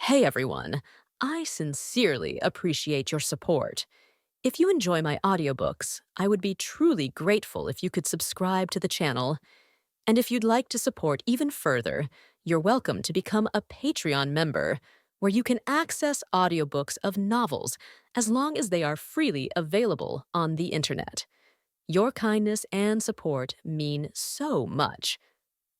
Hey everyone, I sincerely appreciate your support. If you enjoy my audiobooks, I would be truly grateful if you could subscribe to the channel. And if you'd like to support even further, you're welcome to become a Patreon member, where you can access audiobooks of novels as long as they are freely available on the internet. Your kindness and support mean so much.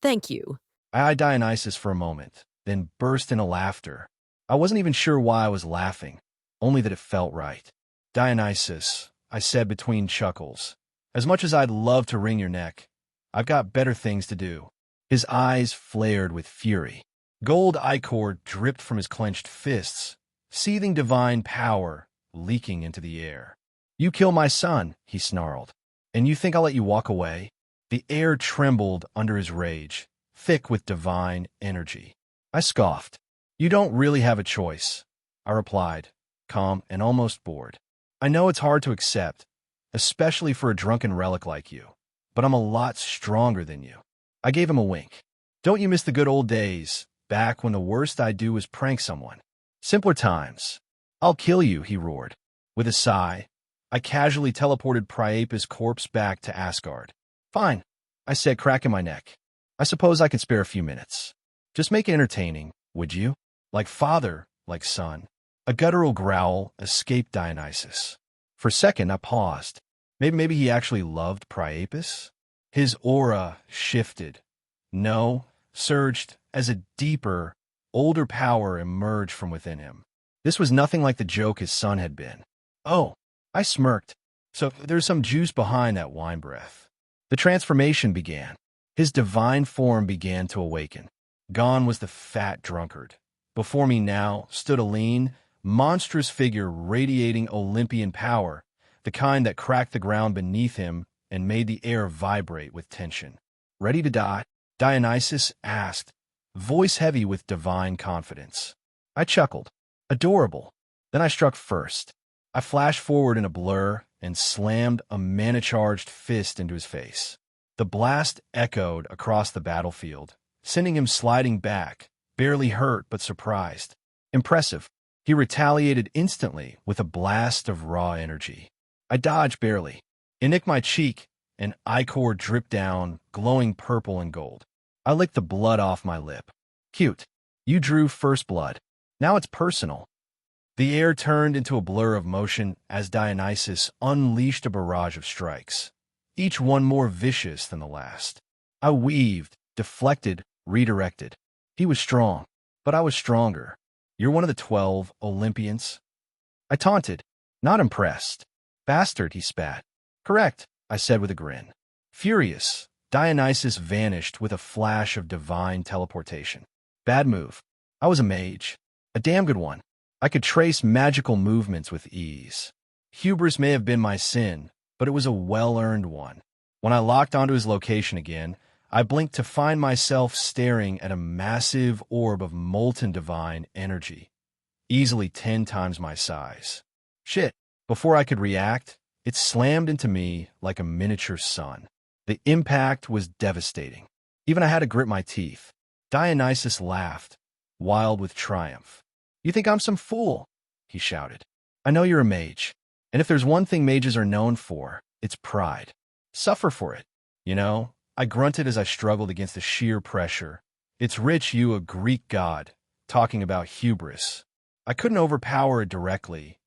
Thank you. I eyed Dionysus for a moment, then burst into laughter. I wasn't even sure why I was laughing, only that it felt right. Dionysus, I said between chuckles, as much as I'd love to wring your neck, I've got better things to do. His eyes flared with fury. Gold ichor dripped from his clenched fists, seething divine power leaking into the air. You kill my son, he snarled, and you think I'll let you walk away? The air trembled under his rage, thick with divine energy. I scoffed. You don't really have a choice, I replied, calm and almost bored. I know it's hard to accept, especially for a drunken relic like you, but I'm a lot stronger than you. I gave him a wink. Don't you miss the good old days, back when the worst I'd do was prank someone? Simpler times. I'll kill you, he roared. With a sigh, I casually teleported Priapus' corpse back to Asgard. Fine, I said, cracking my neck. I suppose I could spare a few minutes. Just make it entertaining, would you? Like father, like son. A guttural growl escaped Dionysus. For a second, I paused. Maybe he actually loved Priapus? His aura shifted. No, surged as a deeper, older power emerged from within him. This was nothing like the joke his son had been. Oh, I smirked. So there's some juice behind that wine breath. The transformation began. His divine form began to awaken. Gone was the fat drunkard. Before me now stood a lean, monstrous figure radiating Olympian power, the kind that cracked the ground beneath him and made the air vibrate with tension. Ready to die? Dionysus asked, voice heavy with divine confidence. I chuckled. Adorable. Then I struck first. I flashed forward in a blur and slammed a mana-charged fist into his face. The blast echoed across the battlefield, sending him sliding back, barely hurt but surprised. Impressive. He retaliated instantly with a blast of raw energy. I dodged barely. It nicked my cheek, and ichor dripped down, glowing purple and gold. I licked the blood off my lip. Cute. You drew first blood. Now it's personal. The air turned into a blur of motion as Dionysus unleashed a barrage of strikes, each one more vicious than the last. I weaved, deflected, redirected. He was strong, but I was stronger. You're one of the 12 Olympians? I taunted, not impressed. Bastard, he spat. Correct, I said with a grin. Furious, Dionysus vanished with a flash of divine teleportation. Bad move. I was a mage. A damn good one. I could trace magical movements with ease. Hubris may have been my sin, but it was a well-earned one. When I locked onto his location again, I blinked to find myself staring at a massive orb of molten divine energy, easily 10 times my size. Shit, before I could react, it slammed into me like a miniature sun. The impact was devastating. Even I had to grit my teeth. Dionysus laughed, wild with triumph. You think I'm some fool? He shouted. I know you're a mage, and if there's one thing mages are known for, it's pride. Suffer for it. You know, I grunted as I struggled against the sheer pressure. It's rich you, a Greek god, talking about hubris. I couldn't overpower it directly,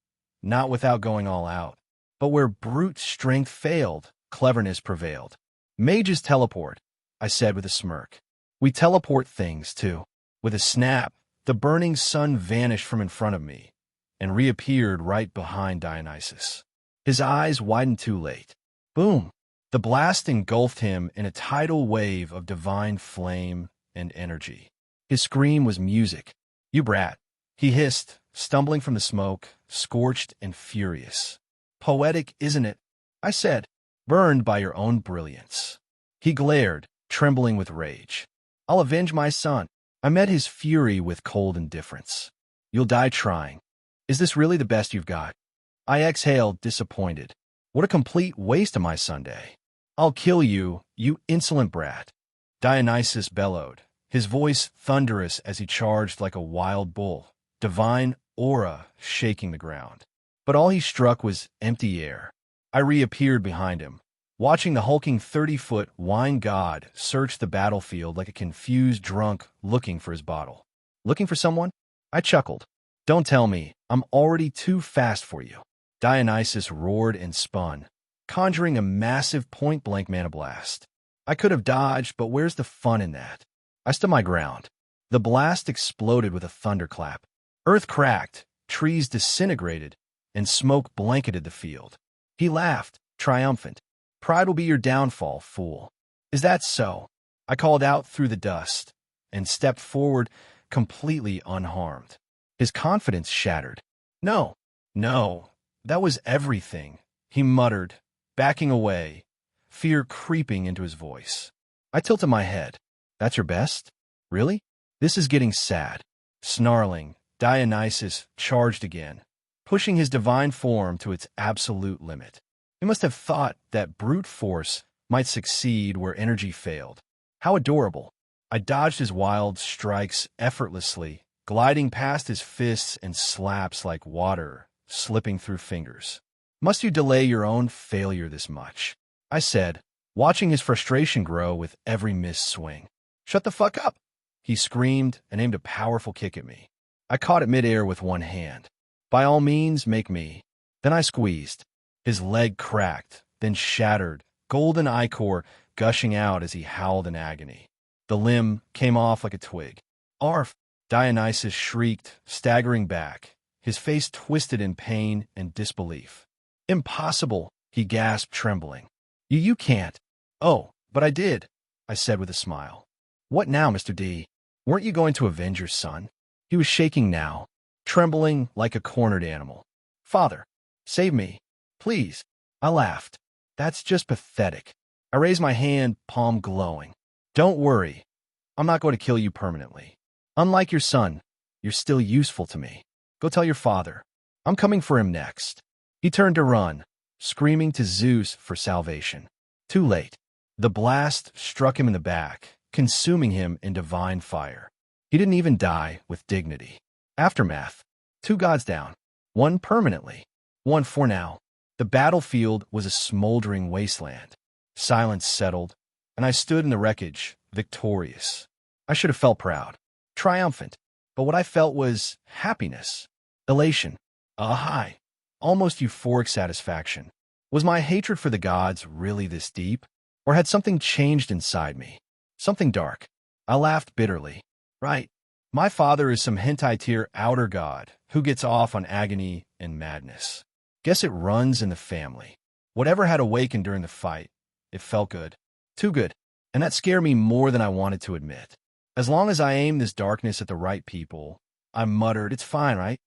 not without going all out. But where brute strength failed, cleverness prevailed. Mages teleport, I said with a smirk. We teleport things, too. With a snap, the burning sun vanished from in front of me and reappeared right behind Dionysus. His eyes widened too late. Boom! The blast engulfed him in a tidal wave of divine flame and energy. His scream was music. You brat, he hissed, stumbling from the smoke, scorched and furious. Poetic, isn't it? I said, burned by your own brilliance. He glared, trembling with rage. I'll avenge my son. I met his fury with cold indifference. You'll die trying. Is this really the best you've got? I exhaled, disappointed. What a complete waste of my Sunday. I'll kill you, you insolent brat. Dionysus bellowed, his voice thunderous as he charged like a wild bull, divine aura shaking the ground. But all he struck was empty air. I reappeared behind him, watching the hulking 30-foot wine god search the battlefield like a confused drunk looking for his bottle. Looking for someone? I chuckled. Don't tell me, I'm already too fast for you. Dionysus roared and spun, conjuring a massive point-blank mana blast. I could have dodged, but where's the fun in that? I stood my ground. The blast exploded with a thunderclap. Earth cracked, trees disintegrated, and smoke blanketed the field. He laughed, triumphant. Pride will be your downfall, fool. Is that so? I called out through the dust and stepped forward completely unharmed. His confidence shattered. No, that was everything, he muttered, backing away, fear creeping into his voice. I tilted my head. That's your best? Really? This is getting sad. Snarling, Dionysus charged again, pushing his divine form to its absolute limit. He must have thought that brute force might succeed where energy failed. How adorable. I dodged his wild strikes effortlessly, gliding past his fists and slaps like water slipping through fingers. Must you delay your own failure this much? I said, watching his frustration grow with every missed swing. Shut the fuck up! He screamed and aimed a powerful kick at me. I caught it midair with one hand. By all means, make me. Then I squeezed. His leg cracked, then shattered, golden ichor gushing out as he howled in agony. The limb came off like a twig. Arf! Dionysus shrieked, staggering back, his face twisted in pain and disbelief. Impossible, he gasped, trembling. You can't. Oh, but I did, I said with a smile. What now, Mr. D? Weren't you going to avenge your son? He was shaking now, trembling like a cornered animal. Father, save me, please. I laughed. That's just pathetic. I raised my hand, palm glowing. Don't worry. I'm not going to kill you permanently. Unlike your son, you're still useful to me. Go tell your father. I'm coming for him next. He turned to run, screaming to Zeus for salvation. Too late. The blast struck him in the back, consuming him in divine fire. He didn't even die with dignity. Aftermath. 2 gods down. 1 permanently. 1 for now. The battlefield was a smoldering wasteland. Silence settled, and I stood in the wreckage, victorious. I should have felt proud, triumphant, but what I felt was happiness, elation, a high, almost euphoric satisfaction. Was my hatred for the gods really this deep, or had something changed inside me? Something dark. I laughed bitterly. Right. My father is some hentai-tier outer god who gets off on agony and madness. Guess it runs in the family. Whatever had awakened during the fight, it felt good. Too good. And that scared me more than I wanted to admit. As long as I aim this darkness at the right people, I muttered, it's fine, right?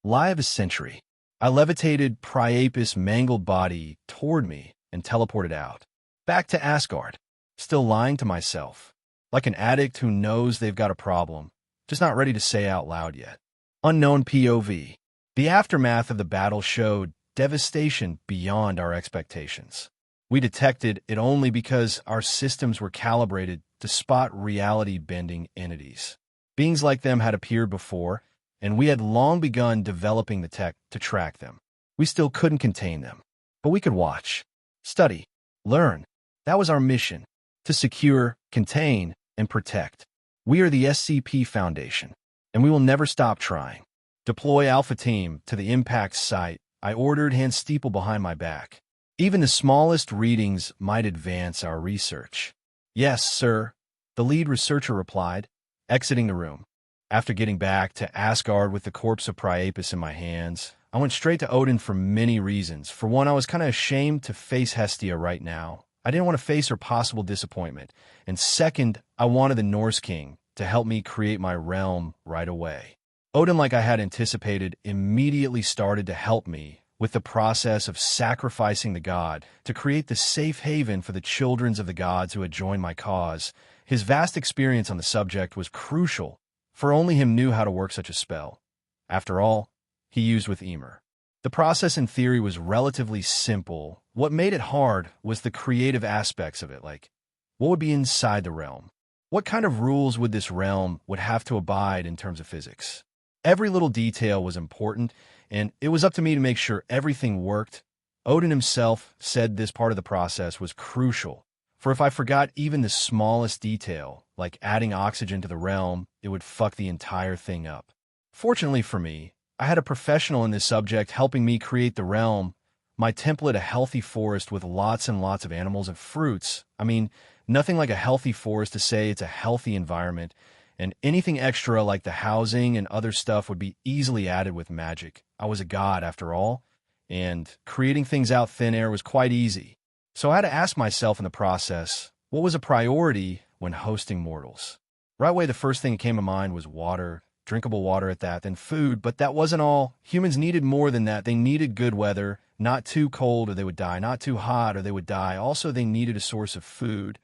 Lie of a century. I levitated Priapus' mangled body toward me and teleported out. Back to Asgard. Still lying to myself. Like an addict who knows they've got a problem, just not ready to say out loud yet. Unknown POV. The aftermath of the battle showed devastation beyond our expectations. We detected it only because our systems were calibrated to spot reality-bending entities. Beings like them had appeared before, and we had long begun developing the tech to track them. We still couldn't contain them, but we could watch, study, learn. That was our mission, to secure, contain, and protect. We are the SCP Foundation, and we will never stop trying. Deploy Alpha Team to the impact site. I ordered, hand steeple behind my back. Even the smallest readings might advance our research. Yes, sir, the lead researcher replied, exiting the room. After getting back to Asgard with the corpse of Priapus in my hands, I went straight to Odin for many reasons. For one, I was kind of ashamed to face Hestia right now. I didn't want to face her possible disappointment. And second, I wanted the Norse king to help me create my realm right away. Odin, like I had anticipated, immediately started to help me with the process of sacrificing the god to create the safe haven for the children of the gods who had joined my cause. His vast experience on the subject was crucial, for only him knew how to work such a spell. After all, he used with Ymir. The process in theory was relatively simple. What made it hard was the creative aspects of it, like what would be inside the realm? What kind of rules would this realm would have to abide in terms of physics? Every little detail was important, and it was up to me to make sure everything worked. Odin himself said this part of the process was crucial, for if I forgot even the smallest detail, like adding oxygen to the realm, it would fuck the entire thing up. Fortunately for me, I had a professional in this subject helping me create the realm, my template a healthy forest with lots and lots of animals and fruits. I mean, nothing like a healthy forest to say it's a healthy environment, and anything extra like the housing and other stuff would be easily added with magic. I was a god after all, and creating things out thin air was quite easy. So I had to ask myself in the process, what was a priority when hosting mortals? Right away, the first thing that came to mind was water, drinkable water at that, then food, but that wasn't all. Humans needed more than that. They needed good weather, not too cold or they would die, not too hot or they would die. Also, they needed a source of food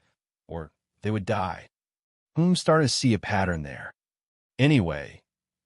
or they would die. Started to see a pattern there. Anyway,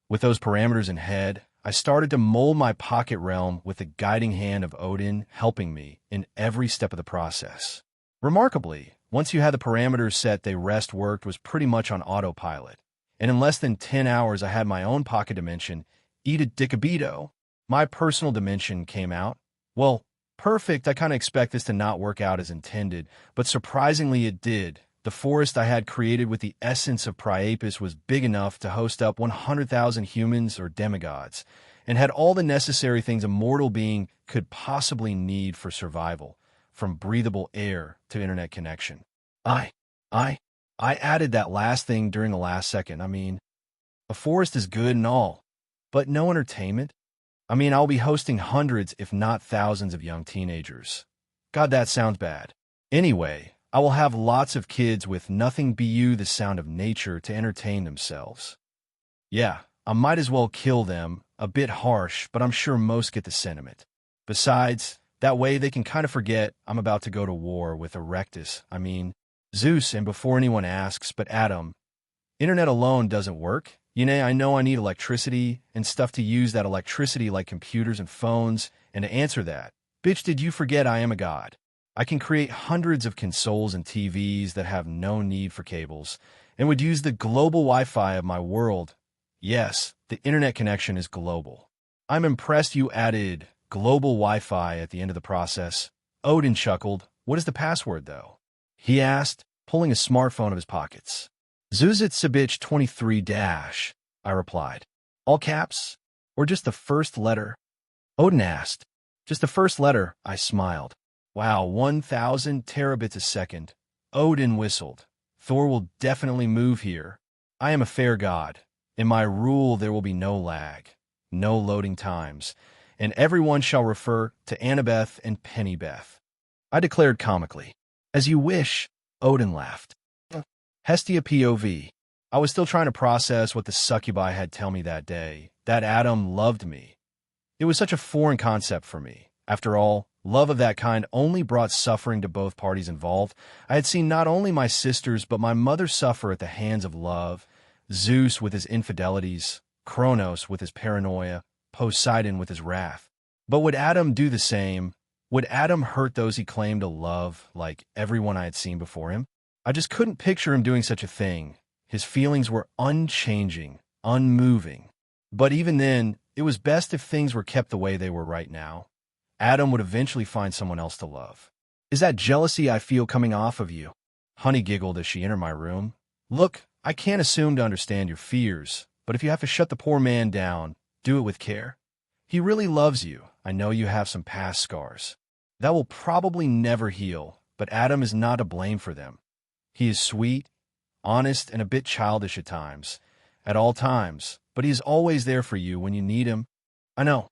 with those parameters in head, I started to mold my pocket realm with the guiding hand of Odin helping me in every step of the process. Remarkably, once you had the parameters set, the rest worked was pretty much on autopilot. And in less than 10 hours, I had my own pocket dimension, Eda Dicabido. My personal dimension came out. Well, perfect. I kind of expect this to not work out as intended, but surprisingly it did. The forest I had created with the essence of Priapus was big enough to host up 100,000 humans or demigods, and had all the necessary things a mortal being could possibly need for survival, from breathable air to internet connection. I added that last thing during the last second. I mean, a forest is good and all, but no entertainment? I mean, I'll be hosting hundreds, if not thousands of young teenagers. God, that sounds bad. Anyway, I will have lots of kids with nothing but the sound of nature to entertain themselves. Yeah, I might as well kill them, a bit harsh, but I'm sure most get the sentiment. Besides, that way they can kind of forget I'm about to go to war with Zeus, and before anyone asks, but Adam, internet alone doesn't work. I know I need electricity and stuff to use that electricity like computers and phones, and to answer that, bitch, did you forget I am a god? I can create hundreds of consoles and TVs that have no need for cables, and would use the global Wi-Fi of my world. Yes, the internet connection is global. I'm impressed you added global Wi-Fi at the end of the process. Odin chuckled. What is the password, though? He asked, pulling a smartphone out of his pockets. Zuzitsabich 23 dash, I replied. All caps? Or just the first letter? Odin asked. Just the first letter, I smiled. Wow, 1,000 terabits a second. Odin whistled. Thor will definitely move here. I am a fair god. In my rule there will be no lag, no loading times, and everyone shall refer to Annabeth and Pennybeth. I declared comically. As you wish, Odin laughed. Hestia POV. I was still trying to process what the succubi had tell me that day, that Adam loved me. It was such a foreign concept for me. After all, love of that kind only brought suffering to both parties involved. I had seen not only my sisters, but my mother suffer at the hands of love. Zeus with his infidelities, Kronos with his paranoia, Poseidon with his wrath. But would Adam do the same? Would Adam hurt those he claimed to love like everyone I had seen before him? I just couldn't picture him doing such a thing. His feelings were unchanging, unmoving. But even then, it was best if things were kept the way they were right now. Adam would eventually find someone else to love. Is that jealousy I feel coming off of you? Honey giggled as she entered my room. Look, I can't assume to understand your fears, but if you have to shut the poor man down, do it with care. He really loves you. I know you have some past scars. That will probably never heal, but Adam is not to blame for them. He is sweet, honest, and a bit childish at all times, but he is always there for you when you need him. I know.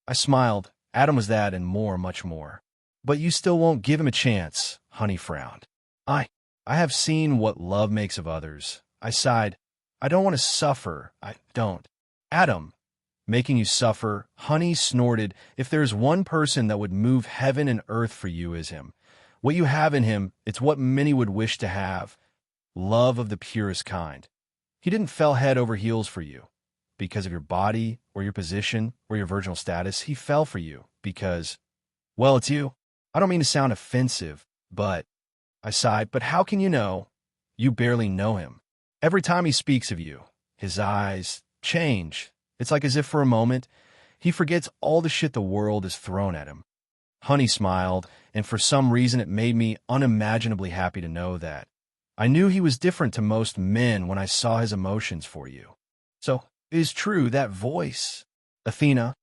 I smiled. Adam was that and more, much more. But you still won't give him a chance, Honey frowned. I have seen what love makes of others. I sighed. I don't want to suffer. I don't. Adam, making you suffer, Honey snorted. If there's one person that would move heaven and earth for you is him. What you have in him, it's what many would wish to have. Love of the purest kind. He didn't fell head over heels for you because of your body or your position or your virginal status. He fell for you because, well, it's you. I don't mean to sound offensive, but I sighed. But how can you know? You barely know him. Every time he speaks of you, his eyes change. It's like as if for a moment, he forgets all the shit the world has thrown at him. Honey smiled, and for some reason it made me unimaginably happy to know that. I knew he was different to most men when I saw his emotions for you. So, it is true, that voice. Athena,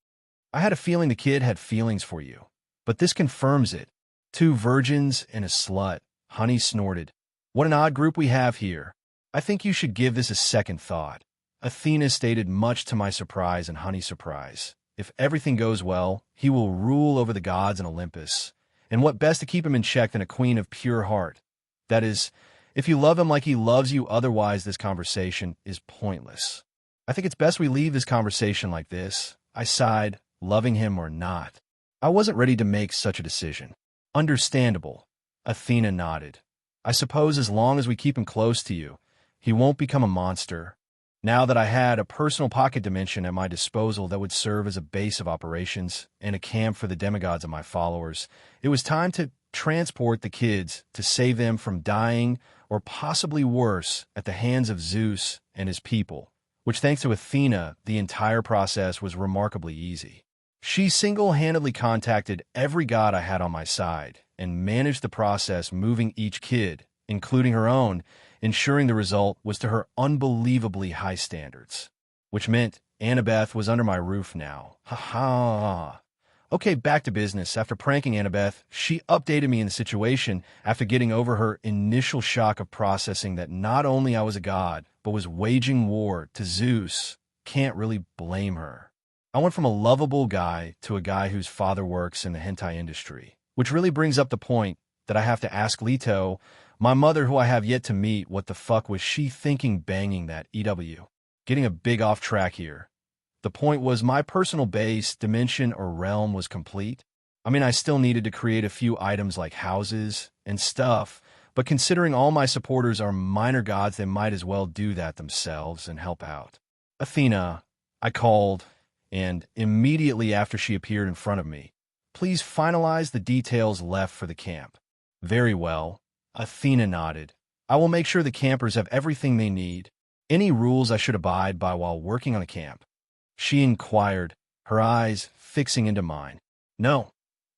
I had a feeling the kid had feelings for you. But this confirms it. 2 virgins and a slut. Honey snorted. What an odd group we have here. I think you should give this a second thought. Athena stated, much to my surprise and Honey's surprise. If everything goes well, he will rule over the gods in Olympus. And what best to keep him in check than a queen of pure heart? That is, if you love him like he loves you, otherwise this conversation is pointless. I think it's best we leave this conversation like this. I sighed, loving him or not. I wasn't ready to make such a decision. Understandable. Athena nodded. I suppose as long as we keep him close to you, he won't become a monster. Now that I had a personal pocket dimension at my disposal that would serve as a base of operations and a camp for the demigods of my followers, it was time to transport the kids to save them from dying or possibly worse at the hands of Zeus and his people, which thanks to Athena, the entire process was remarkably easy. She single-handedly contacted every god I had on my side and managed the process, moving each kid, including her own, ensuring the result was to her unbelievably high standards. Which meant Annabeth was under my roof now. Ha ha. Okay, back to business. After pranking Annabeth, she updated me in the situation after getting over her initial shock of processing that not only I was a god, but was waging war to Zeus. Can't really blame her. I went from a lovable guy to a guy whose father works in the hentai industry, which really brings up the point that I have to ask Leto, my mother who I have yet to meet, what the fuck was she thinking banging that EW? Getting a big off track here. The point was my personal base, dimension, or realm was complete. I mean, I still needed to create a few items like houses and stuff, but considering all my supporters are minor gods, they might as well do that themselves and help out. Athena, I called, and immediately after she appeared in front of me, please finalize the details left for the camp. Very well. Athena nodded. I will make sure the campers have everything they need. Any rules I should abide by while working on the camp? She inquired, her eyes fixing into mine. No.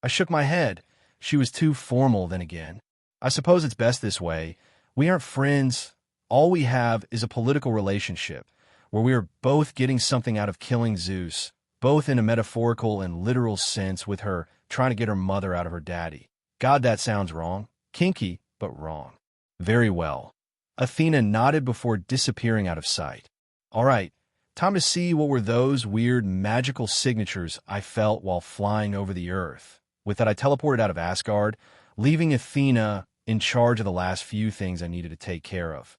I shook my head. She was too formal then again. I suppose it's best this way. We aren't friends. All we have is a political relationship, where we are both getting something out of killing Zeus, both in a metaphorical and literal sense with her trying to get her mother out of her daddy. God, that sounds wrong. Kinky, but wrong. Very well. Athena nodded before disappearing out of sight. All right, time to see what were those weird magical signatures I felt while flying over the earth. With that, I teleported out of Asgard, leaving Athena in charge of the last few things I needed to take care of.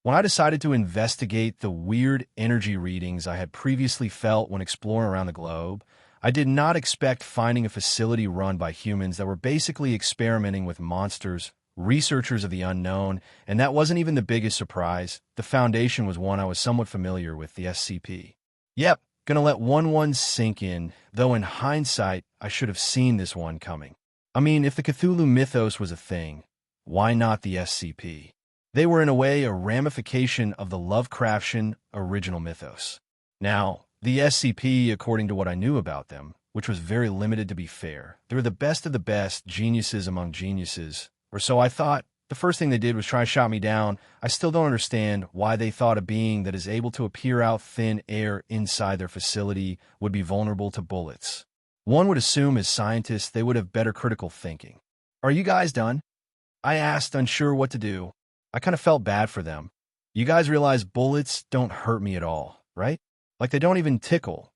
When I decided to investigate the weird energy readings I had previously felt when exploring around the globe, I did not expect finding a facility run by humans that were basically experimenting with monsters, researchers of the unknown, and that wasn't even the biggest surprise. The Foundation was one I was somewhat familiar with, the SCP. Yep, gonna let 1-1 sink in, though in hindsight, I should have seen this one coming. I mean, if the Cthulhu mythos was a thing, why not the SCP? They were in a way a ramification of the Lovecraftian original mythos. Now, the SCP, according to what I knew about them, which was very limited to be fair, they were the best of the best, geniuses among geniuses, or so I thought. The first thing they did was try to shot me down. I still don't understand why they thought a being that is able to appear out thin air inside their facility would be vulnerable to bullets. One would assume as scientists they would have better critical thinking. Are you guys done? I asked, unsure what to do. I kind of felt bad for them. You guys realize bullets don't hurt me at all, right? Like they don't even tickle.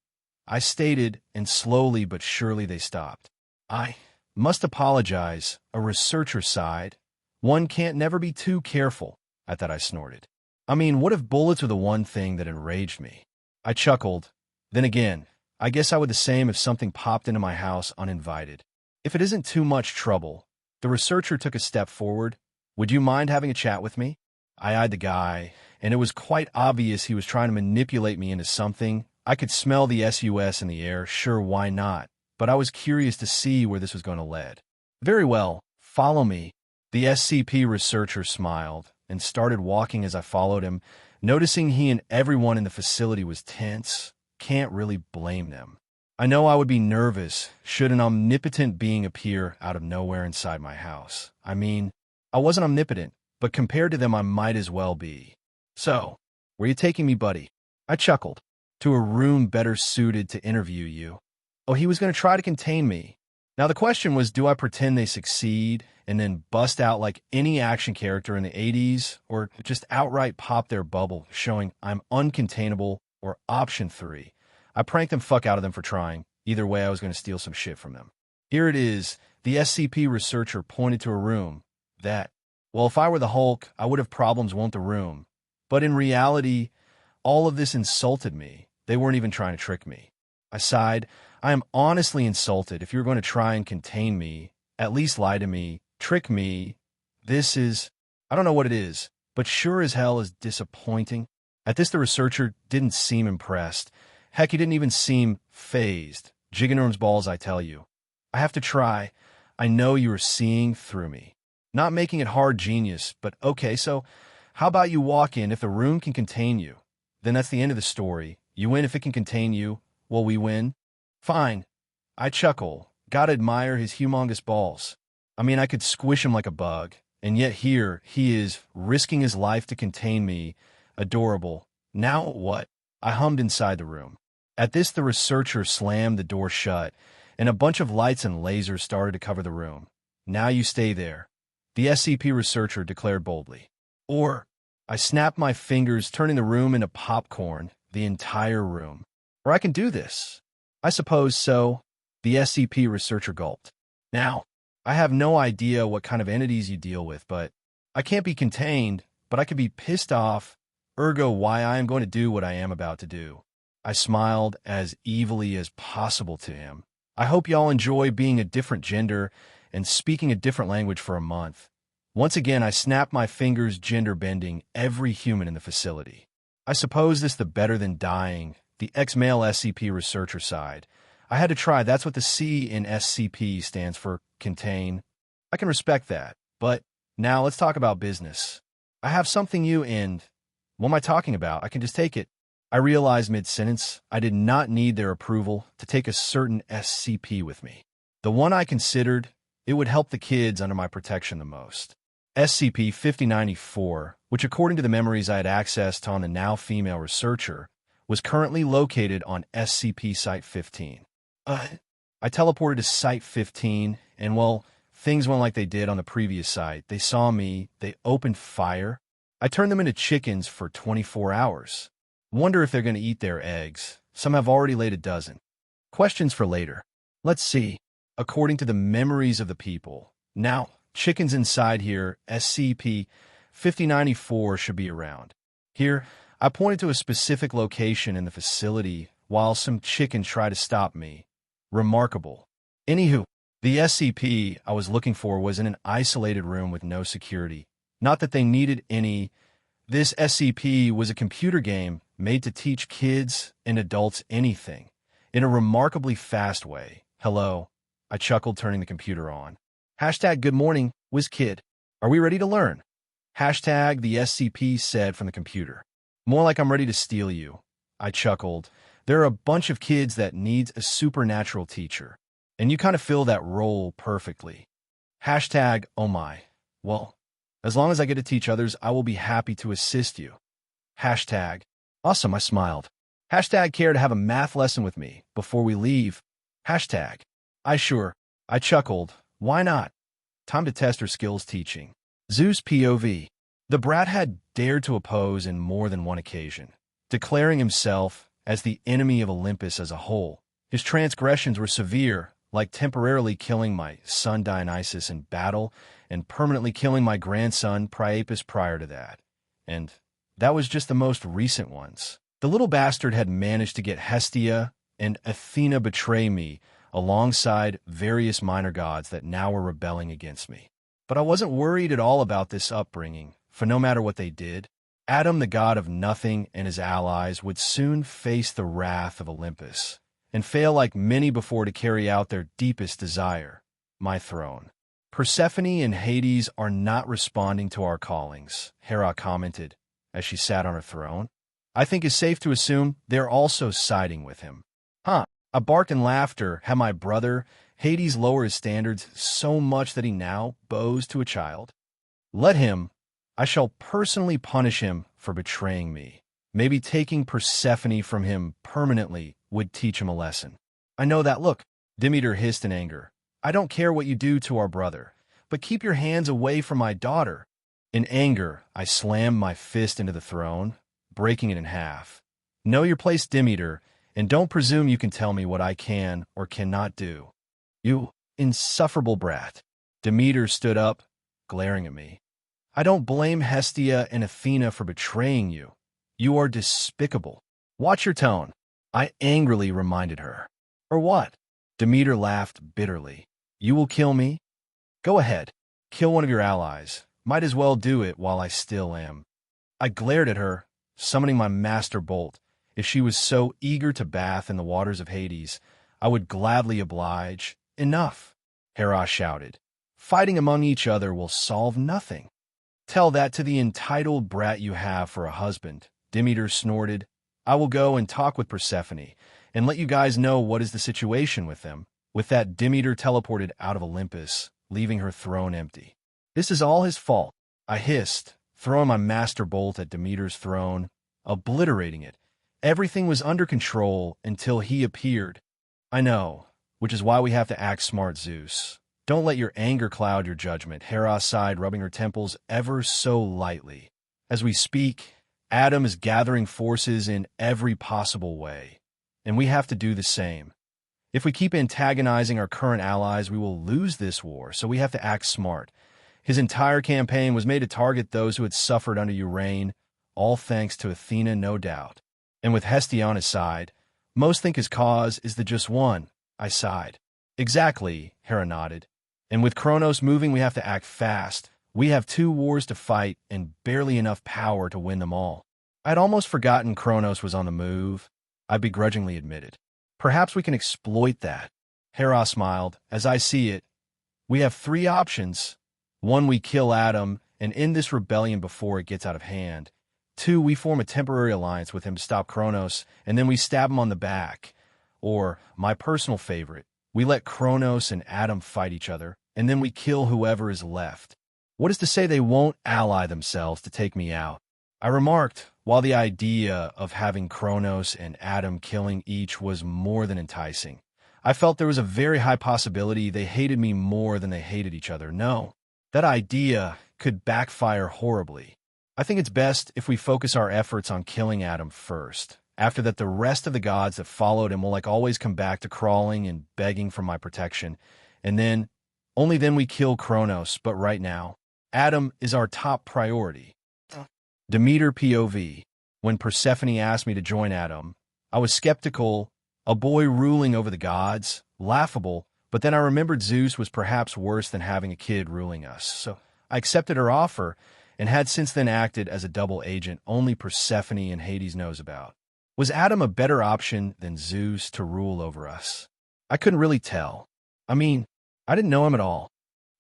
I stated, and slowly but surely they stopped. I must apologize, a researcher sighed. One can't never be too careful. At that I snorted. I mean, what if bullets were the one thing that enraged me? I chuckled. Then again, I guess I would the same if something popped into my house uninvited. If it isn't too much trouble, the researcher took a step forward. Would you mind having a chat with me? I eyed the guy, and it was quite obvious he was trying to manipulate me into something. I could smell the SUS in the air, sure, why not? But I was curious to see where this was going to lead. Very well, follow me. The SCP researcher smiled and started walking as I followed him, noticing he and everyone in the facility was tense. can't really blame them. I know I would be nervous should an omnipotent being appear out of nowhere inside my house. I mean, I wasn't omnipotent, but compared to them I might as well be. So, where you taking me, buddy? I chuckled. To a room better suited to interview you. Oh, he was going to try to contain me. Now the question was, do I pretend they succeed and then bust out like any action character in the 80s, or just outright pop their bubble, showing I'm uncontainable, or option 3? I pranked them fuck out of them for trying. Either way, I was going to steal some shit from them. Here it is. The SCP researcher pointed to a room that, well, if I were the Hulk, I would have problems won't the room. But in reality, all of this insulted me. They weren't even trying to trick me. I sighed. I am honestly insulted. If you're going to try and contain me, at least lie to me, trick me. This is, I don't know what it is, but sure as hell is disappointing. At this, the researcher didn't seem impressed. Heck, he didn't even seem phased. Jiggernurm's balls, I tell you. I have to try. I know you are seeing through me. Not making it hard, genius, but okay, so how about you walk in? If the room can contain you, then that's the end of the story. You win if it can contain you. Well, we win. Fine. I chuckle. Gotta admire his humongous balls. I mean, I could squish him like a bug, and yet here he is, risking his life to contain me. Adorable. Now what? I hummed inside the room. At this, the researcher slammed the door shut, and a bunch of lights and lasers started to cover the room. Now you stay there, the SCP researcher declared boldly. Or, I snapped my fingers, turning the room into popcorn, the entire room. Or I can do this. I suppose so, the SCP researcher gulped. Now, I have no idea what kind of entities you deal with, but I can't be contained, but I could be pissed off, ergo why I am going to do what I am about to do. I smiled as evilly as possible to him. I hope y'all enjoy being a different gender and speaking a different language for a month. Once again, I snapped my fingers, gender-bending every human in the facility. I suppose this the better than dying, the ex-male SCP researcher sighed. I had to try. That's what the C in SCP stands for, contain. I can respect that. But now let's talk about business. I have something you and... What am I talking about? I can just take it. I realized mid-sentence I did not need their approval to take a certain SCP with me. The one I considered, it would help the kids under my protection the most. SCP-5094, which according to the memories I had accessed on the now-female researcher, was currently located on SCP Site-15. I teleported to Site-15, and well, things went like they did on the previous site. They saw me, they opened fire. I turned them into chickens for 24 hours. Wonder if they're going to eat their eggs. Some have already laid a dozen. Questions for later. Let's see. According to the memories of the people. Now, chickens inside here, SCP-5094 should be around. Here, I pointed to a specific location in the facility while some chickens try to stop me. Remarkable. Anywho, the SCP I was looking for was in an isolated room with no security. Not that they needed any. This SCP was a computer game made to teach kids and adults anything in a remarkably fast way. Hello. I chuckled, turning the computer on. Hashtag good morning, WizKid. Are we ready to learn? Hashtag the SCP said from the computer. More like I'm ready to steal you. I chuckled. There are a bunch of kids that needs a supernatural teacher, and you kind of fill that role perfectly. Hashtag oh my. Well, as long as I get to teach others, I will be happy to assist you. Hashtag awesome, I smiled. Hashtag care to have a math lesson with me before we leave. Hashtag I chuckled. Why not? Time to test her skills teaching. Zeus POV. The brat had dared to oppose in more than one occasion, declaring himself as the enemy of Olympus as a whole. His transgressions were severe, like temporarily killing my son Dionysus in battle and permanently killing my grandson Priapus prior to that. And that was just the most recent ones. The little bastard had managed to get Hestia and Athena betray me alongside various minor gods that now were rebelling against me. But I wasn't worried at all about this upbringing, for no matter what they did, Adam, the god of nothing, and his allies would soon face the wrath of Olympus and fail like many before to carry out their deepest desire, my throne. Persephone and Hades are not responding to our callings, Hera commented as she sat on her throne. I think it's safe to assume they're also siding with him. Huh. I barked in laughter. Had my brother, Hades, lower his standards so much that he now bows to a child? Let him. I shall personally punish him for betraying me. Maybe taking Persephone from him permanently would teach him a lesson. I know that look. Demeter hissed in anger. I don't care what you do to our brother, but keep your hands away from my daughter. In anger, I slammed my fist into the throne, breaking it in half. Know your place, Demeter, and don't presume you can tell me what I can or cannot do. You insufferable brat. Demeter stood up, glaring at me. I don't blame Hestia and Athena for betraying you. You are despicable. Watch your tone, I angrily reminded her. Or what? Demeter laughed bitterly. You will kill me? Go ahead. Kill one of your allies. Might as well do it while I still am. I glared at her, summoning my master bolt. If she was so eager to bath in the waters of Hades, I would gladly oblige. Enough, Hera shouted. Fighting among each other will solve nothing. Tell that to the entitled brat you have for a husband, Demeter snorted. I will go and talk with Persephone, and let you guys know what is the situation with them. With that, Demeter teleported out of Olympus, leaving her throne empty. This is all his fault, I hissed, throwing my master bolt at Demeter's throne, obliterating it. Everything was under control until he appeared. I know, which is why we have to act smart, Zeus. Don't let your anger cloud your judgment, Hera sighed, rubbing her temples ever so lightly. As we speak, Adam is gathering forces in every possible way, and we have to do the same. If we keep antagonizing our current allies, we will lose this war, so we have to act smart. His entire campaign was made to target those who had suffered under your reign, all thanks to Athena, no doubt. And with Hestia on his side, most think his cause is the just one, I sighed. Exactly, Hera nodded. And with Kronos moving, we have to act fast. We have 2 wars to fight and barely enough power to win them all. I'd almost forgotten Kronos was on the move, I begrudgingly admitted. Perhaps we can exploit that. Hera smiled. As I see it, we have 3 options. 1, we kill Adam and end this rebellion before it gets out of hand. 2, we form a temporary alliance with him to stop Kronos, and then we stab him on the back. Or, my personal favorite, we let Kronos and Adam fight each other, and then we kill whoever is left. What is to say they won't ally themselves to take me out? I remarked, while the idea of having Kronos and Adam killing each was more than enticing. I felt there was a very high possibility they hated me more than they hated each other. No, that idea could backfire horribly. I think it's best if we focus our efforts on killing Adam first. After that, the rest of the gods that followed him will like always come back to crawling and begging for my protection. And then, only then we kill Kronos. But right now, Adam is our top priority. Demeter POV. When Persephone asked me to join Adam, I was skeptical, a boy ruling over the gods, laughable, but then I remembered Zeus was perhaps worse than having a kid ruling us. So I accepted her offer and had since then acted as a double agent only Persephone and Hades knows about. Was Adam a better option than Zeus to rule over us? I couldn't really tell. I mean, I didn't know him at all.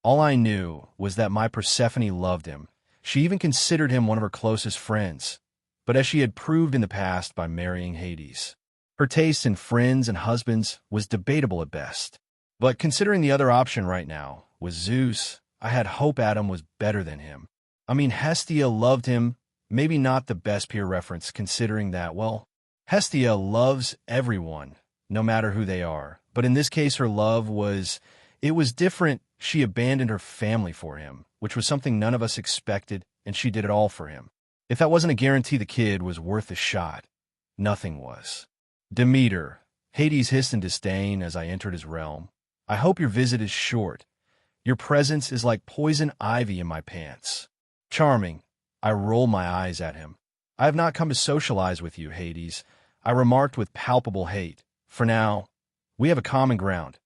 All I knew was that my Persephone loved him. She even considered him one of her closest friends, but as she had proved in the past by marrying Hades. Her taste in friends and husbands was debatable at best. But considering the other option right now was Zeus, I had hope Adam was better than him. I mean, Hestia loved him, maybe not the best peer reference considering that, well, Hestia loves everyone, no matter who they are. But in this case, her love was different. She abandoned her family for him, which was something none of us expected, and she did it all for him. If that wasn't a guarantee the kid was worth a shot, nothing was. Demeter, Hades hissed in disdain as I entered his realm. I hope your visit is short. Your presence is like poison ivy in my pants. Charming, I rolled my eyes at him. I have not come to socialize with you, Hades, I remarked with palpable hate. For now, we have a common ground,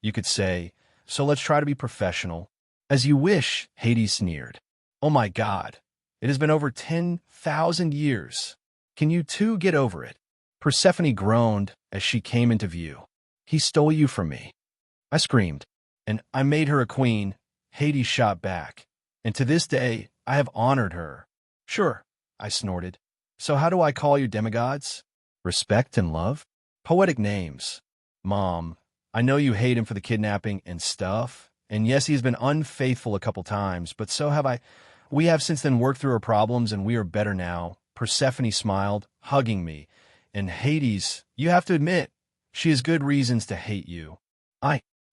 you could say, so let's try to be professional. As you wish, Hades sneered. Oh my God, it has been over 10,000 years. Can you two get over it? Persephone groaned as she came into view. He stole you from me. I screamed, and I made her a queen, Hades shot back. And to this day, I have honored her. Sure, I snorted. So how do I call you demigods? Respect and love? Poetic names. Mom, I know you hate him for the kidnapping and stuff. And yes, he's been unfaithful a couple times, but so have I. We have since then worked through our problems and we are better now. Persephone smiled, hugging me. And Hades, you have to admit, she has good reasons to hate you.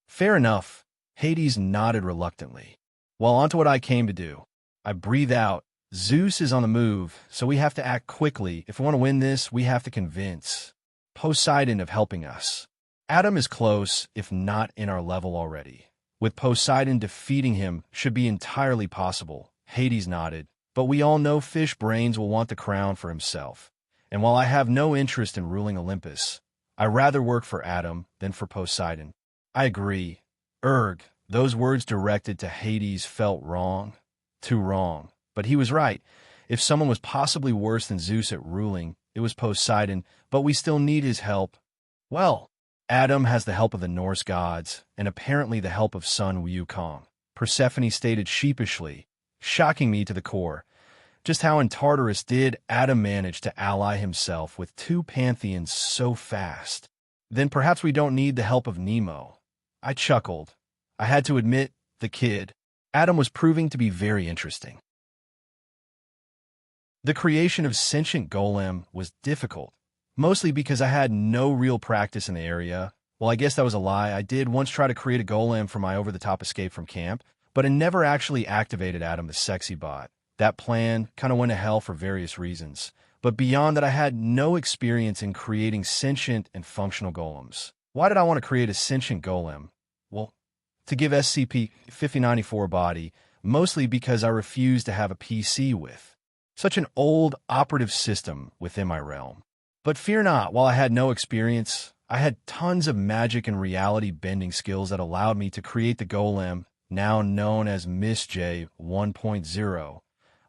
Fair enough. Hades nodded reluctantly. Well, on to what I came to do. I breathe out. Zeus is on the move, so we have to act quickly. If we want to win this, we have to convince Poseidon of helping us. Adam is close, if not in our level already. With Poseidon defeating him should be entirely possible. Hades nodded. But we all know Fish Brains will want the crown for himself. And while I have no interest in ruling Olympus, I rather work for Adam than for Poseidon. I agree. Those words directed to Hades felt wrong. Too wrong. But he was right. If someone was possibly worse than Zeus at ruling, it was Poseidon, but we still need his help. Well, Adam has the help of the Norse gods, and apparently the help of son Wukong. Persephone stated sheepishly, shocking me to the core. Just how in Tartarus did Adam manage to ally himself with two pantheons so fast? Then perhaps we don't need the help of Nemo. I chuckled. I had to admit, the kid, Adam was proving to be very interesting. The creation of sentient golem was difficult, mostly because I had no real practice in the area. Well, I guess that was a lie. I did once try to create a golem for my over-the-top escape from camp, but I never actually activated Adam the sexy bot. That plan kind of went to hell for various reasons. But beyond that, I had no experience in creating sentient and functional golems. Why did I want to create a sentient golem? Well, to give SCP-5094 a body, mostly because I refused to have a PC with such an old operative system within my realm. But fear not, while I had no experience, I had tons of magic and reality bending skills that allowed me to create the golem, now known as Miss J 1.0.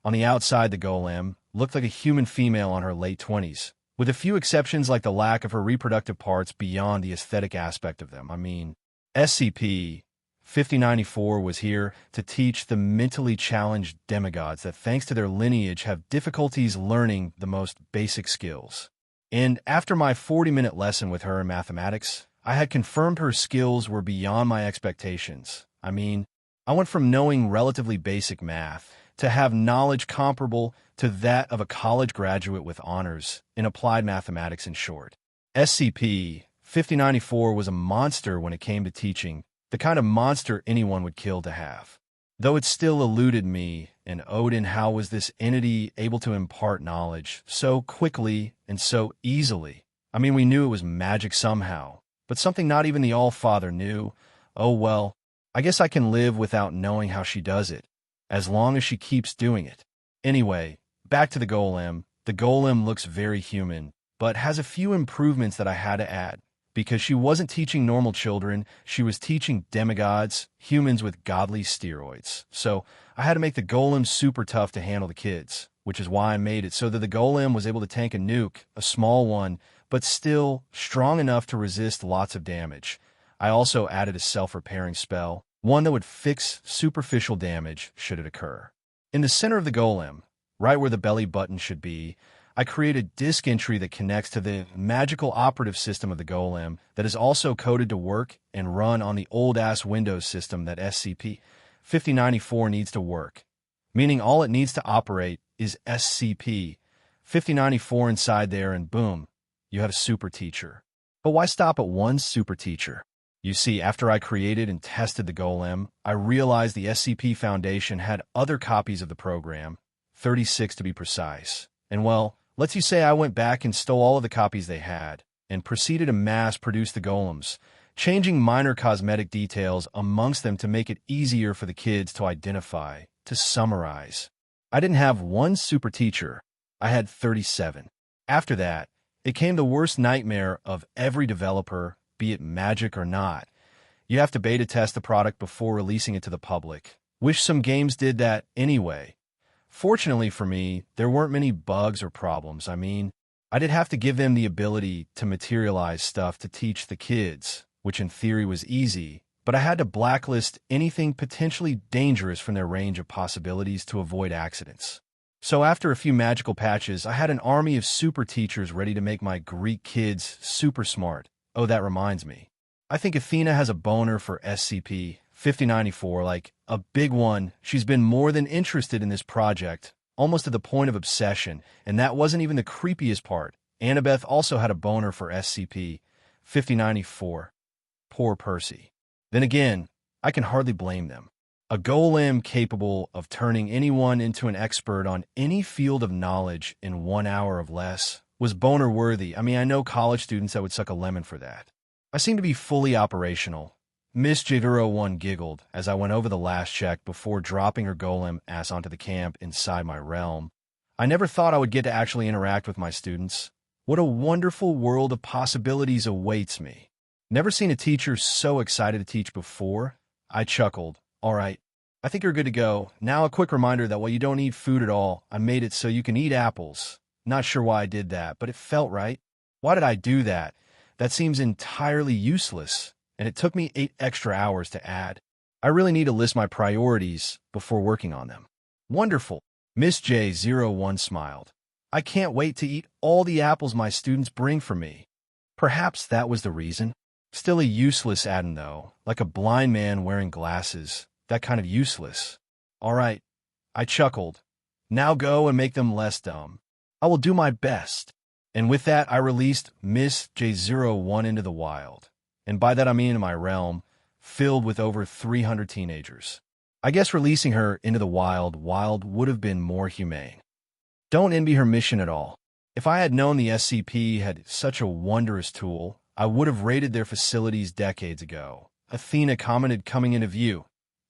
On the outside, the golem looked like a human female on her late 20s, with a few exceptions like the lack of her reproductive parts beyond the aesthetic aspect of them. I mean, SCP-5094 was here to teach the mentally challenged demigods that thanks to their lineage have difficulties learning the most basic skills. And after my 40-minute lesson with her in mathematics, I had confirmed her skills were beyond my expectations. I mean, I went from knowing relatively basic math to have knowledge comparable to that of a college graduate with honors in applied mathematics in short. SCP-5094 was a monster when it came to teaching, the kind of monster anyone would kill to have. Though it still eluded me and Odin, how was this entity able to impart knowledge so quickly and so easily? I mean, we knew it was magic somehow, but something not even the All-Father knew. Oh well, I guess I can live without knowing how she does it, as long as she keeps doing it. Anyway, back to the golem. The golem looks very human, but has a few improvements that I had to add. Because she wasn't teaching normal children, she was teaching demigods, humans with godly steroids. So I had to make the golem super tough to handle the kids, which is why I made it so that the golem was able to tank a nuke, a small one, but still strong enough to resist lots of damage. I also added a self-repairing spell, one that would fix superficial damage should it occur. In the center of the golem, right where the belly button should be, I created disk entry that connects to the magical operative system of the golem that is also coded to work and run on the old-ass Windows system that SCP-5094 needs to work, meaning all it needs to operate is SCP-5094 inside there and boom, you have a super teacher. But why stop at one super teacher? You see, after I created and tested the golem, I realized the SCP Foundation had other copies of the program, 36 to be precise. And well, let's you say I went back and stole all of the copies they had, and proceeded to mass-produce the golems, changing minor cosmetic details amongst them to make it easier for the kids to identify. To summarize, I didn't have one super teacher, I had 37. After that, it came the worst nightmare of every developer, be it magic or not. You have to beta test the product before releasing it to the public. Wish some games did that anyway. Fortunately for me, there weren't many bugs or problems. I mean, I did have to give them the ability to materialize stuff to teach the kids, which in theory was easy, but I had to blacklist anything potentially dangerous from their range of possibilities to avoid accidents. So after a few magical patches, I had an army of super teachers ready to make my Greek kids super smart. Oh, that reminds me. I think Athena has a boner for SCP-5094, like a big one. She's been more than interested in this project, almost to the point of obsession, and that wasn't even the creepiest part. Annabeth also had a boner for SCP-5094. Poor Percy. Then again, I can hardly blame them. A golem capable of turning anyone into an expert on any field of knowledge in 1 hour or less was boner-worthy. I mean, I know college students that would suck a lemon for that. I seem to be fully operational. Miss J01 giggled as I went over the last check before dropping her golem ass onto the camp inside my realm. I never thought I would get to actually interact with my students. What a wonderful world of possibilities awaits me. Never seen a teacher so excited to teach before. I chuckled. All right, I think you're good to go. Now a quick reminder that while you don't eat food at all, I made it so you can eat apples. Not sure why I did that, but it felt right. Why did I do that? That seems entirely useless, and it took me 8 extra hours to add. I really need to list my priorities before working on them. Wonderful. Miss J01 smiled. I can't wait to eat all the apples my students bring for me. Perhaps that was the reason. Still a useless add-in though, like a blind man wearing glasses. That kind of useless. All right, I chuckled. Now go and make them less dumb. I will do my best. And with that, I released Miss J01 into the wild. And by that I mean into my realm, filled with over 300 teenagers. I guess releasing her into the wild would have been more humane. Don't envy her mission at all. If I had known the SCP had such a wondrous tool, I would have raided their facilities decades ago. Athena commented coming into view.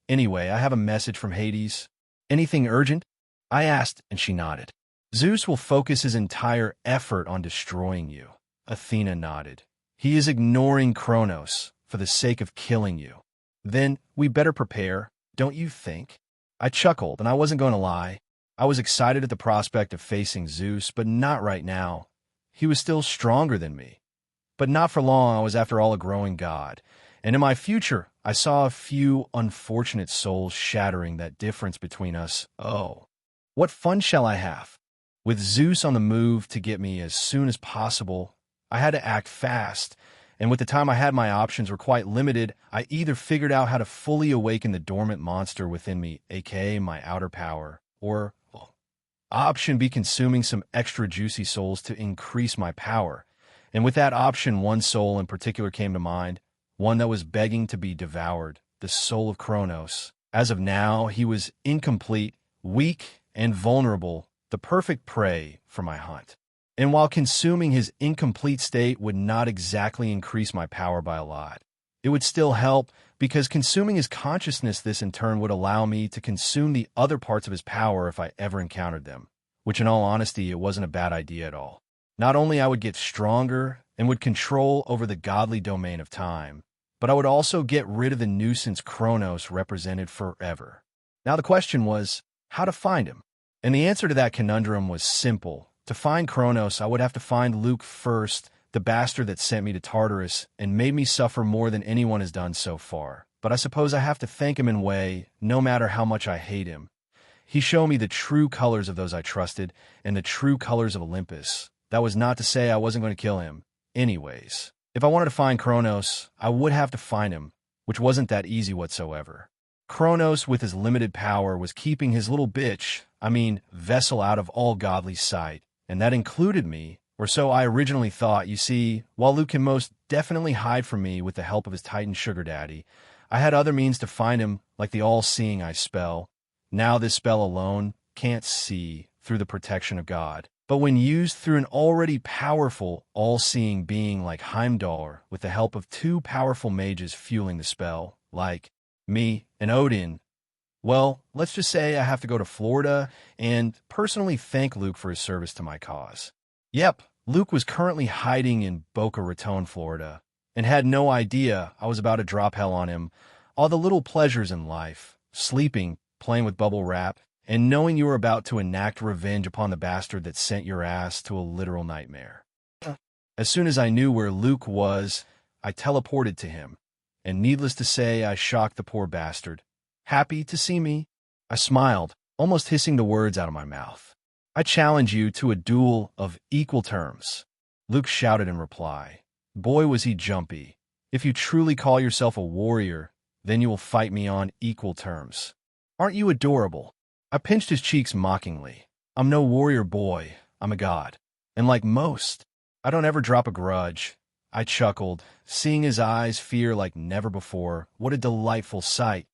Anyway, I have a message from Hades. Anything urgent? I asked, and she nodded. Zeus will focus his entire effort on destroying you. Athena nodded. He is ignoring Kronos for the sake of killing you. Then we better prepare, don't you think? I chuckled, and I wasn't going to lie. I was excited at the prospect of facing Zeus, but not right now. He was still stronger than me. But not for long. I was, after all, a growing god. And in my future, I saw a few unfortunate souls shattering that difference between us. Oh, what fun shall I have? With Zeus on the move to get me as soon as possible, I had to act fast. And with the time I had, my options were quite limited. I either figured out how to fully awaken the dormant monster within me, aka my outer power, or, well, option B, consuming some extra juicy souls to increase my power. And with that option, one soul in particular came to mind, one that was begging to be devoured, the soul of Kronos. As of now, he was incomplete, weak, and vulnerable, the perfect prey for my hunt. And while consuming his incomplete state would not exactly increase my power by a lot, it would still help, because consuming his consciousness, this in turn would allow me to consume the other parts of his power if I ever encountered them, which in all honesty, it wasn't a bad idea at all. Not only I would get stronger and would control over the godly domain of time, but I would also get rid of the nuisance Kronos represented forever. Now the question was, how to find him? And the answer to that conundrum was simple. To find Kronos, I would have to find Luke first, the bastard that sent me to Tartarus and made me suffer more than anyone has done so far. But I suppose I have to thank him in a way, no matter how much I hate him. He showed me the true colors of those I trusted and the true colors of Olympus. That was not to say I wasn't going to kill him. Anyways, if I wanted to find Kronos, I would have to find him, which wasn't that easy whatsoever. Kronos, with his limited power, was keeping his little vessel out of all godly sight, and that included me, or so I originally thought. You see, while Luke can most definitely hide from me with the help of his Titan sugar daddy, I had other means to find him, like the all-seeing eye spell. Now this spell alone can't see through the protection of God, but when used through an already powerful, all-seeing being like Heimdall, with the help of 2 powerful mages fueling the spell, like me and Odin, well, let's just say I have to go to Florida and personally thank Luke for his service to my cause. Yep, Luke was currently hiding in Boca Raton, Florida, and had no idea I was about to drop hell on him. All the little pleasures in life, sleeping, playing with bubble wrap, and knowing you were about to enact revenge upon the bastard that sent your ass to a literal nightmare. As soon as I knew where Luke was, I teleported to him, and needless to say, I shocked the poor bastard. Happy to see me? I smiled, almost hissing the words out of my mouth. I challenge you to a duel of equal terms. Luke shouted in reply. Boy, was he jumpy. If you truly call yourself a warrior, then you will fight me on equal terms. Aren't you adorable? I pinched his cheeks mockingly. I'm no warrior boy, I'm a god. And like most, I don't ever drop a grudge. I chuckled, seeing his eyes fear like never before. What a delightful sight.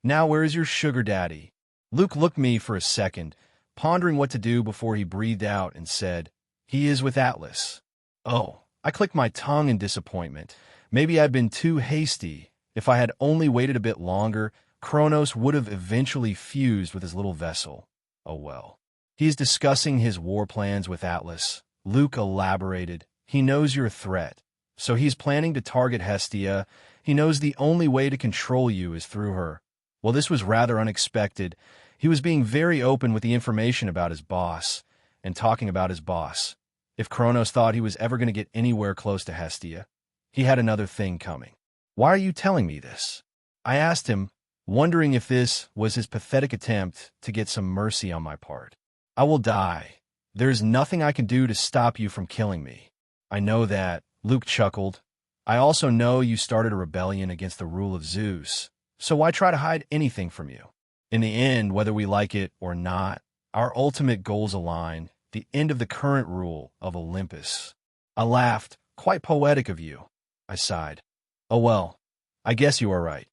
Now where is your sugar daddy? Luke looked at me for a second, pondering what to do before he breathed out and said, He is with Atlas. Oh, I clicked my tongue in disappointment. Maybe I'd been too hasty. If I had only waited a bit longer, Kronos would have eventually fused with his little vessel. Oh well. He is discussing his war plans with Atlas. Luke elaborated. He knows you're a threat. So he's planning to target Hestia. He knows the only way to control you is through her. Well, this was rather unexpected. He was being very open with the information about his boss, and talking about his boss. If Kronos thought he was ever going to get anywhere close to Hestia, he had another thing coming. Why are you telling me this? I asked him, wondering if this was his pathetic attempt to get some mercy on my part. I will die. There is nothing I can do to stop you from killing me. I know that, Luke chuckled. I also know you started a rebellion against the rule of Zeus, so why try to hide anything from you? In the end, whether we like it or not, our ultimate goals align, the end of the current rule of Olympus. I laughed. Quite poetic of you. I sighed. Oh well, I guess you are right.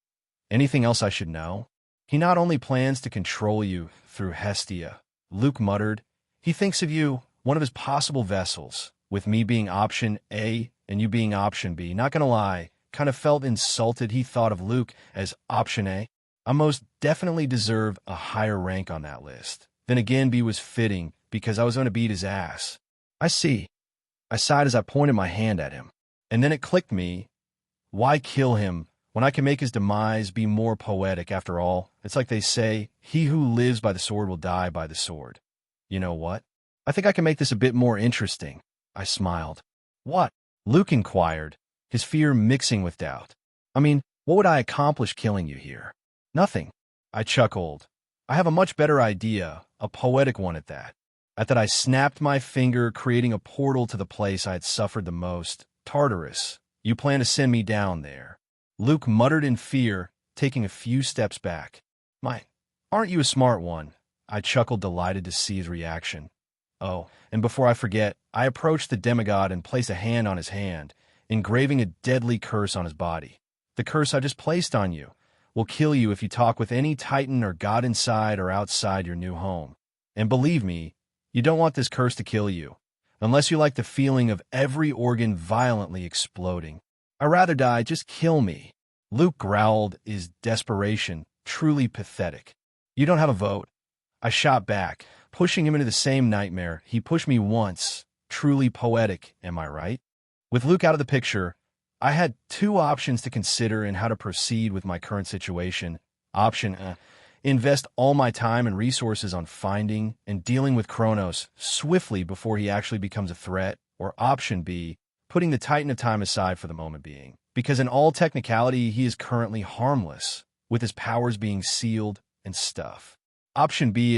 Anything else I should know? He not only plans to control you through Hestia, Luke muttered. He thinks of you, one of his possible vessels, with me being option A and you being option B. Not gonna lie, kind of felt insulted he thought of Luke as option A. I most definitely deserve a higher rank on that list. Then again, B was fitting, because I was going to beat his ass. I see. I sighed as I pointed my hand at him. And then it clicked me. Why kill him when I can make his demise be more poetic? After all, it's like they say, he who lives by the sword will die by the sword. You know what? I think I can make this a bit more interesting. I smiled. What? Luke inquired, his fear mixing with doubt. I mean, what would I accomplish killing you here? Nothing. I chuckled. I have a much better idea, a poetic one at that. At that I snapped my finger, creating a portal to the place I had suffered the most, Tartarus. You plan to send me down there. Luke muttered in fear, taking a few steps back. Aren't you a smart one? I chuckled, delighted to see his reaction. Oh, and before I forget, I approached the demigod and placed a hand on his hand, engraving a deadly curse on his body. The curse I just placed on you will kill you if you talk with any titan or god inside or outside your new home. And believe me, you don't want this curse to kill you, unless you like the feeling of every organ violently exploding. I'd rather die, just kill me. Luke growled, his desperation truly pathetic. You don't have a vote. I shot back, pushing him into the same nightmare. He pushed me once. Truly poetic, am I right? With Luke out of the picture, I had two options to consider in how to proceed with my current situation. Option A, invest all my time and resources on finding and dealing with Kronos swiftly before he actually becomes a threat. Or option B, putting the Titan of Time aside for the moment being. Because in all technicality, he is currently harmless, with his powers being sealed and stuff. Option B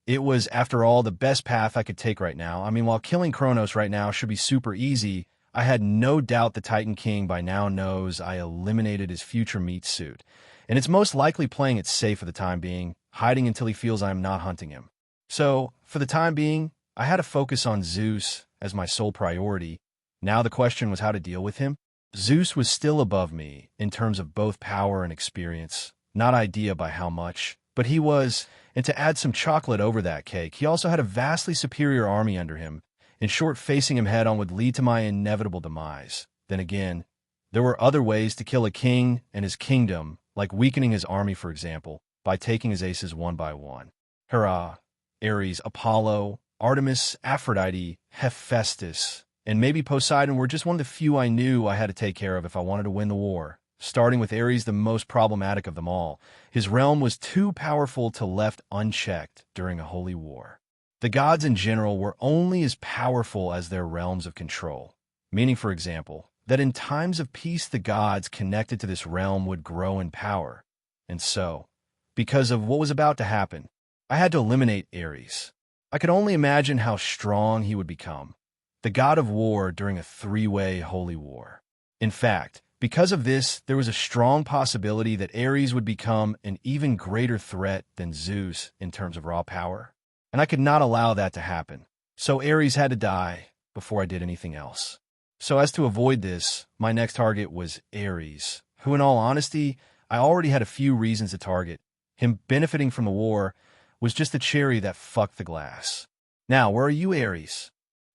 it was, after all, the best path I could take right now. I mean, while killing Kronos right now should be super easy, I had no doubt the Titan King by now knows I eliminated his future meat suit, and it's most likely playing it safe for the time being, hiding until he feels I am not hunting him. So, for the time being, I had to focus on Zeus as my sole priority. Now the question was how to deal with him. Zeus was still above me in terms of both power and experience, not idea by how much, but he was, and to add some chocolate over that cake, he also had a vastly superior army under him. In short, facing him head-on would lead to my inevitable demise. Then again, there were other ways to kill a king and his kingdom, like weakening his army, for example, by taking his aces one by one. Hera, Ares, Apollo, Artemis, Aphrodite, Hephaestus, and maybe Poseidon were just one of the few I knew I had to take care of if I wanted to win the war. Starting with Ares, the most problematic of them all. His realm was too powerful to left unchecked during a holy war. The gods in general were only as powerful as their realms of control, meaning, for example, that in times of peace the gods connected to this realm would grow in power. And so, because of what was about to happen, I had to eliminate Ares. I could only imagine how strong he would become, the god of war during a three-way holy war. In fact, because of this, there was a strong possibility that Ares would become an even greater threat than Zeus in terms of raw power. And I could not allow that to happen. So Ares had to die before I did anything else. So as to avoid this, my next target was Ares, who in all honesty, I already had a few reasons to target. Him benefiting from the war was just the cherry that fucked the glass. Now, where are you, Ares?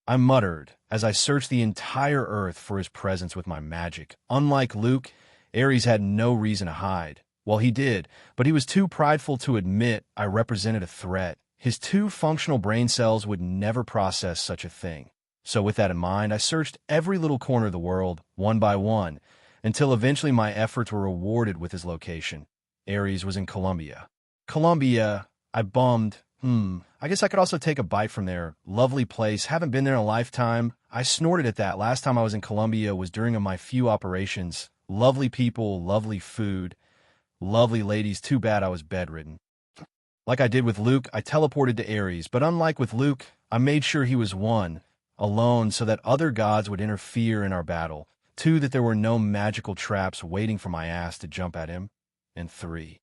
I muttered as I searched the entire earth for his presence with my magic. Unlike Luke, Ares had no reason to hide. Well, he did, but he was too prideful to admit I represented a threat. His two functional brain cells would never process such a thing. So with that in mind, I searched every little corner of the world, one by one, until eventually my efforts were rewarded with his location. Ares was in Colombia. Colombia, I bummed. I guess I could also take a bite from there. Lovely place. Haven't been there in a lifetime. I snorted at that. Last time I was in Colombia was during my few operations. Lovely people, lovely food, lovely ladies. Too bad I was bedridden. Like I did with Luke, I teleported to Ares, but unlike with Luke, I made sure he was one, alone, so that other gods would interfere in our battle. 2, that there were no magical traps waiting for my ass to jump at him. And 3,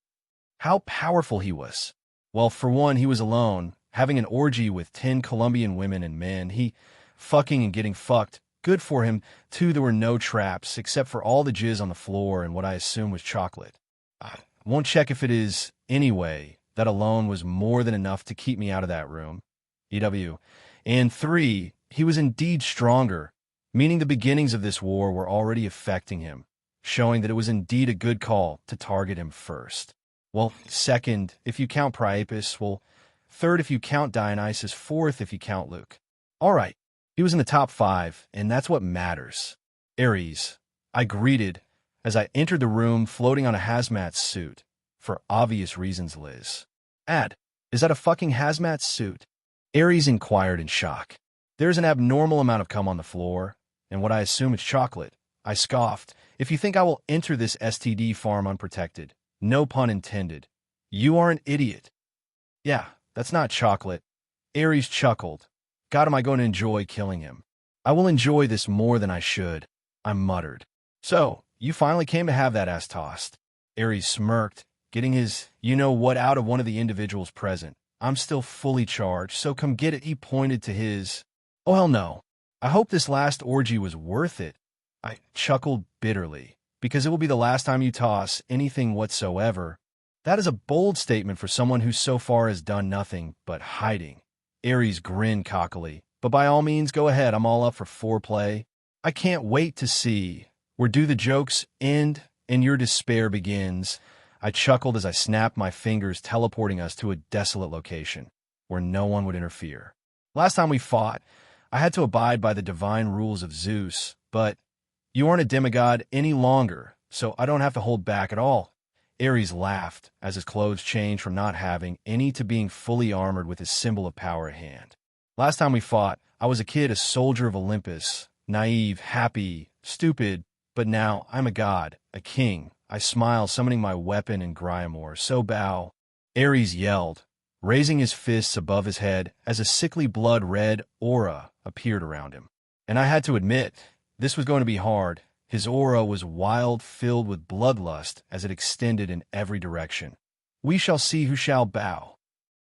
how powerful he was. Well, for one, he was alone, having an orgy with 10 Colombian women and men. He fucking and getting fucked. Good for him. 2, there were no traps, except for all the jizz on the floor and what I assume was chocolate. I won't check if it is anyway. That alone was more than enough to keep me out of that room. EW. And 3, he was indeed stronger, meaning the beginnings of this war were already affecting him, showing that it was indeed a good call to target him first. Well, 2nd, if you count Priapus. Well, 3rd, if you count Dionysus. 4th, if you count Luke. All right, he was in the top 5, and that's what matters. Ares, I greeted as I entered the room floating on a hazmat suit. For obvious reasons, Liz. Is that a fucking hazmat suit? Ares inquired in shock. There's an abnormal amount of cum on the floor, and what I assume is chocolate. I scoffed. If you think I will enter this STD farm unprotected, no pun intended, you are an idiot. Yeah, that's not chocolate. Ares chuckled. God, am I going to enjoy killing him? I will enjoy this more than I should, I muttered. So, you finally came to have that ass tossed. Ares smirked, getting his you-know-what out of one of the individuals present. I'm still fully charged, so come get it. He pointed to his. Oh, hell no. I hope this last orgy was worth it. I chuckled bitterly, because it will be the last time you toss anything whatsoever. That is a bold statement for someone who so far has done nothing but hiding. Ares grinned cockily, but by all means, go ahead. I'm all up for foreplay. I can't wait to see where do the jokes end and your despair begins. I chuckled as I snapped my fingers, teleporting us to a desolate location where no one would interfere. Last time we fought, I had to abide by the divine rules of Zeus, but you aren't a demigod any longer, so I don't have to hold back at all. Ares laughed as his clothes changed from not having any to being fully armored with his symbol of power at hand. Last time we fought, I was a kid, a soldier of Olympus, naive, happy, stupid, but now I'm a god, a king. I smile, summoning my weapon and Grimoire. So bow. Ares yelled, raising his fists above his head as a sickly blood-red aura appeared around him. And I had to admit, this was going to be hard. His aura was wild, filled with bloodlust as it extended in every direction. We shall see who shall bow,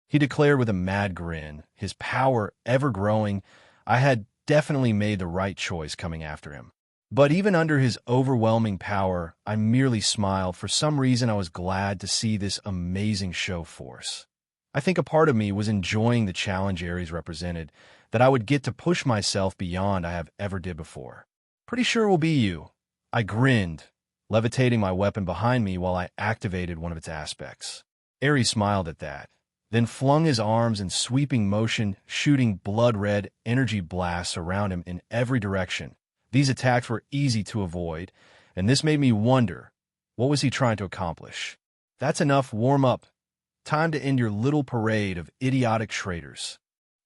he declared with a mad grin, his power ever growing. I had definitely made the right choice coming after him. But even under his overwhelming power, I merely smiled. For some reason, I was glad to see this amazing show force. I think a part of me was enjoying the challenge Ares represented, that I would get to push myself beyond I have ever did before. Pretty sure it will be you. I grinned, levitating my weapon behind me while I activated one of its aspects. Ares smiled at that, then flung his arms in sweeping motion, shooting blood-red energy blasts around him in every direction. These attacks were easy to avoid, and this made me wonder, what was he trying to accomplish? That's enough warm-up. Time to end your little parade of idiotic traitors.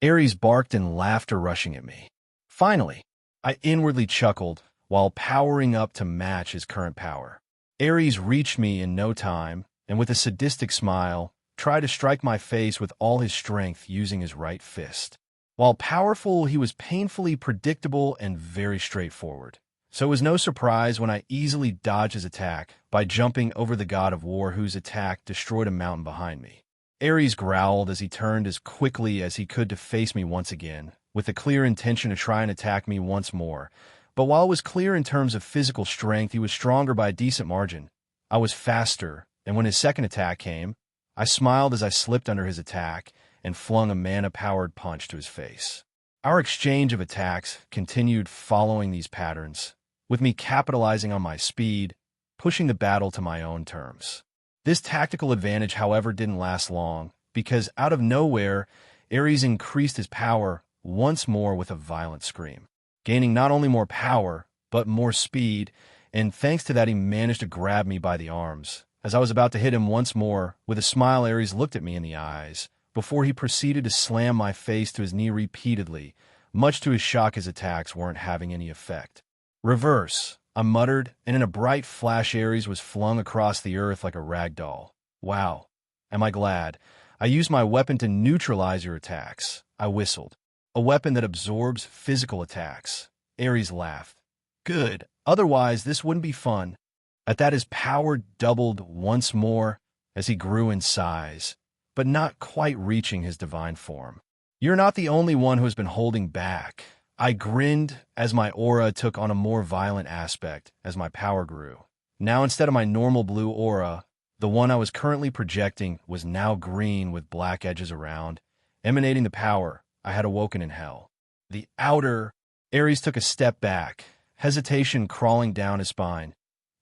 Ares barked in laughter, rushing at me. Finally, I inwardly chuckled while powering up to match his current power. Ares reached me in no time, and with a sadistic smile, tried to strike my face with all his strength using his right fist. While powerful, he was painfully predictable and very straightforward. So it was no surprise when I easily dodged his attack by jumping over the god of war whose attack destroyed a mountain behind me. Ares growled as he turned as quickly as he could to face me once again, with a clear intention to try and attack me once more. But while it was clear in terms of physical strength he was stronger by a decent margin, I was faster, and when his second attack came, I smiled as I slipped under his attack and flung a mana-powered punch to his face. Our exchange of attacks continued following these patterns, with me capitalizing on my speed, pushing the battle to my own terms. This tactical advantage, however, didn't last long, because out of nowhere, Ares increased his power once more with a violent scream, gaining not only more power, but more speed, and thanks to that he managed to grab me by the arms. As I was about to hit him once more, with a smile Ares looked at me in the eyes, before he proceeded to slam my face to his knee repeatedly. Much to his shock, his attacks weren't having any effect. "Reverse," I muttered, and in a bright flash Ares was flung across the earth like a rag doll. "Wow, am I glad. I used my weapon to neutralize your attacks," I whistled. "A weapon that absorbs physical attacks." Ares laughed. "Good, otherwise this wouldn't be fun." At that his power doubled once more as he grew in size, but not quite reaching his divine form. "You're not the only one who has been holding back." I grinned as my aura took on a more violent aspect as my power grew. Now instead of my normal blue aura, the one I was currently projecting was now green with black edges around, emanating the power I had awoken in hell. The outer... Ares took a step back, hesitation crawling down his spine.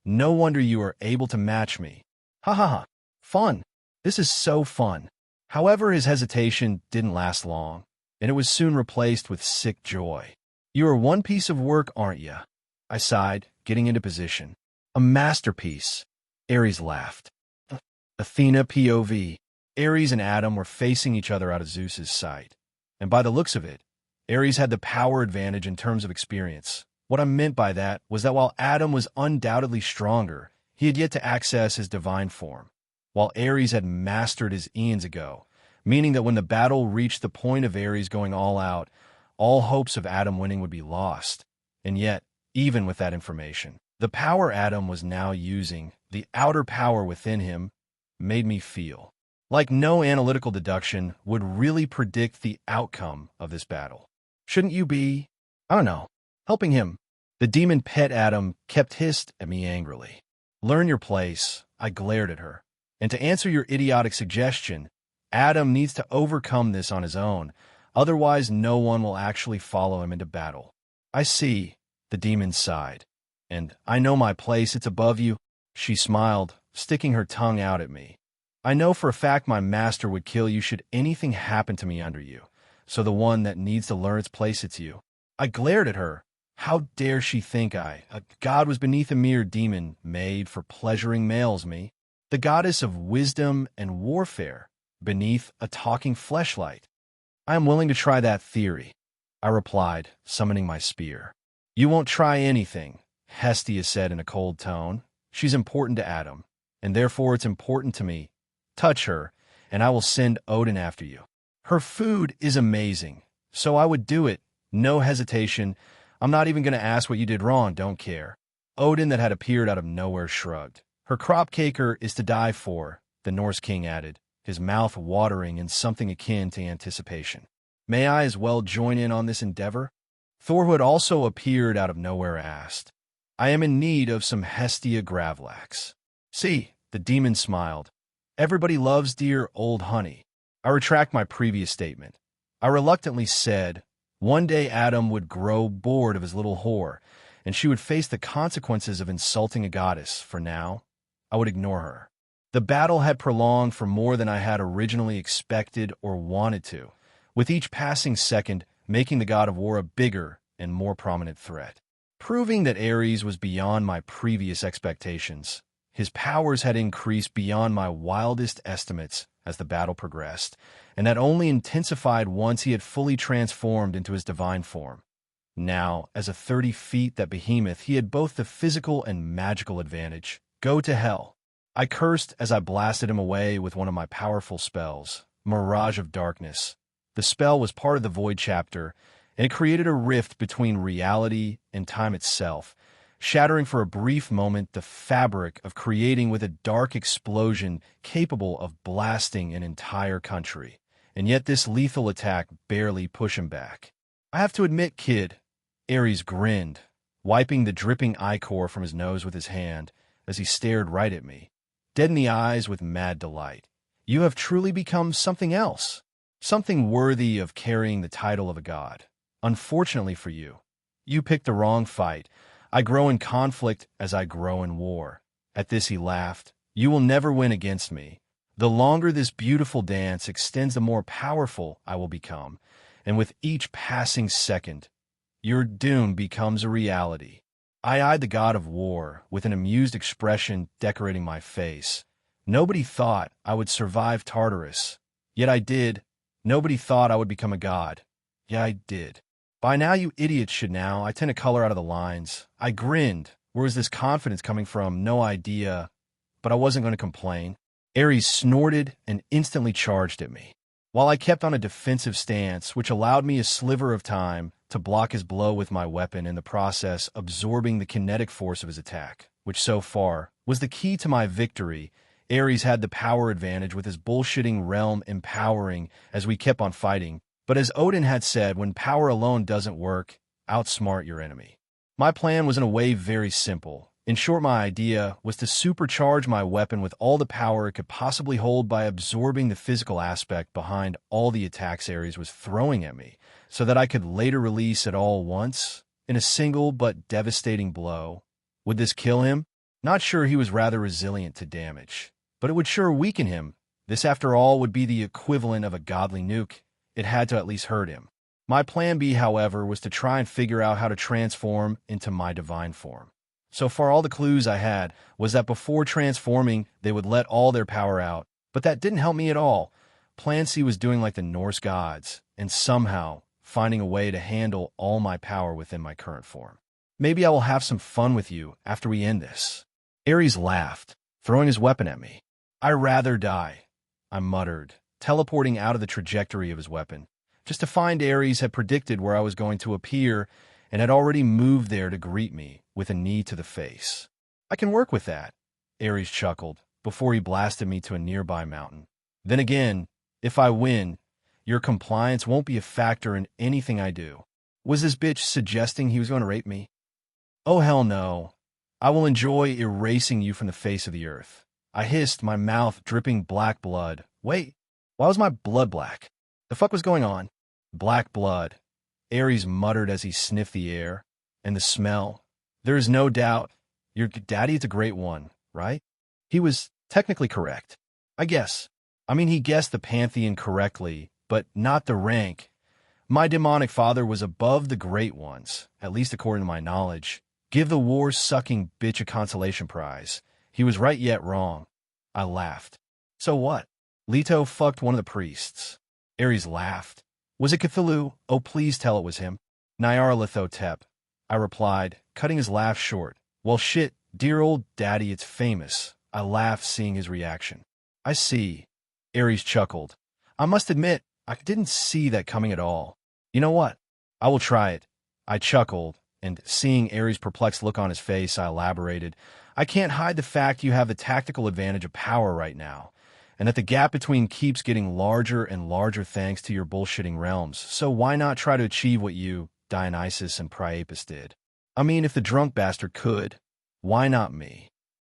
"No wonder you are able to match me." "Ha ha ha. Fun. This is so fun." However, his hesitation didn't last long, and it was soon replaced with sick joy. "You are one piece of work, aren't you?" I sighed, getting into position. "A masterpiece." Ares laughed. Athena POV. Ares and Adam were facing each other out of Zeus's sight, and by the looks of it, Ares had the power advantage in terms of experience. What I meant by that was that while Adam was undoubtedly stronger, he had yet to access his divine form, while Ares had mastered his eons ago, meaning that when the battle reached the point of Ares going all out, all hopes of Adam winning would be lost. And yet, even with that information, the power Adam was now using, the outer power within him, made me feel like no analytical deduction would really predict the outcome of this battle. Shouldn't you be, I don't know, helping him? The demon pet Adam kept hissed at me angrily. "Learn your place," I glared at her. "And to answer your idiotic suggestion, Adam needs to overcome this on his own, otherwise no one will actually follow him into battle." "I see," the demon sighed. "And I know my place, it's above you." She smiled, sticking her tongue out at me. "I know for a fact my master would kill you should anything happen to me under you, so the one that needs to learn its place, it's you." I glared at her. How dare she think a god was beneath a mere demon made for pleasuring males, me? The goddess of wisdom and warfare, beneath a talking fleshlight. "I am willing to try that theory," I replied, summoning my spear. "You won't try anything," Hestia said in a cold tone. "She's important to Adam, and therefore it's important to me. Touch her, and I will send Odin after you. Her food is amazing, so I would do it. No hesitation. I'm not even going to ask what you did wrong, don't care." Odin, that had appeared out of nowhere, shrugged. "Her crop caker is to die for," the Norse king added, his mouth watering in something akin to anticipation. "May I as well join in on this endeavor?" Thor, who had also appeared out of nowhere, asked. "I am in need of some Hestia gravlax." "See," the demon smiled. "Everybody loves dear old honey." I retract my previous statement. I reluctantly said, one day Adam would grow bored of his little whore, and she would face the consequences of insulting a goddess. For now, I would ignore her. The battle had prolonged for more than I had originally expected or wanted to, with each passing second making the god of war a bigger and more prominent threat. Proving that Ares was beyond my previous expectations, his powers had increased beyond my wildest estimates as the battle progressed, and that only intensified once he had fully transformed into his divine form. Now, as a 30 feet that behemoth, he had both the physical and magical advantage. Go to hell. I cursed as I blasted him away with one of my powerful spells, Mirage of Darkness. The spell was part of the Void chapter, and it created a rift between reality and time itself, shattering for a brief moment the fabric of creating with a dark explosion capable of blasting an entire country. And yet this lethal attack barely pushed him back. I have to admit, kid, Ares grinned, wiping the dripping ichor from his nose with his hand as he stared right at me, dead in the eyes with mad delight. You have truly become something else, something worthy of carrying the title of a god. Unfortunately for you, you picked the wrong fight. I grow in conflict as I grow in war. At this he laughed. You will never win against me. The longer this beautiful dance extends, the more powerful I will become, and with each passing second, your doom becomes a reality. I eyed the god of war with an amused expression decorating my face. Nobody thought I would survive Tartarus. Yet I did. Nobody thought I would become a god. Yeah, I did. By now, you idiots should know. I tend to color out of the lines. I grinned. Where was this confidence coming from? No idea. But I wasn't going to complain. Ares snorted and instantly charged at me. While I kept on a defensive stance, which allowed me a sliver of time to block his blow with my weapon, in the process absorbing the kinetic force of his attack, which so far was the key to my victory. Ares had the power advantage with his bullshitting realm empowering as we kept on fighting. But as Odin had said, when power alone doesn't work, outsmart your enemy. My plan was in a way very simple. In short, my idea was to supercharge my weapon with all the power it could possibly hold by absorbing the physical aspect behind all the attacks Ares was throwing at me, so that I could later release it all once, in a single but devastating blow. Would this kill him? Not sure. He was rather resilient to damage, but it would sure weaken him. This, after all, would be the equivalent of a godly nuke. It had to at least hurt him. My plan B, however, was to try and figure out how to transform into my divine form. So far, all the clues I had was that before transforming, they would let all their power out. But that didn't help me at all. Plan C was doing like the Norse gods, and somehow finding a way to handle all my power within my current form. Maybe I will have some fun with you after we end this. Ares laughed, throwing his weapon at me. I'd rather die, I muttered, teleporting out of the trajectory of his weapon, just to find Ares had predicted where I was going to appear and had already moved there to greet me with a knee to the face. I can work with that, Ares chuckled before he blasted me to a nearby mountain. Then again, if I win, your compliance won't be a factor in anything I do. Was this bitch suggesting he was going to rape me? Oh, hell no. I will enjoy erasing you from the face of the earth. I hissed, my mouth dripping black blood. Wait, why was my blood black? The fuck was going on? Black blood, Ares muttered as he sniffed the air. And the smell. There is no doubt. Your daddy is a great one, right? He was technically correct. I guess. I mean, he guessed the pantheon correctly, but not the rank. My demonic father was above the great ones, at least according to my knowledge. Give the war-sucking bitch a consolation prize. He was right yet wrong. I laughed. So what? Leto fucked one of the priests. Ares laughed. Was it Cthulhu? Oh, please tell it was him. Narithoteep, I replied, cutting his laugh short. Well, shit, dear old daddy, it's famous. I laughed, seeing his reaction. I see. Ares chuckled. I must admit, I didn't see that coming at all. You know what? I will try it. I chuckled, and seeing Ares' perplexed look on his face, I elaborated. I can't hide the fact you have the tactical advantage of power right now, and that the gap between keeps getting larger and larger thanks to your bullshitting realms, so why not try to achieve what you, Dionysus and Priapus, did? I mean, if the drunk bastard could, why not me?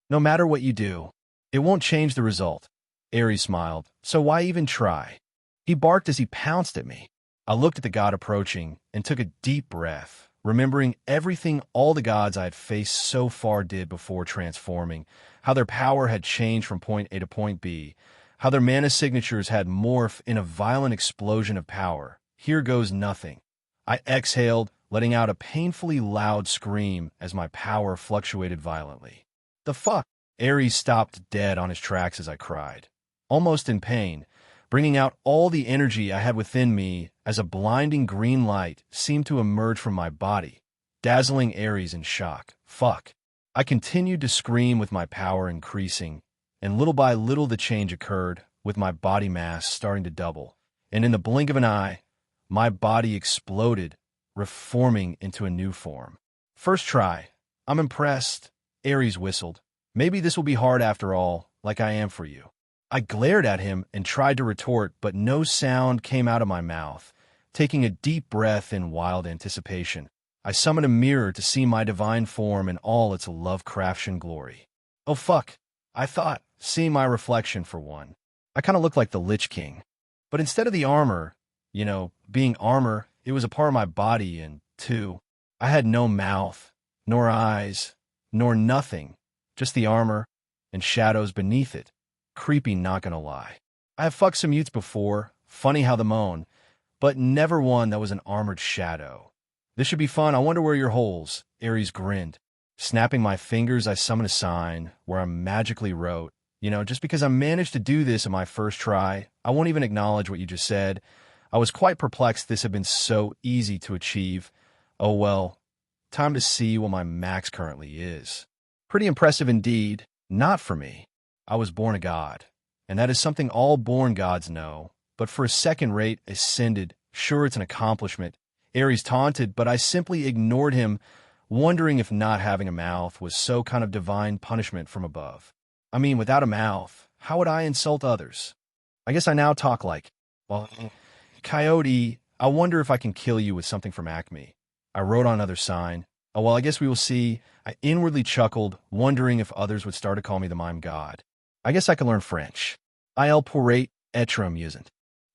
No matter what you do, it won't change the result. Ares smiled, so why even try? He barked as he pounced at me. I looked at the god approaching and took a deep breath, remembering everything all the gods I had faced so far did before transforming, how their power had changed from point A to point B, how their mana signatures had morphed in a violent explosion of power. Here goes nothing. I exhaled, letting out a painfully loud scream as my power fluctuated violently. The fuck? Ares stopped dead on his tracks as I cried, almost in pain, bringing out all the energy I had within me as a blinding green light seemed to emerge from my body, dazzling Ares in shock. Fuck. I continued to scream with my power increasing, and little by little the change occurred, with my body mass starting to double. And in the blink of an eye, my body exploded, reforming into a new form. First try. I'm impressed, Ares whistled. Maybe this will be hard after all, like I am for you. I glared at him and tried to retort, but no sound came out of my mouth. Taking a deep breath in wild anticipation, I summoned a mirror to see my divine form in all its Lovecraftian glory. Oh fuck, I thought, seeing my reflection for one. I kind of looked like the Lich King. But instead of the armor, being armor, it was a part of my body, and two, I had no mouth, nor eyes, nor nothing, just the armor and shadows beneath it. Creepy, not gonna lie. I have fucked some youths before, funny how the moan, but never one that was an armored shadow. This should be fun. I wonder where your holes, Ares grinned. Snapping my fingers, I summoned a sign where I magically wrote, just because I managed to do this in my first try, I won't even acknowledge what you just said. I was quite perplexed this had been so easy to achieve. Oh well, time to see what my max currently is. Pretty impressive indeed. Not for me. I was born a god, and that is something all born gods know. But for a second-rate ascended, sure it's an accomplishment, Ares taunted, but I simply ignored him, wondering if not having a mouth was so kind of divine punishment from above. I mean, without a mouth, how would I insult others? I guess I now talk like, well, Coyote, I wonder if I can kill you with something from Acme. I wrote on another sign. Oh, well, I guess we will see. I inwardly chuckled, wondering if others would start to call me the mime god. I guess I can learn French. Il pourrait être amusant.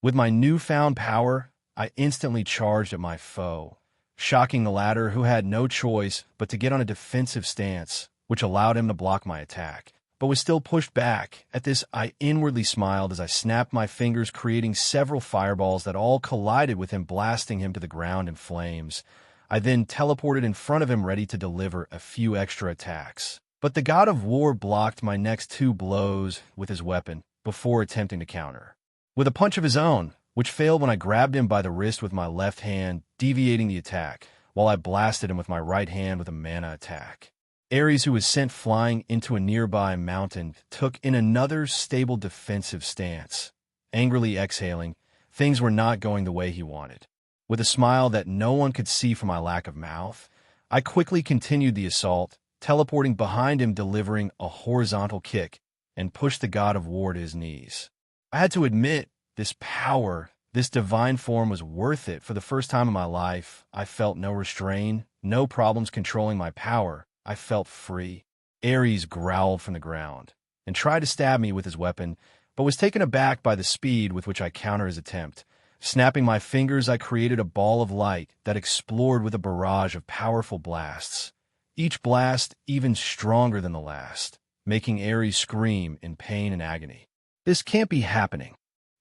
With my newfound power, I instantly charged at my foe, shocking the latter, who had no choice but to get on a defensive stance, which allowed him to block my attack, but was still pushed back. At this, I inwardly smiled as I snapped my fingers, creating several fireballs that all collided with him, blasting him to the ground in flames. I then teleported in front of him, ready to deliver a few extra attacks. But the god of war blocked my next two blows with his weapon before attempting to counter with a punch of his own, which failed when I grabbed him by the wrist with my left hand, deviating the attack, while I blasted him with my right hand with a mana attack. Ares, who was sent flying into a nearby mountain, took in another stable defensive stance. Angrily exhaling, things were not going the way he wanted. With a smile that no one could see for my lack of mouth, I quickly continued the assault, teleporting behind him, delivering a horizontal kick, and pushed the god of war to his knees. I had to admit, this power, this divine form was worth it. For the first time in my life, I felt no restraint, no problems controlling my power. I felt free. Ares growled from the ground and tried to stab me with his weapon, but was taken aback by the speed with which I countered his attempt. Snapping my fingers, I created a ball of light that explored with a barrage of powerful blasts, each blast even stronger than the last, making Ares scream in pain and agony. This can't be happening,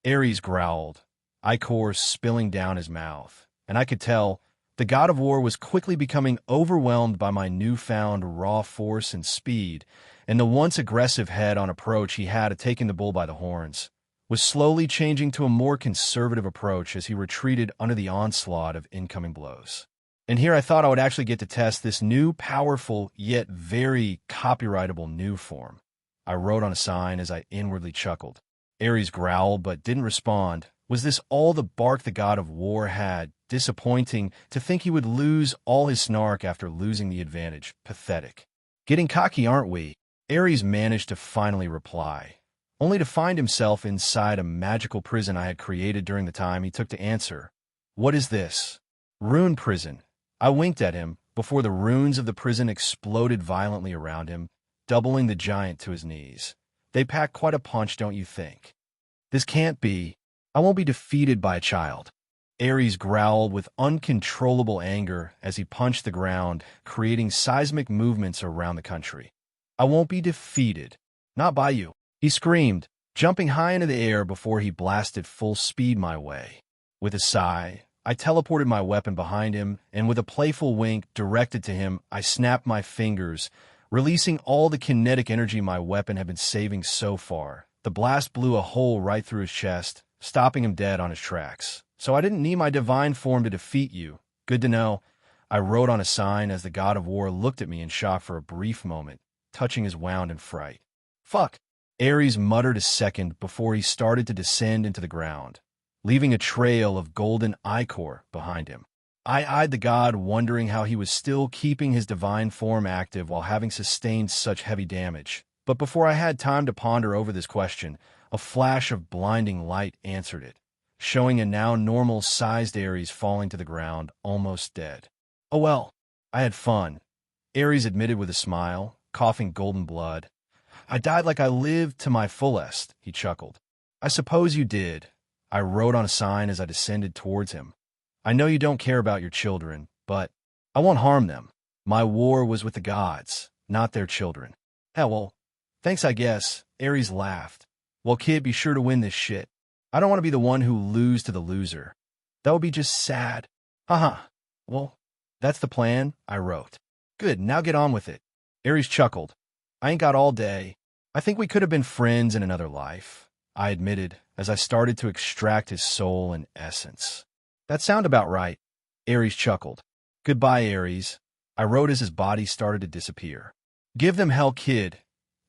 Ares growled, ichor spilling down his mouth, and I could tell the god of war was quickly becoming overwhelmed by my newfound raw force and speed, and the once aggressive head-on approach he had at taking the bull by the horns was slowly changing to a more conservative approach as he retreated under the onslaught of incoming blows. And here I thought I would actually get to test this new, powerful, yet very copyrightable new form. I wrote on a sign as I inwardly chuckled. Ares growled but didn't respond. Was this all the bark the god of war had? Disappointing to think he would lose all his snark after losing the advantage. Pathetic. Getting cocky, aren't we? Ares managed to finally reply, only to find himself inside a magical prison I had created during the time he took to answer. What is this? Rune prison. I winked at him before the runes of the prison exploded violently around him, doubling the giant to his knees. They pack quite a punch, don't you think? This can't be. I won't be defeated by a child. Ares growled with uncontrollable anger as he punched the ground, creating seismic movements around the country. I won't be defeated. Not by you, he screamed, jumping high into the air before he blasted full speed my way. With a sigh, I teleported my weapon behind him, and with a playful wink directed to him, I snapped my fingers, releasing all the kinetic energy my weapon had been saving so far. The blast blew a hole right through his chest, stopping him dead on his tracks. So I didn't need my divine form to defeat you. Good to know. I wrote on a sign as the god of war looked at me in shock for a brief moment, touching his wound in fright. Fuck! Ares muttered a second before he started to descend into the ground, leaving a trail of golden ichor behind him. I eyed the god, wondering how he was still keeping his divine form active while having sustained such heavy damage. But before I had time to ponder over this question, a flash of blinding light answered it, showing a now normal-sized Ares falling to the ground, almost dead. "Oh well, I had fun," Ares admitted with a smile, coughing golden blood. "I died like I lived to my fullest," he chuckled. "I suppose you did," I wrote on a sign as I descended towards him. "I know you don't care about your children, but I won't harm them. My war was with the gods, not their children." "Hell, well, thanks I guess," Ares laughed. "Well, kid, be sure to win this shit. I don't want to be the one who lose to the loser. That would be just sad." "Haha. Well, that's the plan," I wrote. "Good, now get on with it." Ares chuckled. "I ain't got all day. I think we could have been friends in another life," I admitted as I started to extract his soul and essence. "That sound about right," Ares chuckled. "Goodbye, Ares," I wrote as his body started to disappear. "Give them hell, kid."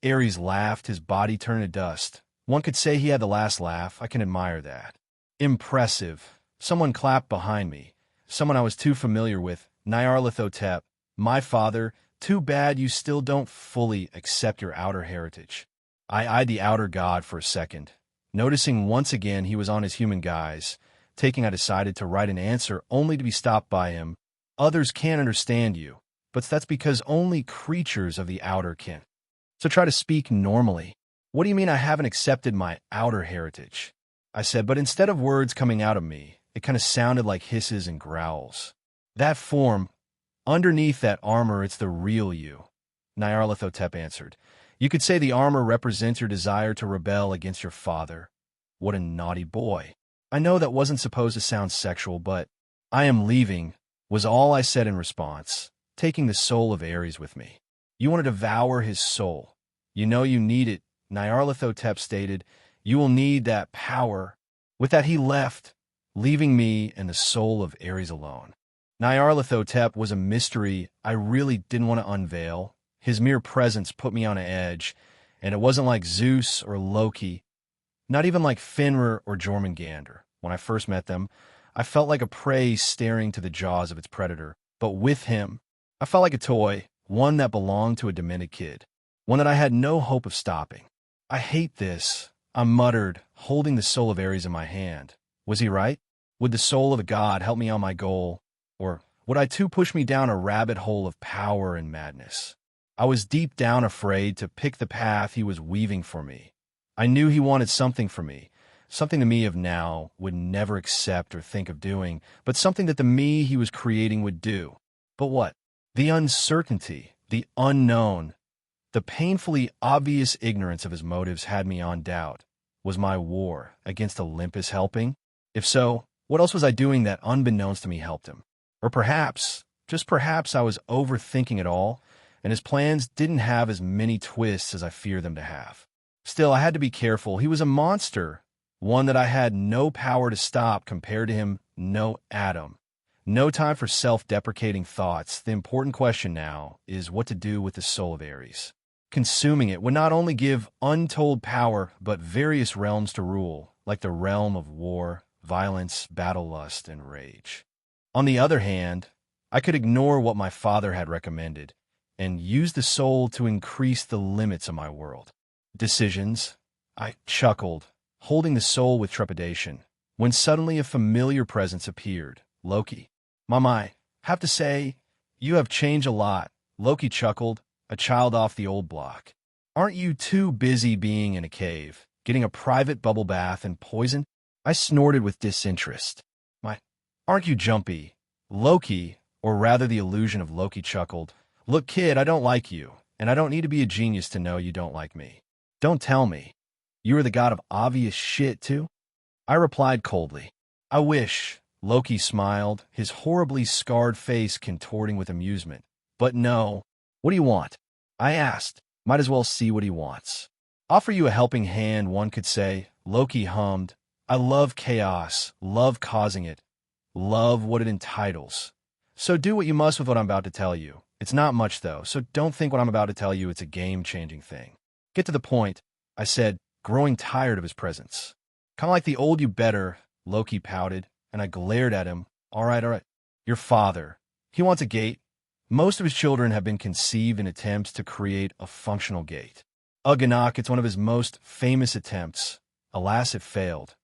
Ares laughed, his body turned to dust. One could say he had the last laugh. I can admire that. Impressive. Someone clapped behind me. Someone I was too familiar with. Narithoteep, my father. "Too bad you still don't fully accept your outer heritage." I eyed the outer god for a second, noticing once again he was on his human guise. I decided to write an answer only to be stopped by him. "Others can't understand you, but that's because only creatures of the outer can. So try to speak normally." "What do you mean I haven't accepted my outer heritage?" I said, but instead of words coming out of me, it kind of sounded like hisses and growls. "That form, underneath that armor, it's the real you," Narithoteep answered. "You could say the armor represents your desire to rebel against your father." What a naughty boy. I know that wasn't supposed to sound sexual, but "I am leaving," was all I said in response, taking the soul of Ares with me. "You want to devour his soul. You know you need it," Narithoteep stated. "You will need that power." With that, he left, leaving me and the soul of Ares alone. Narithoteep was a mystery I really didn't want to unveil. His mere presence put me on edge, and it wasn't like Zeus or Loki, not even like Fenrir or Jormungandr. When I first met them, I felt like a prey staring to the jaws of its predator. But with him, I felt like a toy, one that belonged to a demented kid, one that I had no hope of stopping. "I hate this," I muttered, holding the soul of Ares in my hand. Was he right? Would the soul of a god help me on my goal? Or would I too push me down a rabbit hole of power and madness? I was deep down afraid to pick the path he was weaving for me. I knew he wanted something from me, something the me of now would never accept or think of doing, but something that the me he was creating would do. But what? The uncertainty, the unknown, the painfully obvious ignorance of his motives had me on doubt. Was my war against Olympus helping? If so, what else was I doing that, unbeknownst to me, helped him? Or perhaps, just perhaps, I was overthinking it all, and his plans didn't have as many twists as I feared them to have. Still, I had to be careful. He was a monster, one that I had no power to stop. Compared to him, no atom. No time for self-deprecating thoughts. The important question now is what to do with the soul of Ares. Consuming it would not only give untold power, but various realms to rule, like the realm of war, violence, battle lust, and rage. On the other hand, I could ignore what my father had recommended and use the soul to increase the limits of my world. Decisions. I chuckled, holding the soul with trepidation, when suddenly a familiar presence appeared. Loki. "Mama, I have to say, you have changed a lot," Loki chuckled, a child off the old block. "Aren't you too busy being in a cave, getting a private bubble bath and poison?" I snorted with disinterest. Aren't you jumpy?" Loki, or rather the illusion of Loki, chuckled. "Look, kid, I don't like you, and I don't need to be a genius to know you don't like me. Don't tell me. You are the god of obvious shit, too?" I replied coldly. "I wish," Loki smiled, his horribly scarred face contorting with amusement. "But no. What do you want?" I asked. Might as well see what he wants. "Offer you a helping hand, one could say," Loki hummed. "I love chaos, love causing it, love what it entitles. So do what you must with what I'm about to tell you. It's not much, though, so don't think what I'm about to tell you it's a game-changing thing. Get to the point." I said, growing tired of his presence. Kind of like the old you better, Loki pouted, and I glared at him. All right. Your father. He wants a gate. Most of his children have been conceived in attempts to create a functional gate. Uganak, it's one of his most famous attempts. Alas, it failed.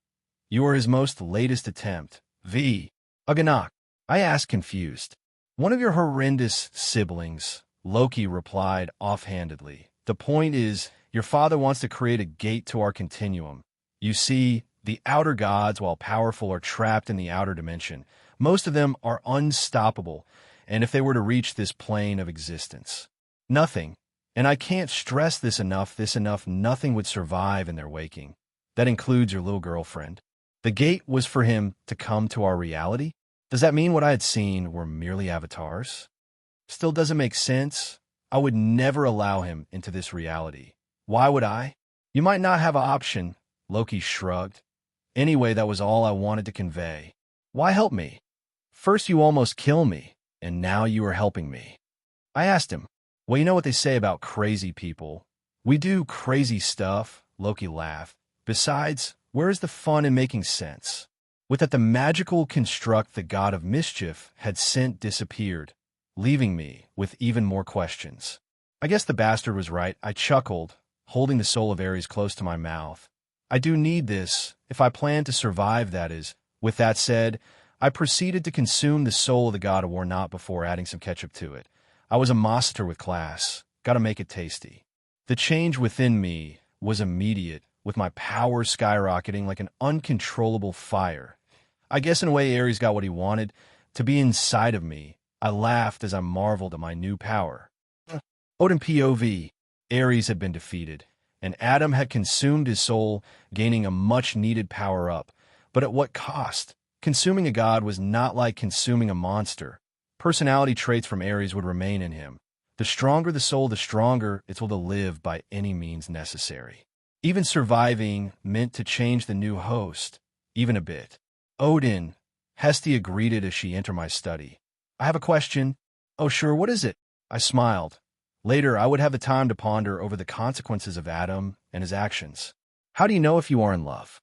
You are his most latest attempt. Uganak, I asked confused. One of your horrendous siblings, Loki replied offhandedly. The point is, your father wants to create a gate to our continuum. You see, the outer gods, while powerful, are trapped in the outer dimension. Most of them are unstoppable, and if they were to reach this plane of existence, nothing, and I can't stress this enough, nothing would survive in their waking. That includes your little girlfriend. The gate was for him to come to our reality? Does that mean what I had seen were merely avatars? Still doesn't make sense. I would never allow him into this reality. Why would I? You might not have an option, Loki shrugged. Anyway, that was all I wanted to convey. Why help me? First you almost kill me, and now you are helping me. I asked him, well, you know what they say about crazy people. We do crazy stuff, Loki laughed. Besides, where is the fun in making sense? With that, the magical construct the god of mischief had sent disappeared, leaving me with even more questions. I guess the bastard was right, I chuckled, holding the soul of Ares close to my mouth. I do need this, if I plan to survive, that is. With that said, I proceeded to consume the soul of the god of war not before adding some ketchup to it. I was a monster with class, gotta make it tasty. The change within me was immediate, with my power skyrocketing like an uncontrollable fire. I guess in a way Ares got what he wanted, to be inside of me. I laughed as I marveled at my new power. Odin POV. Ares had been defeated, and Adam had consumed his soul, gaining a much-needed power-up. But at what cost? Consuming a god was not like consuming a monster. Personality traits from Ares would remain in him. The stronger the soul, the stronger it will to live by any means necessary. Even surviving meant to change the new host, even a bit. Odin, Hestia greeted as she entered my study. I have a question. Oh, sure, what is it? I smiled. Later, I would have the time to ponder over the consequences of Adam and his actions. How do you know if you are in love?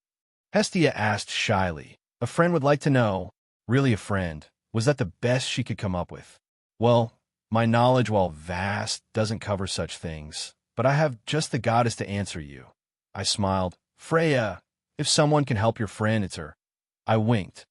Hestia asked shyly. A friend would like to know. Really a friend. Was that the best she could come up with? Well, my knowledge, while vast, doesn't cover such things, but I have just the goddess to answer you. I smiled. Freya, if someone can help your friend, it's her. I winked.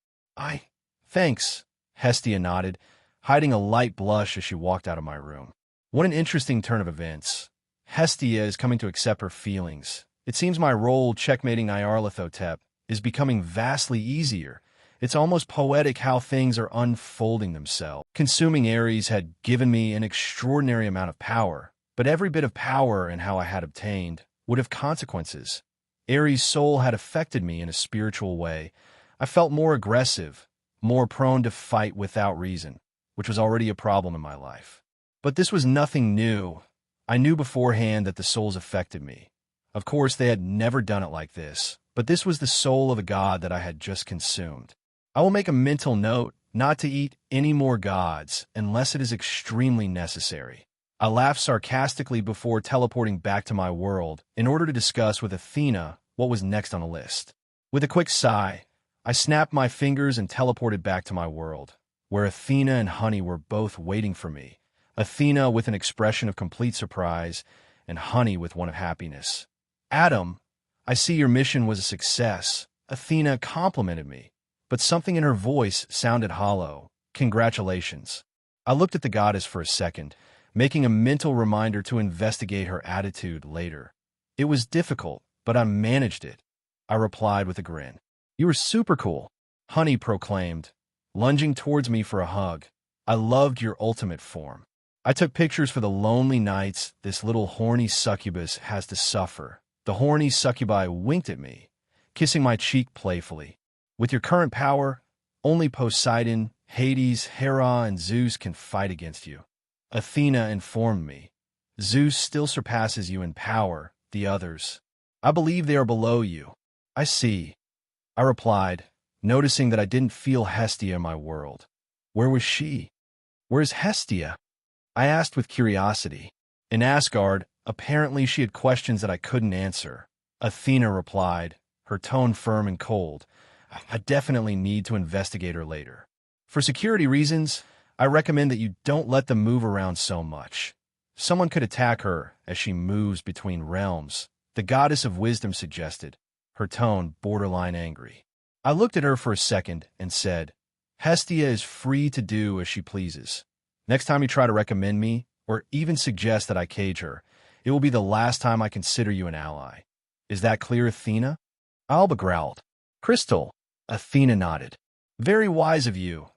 Thanks, Hestia nodded, hiding a light blush as she walked out of my room. What an interesting turn of events. Hestia is coming to accept her feelings. It seems my role checkmating Narithoteep is becoming vastly easier. It's almost poetic how things are unfolding themselves. Consuming Ares had given me an extraordinary amount of power, but every bit of power and how I had obtained would have consequences. Ares' soul had affected me in a spiritual way. I felt more aggressive, more prone to fight without reason, which was already a problem in my life. But this was nothing new. I knew beforehand that the souls affected me. Of course, they had never done it like this, but this was the soul of a god that I had just consumed. I will make a mental note not to eat any more gods unless it is extremely necessary. I laughed sarcastically before teleporting back to my world in order to discuss with Athena what was next on the list. With a quick sigh, I snapped my fingers and teleported back to my world, where Athena and Honey were both waiting for me. Athena with an expression of complete surprise, and Honey with one of happiness. Adam, I see your mission was a success. Athena complimented me, but something in her voice sounded hollow. Congratulations. I looked at the goddess for a second, making a mental reminder to investigate her attitude later. It was difficult, but I managed it. I replied with a grin. You were super cool, Honey proclaimed, lunging towards me for a hug. I loved your ultimate form. I took pictures for the lonely nights this little horny succubus has to suffer. The horny succubi winked at me, kissing my cheek playfully. With your current power, only Poseidon, Hades, Hera, and Zeus can fight against you. Athena informed me. Zeus still surpasses you in power, the others. I believe they are below you. I see. I replied, noticing that I didn't feel Hestia in my world. Where was she? Where's Hestia? I asked with curiosity. In Asgard, apparently she had questions that I couldn't answer. Athena replied, her tone firm and cold. I definitely need to investigate her later. For security reasons, I recommend that you don't let them move around so much. Someone could attack her as she moves between realms, the goddess of wisdom suggested, her tone borderline angry. I looked at her for a second and said, Hestia is free to do as she pleases. Next time you try to recommend me, or even suggest that I cage her, it will be the last time I consider you an ally. Is that clear, Athena? Alba growled. Crystal. Athena nodded. Very wise of you,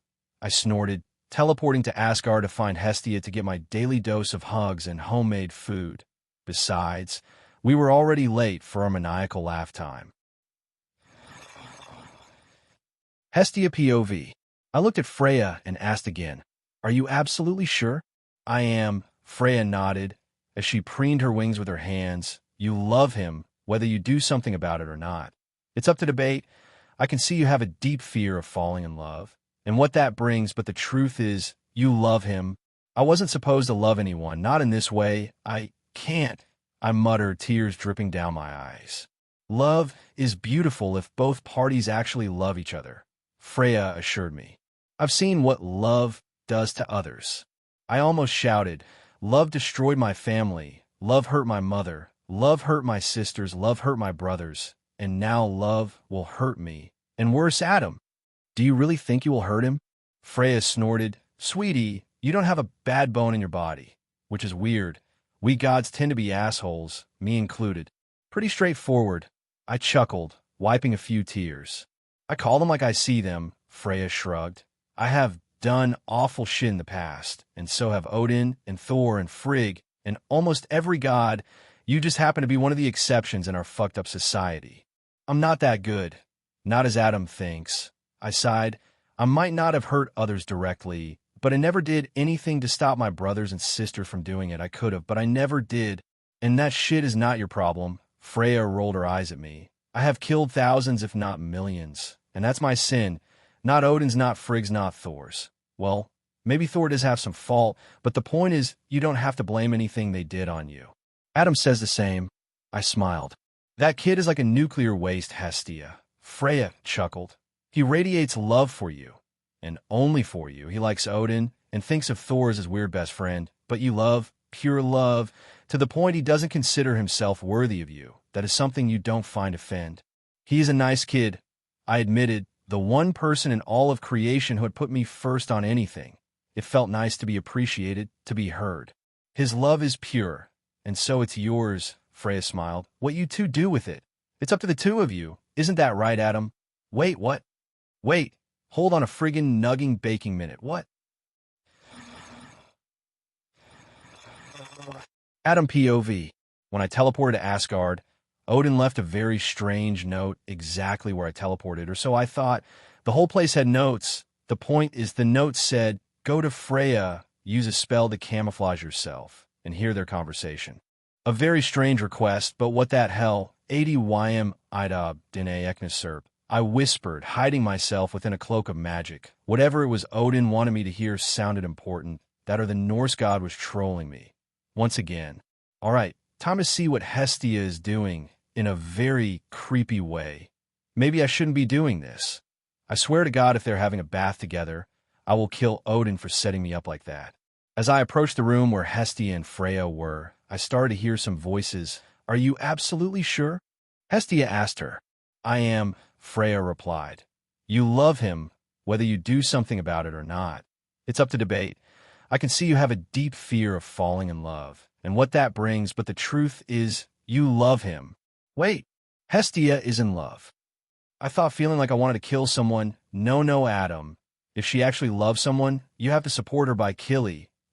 I snorted, teleporting to Asgard to find Hestia to get my daily dose of hugs and homemade food. Besides, we were already late for our maniacal laugh time. Hestia POV. I looked at Freya and asked again, Are you absolutely sure? I am, Freya nodded, as she preened her wings with her hands. You love him, whether you do something about it or not. It's up to debate. I can see you have a deep fear of falling in love, and what that brings, but the truth is, you love him. I wasn't supposed to love anyone, not in this way. I can't, I muttered, tears dripping down my eyes. Love is beautiful if both parties actually love each other, Freya assured me. I've seen what love does to others. I almost shouted. Love destroyed my family. Love hurt my mother. Love hurt my sisters. Love hurt my brothers. And now love will hurt me. And worse, Adam. Do you really think you will hurt him? Freya snorted. Sweetie, you don't have a bad bone in your body. Which is weird. We gods tend to be assholes, me included. Pretty straightforward. I chuckled, wiping a few tears. I call them like I see them, Freya shrugged. I have done awful shit in the past, and so have Odin and Thor and Frigg and almost every god. You just happen to be one of the exceptions in our fucked up society. I'm not that good. Not as Adam thinks. I sighed. I might not have hurt others directly, but I never did anything to stop my brothers and sister from doing it. I could have, but I never did. And that shit is not your problem. Freya rolled her eyes at me. I have killed thousands, if not millions. And that's my sin. Not Odin's, not Frigg's, not Thor's. Well, maybe Thor does have some fault, but the point is, you don't have to blame anything they did on you. Adam says the same. I smiled. That kid is like a nuclear waste, Hestia. Freya chuckled. He radiates love for you. And only for you. He likes Odin and thinks of Thor as his weird best friend. But you love, pure love, to the point he doesn't consider himself worthy of you. That is something you don't find offend. He is a nice kid. I admitted, the one person in all of creation who had put me first on anything. It felt nice to be appreciated, to be heard. His love is pure. And so it's yours, Freya smiled. What you two do with it. It's up to the two of you. Isn't that right, Adam? Wait, what? Wait, hold on a friggin' nugging baking minute. What? Adam POV. When I teleported to Asgard, Odin left a very strange note exactly where I teleported, or so I thought. The whole place had notes. The point is the note said, go to Freya, use a spell to camouflage yourself, and hear their conversation. A very strange request, but what that hell, 80 ym idab dine ekneserp. I whispered, hiding myself within a cloak of magic. Whatever it was Odin wanted me to hear sounded important, that or the Norse god was trolling me. Once again. All right, time to see what Hestia is doing in a very creepy way. Maybe I shouldn't be doing this. I swear to God, if they're having a bath together, I will kill Odin for setting me up like that. As I approached the room where Hestia and Freya were, I started to hear some voices. Are you absolutely sure? Hestia asked her. I am, Freya replied. You love him, whether you do something about it or not. It's up to debate. I can see you have a deep fear of falling in love, and what that brings, but the truth is, you love him. Wait, Hestia is in love. I thought feeling like I wanted to kill someone. No, Adam. If she actually loves someone, you have to support her by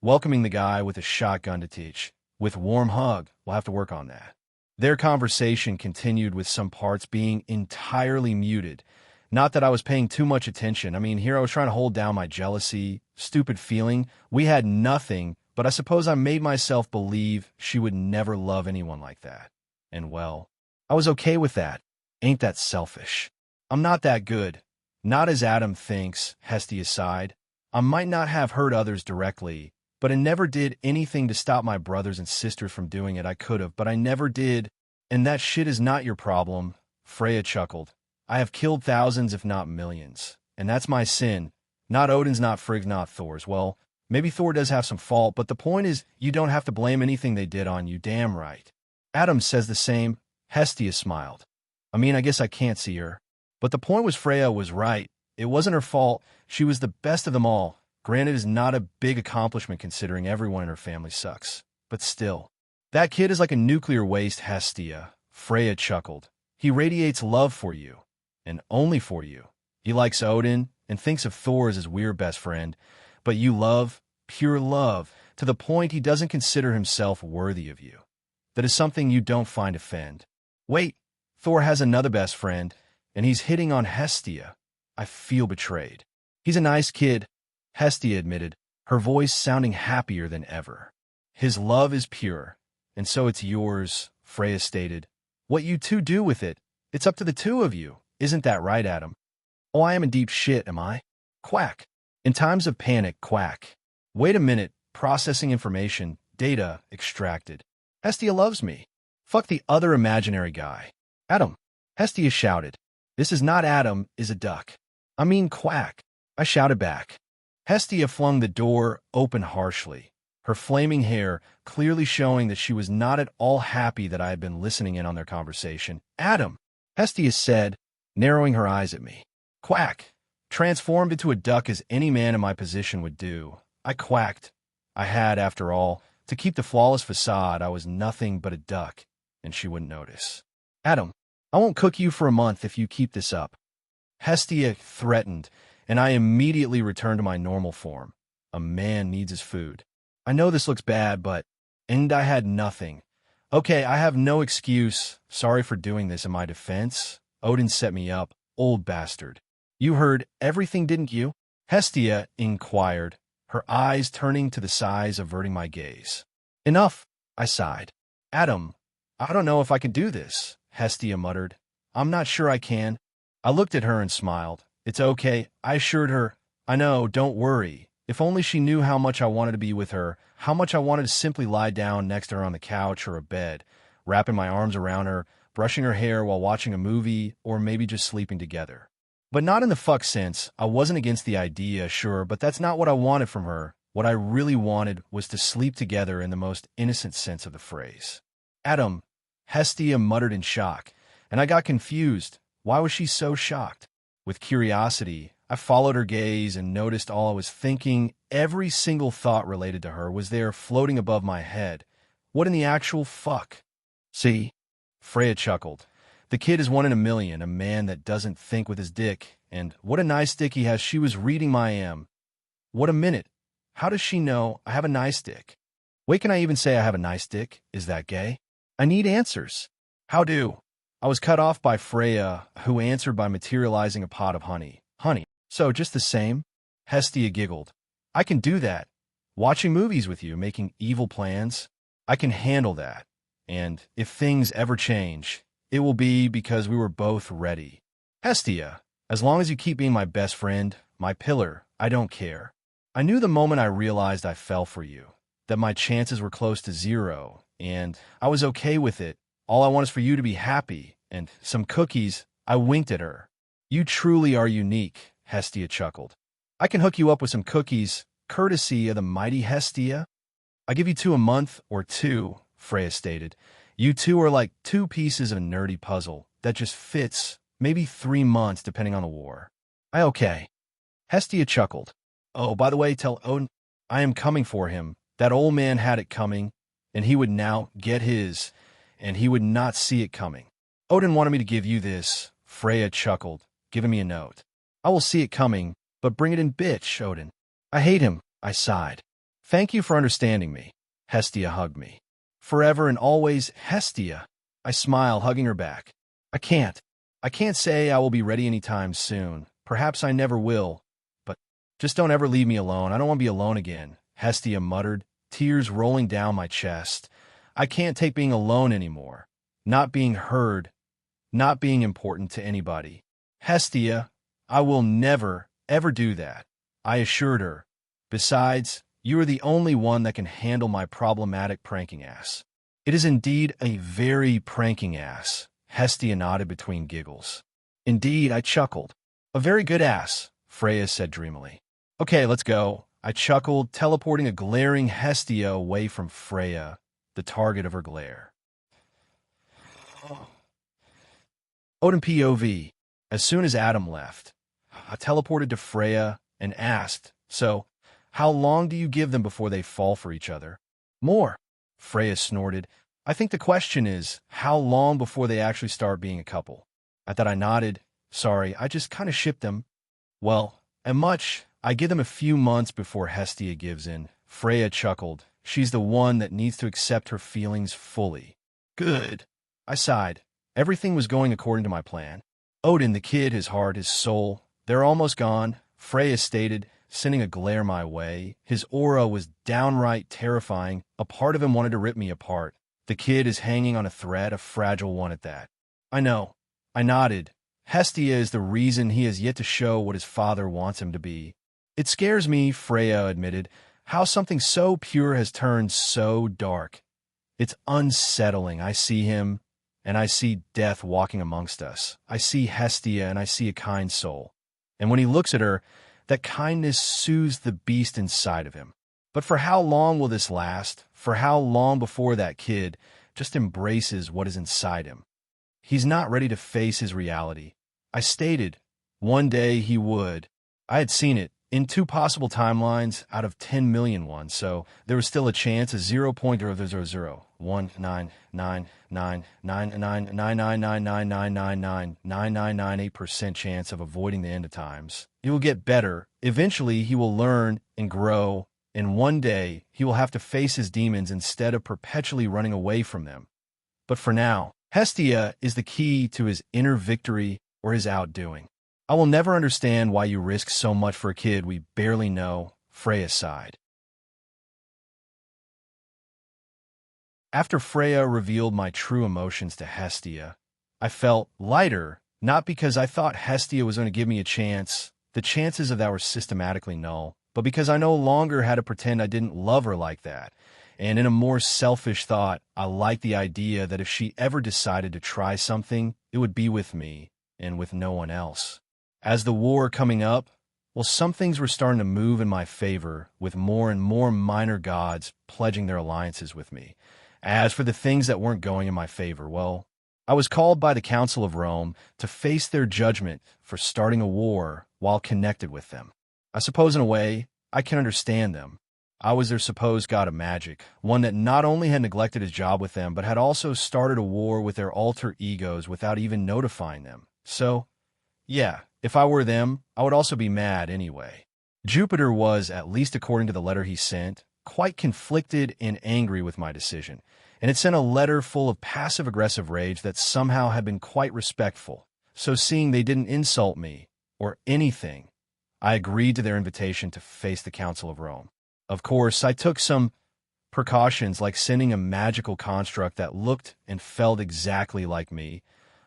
welcoming the guy with a shotgun to teach. With warm hug, we'll have to work on that. Their conversation continued with some parts being entirely muted. Not that I was paying too much attention. I mean, here I was trying to hold down my jealousy, stupid feeling. We had nothing, but I suppose I made myself believe she would never love anyone like that. And well, I was okay with that. Ain't that selfish? I'm not that good. Not as Adam thinks, Hestia sighed. I might not have hurt others directly, but I never did anything to stop my brothers and sisters from doing it. I could have, but I never did. And that shit is not your problem, Freya chuckled. I have killed thousands if not millions, and that's my sin. Not Odin's, not Frigg's, not Thor's. Well, maybe Thor does have some fault, but the point is you don't have to blame anything they did on you, damn right. Adam says the same. Hestia smiled. I mean, I guess I can't see her. But the point was Freya was right. It wasn't her fault. She was the best of them all. Granted, it's not a big accomplishment considering everyone in her family sucks. But still. That kid is like a nuclear waste, Hestia. Freya chuckled. He radiates love for you. And only for you. He likes Odin and thinks of Thor as his weird best friend. But you love, pure love, to the point he doesn't consider himself worthy of you. That is something you don't find offend. Wait, Thor has another best friend, and he's hitting on Hestia. I feel betrayed. He's a nice kid, Hestia admitted, her voice sounding happier than ever. His love is pure, and so it's yours, Freya stated. What you two do with it, it's up to the two of you. Isn't that right, Adam? Oh, I am in deep shit, am I? Quack. In times of panic, quack. Wait a minute, processing information, data extracted. Hestia loves me. Fuck the other imaginary guy. Adam. Hestia shouted. This is not Adam, is a duck. I mean quack. I shouted back. Hestia flung the door open harshly, her flaming hair clearly showing that she was not at all happy that I had been listening in on their conversation. Adam, Hestia said, narrowing her eyes at me. Quack. Transformed into a duck as any man in my position would do. I quacked. I had, after all, to keep the flawless facade. I was nothing but a duck, and she wouldn't notice. Adam, I won't cook you for a month if you keep this up. Hestia threatened, and I immediately returned to my normal form. A man needs his food. I know this looks bad, but... And I had nothing. Okay, I have no excuse. Sorry for doing this in my defense. Odin set me up, old bastard. You heard everything, didn't you? Hestia inquired, her eyes turning to the sides, averting my gaze. Enough, I sighed. Adam, I don't know if I can do this, Hestia muttered. I'm not sure I can. I looked at her and smiled. It's okay, I assured her. I know, don't worry. If only she knew how much I wanted to be with her, how much I wanted to simply lie down next to her on the couch or a bed, wrapping my arms around her, brushing her hair while watching a movie, or maybe just sleeping together. But not in the fuck sense. I wasn't against the idea, sure, but that's not what I wanted from her. What I really wanted was to sleep together in the most innocent sense of the phrase. Adam, Hestia muttered in shock, and I got confused. Why was she so shocked? With curiosity, I followed her gaze and noticed all I was thinking. Every single thought related to her was there floating above my head. What in the actual fuck? See? Freya chuckled. The kid is one in a million, a man that doesn't think with his dick, and what a nice dick he has. She was reading my What a minute. How does she know I have a nice dick? Wait, can I even say I have a nice dick? Is that gay? I need answers. How do? I was cut off by Freya, who answered by materializing a pot of honey. Honey. So, just the same? Hestia giggled. I can do that. Watching movies with you, making evil plans. I can handle that. And if things ever change, it will be because we were both ready. Hestia, as long as you keep being my best friend, my pillar, I don't care. I knew the moment I realized I fell for you, that my chances were close to zero, and I was okay with it. All I want is for you to be happy, and some cookies. I winked at her. You truly are unique, Hestia chuckled. I can hook you up with some cookies, courtesy of the mighty Hestia. I give you 2 a month, or 2, Freya stated. You two are like 2 pieces of a nerdy puzzle that just fits, maybe 3 months depending on the war. Okay. Hestia chuckled. Oh, by the way, tell Odin I am coming for him. That old man had it coming, and he would now get his, and he would not see it coming. Odin wanted me to give you this, Freya chuckled, giving me a note. I will see it coming, but bring it in, bitch, Odin. I hate him, I sighed. Thank you for understanding me. Hestia hugged me. Forever and always, Hestia. I smiled, hugging her back. I can't say I will be ready anytime soon. Perhaps I never will, but just don't ever leave me alone. I don't want to be alone again, Hestia muttered, tears rolling down my chest. I can't take being alone anymore. Not being heard, not being important to anybody. Hestia, I will never, ever do that, I assured her. Besides, you are the only one that can handle my problematic pranking ass. It is indeed a very pranking ass, Hestia nodded between giggles. Indeed, I chuckled. A very good ass, Freya said dreamily. Okay, let's go. I chuckled, teleporting a glaring Hestia away from Freya, the target of her glare. Odin POV. As soon as Adam left, I teleported to Freya and asked, so, how long do you give them before they fall for each other? More, Freya snorted. I think the question is, how long before they actually start being a couple? At that I nodded. Sorry, I just kind of shipped them. Well, and much, I give them a few months before Hestia gives in. Freya chuckled. She's the one that needs to accept her feelings fully. Good. I sighed. Everything was going according to my plan. Odin, the kid, his heart, his soul, they're almost gone, Freya stated, sending a glare my way. His aura was downright terrifying. A part of him wanted to rip me apart. The kid is hanging on a thread, a fragile one at that. I know. I nodded. Hestia is the reason he has yet to show what his father wants him to be. It scares me, Freya admitted, how something so pure has turned so dark. It's unsettling. I see him, and I see death walking amongst us. I see Hestia, and I see a kind soul. And when he looks at her, that kindness soothes the beast inside of him. But for how long will this last? For how long before that kid just embraces what is inside him? He's not ready to face his reality. I stated, one day he would. I had seen it in 2 possible timelines out of 10 million ones, so there was still a chance, a 0.000199999999999999998% chance of avoiding the end of times. He will get better. Eventually, he will learn and grow, and one day he will have to face his demons instead of perpetually running away from them. But for now, Hestia is the key to his inner victory or his outdoing. I will never understand why you risk so much for a kid we barely know, Freya sighed. After Freya revealed my true emotions to Hestia, I felt lighter, not because I thought Hestia was going to give me a chance. The chances of that were systematically null, but because I no longer had to pretend I didn't love her like that. And in a more selfish thought, I liked the idea that if she ever decided to try something, it would be with me and with no one else. As the war coming up, well, some things were starting to move in my favor, with more and more minor gods pledging their alliances with me. As for the things that weren't going in my favor, well, I was called by the Council of Rome to face their judgment for starting a war while connected with them. I suppose in a way, I can understand them. I was their supposed god of magic, one that not only had neglected his job with them, but had also started a war with their alter egos without even notifying them. So, yeah, if I were them, I would also be mad anyway. Jupiter was, at least according to the letter he sent, quite conflicted and angry with my decision, and it sent a letter full of passive-aggressive rage that somehow had been quite respectful. So seeing they didn't insult me, or anything, I agreed to their invitation to face the Council of Rome. Of course, I took some precautions like sending a magical construct that looked and felt exactly like me,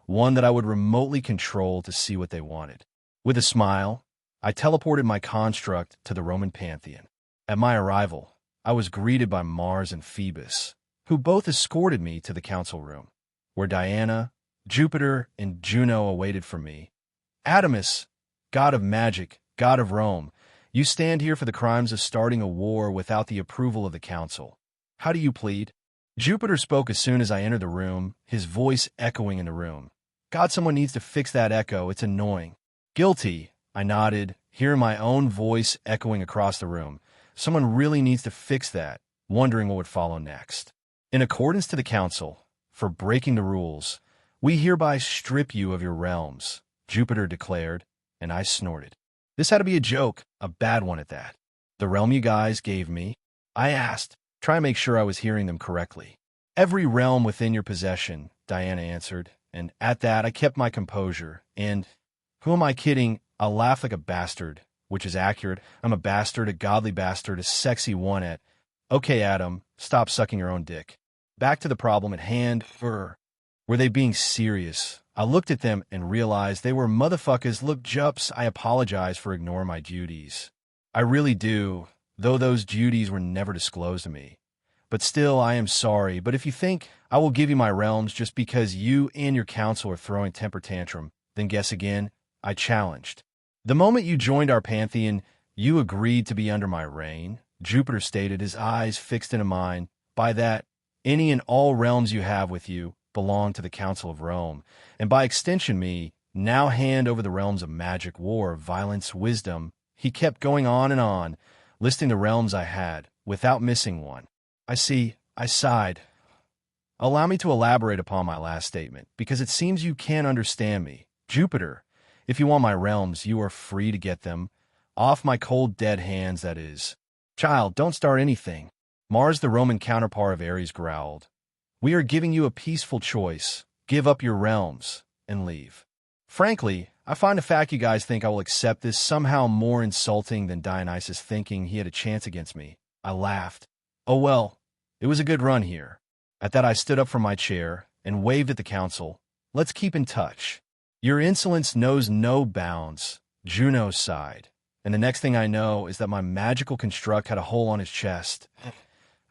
one that I would remotely control to see what they wanted. With a smile, I teleported my construct to the Roman Pantheon. At my arrival, I was greeted by Mars and Phoebus, who both escorted me to the council room, where Diana, Jupiter, and Juno awaited for me. Adamus, god of magic, god of Rome, you stand here for the crimes of starting a war without the approval of the council. How do you plead? Jupiter spoke as soon as I entered the room, his voice echoing in the room. God, someone needs to fix that echo. It's annoying. Guilty, I nodded, hearing my own voice echoing across the room. Someone really needs to fix that, wondering what would follow next. In accordance to the council, for breaking the rules, we hereby strip you of your realms, Jupiter declared, and I snorted. This had to be a joke, a bad one at that. The realm you guys gave me? I asked, trying to make sure I was hearing them correctly. Every realm within your possession, Diana answered, and at that I kept my composure, and, who am I kidding, I'll laugh like a bastard, which is accurate. I'm a bastard, a godly bastard, a sexy one at, okay, Adam, stop sucking your own dick. Back to the problem at hand, were they being serious? I looked at them and realized they were motherfuckers. Look, Jups, I apologize for ignoring my duties. I really do, though those duties were never disclosed to me. But still, I am sorry. But if you think I will give you my realms just because you and your council are throwing temper tantrum, then guess again, I challenged. The moment you joined our pantheon, you agreed to be under my reign, Jupiter stated, his eyes fixed into mine. By that, any and all realms you have with you belong to the Council of Rome, and by extension me, now hand over the realms of magic, war, violence, wisdom. He kept going on, listing the realms I had, without missing one. I see, I sighed. Allow me to elaborate upon my last statement, because it seems you can't understand me. Jupiter, if you want my realms, you are free to get them. Off my cold, dead hands, that is. Child, don't start anything. Mars, the Roman counterpart of Ares, growled. We are giving you a peaceful choice. Give up your realms and leave. Frankly, I find the fact you guys think I will accept this somehow more insulting than Dionysus thinking he had a chance against me. I laughed. Oh well, it was a good run here. At that I stood up from my chair and waved at the council. Let's keep in touch. Your insolence knows no bounds, Juno sighed. And the next thing I know is that my magical construct had a hole on his chest.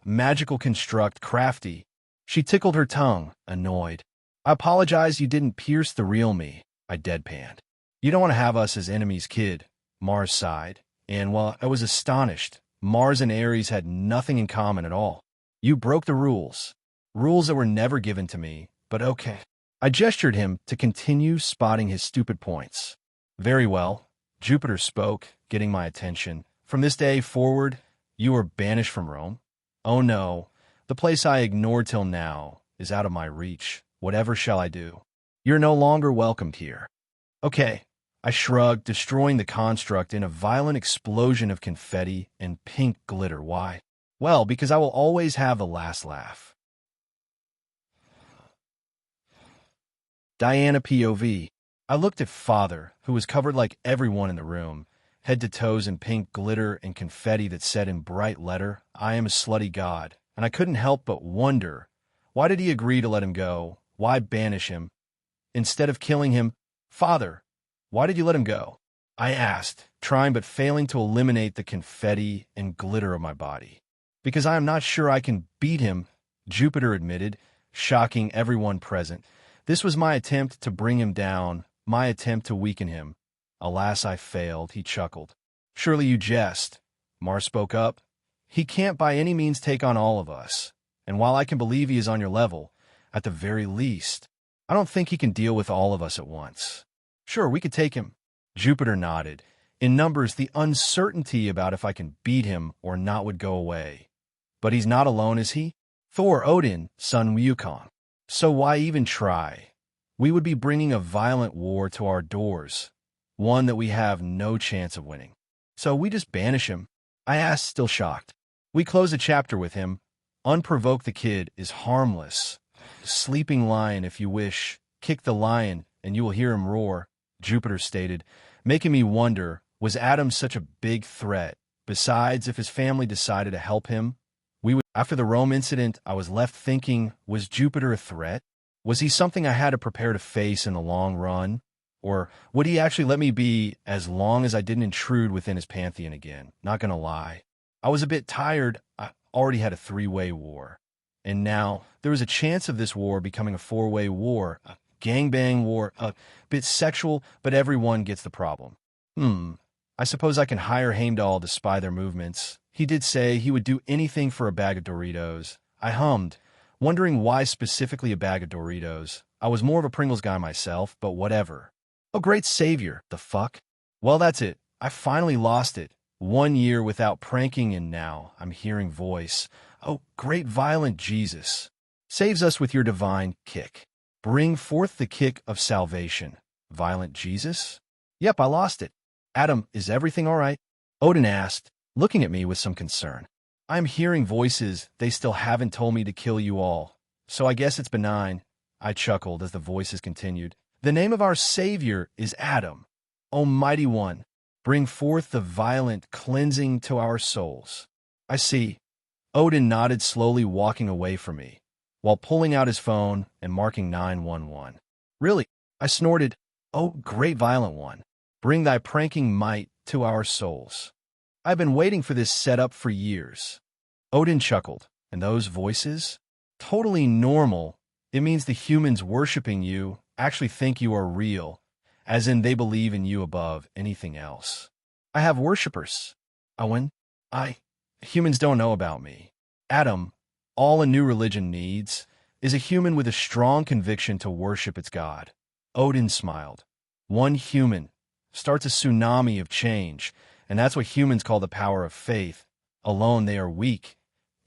Magical construct, crafty. She tickled her tongue, annoyed. I apologize you didn't pierce the real me, I deadpanned. You don't want to have us as enemies, kid, Mars sighed. And while I was astonished, Mars and Ares had nothing in common at all. You broke the rules. Rules that were never given to me, but okay. I gestured him to continue spotting his stupid points. Very well, Jupiter spoke, getting my attention. From this day forward, you are banished from Rome. Oh no, the place I ignored till now is out of my reach. Whatever shall I do? You're no longer welcomed here. Okay, I shrugged, destroying the construct in a violent explosion of confetti and pink glitter. Why? Well, because I will always have the last laugh. Diana POV. I looked at Father, who was covered like everyone in the room, head to toes in pink glitter and confetti that said in bright letter, I am a slutty god, and I couldn't help but wonder, why did he agree to let him go? Why banish him? Instead of killing him, Father, why did you let him go? I asked, trying but failing to eliminate the confetti and glitter of my body. Because I am not sure I can beat him, Jupiter admitted, shocking everyone present. This was my attempt to bring him down, my attempt to weaken him. Alas, I failed, he chuckled. Surely you jest. Mars spoke up. He can't by any means take on all of us. And while I can believe he is on your level, at the very least, I don't think he can deal with all of us at once. Sure, we could take him. Jupiter nodded. In numbers, the uncertainty about if I can beat him or not would go away. But he's not alone, is he? Thor, Odin, son Wukong. So why even try? We would be bringing a violent war to our doors, one that we have no chance of winning. So we just banish him? I asked, still shocked. We close a chapter with him. Unprovoke the kid is harmless. Sleeping lion, if you wish. Kick the lion, and you will hear him roar, Jupiter stated, making me wonder, was Adam such a big threat? Besides, if his family decided to help him, after the Rome incident, I was left thinking, was Jupiter a threat? Was he something I had to prepare to face in the long run? Or would he actually let me be as long as I didn't intrude within his pantheon again? Not gonna lie. I was a bit tired. I already had a three-way war. And now, there was a chance of this war becoming a four-way war, a gangbang war, a bit sexual, but everyone gets the problem. I suppose I can hire Heimdall to spy their movements. He did say he would do anything for a bag of Doritos. I hummed, wondering why specifically a bag of Doritos. I was more of a Pringles guy myself, but whatever. Oh, great savior, the fuck? Well, that's it. I finally lost it. 1 year without pranking, and now I'm hearing voice. Oh, great violent Jesus. Saves us with your divine kick. Bring forth the kick of salvation. Violent Jesus? Yep, I lost it. Adam, is everything all right? Odin asked, looking at me with some concern. I'm hearing voices. They still haven't told me to kill you all. So I guess it's benign. I chuckled as the voices continued. The name of our Savior is Adam. Almighty One, bring forth the violent cleansing to our souls. I see. Odin nodded, slowly walking away from me, while pulling out his phone and marking 911. Really? I snorted. Oh, great violent one, bring thy pranking might to our souls. I've been waiting for this setup for years. Odin chuckled, And those voices? Totally normal. It means the humans worshiping you actually think you are real, as in they believe in you above anything else. I have worshippers. Owen, humans don't know about me. Adam, all a new religion needs, is a human with a strong conviction to worship its god. Odin smiled. One human starts a tsunami of change, and that's what humans call the power of faith. Alone they are weak,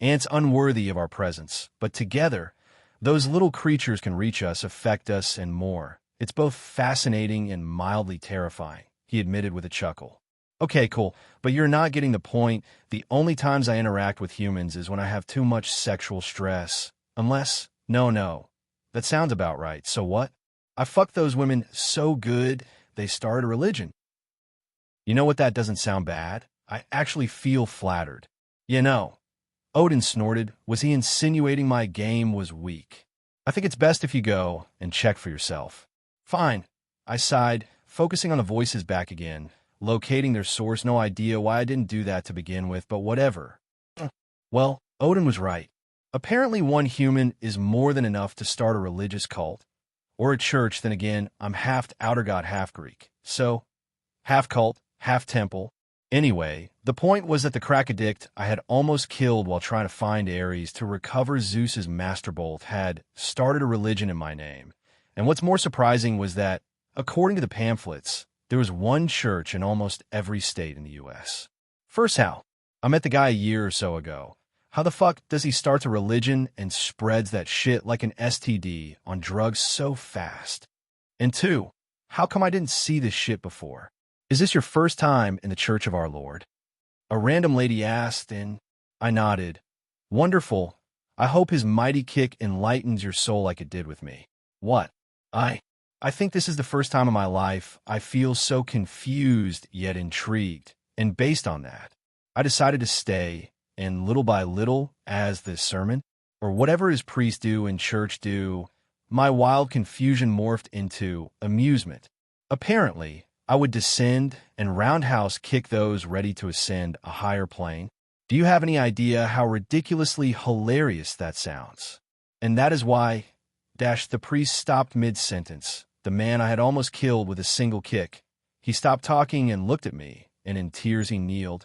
ants unworthy of our presence, but together, those little creatures can reach us, affect us, and more. It's both fascinating and mildly terrifying, he admitted with a chuckle. Okay, cool, but you're not getting the point. The only times I interact with humans is when I have too much sexual stress. Unless, no, that sounds about right. So what? I fucked those women so good, they started a religion. You know what, that doesn't sound bad. I actually feel flattered. You know, Odin snorted. Was he insinuating my game was weak? I think it's best if you go and check for yourself. Fine, I sighed, focusing on the voices back again, locating their source. No idea why I didn't do that to begin with, but whatever. Well, Odin was right. Apparently one human is more than enough to start a religious cult. Or a church. Then again, I'm half outer god, half Greek. So, half cult, half temple. Anyway, the point was that the crack-addict I had almost killed while trying to find Ares to recover Zeus's master bolt had started a religion in my name. And what's more surprising was that, according to the pamphlets, there was one church in almost every state in the U.S. First, how? I met the guy a year or so ago. How the fuck does he start a religion and spreads that shit like an STD on drugs so fast? And two, how come I didn't see this shit before? Is this your first time in the Church of Our Lord? A random lady asked, and I nodded. Wonderful. I hope his mighty kick enlightens your soul like it did with me. What? I think this is the first time in my life I feel so confused yet intrigued. And based on that, I decided to stay, and little by little, as this sermon, or whatever his priests do and church do, my wild confusion morphed into amusement. Apparently, I would descend and roundhouse kick those ready to ascend a higher plane. Do you have any idea how ridiculously hilarious that sounds? And that is why, the priest stopped mid-sentence. The man I had almost killed with a single kick. He stopped talking and looked at me, and in tears he kneeled.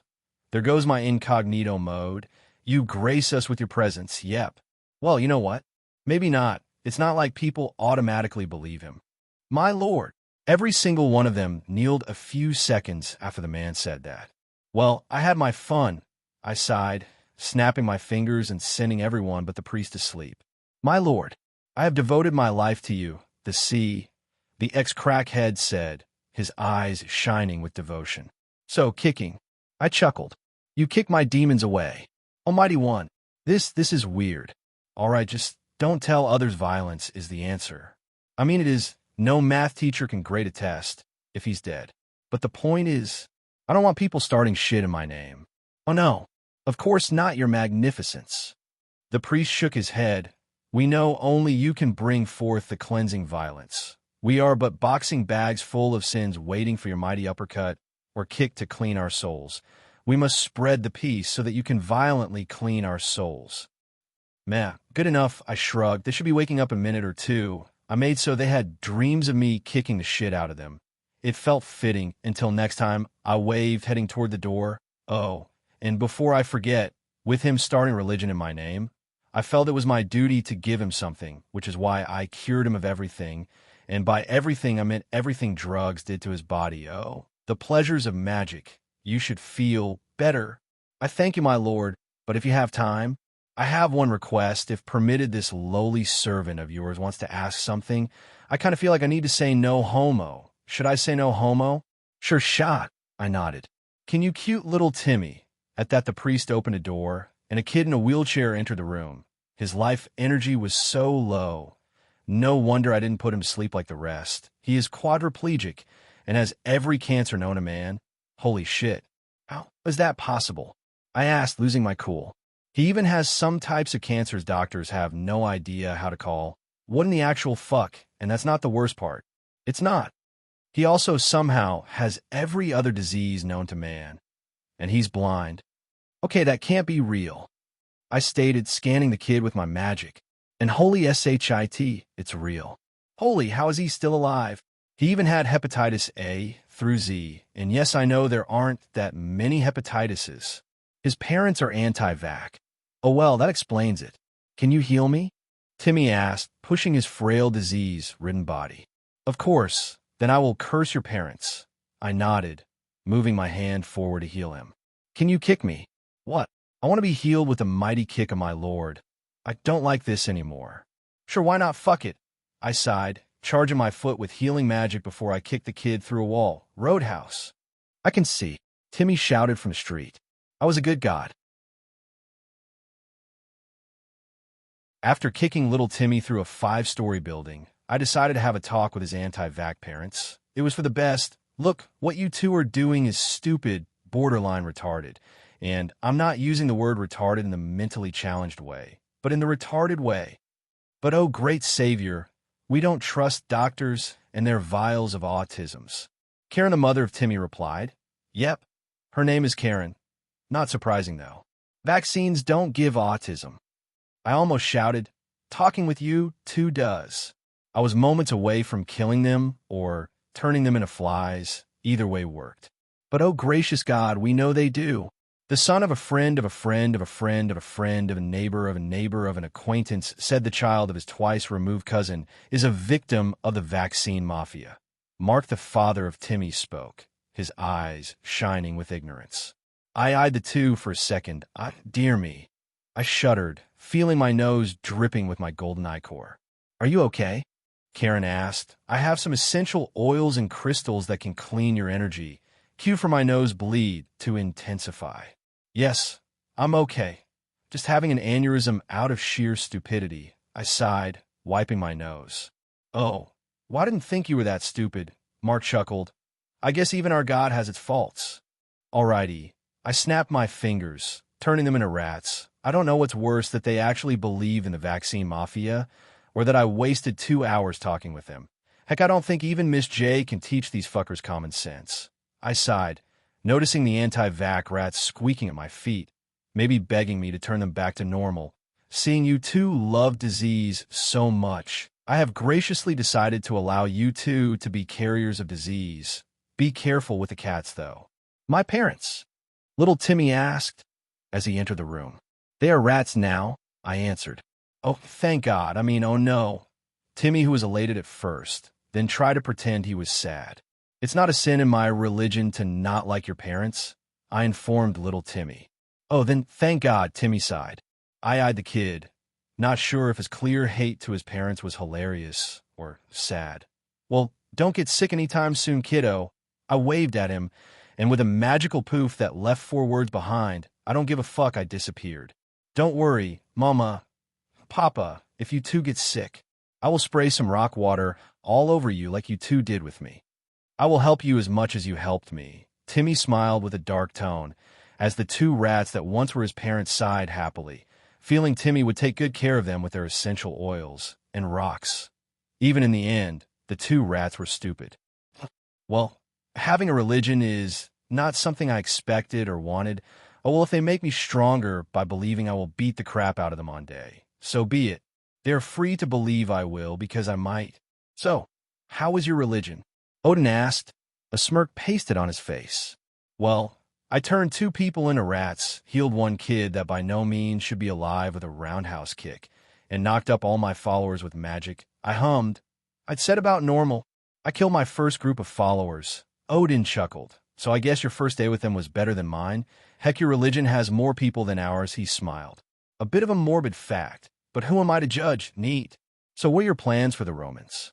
There goes my incognito mode. You grace us with your presence, yep. Well, you know what? Maybe not. It's not like people automatically believe him. My lord. Every single one of them kneeled a few seconds after the man said that. Well, I had my fun, I sighed, snapping my fingers and sending everyone but the priest to sleep. My lord, I have devoted my life to you, the sea, the ex-crackhead said, his eyes shining with devotion. So, kicking. I chuckled. You kick my demons away. Almighty One, this is weird. All right, just don't tell others violence is the answer. I mean, it is. No math teacher can grade a test if he's dead. But the point is, I don't want people starting shit in my name. Oh no, of course not, your magnificence. The priest shook his head. We know only you can bring forth the cleansing violence. We are but boxing bags full of sins waiting for your mighty uppercut or kick to clean our souls. We must spread the peace so that you can violently clean our souls. Meh, good enough, I shrugged. They should be waking up a minute or two. I made so they had dreams of me kicking the shit out of them. It felt fitting. Until next time, I waved, heading toward the door. Oh, and before I forget, with him starting religion in my name, I felt it was my duty to give him something, which is why I cured him of everything. And by everything, I meant everything drugs did to his body. Oh, the pleasures of magic. You should feel better. I thank you, my lord, but if you have time, I have one request. If permitted, this lowly servant of yours wants to ask something. I kind of feel like I need to say no homo. Should I say no homo? Sure shot, I nodded. Can you cute little Timmy? At that, the priest opened a door, and a kid in a wheelchair entered the room. His life energy was so low. No wonder I didn't put him to sleep like the rest. He is quadriplegic and has every cancer known to man. Holy shit. How is that possible? I asked, losing my cool. He even has some types of cancers doctors have no idea how to call. What in the actual fuck? And that's not the worst part. It's not. He also somehow has every other disease known to man. And he's blind. Okay, that can't be real. I stated, scanning the kid with my magic. And holy shit, it's real. Holy, how is he still alive? He even had hepatitis A through Z, and yes, I know there aren't that many hepatitises. His parents are anti-vax. Oh well, that explains it. Can you heal me? Timmy asked, pushing his frail disease-ridden body. Of course, then I will curse your parents. I nodded, moving my hand forward to heal him. Can you kick me? What? I want to be healed with a mighty kick of my lord. I don't like this anymore. Sure, why not? Fuck it. I sighed, charging my foot with healing magic before I kicked the kid through a wall. Roadhouse. I can see. Timmy shouted from the street. I was a good god. After kicking little Timmy through a 5-story building, I decided to have a talk with his anti-vax parents. It was for the best. Look, what you two are doing is stupid, borderline retarded. And I'm not using the word retarded in the mentally challenged way, but in the retarded way. But oh, great savior, we don't trust doctors and their vials of autisms. Karen, the mother of Timmy, replied. Yep, her name is Karen. Not surprising, though. Vaccines don't give autism. I almost shouted, talking with you two does. I was moments away from killing them or turning them into flies. Either way worked. But oh gracious God, we know they do. The son of a friend of a friend of a friend of a friend of a neighbor of a neighbor of an acquaintance, said the child of his twice-removed cousin, is a victim of the vaccine mafia. Mark, the father of Timmy, spoke, his eyes shining with ignorance. I eyed the two for a second. Dear me. I shuddered, feeling my nose dripping with my golden ichor. Are you okay? Karen asked. I have some essential oils and crystals that can clean your energy. Cue for my nose bleed to intensify. Yes, I'm okay. Just having an aneurysm out of sheer stupidity. I sighed, wiping my nose. Oh, well, I didn't think you were that stupid, Mark chuckled. I guess even our God has its faults. Alrighty. I snapped my fingers, turning them into rats. I don't know what's worse, that they actually believe in the vaccine mafia, or that I wasted 2 hours talking with them. Heck, I don't think even Miss J can teach these fuckers common sense. I sighed, noticing the anti-vax rats squeaking at my feet, maybe begging me to turn them back to normal. Seeing you two love disease so much, I have graciously decided to allow you two to be carriers of disease. Be careful with the cats, though. My parents? Little Timmy asked as he entered the room. They are rats now, I answered. Oh, thank God. Oh no. Timmy, who was elated at first, then tried to pretend he was sad. It's not a sin in my religion to not like your parents, I informed little Timmy. Oh, then thank God, Timmy sighed. I eyed the kid, not sure if his clear hate to his parents was hilarious or sad. Well, don't get sick anytime soon, kiddo. I waved at him, and with a magical poof that left 4 words behind, I don't give a fuck, I disappeared. Don't worry, Mama, Papa, if you two get sick, I will spray some rock water all over you like you two did with me. I will help you as much as you helped me. Timmy smiled with a dark tone, as the 2 rats that once were his parents sighed happily, feeling Timmy would take good care of them with their essential oils and rocks. Even in the end, the 2 rats were stupid. Well, having a religion is not something I expected or wanted. Oh, well, if they make me stronger by believing I will beat the crap out of them on day, so be it. They're free to believe I will, because I might. So, how is your religion? Odin asked, a smirk pasted on his face. Well, I turned 2 people into rats, healed 1 kid that by no means should be alive with a roundhouse kick, and knocked up all my followers with magic. I hummed. I'd said about normal. I killed my first group of followers. Odin chuckled. So I guess your first day with them was better than mine? Heck, your religion has more people than ours, he smiled. A bit of a morbid fact, but who am I to judge? Neat. So what are your plans for the Romans?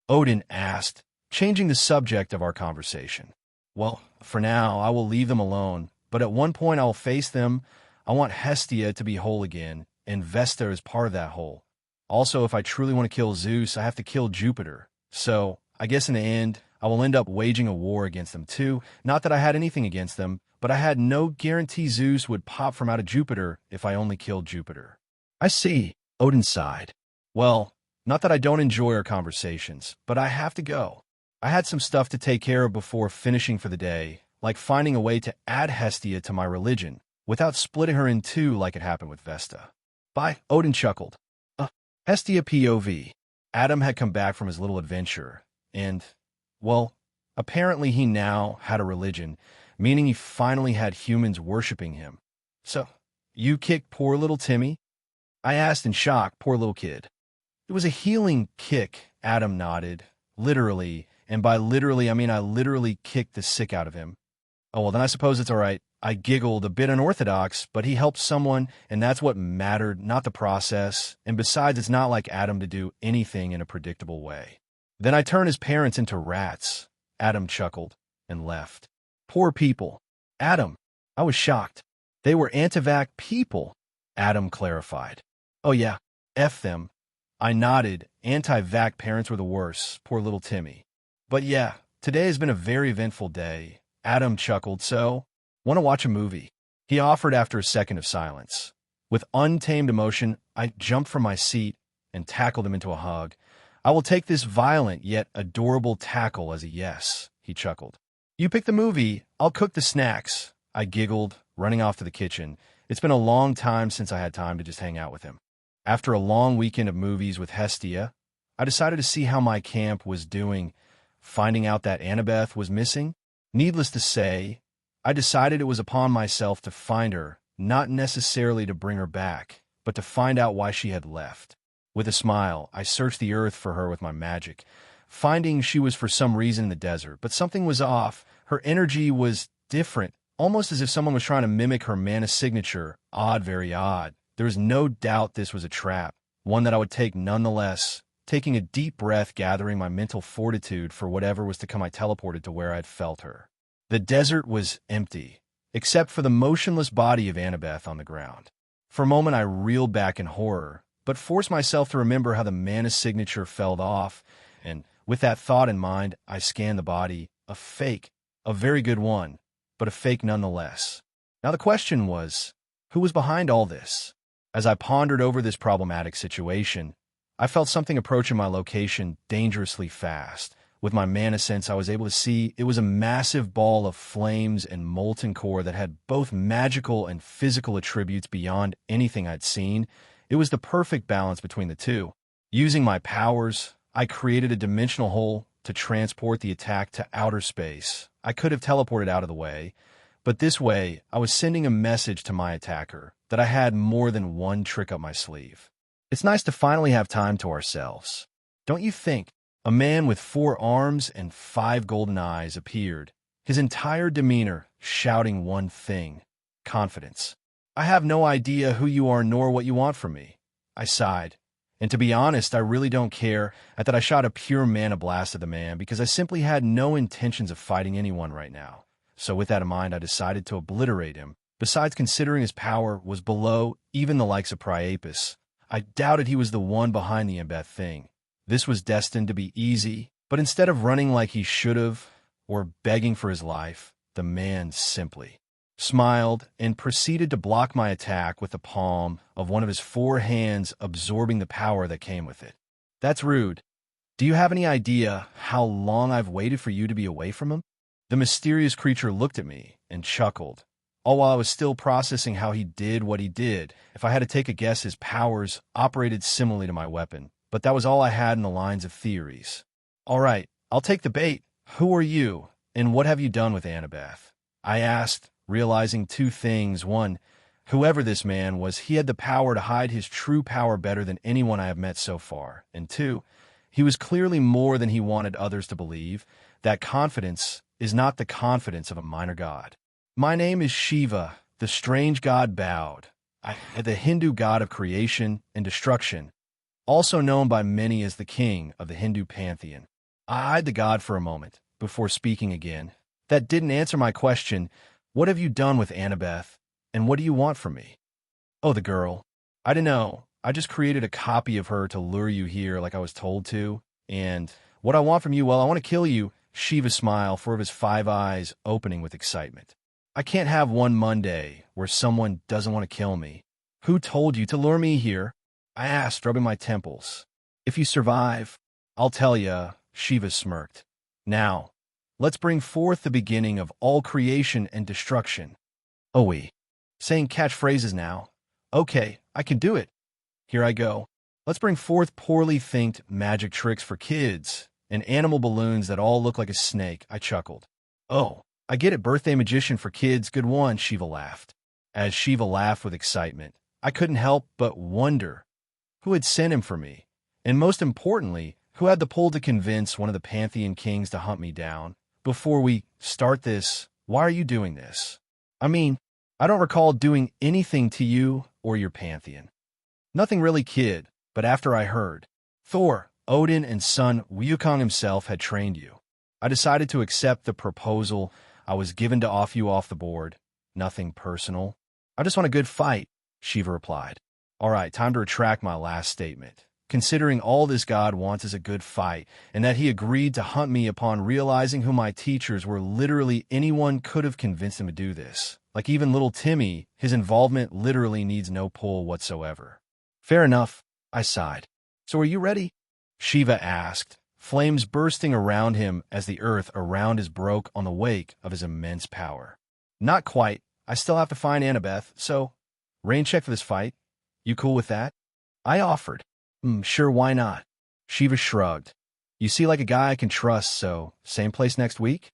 Odin asked, changing the subject of our conversation. Well, for now, I will leave them alone, but at one point I will face them. I want Hestia to be whole again, and Vesta is part of that whole. Also, if I truly want to kill Zeus, I have to kill Jupiter. So, I guess in the end, I will end up waging a war against them too. Not that I had anything against them, but I had no guarantee Zeus would pop from out of Jupiter if I only killed Jupiter. I see, Odin sighed. Well, not that I don't enjoy our conversations, but I have to go. I had some stuff to take care of before finishing for the day, like finding a way to add Hestia to my religion, without splitting her in two like it happened with Vesta. Bye, Odin chuckled. Hestia POV. Adam had come back from his little adventure, and, well, apparently he now had a religion, meaning he finally had humans worshipping him. So, you kicked poor little Timmy? I asked in shock, poor little kid. It was a healing kick, Adam nodded. Literally, and by literally I mean I literally kicked the sick out of him. Oh, well, then I suppose it's all right. I giggled, a bit unorthodox, but he helped someone, and that's what mattered, not the process. And besides, it's not like Adam to do anything in a predictable way. Then I turned his parents into rats. Adam chuckled and left. Poor people. Adam. I was shocked. They were anti-vax people, Adam clarified. Oh yeah, F them. I nodded. Anti-vax parents were the worst. Poor little Timmy. But yeah, today has been a very eventful day. Adam chuckled. So, want to watch a movie? He offered after a second of silence. With untamed emotion, I jumped from my seat and tackled him into a hug. I will take this violent yet adorable tackle as a yes, he chuckled. You pick the movie, I'll cook the snacks. I giggled, running off to the kitchen. It's been a long time since I had time to just hang out with him. After a long weekend of movies with Hestia, I decided to see how my camp was doing. Finding out that Annabeth was missing, needless to say, I decided it was upon myself to find her, not necessarily to bring her back, but to find out why she had left. With a smile, I searched the earth for her with my magic, finding she was for some reason in the desert, but something was off. Her energy was different, almost as if someone was trying to mimic her mana signature. Odd, very odd. There was no doubt this was a trap, one that I would take nonetheless. Taking a deep breath, gathering my mental fortitude for whatever was to come, I teleported to where I'd felt her. The desert was empty, except for the motionless body of Annabeth on the ground. For a moment I reeled back in horror, but forced myself to remember how the mana signature fell off, and with that thought in mind, I scanned the body. A fake, a very good one, but a fake nonetheless. Now the question was, who was behind all this? As I pondered over this problematic situation, I felt something approaching my location dangerously fast. With my mana sense, I was able to see it was a massive ball of flames and molten core that had both magical and physical attributes beyond anything I'd seen. It was the perfect balance between the two. Using my powers, I created a dimensional hole to transport the attack to outer space. I could have teleported out of the way, but this way, I was sending a message to my attacker that I had more than one trick up my sleeve. It's nice to finally have time to ourselves. Don't you think? A man with 4 arms and 5 golden eyes appeared, his entire demeanor shouting one thing: confidence. I have no idea who you are nor what you want from me. I sighed. And to be honest, I really don't care at that I shot a pure mana blast at the man because I simply had no intentions of fighting anyone right now. So with that in mind, I decided to obliterate him. Besides, considering his power was below even the likes of Priapus, I doubted he was the one behind the Embeth thing. This was destined to be easy, but instead of running like he should have, or begging for his life, the man simply smiled and proceeded to block my attack with the palm of one of his 4 hands, absorbing the power that came with it. That's rude. Do you have any idea how long I've waited for you to be away from him? The mysterious creature looked at me and chuckled, all while I was still processing how he did what he did. If I had to take a guess, his powers operated similarly to my weapon, but that was all I had in the lines of theories. All right, I'll take the bait. Who are you, and what have you done with Annabeth? I asked, realizing 2 things. 1, whoever this man was, he had the power to hide his true power better than anyone I have met so far. And 2, he was clearly more than he wanted others to believe. That confidence is not the confidence of a minor god. My name is Shiva, the strange god bowed. I am the Hindu god of creation and destruction, also known by many as the king of the Hindu pantheon. I eyed the god for a moment before speaking again. That didn't answer my question. What have you done with Annabeth, and what do you want from me? Oh, the girl. I don't know. I just created a copy of her to lure you here like I was told to. And what I want from you, well, I want to kill you. Shiva smiled, 4 of his 5 eyes opening with excitement. I can't have one Monday where someone doesn't want to kill me. Who told you to lure me here? I asked, rubbing my temples. If you survive, I'll tell ya, Shiva smirked. Now, let's bring forth the beginning of all creation and destruction. Oh, saying catchphrases now. Okay, I can do it. Here I go. Let's bring forth poorly thinked magic tricks for kids and animal balloons that all look like a snake, I chuckled. Oh, I get it, birthday magician for kids, good one, Shiva laughed. As Shiva laughed with excitement, I couldn't help but wonder who had sent him for me, and most importantly, who had the pull to convince one of the Pantheon kings to hunt me down. Before we start this, why are you doing this? I mean, I don't recall doing anything to you or your Pantheon. Nothing really, kid, but after I heard Thor, Odin, and son Wukong himself had trained you, I decided to accept the proposal I was given to off you off the board. Nothing personal. I just want a good fight, Shiva replied. All right, time to retract my last statement. Considering all this God wants is a good fight, and that he agreed to hunt me upon realizing who my teachers were, literally anyone could have convinced him to do this. Like even little Timmy, his involvement literally needs no pull whatsoever. Fair enough, I sighed. So are you ready? Shiva asked, flames bursting around him as the earth around us broke on the wake of his immense power. Not quite. I still have to find Annabeth, so rain check for this fight. You cool with that? I offered. Sure, why not? Shiva shrugged. You see like a guy I can trust, so same place next week?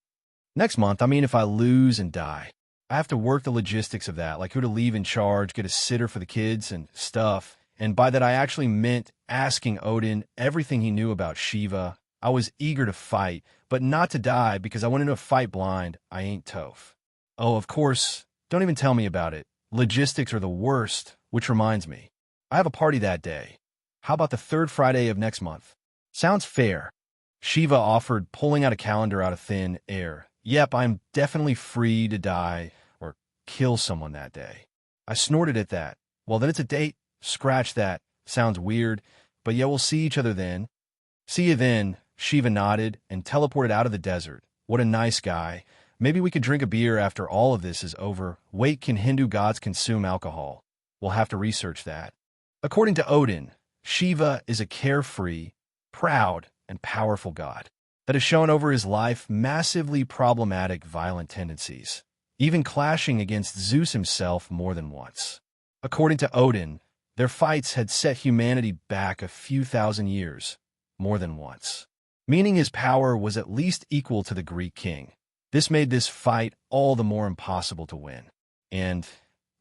Next month, I mean if I lose and die. I have to work the logistics of that, like who to leave in charge, get a sitter for the kids and stuff. And by that I actually meant asking Odin everything he knew about Shiva. I was eager to fight, but not to die because I went into a fight blind. I ain't Toph. Oh, of course, don't even tell me about it. Logistics are the worst, which reminds me. I have a party that day. How about the third Friday of next month? Sounds fair. Shiva offered, pulling out a calendar out of thin air. Yep, I'm definitely free to die or kill someone that day. I snorted at that. Well, then it's a date. Scratch that. Sounds weird, but yeah, we'll see each other then. See you then, Shiva nodded and teleported out of the desert. What a nice guy. Maybe we could drink a beer after all of this is over. Wait, can Hindu gods consume alcohol? We'll have to research that. According to Odin, Shiva is a carefree, proud, and powerful god that has shown over his life massively problematic violent tendencies, even clashing against Zeus himself more than once. According to Odin, their fights had set humanity back a few thousand years, more than once, meaning his power was at least equal to the Greek king. This made this fight all the more impossible to win. And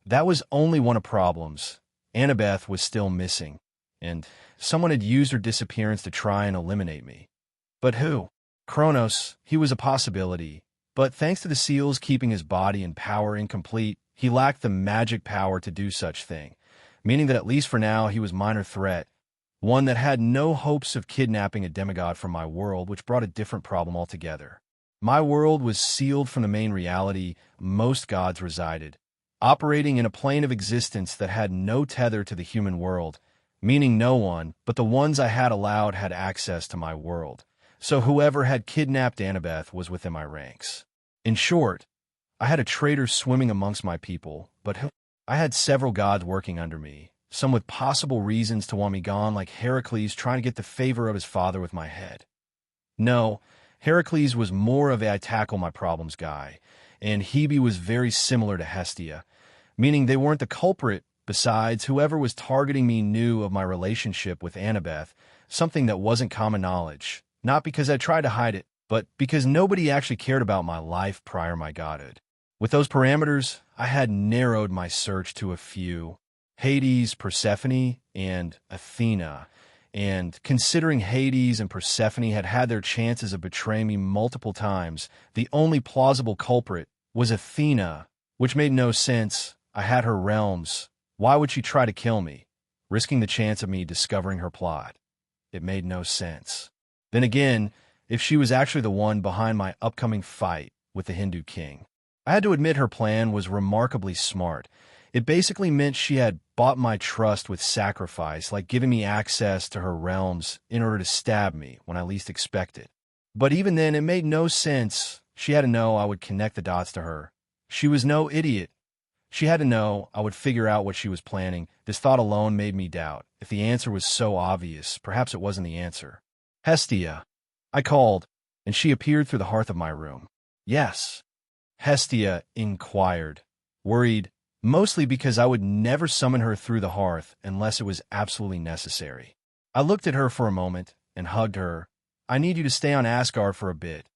that was only one of problems. Annabeth was still missing, and someone had used her disappearance to try and eliminate me. But who? Kronos, he was a possibility, but thanks to the seals keeping his body and power incomplete, he lacked the magic power to do such thing, meaning that at least for now he was minor threat, one that had no hopes of kidnapping a demigod from my world, which brought a different problem altogether. My world was sealed from the main reality most gods resided, operating in a plane of existence that had no tether to the human world, meaning no one but the ones I had allowed had access to my world. So whoever had kidnapped Annabeth was within my ranks. In short, I had a traitor swimming amongst my people, but I had several gods working under me, some with possible reasons to want me gone, like Heracles trying to get the favor of his father with my head. No, Heracles was more of a I tackle my problems guy, and Hebe was very similar to Hestia, meaning they weren't the culprit. Besides, whoever was targeting me knew of my relationship with Annabeth, something that wasn't common knowledge, not because I tried to hide it, but because nobody actually cared about my life prior to my godhood. With those parameters, I had narrowed my search to a few: Hades, Persephone, and Athena. And considering Hades and Persephone had had their chances of betraying me multiple times, the only plausible culprit was Athena, which made no sense. I had her realms. Why would she try to kill me, risking the chance of me discovering her plot? It made no sense. Then again, if she was actually the one behind my upcoming fight with the Hindu king, I had to admit her plan was remarkably smart. It basically meant she had bought my trust with sacrifice, like giving me access to her realms in order to stab me when I least expected. But even then, it made no sense. She had to know I would connect the dots to her. She was no idiot. She had to know I would figure out what she was planning. This thought alone made me doubt. If the answer was so obvious, perhaps it wasn't the answer. Hestia. I called, and she appeared through the hearth of my room. Yes. Hestia inquired, worried, mostly because I would never summon her through the hearth unless it was absolutely necessary. I looked at her for a moment and hugged her. I need you to stay on Asgard for a bit.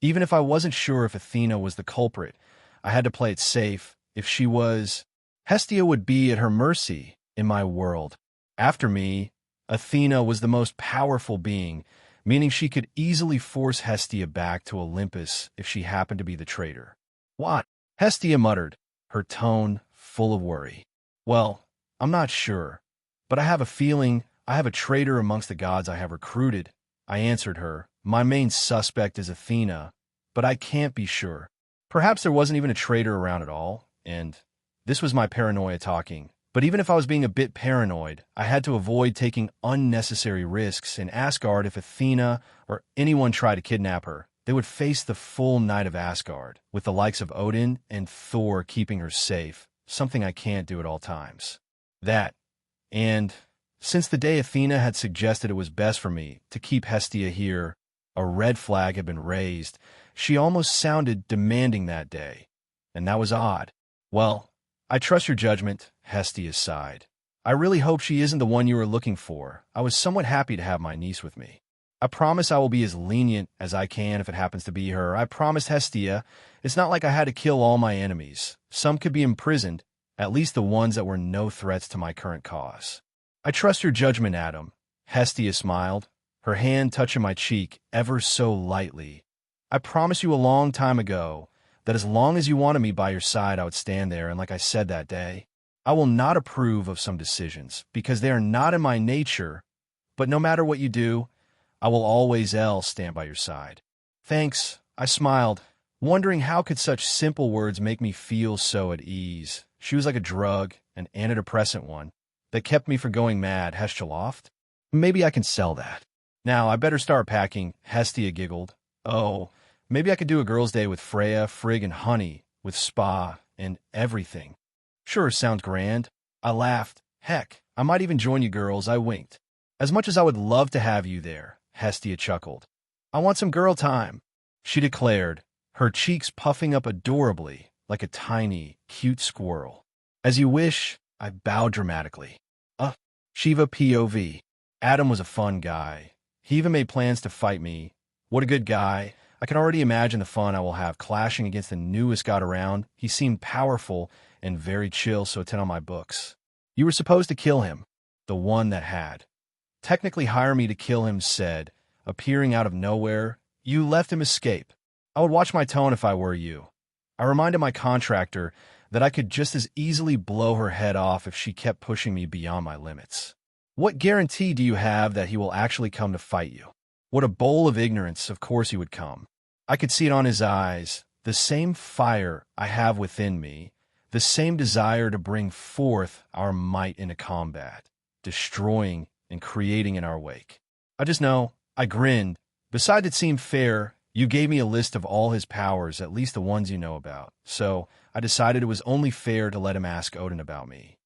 Even if I wasn't sure if Athena was the culprit, I had to play it safe. If she was, Hestia would be at her mercy in my world. After me, Athena was the most powerful being, meaning she could easily force Hestia back to Olympus if she happened to be the traitor. What? Hestia muttered, her tone full of worry. Well, I'm not sure, but I have a feeling I have a traitor amongst the gods I have recruited. I answered her. My main suspect is Athena, but I can't be sure. Perhaps there wasn't even a traitor around at all, and this was my paranoia talking. But even if I was being a bit paranoid, I had to avoid taking unnecessary risks in Asgard. If Athena or anyone tried to kidnap her, they would face the full night of Asgard, with the likes of Odin and Thor keeping her safe, something I can't do at all times. And since the day Athena had suggested it was best for me to keep Hestia here, a red flag had been raised. She almost sounded demanding that day, and that was odd. Well, I trust your judgment, Hestia sighed. I really hope she isn't the one you were looking for. I was somewhat happy to have my niece with me. I promise I will be as lenient as I can if it happens to be her. I promised Hestia. It's not like I had to kill all my enemies. Some could be imprisoned, at least the ones that were no threats to my current cause. I trust your judgment, Adam. Hestia smiled, her hand touching my cheek ever so lightly. I promised you a long time ago that as long as you wanted me by your side, I would stand there, and like I said that day, I will not approve of some decisions because they are not in my nature, but no matter what you do, I will always else stand by your side. Thanks, I smiled, wondering how could such simple words make me feel so at ease. She was like a drug, an antidepressant one, that kept me from going mad. Hestia. Maybe I can sell that. Now, I better start packing, Hestia giggled. Oh, maybe I could do a girls' day with Freya, Frigg, and Honey, with spa and everything. Sure, sounds grand. I laughed. Heck, I might even join you girls, I winked. As much as I would love to have you there, Hestia chuckled. I want some girl time, she declared, her cheeks puffing up adorably like a tiny, cute squirrel. As you wish, I bowed dramatically. Shiva POV. Adam was a fun guy. He even made plans to fight me. What a good guy. I can already imagine the fun I will have clashing against the newest god around. He seemed powerful and very chill, so 10 on my books. You were supposed to kill him. The one that had. Technically hire me to kill him said, appearing out of nowhere. You left him escape. I would watch my tone if I were you. I reminded my contractor that I could just as easily blow her head off if she kept pushing me beyond my limits. What guarantee do you have that he will actually come to fight you? What a bowl of ignorance, of course he would come. I could see it on his eyes, the same fire I have within me, the same desire to bring forth our might into combat, destroying and creating in our wake. I just know, I grinned. Besides, it seemed fair. You gave me a list of all his powers, at least the ones you know about, so I decided it was only fair to let him ask Odin about me.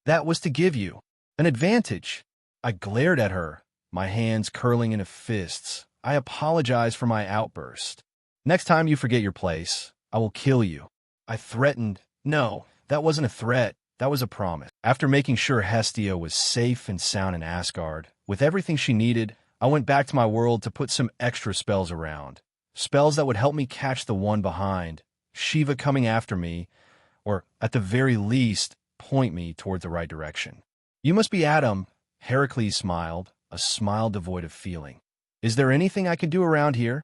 That was to give you an advantage. I glared at her, my hands curling into fists. I apologized for my outburst. Next time you forget your place, I will kill you. I threatened. No, that wasn't a threat. That was a promise. After making sure Hestia was safe and sound in Asgard, with everything she needed, I went back to my world to put some extra spells around. Spells that would help me catch the one behind, Shiva coming after me, or at the very least, point me toward the right direction. You must be Adam, Heracles smiled, a smile devoid of feeling. Is there anything I can do around here?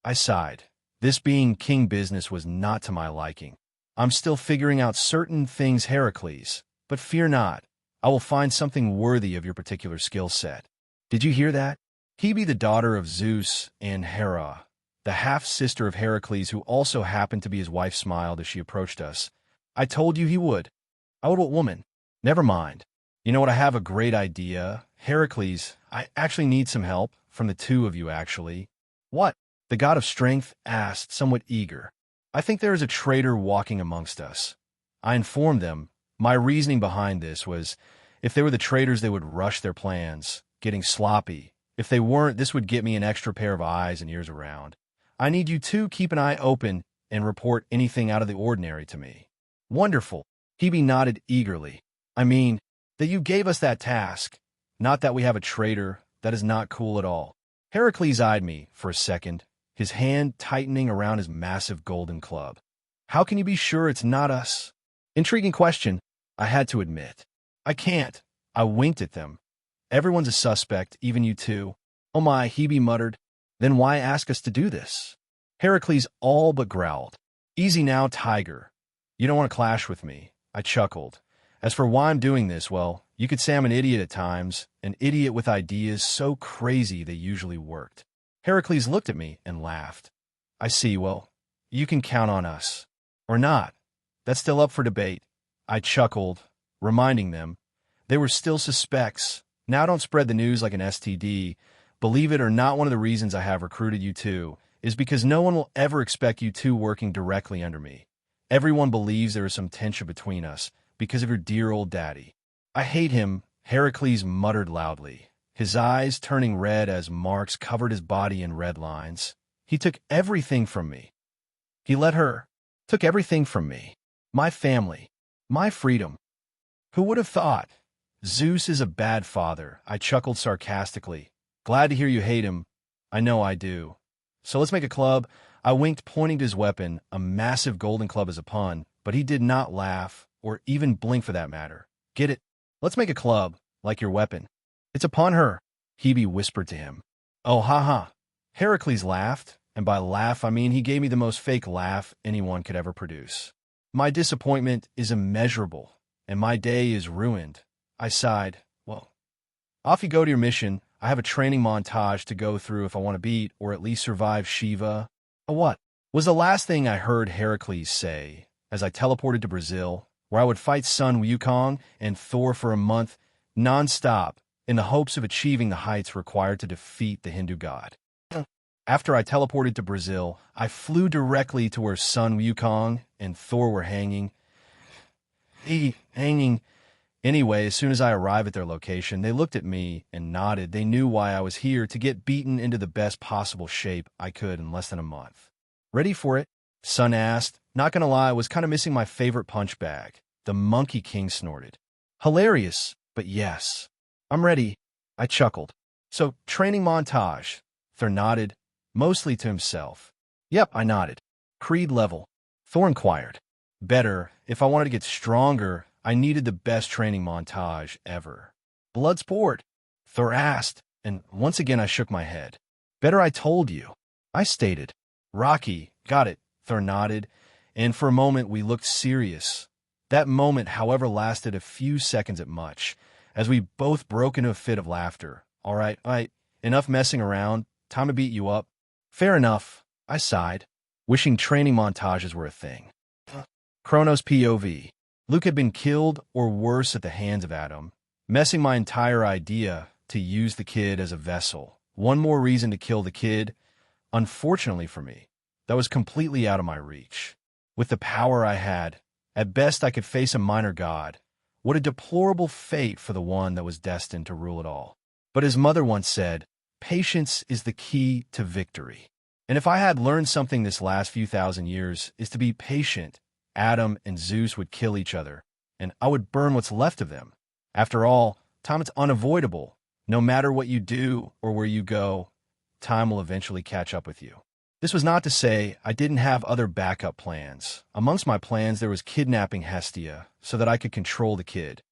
I sighed. This being king business was not to my liking. I'm still figuring out certain things, Heracles, but fear not. I will find something worthy of your particular skill set. Did you hear that? Hebe, the daughter of Zeus, and Hera, the half-sister of Heracles, who also happened to be his wife, smiled as she approached us. I told you he would. I would. What woman? Never mind. You know what? I have a great idea. Heracles, I actually need some help from the two of you, actually. What? The god of strength asked, somewhat eager. I think there is a traitor walking amongst us. I informed them. My reasoning behind this was, if they were the traitors, they would rush their plans, getting sloppy. If they weren't, this would get me an extra pair of eyes and ears around. I need you to keep an eye open and report anything out of the ordinary to me. Wonderful. Hebe nodded eagerly. I mean, that you gave us that task. Not that we have a traitor. That is not cool at all. Heracles eyed me for a second, his hand tightening around his massive golden club. How can you be sure it's not us? Intriguing question, I had to admit. I can't. I winked at them. Everyone's a suspect, even you two. Oh my, Hebe muttered. Then why ask us to do this? Heracles all but growled. Easy now, tiger. You don't want to clash with me. I chuckled. As for why I'm doing this, well, you could say I'm an idiot at times, an idiot with ideas so crazy they usually worked. Heracles looked at me and laughed. I see, well, you can count on us. Or not. That's still up for debate. I chuckled, reminding them. They were still suspects. Now don't spread the news like an STD. Believe it or not, one of the reasons I have recruited you two is because no one will ever expect you two working directly under me. Everyone believes there is some tension between us because of your dear old daddy. I hate him, Heracles muttered loudly, his eyes turning red as marks covered his body in red lines. He took everything from me. Took everything from me. My family. My freedom. Who would have thought? Zeus is a bad father, I chuckled sarcastically. Glad to hear you hate him. I know I do. So let's make a club. I winked, pointing to his weapon, a massive golden club as a pun, but he did not laugh, or even blink for that matter. Get it? Let's make a club, like your weapon. It's upon her, Hebe whispered to him. Oh, haha. Heracles laughed, and by laugh I mean he gave me the most fake laugh anyone could ever produce. My disappointment is immeasurable, and my day is ruined. I sighed. Well, off you go to your mission. I have a training montage to go through if I want to beat, or at least survive Shiva. A what? Was the last thing I heard Heracles say as I teleported to Brazil, where I would fight son Wukong and Thor for a month, non-stop, in the hopes of achieving the heights required to defeat the Hindu god. After I teleported to Brazil, I flew directly to where son Wukong and Thor were hanging. Anyway, as soon as I arrived at their location, they looked at me and nodded. They knew why I was here, to get beaten into the best possible shape I could in less than a month. Ready for it? Son asked. Not gonna lie, I was kind of missing my favorite punch bag. The Monkey King snorted. Hilarious, but yes. I'm ready. I chuckled. So, training montage. Thor nodded, mostly to himself. Yep, I nodded. Creed level. Thor inquired. Better. If I wanted to get stronger, I needed the best training montage ever. Blood sport? Thor asked, and once again I shook my head. Better, I told you. I stated. Rocky. Got it. Thor nodded, and for a moment we looked serious. That moment, however, lasted a few seconds at much, as we both broke into a fit of laughter. All right, enough messing around. Time to beat you up. Fair enough, I sighed, wishing training montages were a thing. Kronos POV. Luke had been killed, or worse, at the hands of Adam, messing my entire idea to use the kid as a vessel. One more reason to kill the kid. Unfortunately for me, that was completely out of my reach. With the power I had, at best I could face a minor god. What a deplorable fate for the one that was destined to rule it all. But his mother once said, patience is the key to victory. And if I had learned something this last few thousand years, is to be patient. Adam and Zeus would kill each other, and I would burn what's left of them. After all, time is unavoidable. No matter what you do or where you go, time will eventually catch up with you. This was not to say I didn't have other backup plans. Amongst my plans there was kidnapping Hestia so that I could control the kid.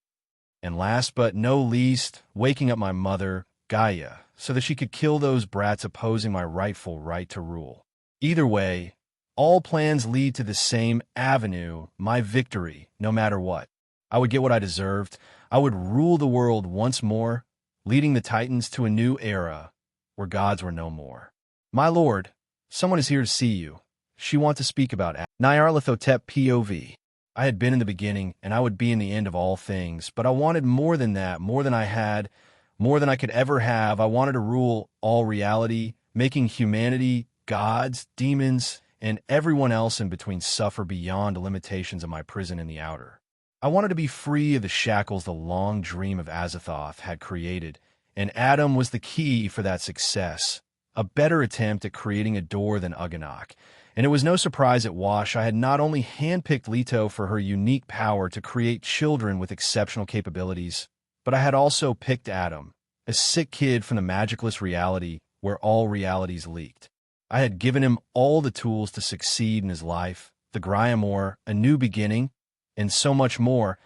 And last but no least, waking up my mother, Gaia, so that she could kill those brats opposing my rightful right to rule. Either way, all plans lead to the same avenue, my victory, no matter what. I would get what I deserved. I would rule the world once more, leading the Titans to a new era where gods were no more. My lord, someone is here to see you. She wants to speak about Narithoteep POV. I had been in the beginning, and I would be in the end of all things, but I wanted more than that, more than I had, more than I could ever have. I wanted to rule all reality, making humanity, gods, demons, and everyone else in between suffer beyond the limitations of my prison in the outer. I wanted to be free of the shackles the long dream of Azithoth had created, and Adam was the key for that success. a better attempt at creating a door than Uganok, and it was no surprise at Wash I had not only handpicked Leto for her unique power to create children with exceptional capabilities, but I had also picked Adam, a sick kid from the magicless reality where all realities leaked. I had given him all the tools to succeed in his life, the Gryamore, a new beginning, and so much more.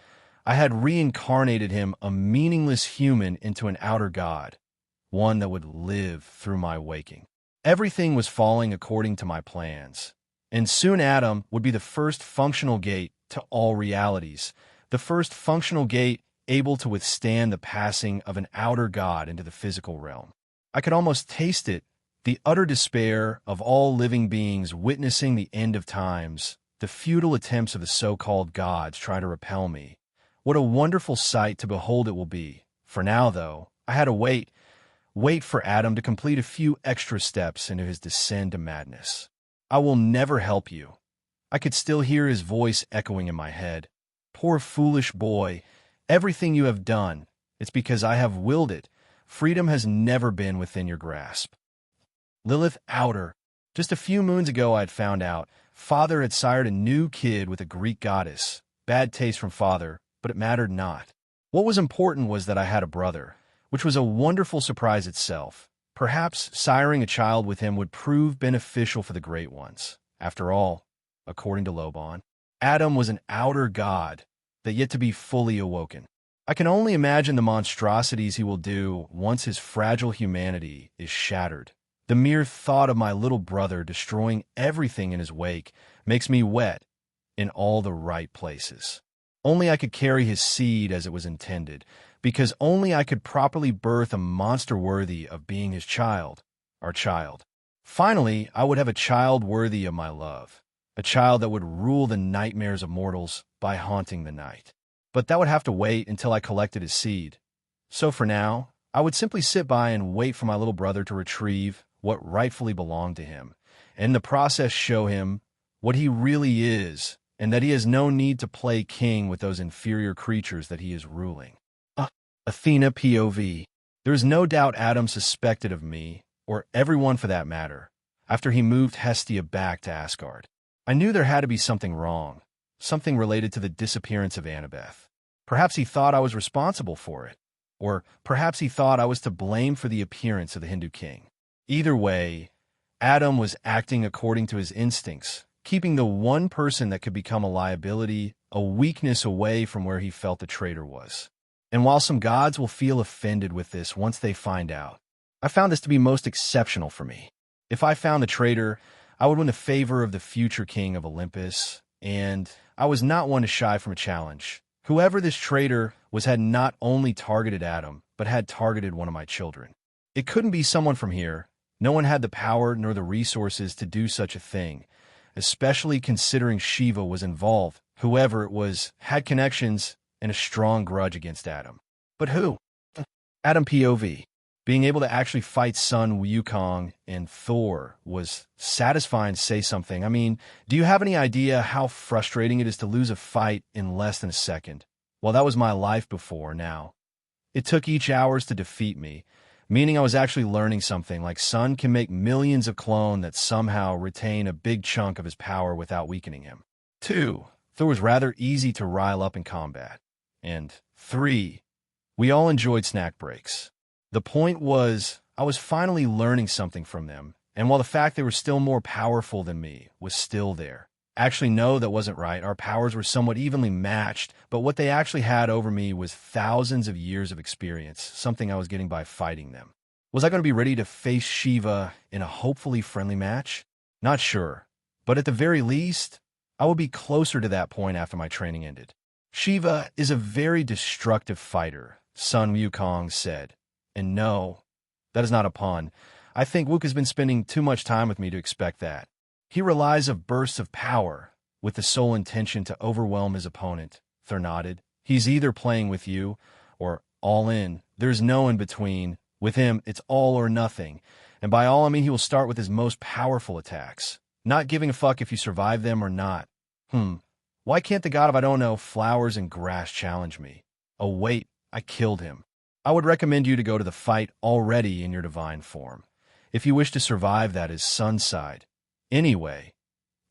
I had reincarnated him, a meaningless human, into an outer god, one that would live through my waking. Everything was falling according to my plans, and soon Adam would be the first functional gate to all realities, the first functional gate able to withstand the passing of an outer god into the physical realm. I could almost taste it, the utter despair of all living beings witnessing the end of times, the futile attempts of the so-called gods trying to repel me. What a wonderful sight to behold it will be. For now, though, I had to wait for Adam to complete a few extra steps into his descent to madness. I will never help you. I could still hear his voice echoing in my head. Poor foolish boy, everything you have done, it's because I have willed it. Freedom has never been within your grasp. Lilith Outer. Just a few moons ago I had found out. Father had sired a new kid with a Greek goddess. Bad taste from father, but it mattered not. What was important was that I had a brother, which was a wonderful surprise itself. Perhaps siring a child with him would prove beneficial for the Great Ones. After all, according to Lobon, Adam was an outer god that yet to be fully awoken. I can only imagine the monstrosities he will do once his fragile humanity is shattered. The mere thought of my little brother destroying everything in his wake makes me wet in all the right places. Only I could carry his seed as it was intended, because only I could properly birth a monster worthy of being his child, our child. Finally, I would have a child worthy of my love, a child that would rule the nightmares of mortals by haunting the night. But that would have to wait until I collected his seed. So for now, I would simply sit by and wait for my little brother to retrieve what rightfully belonged to him, and in the process show him what he really is, and that he has no need to play king with those inferior creatures that he is ruling. Athena POV. There is no doubt Adam suspected of me, or everyone for that matter, after he moved Hestia back to Asgard. I knew there had to be something wrong, something related to the disappearance of Annabeth. Perhaps he thought I was responsible for it, or perhaps he thought I was to blame for the appearance of the Hindu king. Either way, Adam was acting according to his instincts, keeping the one person that could become a liability, a weakness away from where he felt the traitor was. And while some gods will feel offended with this once they find out, I found this to be most exceptional for me. If I found the traitor, I would win the favor of the future king of Olympus, and I was not one to shy from a challenge. Whoever this traitor was had not only targeted Adam, but had targeted one of my children. It couldn't be someone from here. No one had the power nor the resources to do such a thing, especially considering Shiva was involved. Whoever it was had connections and a strong grudge against Adam. But who? Adam POV. Being able to actually fight Sun Wukong and Thor was satisfying to say something. I mean, do you have any idea how frustrating it is to lose a fight in less than a second? Well, that was my life before now. It took each hours to defeat me, meaning I was actually learning something, like Sun can make millions of clone that somehow retain a big chunk of his power without weakening him. 2. Thor was rather easy to rile up in combat. And 3. We all enjoyed snack breaks. The point was, I was finally learning something from them, and while the fact they were still more powerful than me was still there. Actually, no, that wasn't right. Our powers were somewhat evenly matched, but what they actually had over me was thousands of years of experience, something I was getting by fighting them. Was I going to be ready to face Shiva in a hopefully friendly match? Not sure, but at the very least, I would be closer to that point after my training ended. Shiva is a very destructive fighter, Sun Wukong said. And no, that is not a pun. I think Wuk has been spending too much time with me to expect that. He relies on bursts of power, with the sole intention to overwhelm his opponent. Thor nodded. He's either playing with you, or all in. There's no in between. With him, it's all or nothing. And by all I mean he will start with his most powerful attacks, not giving a fuck if you survive them or not. Why can't the god of I don't know, flowers and grass challenge me? Oh wait, I killed him. I would recommend you to go to the fight already in your divine form. If you wish to survive, that is Sun's side. Anyway,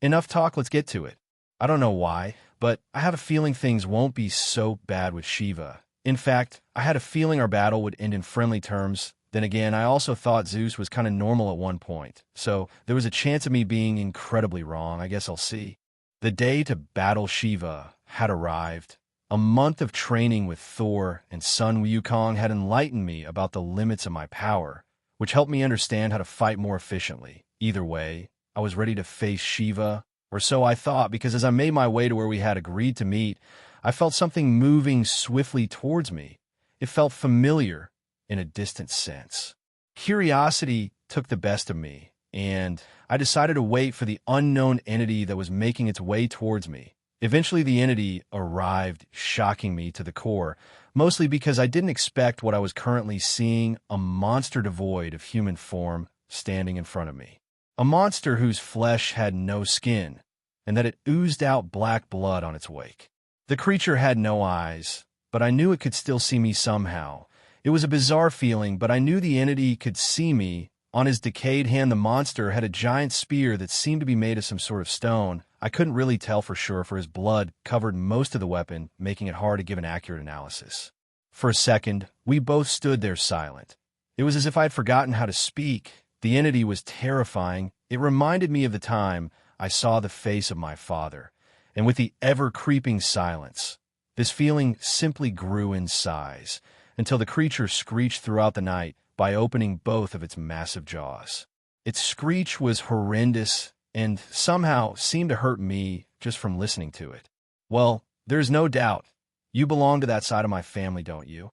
enough talk, let's get to it. I don't know why, but I have a feeling things won't be so bad with Shiva. In fact, I had a feeling our battle would end in friendly terms. Then again, I also thought Zeus was kind of normal at one point, so there was a chance of me being incredibly wrong. I guess I'll see. The day to battle Shiva had arrived. A month of training with Thor and son Wukong had enlightened me about the limits of my power, which helped me understand how to fight more efficiently. Either way, I was ready to face Shiva, or so I thought, because as I made my way to where we had agreed to meet, I felt something moving swiftly towards me. It felt familiar in a distant sense. Curiosity took the best of me, and I decided to wait for the unknown entity that was making its way towards me. Eventually, the entity arrived, shocking me to the core, mostly because I didn't expect what I was currently seeing, a monster devoid of human form standing in front of me. A monster whose flesh had no skin, and that it oozed out black blood on its wake. The creature had no eyes, but I knew it could still see me somehow. It was a bizarre feeling, but I knew the entity could see me. On his decayed hand, the monster had a giant spear that seemed to be made of some sort of stone. I couldn't really tell for sure, for his blood covered most of the weapon, making it hard to give an accurate analysis. For a second, we both stood there silent. It was as if I had forgotten how to speak. The entity was terrifying. It reminded me of the time I saw the face of my father, and with the ever-creeping silence, this feeling simply grew in size, until the creature screeched throughout the night by opening both of its massive jaws. Its screech was horrendous and somehow seemed to hurt me just from listening to it. Well, there's no doubt. You belong to that side of my family, don't you?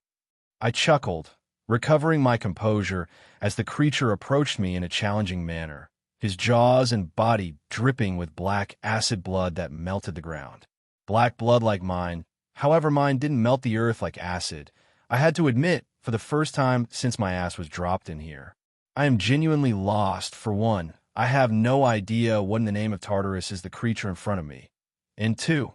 I chuckled, recovering my composure as the creature approached me in a challenging manner, his jaws and body dripping with black acid blood that melted the ground. Black blood like mine. However, mine didn't melt the earth like acid. I had to admit, for the first time since my ass was dropped in here, I am genuinely lost. For one, I have no idea what in the name of Tartarus is the creature in front of me. And two,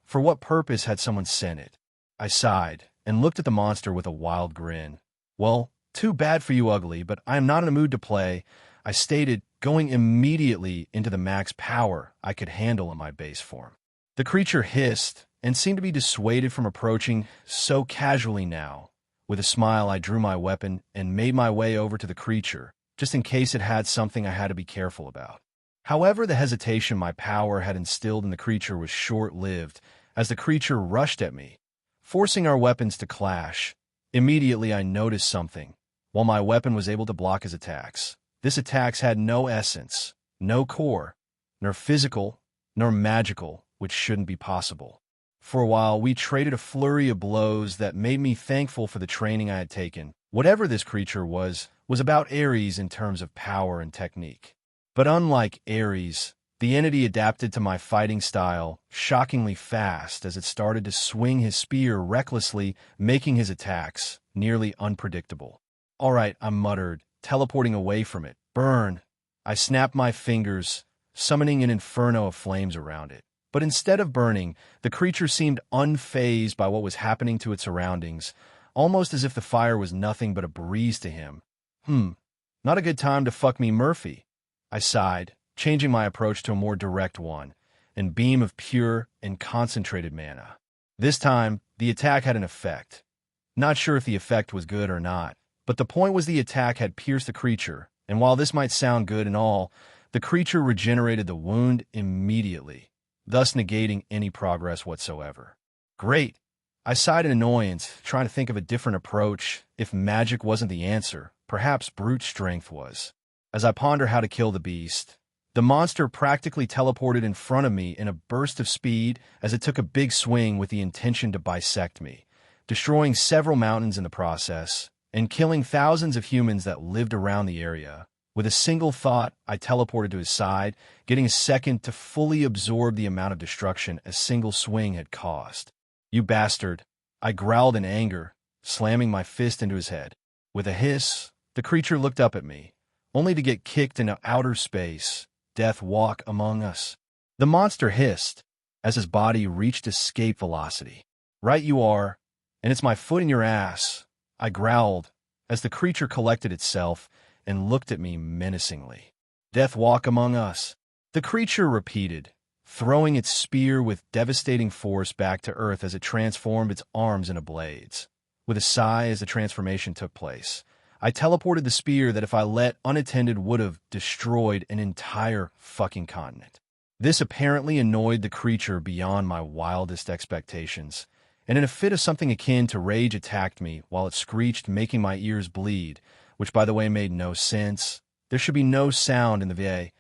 for what purpose had someone sent it? I sighed and looked at the monster with a wild grin. Well, too bad for you, ugly, but I am not in a mood to play, I stated, going immediately into the max power I could handle in my base form. The creature hissed and seemed to be dissuaded from approaching so casually now. With a smile, I drew my weapon and made my way over to the creature, just in case it had something I had to be careful about. However, the hesitation my power had instilled in the creature was short-lived, as the creature rushed at me, forcing our weapons to clash. Immediately, I noticed something. While my weapon was able to block his attacks, this attacks had no essence, no core, nor physical, nor magical, which shouldn't be possible. For a while, we traded a flurry of blows that made me thankful for the training I had taken. Whatever this creature was about Ares in terms of power and technique. But unlike Ares, the entity adapted to my fighting style shockingly fast as it started to swing his spear recklessly, making his attacks nearly unpredictable. "All right," I muttered, teleporting away from it. "Burn." I snapped my fingers, summoning an inferno of flames around it. But instead of burning, the creature seemed unfazed by what was happening to its surroundings, almost as if the fire was nothing but a breeze to him. Not a good time to fuck me, Murphy. I sighed, changing my approach to a more direct one, and beam of pure and concentrated mana. This time, the attack had an effect. Not sure if the effect was good or not, but the point was the attack had pierced the creature, and while this might sound good and all, the creature regenerated the wound immediately, thus negating any progress whatsoever. Great. I sighed in annoyance, trying to think of a different approach. If magic wasn't the answer, perhaps brute strength was. As I pondered how to kill the beast, the monster practically teleported in front of me in a burst of speed as it took a big swing with the intention to bisect me, destroying several mountains in the process, and killing thousands of humans that lived around the area. With a single thought, I teleported to his side, getting a second to fully absorb the amount of destruction a single swing had caused. "You bastard!" I growled in anger, slamming my fist into his head. With a hiss, the creature looked up at me, only to get kicked into outer space. Death walk among us. The monster hissed as his body reached escape velocity. "Right you are, and it's my foot in your ass," I growled as the creature collected itself and looked at me menacingly. "Death walk among us," the creature repeated, throwing its spear with devastating force back to earth as it transformed its arms into blades. With a sigh as the transformation took place, I teleported the spear that if I let unattended would have destroyed an entire fucking continent. This apparently annoyed the creature beyond my wildest expectations, and in a fit of something akin to rage attacked me while it screeched, making my ears bleed, which by the way made no sense. There should be no sound in the VA.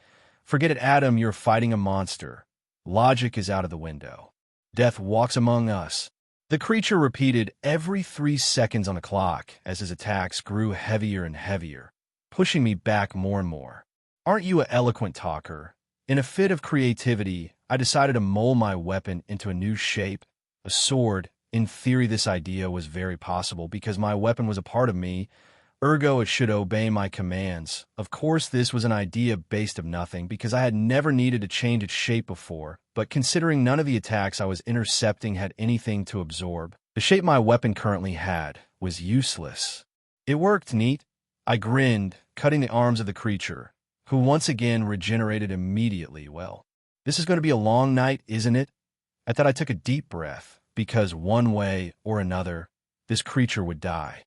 Forget it, Adam, you're fighting a monster. Logic is out of the window. Death walks among us. The creature repeated every 3 seconds on the clock as his attacks grew heavier and heavier, pushing me back more and more. Aren't you an eloquent talker? In a fit of creativity, I decided to mold my weapon into a new shape, a sword. In theory, this idea was very possible because my weapon was a part of me, ergo it should obey my commands. Of course, this was an idea based of nothing because I had never needed to change its shape before, but considering none of the attacks I was intercepting had anything to absorb, the shape my weapon currently had was useless. It worked neat. I grinned, cutting the arms of the creature, who once again regenerated immediately. Well, this is going to be a long night, isn't it? At that I took a deep breath, because one way or another, this creature would die.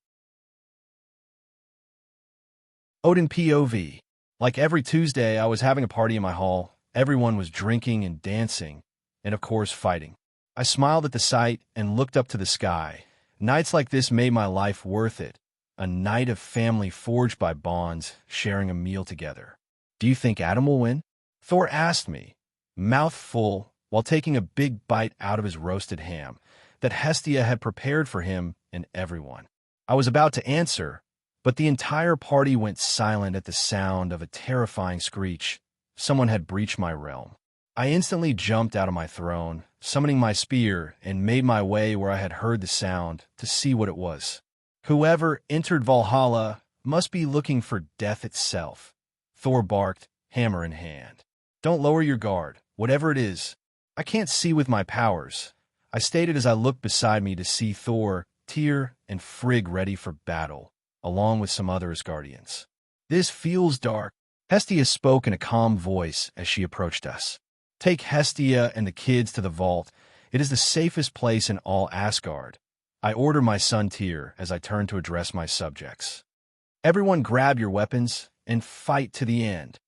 Odin POV. Like every Tuesday, I was having a party in my hall. Everyone was drinking and dancing, and of course fighting. I smiled at the sight and looked up to the sky. Nights like this made my life worth it. A night of family forged by bonds, sharing a meal together. "Do you think Adam will win?" Thor asked me, mouth full, while taking a big bite out of his roasted ham that Hestia had prepared for him and everyone. I was about to answer, but the entire party went silent at the sound of a terrifying screech. Someone had breached my realm. I instantly jumped out of my throne, summoning my spear, and made my way where I had heard the sound to see what it was. Whoever entered Valhalla must be looking for death itself. Thor barked, hammer in hand. "Don't lower your guard, whatever it is. I can't see with my powers," I stated as I looked beside me to see Thor, Tyr, and Frigg ready for battle, along with some other Asgardians. "This feels dark," Hestia spoke in a calm voice as she approached us. "Take Hestia and the kids to the vault. It is the safest place in all Asgard," I ordered my son Tyr as I turned to address my subjects. "Everyone grab your weapons and fight to the end,"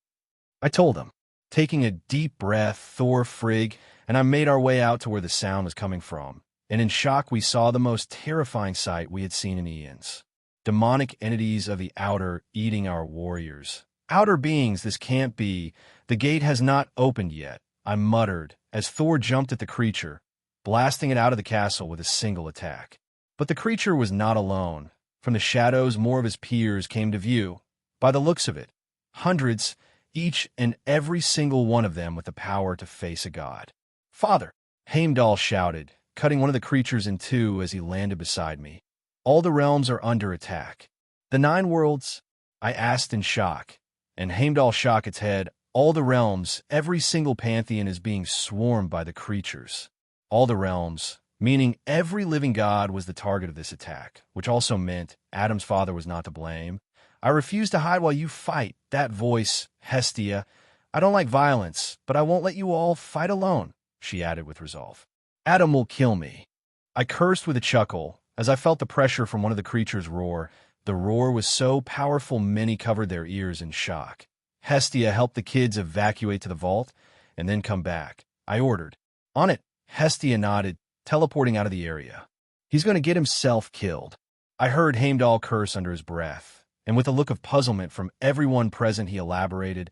I told them. Taking a deep breath, Thor, Frigg, and I made our way out to where the sound was coming from, and in shock we saw the most terrifying sight we had seen in eons. Demonic entities of the outer eating our warriors. "Outer beings, this can't be. The gate has not opened yet," I muttered as Thor jumped at the creature, blasting it out of the castle with a single attack. But the creature was not alone. From the shadows, more of his peers came to view. By the looks of it, hundreds, each and every single one of them with the power to face a god. "Father!" Heimdall shouted, cutting one of the creatures in two as he landed beside me. "All the realms are under attack." "The 9 worlds?" I asked in shock, and Heimdall shook its head. "All the realms, every single pantheon is being swarmed by the creatures." All the realms, meaning every living god was the target of this attack, which also meant Adam's father was not to blame. "I refuse to hide while you fight." That voice, Hestia. "I don't like violence, but I won't let you all fight alone," she added with resolve. "Adam will kill me." I cursed with a chuckle as I felt the pressure from one of the creatures roar. The roar was so powerful many covered their ears in shock. "Hestia, help the kids evacuate to the vault, and then come back," I ordered. "On it," Hestia nodded, teleporting out of the area. "He's going to get himself killed." I heard Heimdall curse under his breath, and with a look of puzzlement from everyone present he elaborated,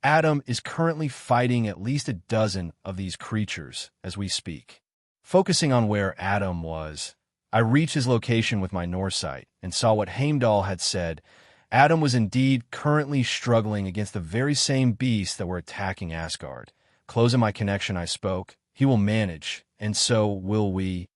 "Adam is currently fighting at least a dozen of these creatures as we speak." Focusing on where Adam was, I reached his location with my Norsight and saw what Heimdall had said. Adam was indeed currently struggling against the very same beasts that were attacking Asgard. Closing my connection, I spoke. "He will manage, and so will we."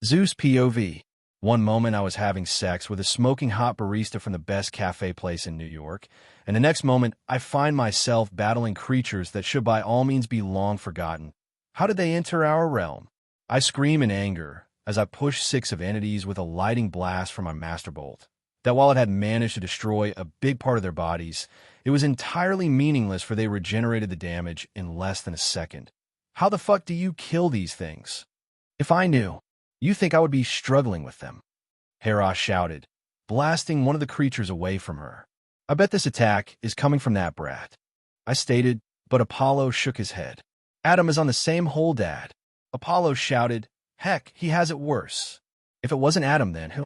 Zeus POV. One moment I was having sex with a smoking hot barista from the best cafe place in New York, and the next moment I find myself battling creatures that should by all means be long forgotten. How did they enter our realm? I scream in anger, as I pushed 6 of entities with a lighting blast from my Master Bolt. That while it had managed to destroy a big part of their bodies, it was entirely meaningless, for they regenerated the damage in less than a second. How the fuck do you kill these things? If I knew, you think I would be struggling with them? Hera shouted, blasting one of the creatures away from her. I bet this attack is coming from that brat, I stated, but Apollo shook his head. Adam is on the same hole, Dad. Apollo shouted, heck, he has it worse. If it wasn't Adam, then who?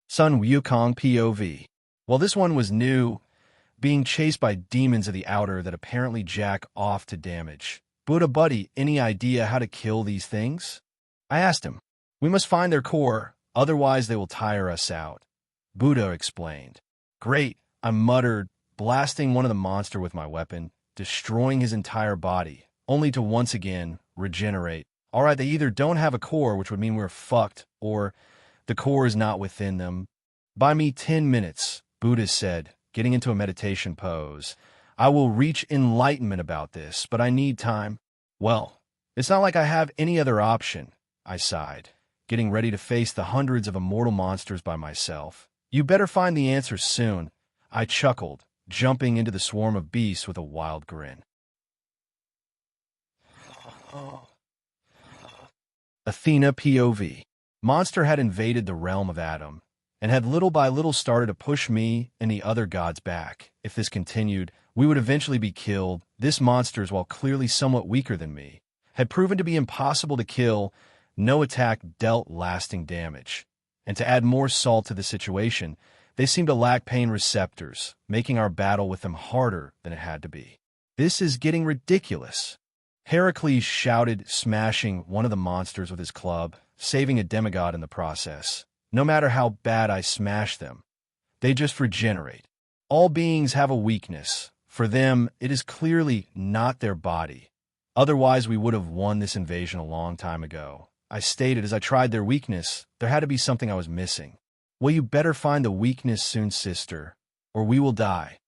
Son Wukong POV. Well, this one was new, being chased by demons of the outer that apparently jack off to damage. Buddha buddy, any idea how to kill these things? I asked him. We must find their core, otherwise they will tire us out. Buddha explained. Great, I muttered, blasting one of the monster with my weapon, destroying his entire body, only to once again regenerate. All right, they either don't have a core, which would mean we're fucked, or the core is not within them. Buy me 10 minutes, Buddha said, getting into a meditation pose. I will reach enlightenment about this, but I need time. Well, it's not like I have any other option, I sighed, getting ready to face the hundreds of immortal monsters by myself. You better find the answers soon, I chuckled, jumping into the swarm of beasts with a wild grin. Athena POV. Monster had invaded the realm of Adam, and had little by little started to push me and the other gods back. If this continued, we would eventually be killed. This monsters, while clearly somewhat weaker than me, had proven to be impossible to kill. No attack dealt lasting damage. And to add more salt to the situation, they seemed to lack pain receptors, making our battle with them harder than it had to be. This is getting ridiculous, Heracles shouted, smashing one of the monsters with his club, saving a demigod in the process. No matter how bad I smash them, they just regenerate. All beings have a weakness. For them, it is clearly not their body. Otherwise, we would have won this invasion a long time ago. I stated as I tried their weakness, there had to be something I was missing. Well, you better find the weakness soon, sister, or we will die.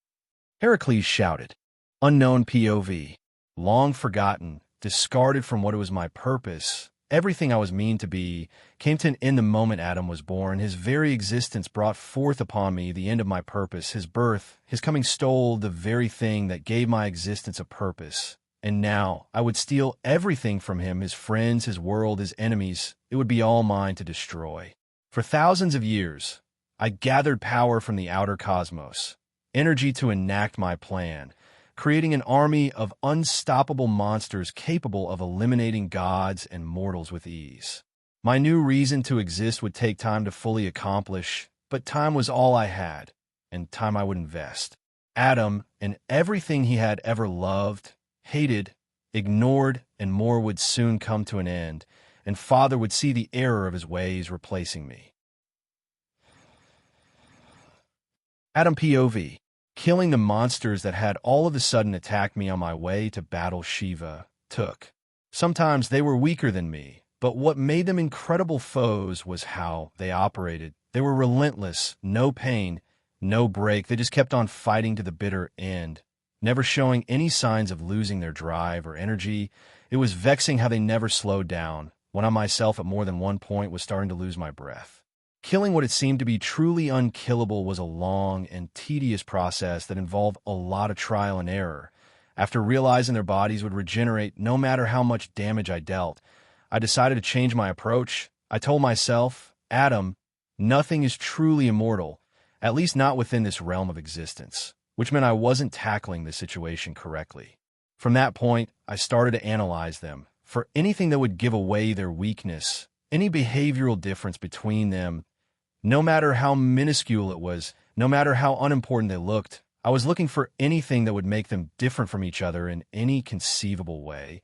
Heracles shouted. Unknown POV. Long forgotten, discarded from what it was my purpose. Everything I was mean to be came to an end the moment Adam was born. His very existence brought forth upon me the end of my purpose. His birth, his coming stole the very thing that gave my existence a purpose. And now I would steal everything from him, his friends, his world, his enemies. It would be all mine to destroy. For thousands of years, I gathered power from the outer cosmos, energy to enact my plan, creating an army of unstoppable monsters capable of eliminating gods and mortals with ease. My new reason to exist would take time to fully accomplish, but time was all I had, and time I would invest. Adam and everything he had ever loved, hated, ignored, and more would soon come to an end, and Father would see the error of his ways, replacing me. Adam POV. Killing the monsters that had all of a sudden attacked me on my way to battle Shiva took. Sometimes they were weaker than me, but what made them incredible foes was how they operated. They were relentless, no pain, no break. They just kept on fighting to the bitter end, never showing any signs of losing their drive or energy. It was vexing how they never slowed down, when I myself at more than one point was starting to lose my breath. Killing what it seemed to be truly unkillable was a long and tedious process that involved a lot of trial and error. After realizing their bodies would regenerate no matter how much damage I dealt, I decided to change my approach. I told myself, Adam, nothing is truly immortal, at least not within this realm of existence, which meant I wasn't tackling the situation correctly. From that point, I started to analyze them for anything that would give away their weakness, any behavioral difference between them. No matter how minuscule it was, no matter how unimportant they looked, I was looking for anything that would make them different from each other in any conceivable way.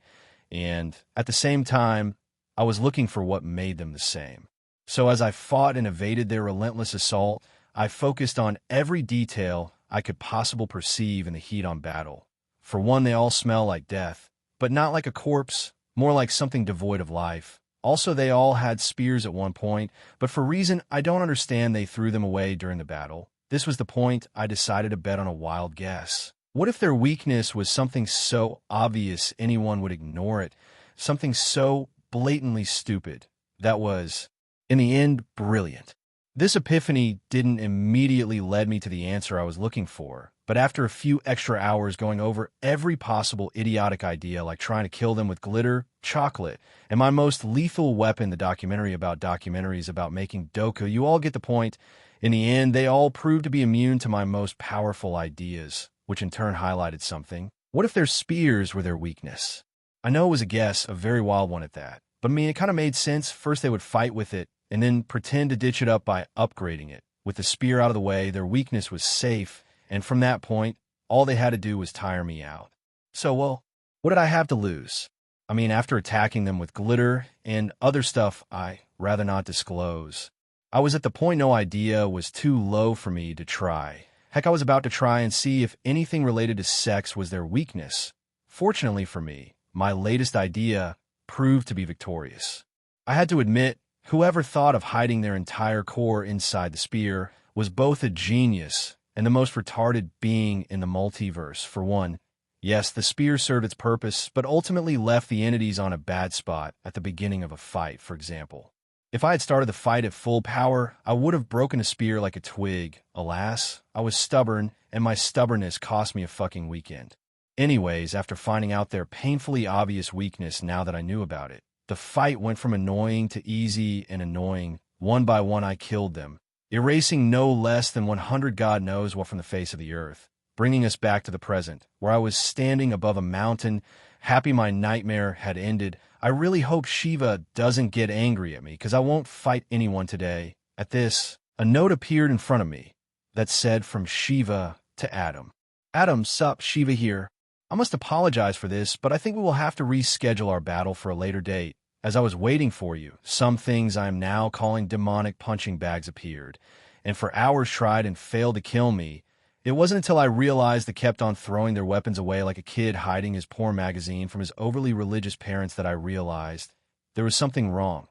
And at the same time, I was looking for what made them the same. So as I fought and evaded their relentless assault, I focused on every detail I could possibly perceive in the heat-on battle. For one, they all smell like death, but not like a corpse, more like something devoid of life. Also, they all had spears at one point, but for reason I don't understand, they threw them away during the battle. This was the point I decided to bet on a wild guess. What if their weakness was something so obvious anyone would ignore it? something so blatantly stupid that was, in the end, brilliant. This epiphany didn't immediately lead me to the answer I was looking for, but after a few extra hours going over every possible idiotic idea, like trying to kill them with glitter, chocolate, and my most lethal weapon, the documentary about documentaries about making doku, you all get the point. In the end, they all proved to be immune to my most powerful ideas, which in turn highlighted something. What if their spears were their weakness? I know it was a guess, a very wild one at that, but I mean, it kind of made sense. First they would fight with it, and then pretend to ditch it up by upgrading it. With the spear out of the way, their weakness was safe, and from that point, all they had to do was tire me out. So, well, what did I have to lose? I mean, after attacking them with glitter and other stuff I rather not disclose, I was at the point no idea was too low for me to try. Heck, I was about to try and see if anything related to sex was their weakness. Fortunately for me, my latest idea proved to be victorious. I had to admit, whoever thought of hiding their entire core inside the spear was both a genius and the most retarded being in the multiverse. For one, yes, the spear served its purpose, but ultimately left the entities on a bad spot at the beginning of a fight, for example. If I had started the fight at full power, I would have broken a spear like a twig. Alas, I was stubborn, and my stubbornness cost me a fucking weekend. Anyways, after finding out their painfully obvious weakness now that I knew about it, the fight went from annoying to easy and annoying. One by one I killed them, erasing no less than 100 God knows what from the face of the earth, bringing us back to the present, where I was standing above a mountain, happy my nightmare had ended. I really hope Shiva doesn't get angry at me, because I won't fight anyone today. At this, a note appeared in front of me that said, from Shiva to Adam. Adam, sup, Shiva here. I must apologize for this, but I think we will have to reschedule our battle for a later date. As I was waiting for you, some things I am now calling demonic punching bags appeared, and for hours tried and failed to kill me. It wasn't until I realized they kept on throwing their weapons away like a kid hiding his porn magazine from his overly religious parents that I realized there was something wrong.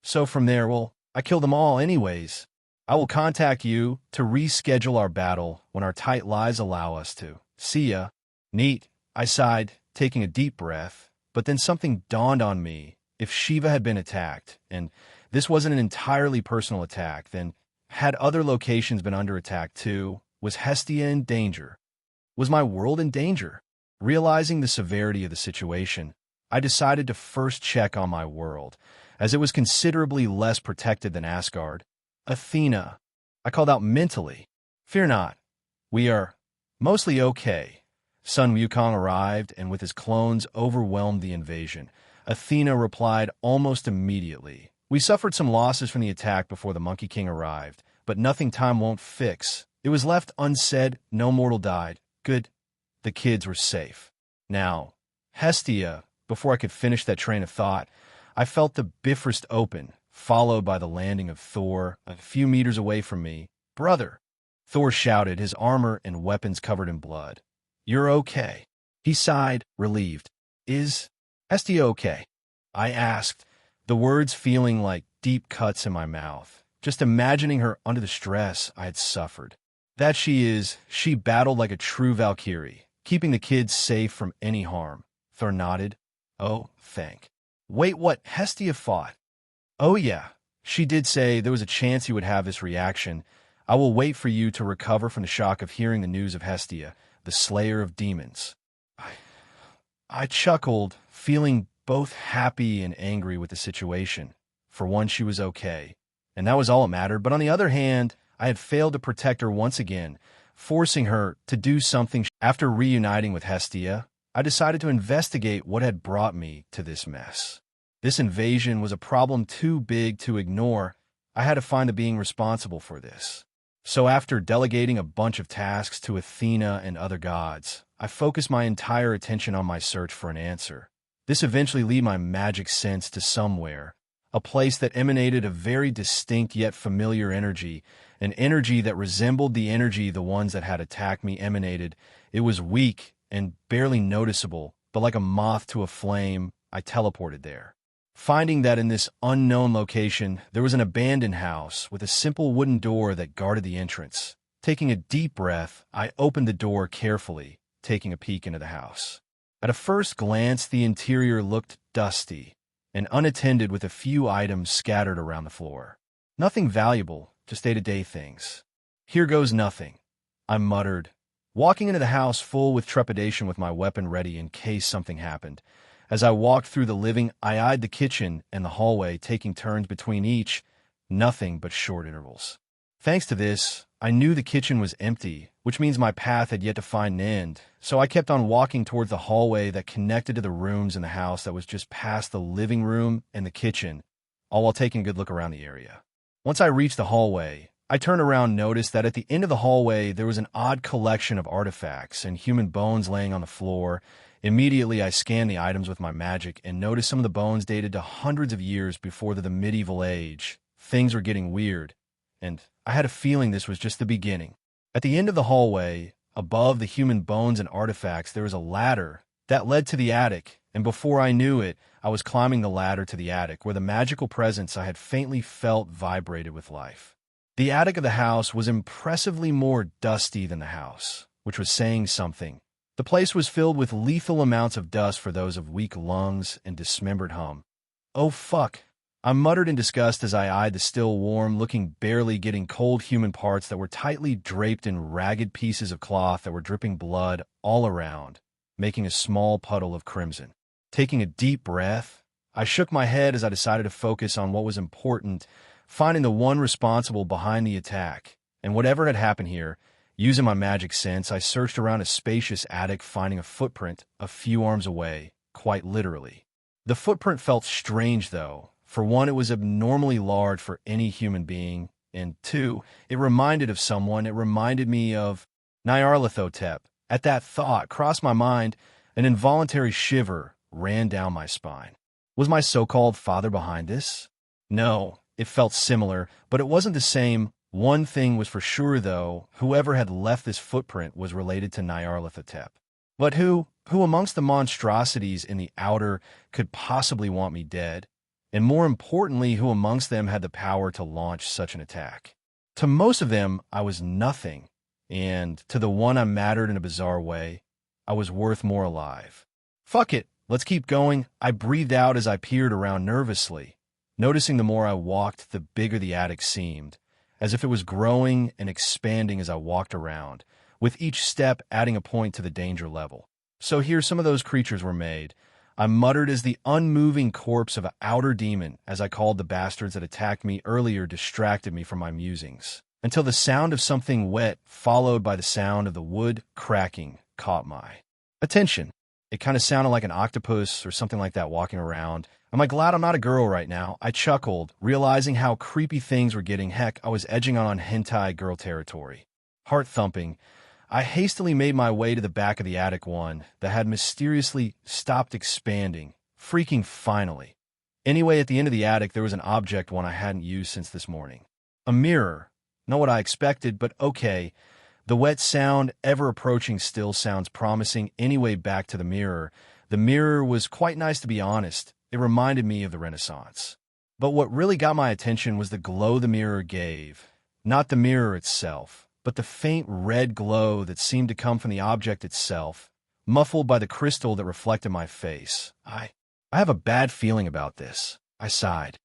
So from there, well, I killed them all anyways. I will contact you to reschedule our battle when our tight lives allow us to. See ya. Neat, I sighed, taking a deep breath, but then something dawned on me. If Shiva had been attacked, and this wasn't an entirely personal attack, then had other locations been under attack too? Was Hestia in danger? Was my world in danger? Realizing the severity of the situation, I decided to first check on my world, as it was considerably less protected than Asgard. Athena, I called out mentally. Fear not. We are mostly okay. Son Wukong arrived, and with his clones overwhelmed the invasion. Athena replied almost immediately. We suffered some losses from the attack before the Monkey King arrived, but nothing time won't fix. It was left unsaid, no mortal died. Good. The kids were safe. Now, Hestia, before I could finish that train of thought, I felt the Bifrost open, followed by the landing of Thor a few meters away from me. Brother! Thor shouted, his armor and weapons covered in blood. You're okay. He sighed, relieved. Is Hestia okay? I asked, the words feeling like deep cuts in my mouth, just imagining her under the stress I had suffered. That she is. She battled like a true Valkyrie, keeping the kids safe from any harm. Thor nodded. Oh, thank. Wait, what? Hestia fought? Oh yeah. She did say there was a chance you would have this reaction. I will wait for you to recover from the shock of hearing the news of Hestia, the slayer of demons. I chuckled, feeling both happy and angry with the situation. For one, she was okay, and that was all that mattered. But on the other hand, I had failed to protect her once again, forcing her to do something. After reuniting with Hestia, I decided to investigate what had brought me to this mess. This invasion was a problem too big to ignore. I had to find the being responsible for this. So after delegating a bunch of tasks to Athena and other gods, I focused my entire attention on my search for an answer. This eventually led my magic sense to somewhere, a place that emanated a very distinct yet familiar energy, an energy that resembled the energy the ones that had attacked me emanated. It was weak and barely noticeable, but like a moth to a flame, I teleported there. Finding that in this unknown location, there was an abandoned house with a simple wooden door that guarded the entrance. Taking a deep breath, I opened the door carefully, taking a peek into the house. At a first glance, the interior looked dusty and unattended with a few items scattered around the floor. Nothing valuable, just day-to-day things. "Here goes nothing," I muttered, walking into the house full with trepidation with my weapon ready in case something happened. As I walked through the living, I eyed the kitchen and the hallway, taking turns between each, nothing but short intervals. Thanks to this, I knew the kitchen was empty, which means my path had yet to find an end, so I kept on walking towards the hallway that connected to the rooms in the house that was just past the living room and the kitchen, all while taking a good look around the area. Once I reached the hallway, I turned around and noticed that at the end of the hallway there was an odd collection of artifacts and human bones laying on the floor. Immediately I scanned the items with my magic and noticed some of the bones dated to hundreds of years before the medieval age. Things were getting weird, and I had a feeling this was just the beginning. At the end of the hallway, above the human bones and artifacts, there was a ladder that led to the attic, and before I knew it, I was climbing the ladder to the attic, where the magical presence I had faintly felt vibrated with life. The attic of the house was impressively more dusty than the house, which was saying something. The place was filled with lethal amounts of dust for those of weak lungs and dismembered hum. "Oh fuck," I muttered in disgust as I eyed the still warm, looking barely getting cold human parts that were tightly draped in ragged pieces of cloth that were dripping blood all around, making a small puddle of crimson. Taking a deep breath, I shook my head as I decided to focus on what was important, finding the one responsible behind the attack. And whatever had happened here, using my magic sense, I searched around a spacious attic, finding a footprint a few arms away, quite literally. The footprint felt strange, though. For one, it was abnormally large for any human being, and two, it reminded of someone. It reminded me of Narithoteep. At that thought crossed my mind, an involuntary shiver ran down my spine. Was my so-called father behind this? No, it felt similar, but it wasn't the same. One thing was for sure, though, whoever had left this footprint was related to Narithoteep. But who amongst the monstrosities in the outer could possibly want me dead? And more importantly, who amongst them had the power to launch such an attack? To most of them, I was nothing, and to the one I mattered in a bizarre way, I was worth more alive. "Fuck it, let's keep going," I breathed out as I peered around nervously, noticing the more I walked, the bigger the attic seemed, as if it was growing and expanding as I walked around, with each step adding a point to the danger level. So here some of those creatures were made. I muttered as the unmoving corpse of an outer demon, as I called the bastards that attacked me earlier, distracted me from my musings, until the sound of something wet, followed by the sound of the wood cracking, caught my attention. It kind of sounded like an octopus or something like that walking around. Am I glad I'm not a girl right now? I chuckled, realizing how creepy things were getting. Heck, I was edging on hentai girl territory. Heart thumping, I hastily made my way to the back of the attic one that had mysteriously stopped expanding, freaking finally. Anyway, at the end of the attic, there was an object one I hadn't used since this morning. A mirror. Not what I expected, but okay. The wet sound, ever approaching, still sounds promising. Anyway, back to the mirror. The mirror was quite nice, to be honest. It reminded me of the Renaissance. But what really got my attention was the glow the mirror gave. Not the mirror itself, but the faint red glow that seemed to come from the object itself, muffled by the crystal that reflected my face. I have a bad feeling about this, I sighed.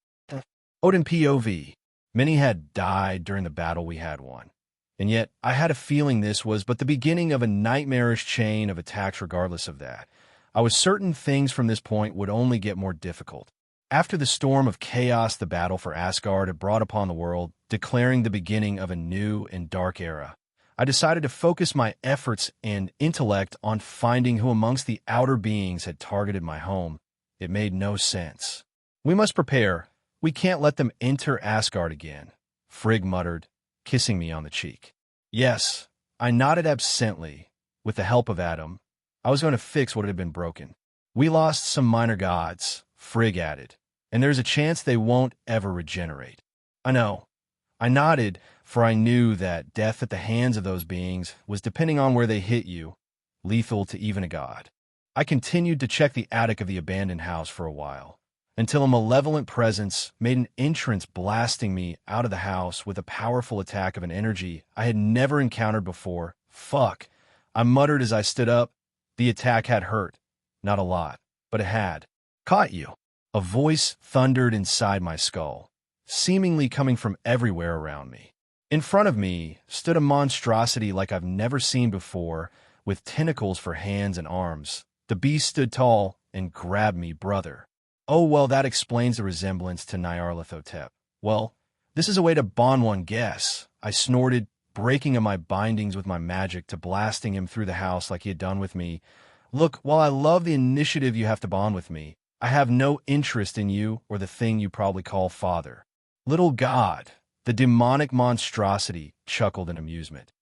Odin POV. Many had died during the battle we had won. And yet, I had a feeling this was but the beginning of a nightmarish chain of attacks regardless of that. I was certain things from this point would only get more difficult. After the storm of chaos the battle for Asgard had brought upon the world, declaring the beginning of a new and dark era, I decided to focus my efforts and intellect on finding who amongst the outer beings had targeted my home. It made no sense. "We must prepare. We can't let them enter Asgard again," Frigg muttered, kissing me on the cheek. Yes, I nodded absently. With the help of Adam, I was going to fix what had been broken. "We lost some minor gods," Frigg added, "and there's a chance they won't ever regenerate." "I know." I nodded, for I knew that death at the hands of those beings was, depending on where they hit you, lethal to even a god. I continued to check the attic of the abandoned house for a while, until a malevolent presence made an entrance, blasting me out of the house with a powerful attack of an energy I had never encountered before. "Fuck," I muttered as I stood up. The attack had hurt. Not a lot, but it had. Caught you. A voice thundered inside my skull, seemingly coming from everywhere around me. In front of me stood a monstrosity like I've never seen before, with tentacles for hands and arms. The beast stood tall and grabbed me, brother. Oh, well, that explains the resemblance to Nyarlathotep. Well, this is a way to bond one guess. I snorted, breaking of my bindings with my magic to blasting him through the house like he had done with me. Look, while I love the initiative you have to bond with me, I have no interest in you or the thing you probably call father. Little god, the demonic monstrosity chuckled in amusement.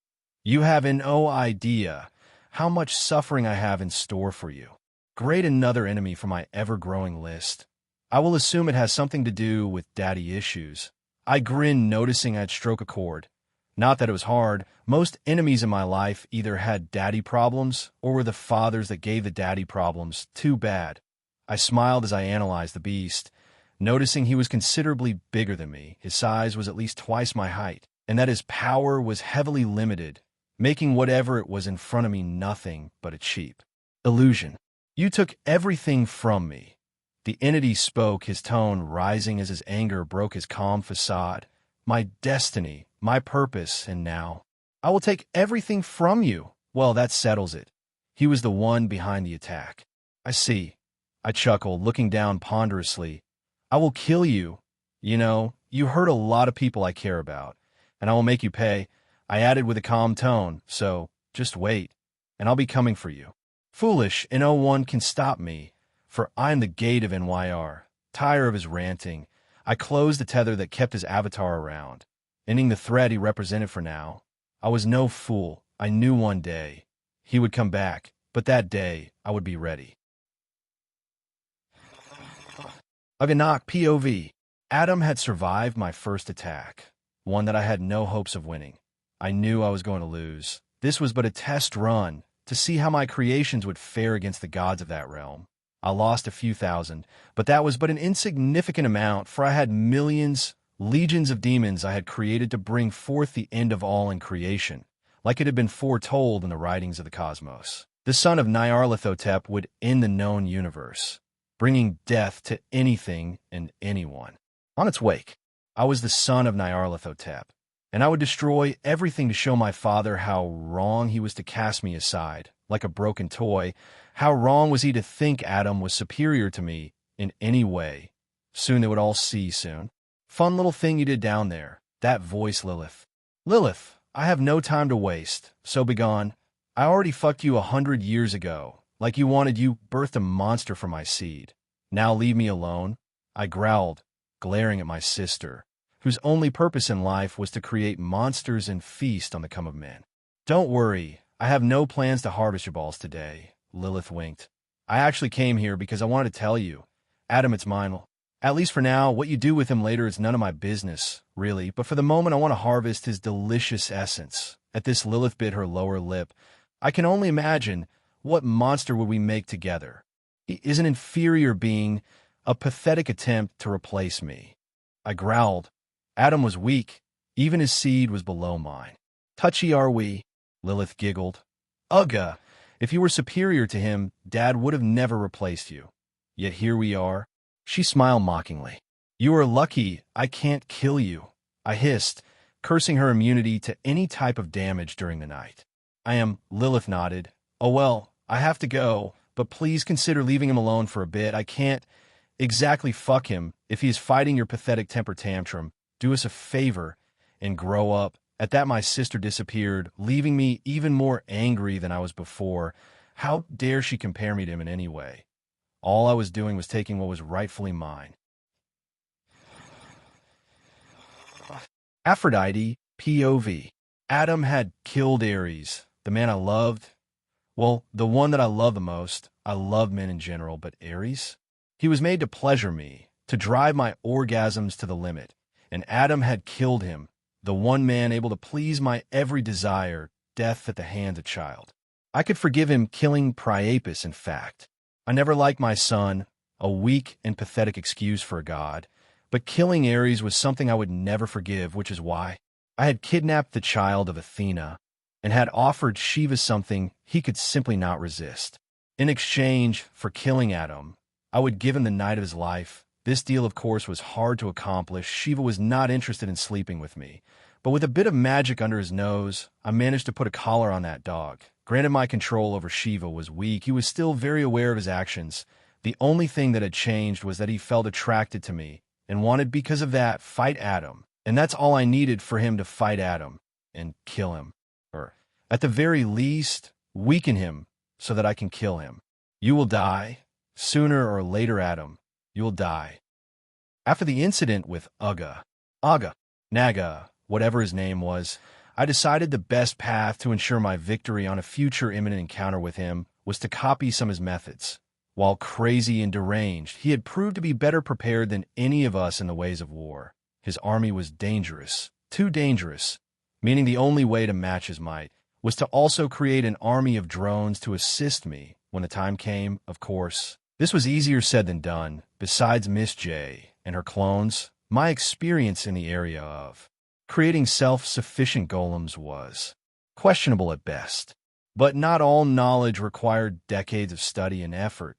You have no idea how much suffering I have in store for you. Great, another enemy for my ever-growing list. I will assume it has something to do with daddy issues. I grinned, noticing I'd struck a chord. Not that it was hard. Most enemies in my life either had daddy problems or were the fathers that gave the daddy problems. Too bad. I smiled as I analyzed the beast, noticing he was considerably bigger than me. His size was at least twice my height, and that his power was heavily limited, making whatever it was in front of me nothing but a cheap illusion. You took everything from me. The entity spoke, his tone rising as his anger broke his calm facade. My destiny, my purpose, and now I will take everything from you. Well, that settles it. He was the one behind the attack. I see. I chuckled, looking down ponderously. I will kill you. You know, you hurt a lot of people I care about, and I will make you pay. I added with a calm tone, so just wait, and I'll be coming for you. Foolish, and no one can stop me, for I am the gate of NYR. Tired of his ranting, I closed the tether that kept his avatar around, ending the threat he represented for now. I was no fool. I knew one day he would come back, but that day I would be ready. Aganak POV. Adam had survived my first attack, one that I had no hopes of winning. I knew I was going to lose. This was but a test run to see how my creations would fare against the gods of that realm. I lost a few thousand, but that was but an insignificant amount, for I had millions, legions of demons I had created to bring forth the end of all in creation, like it had been foretold in the writings of the cosmos. The son of Nyarlathotep would end the known universe, bringing death to anything and anyone. On its wake, I was the son of Nyarlathotep, and I would destroy everything to show my father how wrong he was to cast me aside, like a broken toy. How wrong was he to think Adam was superior to me in any way? Soon they would all see soon. Fun little thing you did down there. That voice, Lilith. Lilith, I have no time to waste, so begone. I already fucked you 100 years ago. Like you wanted, you birthed a monster from my seed. Now leave me alone. I growled, glaring at my sister, whose only purpose in life was to create monsters and feast on the come of men. Don't worry, I have no plans to harvest your balls today, Lilith winked. I actually came here because I wanted to tell you. Adam, it's mine. At least for now, what you do with him later is none of my business, really, but for the moment I want to harvest his delicious essence. At this, Lilith bit her lower lip. I can only imagine, what monster would we make together? He is an inferior being, a pathetic attempt to replace me. I growled. Adam was weak. Even his seed was below mine. Touchy are we? Lilith giggled. Ugga! If you were superior to him, Dad would have never replaced you. Yet here we are. She smiled mockingly. You are lucky I can't kill you, I hissed, cursing her immunity to any type of damage during the night. I am, Lilith nodded. Oh well, I have to go, but please consider leaving him alone for a bit. I can't exactly fuck him if he's fighting your pathetic temper tantrum. Do us a favor and grow up. At that, my sister disappeared, leaving me even more angry than I was before. How dare she compare me to him in any way? All I was doing was taking what was rightfully mine. Aphrodite, POV. Adam had killed Ares, the man I loved. Well, the one that I love the most. I love men in general, but Ares? He was made to pleasure me, to drive my orgasms to the limit, and Adam had killed him, the one man able to please my every desire, death at the hand of a child. I could forgive him killing Priapus, in fact. I never liked my son, a weak and pathetic excuse for a god, but killing Ares was something I would never forgive, which is why I had kidnapped the child of Athena and had offered Shiva something he could simply not resist. In exchange for killing Adam, I would give him the night of his life. This deal, of course, was hard to accomplish. Shiva was not interested in sleeping with me. But with a bit of magic under his nose, I managed to put a collar on that dog. Granted, my control over Shiva was weak. He was still very aware of his actions. The only thing that had changed was that he felt attracted to me and wanted, because of that, fight Adam. And that's all I needed for him to fight Adam and kill him. Or, at the very least, weaken him so that I can kill him. You will die. Sooner or later, Adam, you will die. After the incident with Naga, whatever his name was, I decided the best path to ensure my victory on a future imminent encounter with him was to copy some of his methods. While crazy and deranged, he had proved to be better prepared than any of us in the ways of war. His army was dangerous, too dangerous, meaning the only way to match his might was to also create an army of drones to assist me when the time came, of course. This was easier said than done. Besides Miss J and her clones, my experience in the area of creating self-sufficient golems was questionable at best. But not all knowledge required decades of study and effort.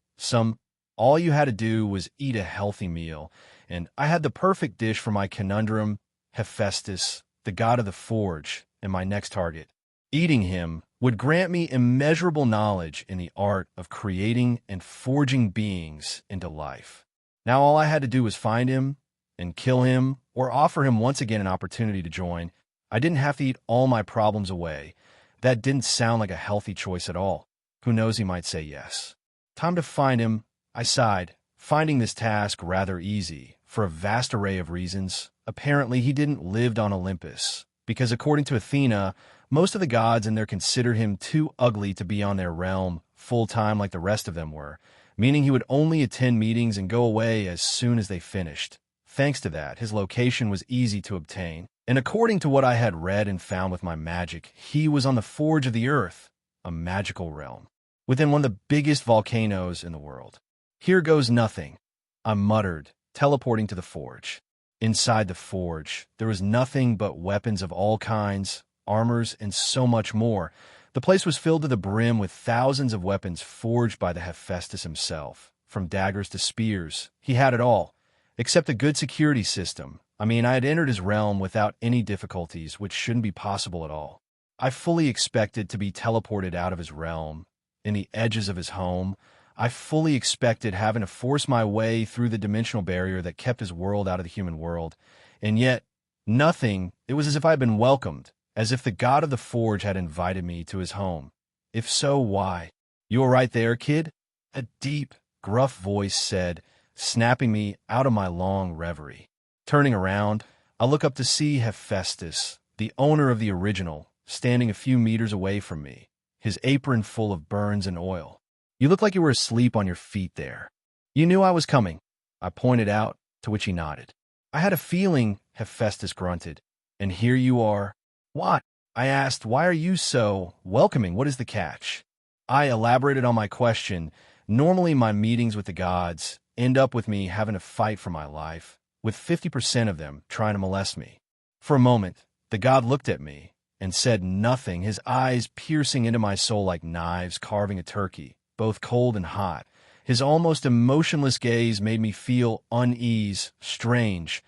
All you had to do was eat a healthy meal, and I had the perfect dish for my conundrum, Hephaestus, the god of the forge, and my next target. Eating him would grant me immeasurable knowledge in the art of creating and forging beings into life. Now all I had to do was find him and kill him, or offer him once again an opportunity to join. I didn't have to eat all my problems away. That didn't sound like a healthy choice at all. Who knows, he might say yes. Time to find him, I sighed, finding this task rather easy, for a vast array of reasons. Apparently he didn't live on Olympus, because according to Athena, most of the gods in there considered him too ugly to be on their realm full-time like the rest of them were, meaning he would only attend meetings and go away as soon as they finished. Thanks to that, his location was easy to obtain, and according to what I had read and found with my magic, he was on the Forge of the Earth, a magical realm, within one of the biggest volcanoes in the world. Here goes nothing, I muttered, teleporting to the forge. Inside the forge, there was nothing but weapons of all kinds, armors, and so much more. The place was filled to the brim with thousands of weapons forged by the Hephaestus himself. From daggers to spears, he had it all, except a good security system. I had entered his realm without any difficulties, which shouldn't be possible at all. I fully expected to be teleported out of his realm, in the edges of his home. I fully expected having to force my way through the dimensional barrier that kept his world out of the human world. And yet, nothing. It was as if I had been welcomed, as if the god of the forge had invited me to his home. If so, why? "You all right there, kid?" a deep, gruff voice said, snapping me out of my long reverie. Turning around, I look up to see Hephaestus, the owner of the original, standing a few meters away from me, his apron full of burns and oil. "You look like you were asleep on your feet there." "You knew I was coming," I pointed out, to which he nodded. "I had a feeling," Hephaestus grunted. "And here you are." "What?" I asked. "Why are you so welcoming? What is the catch?" I elaborated on my question. Normally my meetings with the gods end up with me having to fight for my life, with 50% of them trying to molest me. For a moment, the god looked at me and said nothing, his eyes piercing into my soul like knives carving a turkey, both cold and hot. His almost emotionless gaze made me feel unease, strange,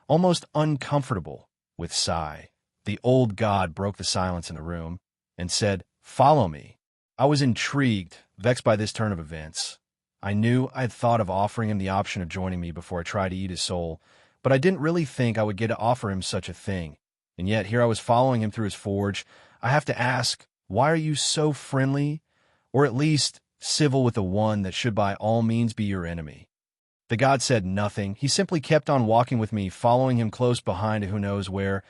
almost uncomfortable. With sigh, the old god broke the silence in the room and said, "Follow me." I was intrigued, vexed by this turn of events. I knew I had thought of offering him the option of joining me before I tried to eat his soul, but I didn't really think I would get to offer him such a thing. And yet here I was following him through his forge. I have to ask, why are you so friendly, or at least civil with the one that should by all means be your enemy? The god said nothing. He simply kept on walking with me, following him close behind to who knows where.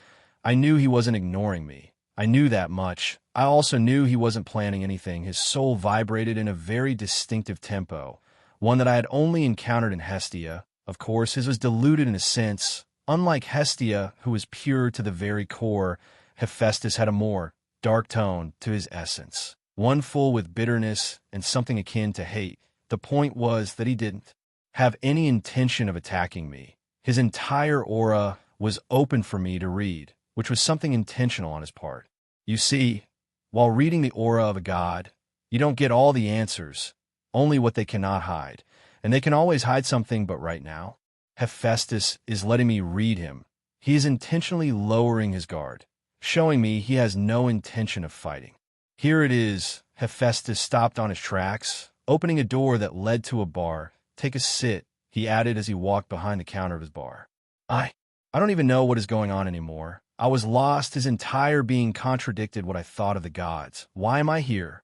I knew he wasn't ignoring me. I knew that much. I also knew he wasn't planning anything. His soul vibrated in a very distinctive tempo, one that I had only encountered in Hestia. Of course, his was diluted in a sense. Unlike Hestia, who was pure to the very core, Hephaestus had a more dark tone to his essence, one full with bitterness and something akin to hate. The point was that he didn't have any intention of attacking me. His entire aura was open for me to read, which was something intentional on his part. You see, while reading the aura of a god, you don't get all the answers, only what they cannot hide. And they can always hide something, but right now, Hephaestus is letting me read him. He is intentionally lowering his guard, showing me he has no intention of fighting. Here it is. Hephaestus stopped on his tracks, opening a door that led to a bar. Take a sit, he added as he walked behind the counter of his bar. I don't even know what is going on anymore. I was lost. His entire being contradicted what I thought of the gods. Why am I here?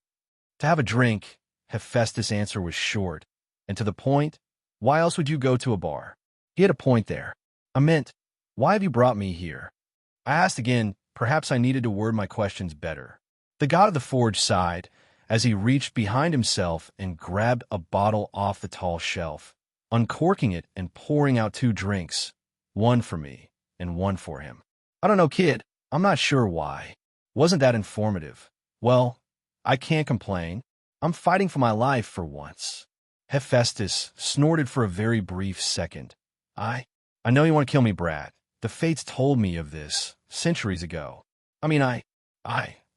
To have a drink. Hephaestus' answer was short and to the point. Why else would you go to a bar? He had a point there. I meant, why have you brought me here? I asked again. Perhaps I needed to word my questions better. The god of the forge sighed as he reached behind himself and grabbed a bottle off the tall shelf, uncorking it and pouring out 2 drinks, one for me and one for him. I don't know, kid. I'm not sure why. Wasn't that informative? Well, I can't complain. I'm fighting for my life for once. Hephaestus snorted for a very brief second. I know you want to kill me, Brad. The fates told me of this centuries ago. I mean, I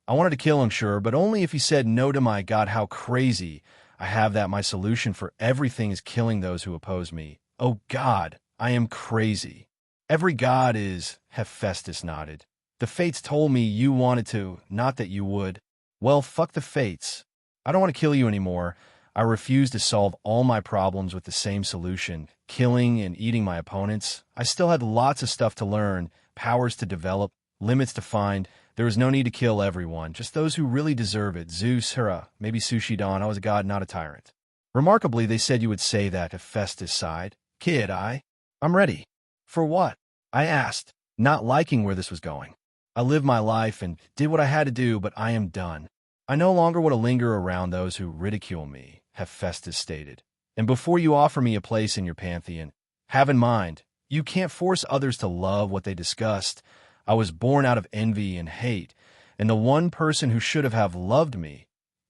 wanted to kill him, sure, but only if he said no to my God, how crazy. I have that my solution for everything is killing those who oppose me. Oh God, I am crazy. Every god is, Hephaestus nodded. The fates told me you wanted to, not that you would. Well, fuck the fates. I don't want to kill you anymore. I refuse to solve all my problems with the same solution, killing and eating my opponents. I still had lots of stuff to learn, powers to develop, limits to find. There was no need to kill everyone, just those who really deserve it. Zeus, Hera, maybe Sushi-Dan. I was a god, not a tyrant. Remarkably, they said you would say that, Hephaestus sighed. Kid, I'm ready. For what? I asked, not liking where this was going. I lived my life and did what I had to do, but I am done. I no longer want to linger around those who ridicule me, Hephaestus stated. And before you offer me a place in your pantheon, have in mind, you can't force others to love what they disgust. I was born out of envy and hate, and the one person who should have loved me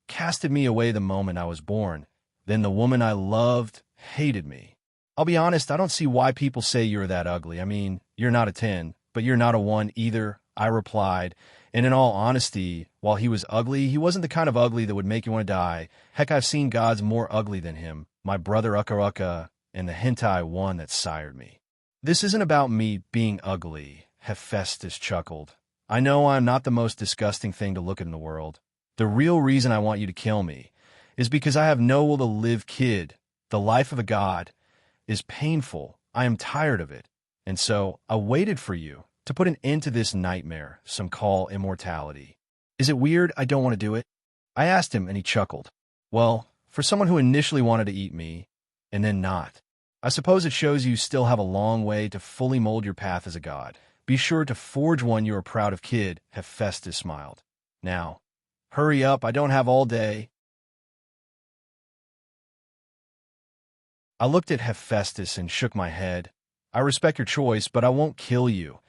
casted me away the moment I was born. Then the woman I loved hated me. I'll be honest, I don't see why people say you're that ugly. I mean, you're not a 10, but you're not a 1 either, I replied. And in all honesty, while he was ugly, he wasn't the kind of ugly that would make you want to die. Heck, I've seen gods more ugly than him. My brother Uka and the hentai one that sired me. This isn't about me being ugly, Hephaestus chuckled. I know I'm not the most disgusting thing to look at in the world. The real reason I want you to kill me is because I have no will to live, kid. The life of a god is painful. I am tired of it. And so I waited for you to put an end to this nightmare some call immortality. Is it weird I don't want to do it? I asked him and he chuckled. Well, for someone who initially wanted to eat me and then not, I suppose it shows you still have a long way to fully mold your path as a god. Be sure to forge one you are proud of, kid, Hephaestus smiled. Now, hurry up, I don't have all day. I looked at Hephaestus and shook my head. I respect your choice, but I won't kill you.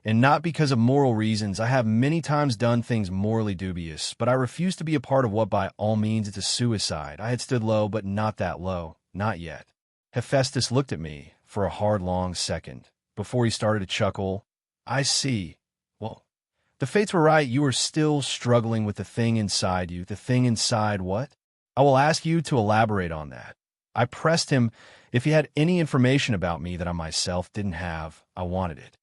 And not because of moral reasons. I have many times done things morally dubious, but I refuse to be a part of what by all means is a suicide. I had stood low, but not that low. Not yet. Hephaestus looked at me for a hard, long second before he started to chuckle. I see. Well, the fates were right. You are still struggling with the thing inside you. The thing inside what? I will ask you to elaborate on that. I pressed him if he had any information about me that I myself didn't have. I wanted it.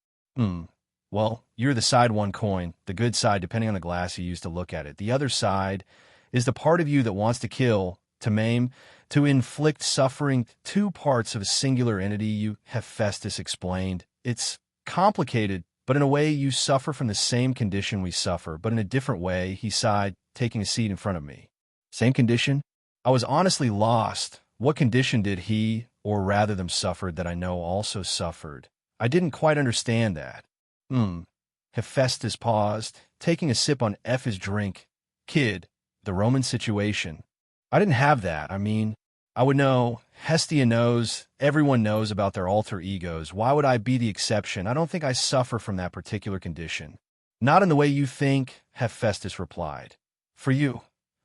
Well, you're the side one coin, the good side depending on the glass you use to look at it. The other side is the part of you that wants to kill, to maim, to inflict suffering. 2 parts of a singular entity, you, Hephaestus explained. It's complicated, but in a way you suffer from the same condition we suffer, but in a different way, he sighed, taking a seat in front of me. Same condition? I was honestly lost. What condition did he, or rather them, suffered that I know also suffered? I didn't quite understand that. Hephaestus paused, taking a sip on his drink. Kid, the Roman situation. I didn't have that. I mean, I would know. Hestia knows. Everyone knows about their alter egos. Why would I be the exception? I don't think I suffer from that particular condition. Not in the way you think, Hephaestus replied. For you,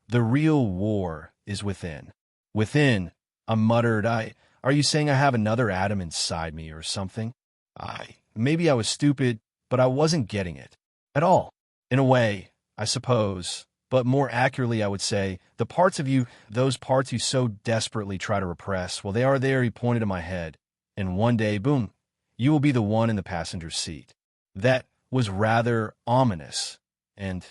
the real war is within. Within, I muttered. Are you saying I have another Adam inside me or something? Maybe I was stupid, but I wasn't getting it. At all. In a way, I suppose. But more accurately, I would say, the parts of you, those parts you so desperately try to repress, well, they are there, he pointed to my head. And one day, boom, you will be the one in the passenger seat. That was rather ominous. And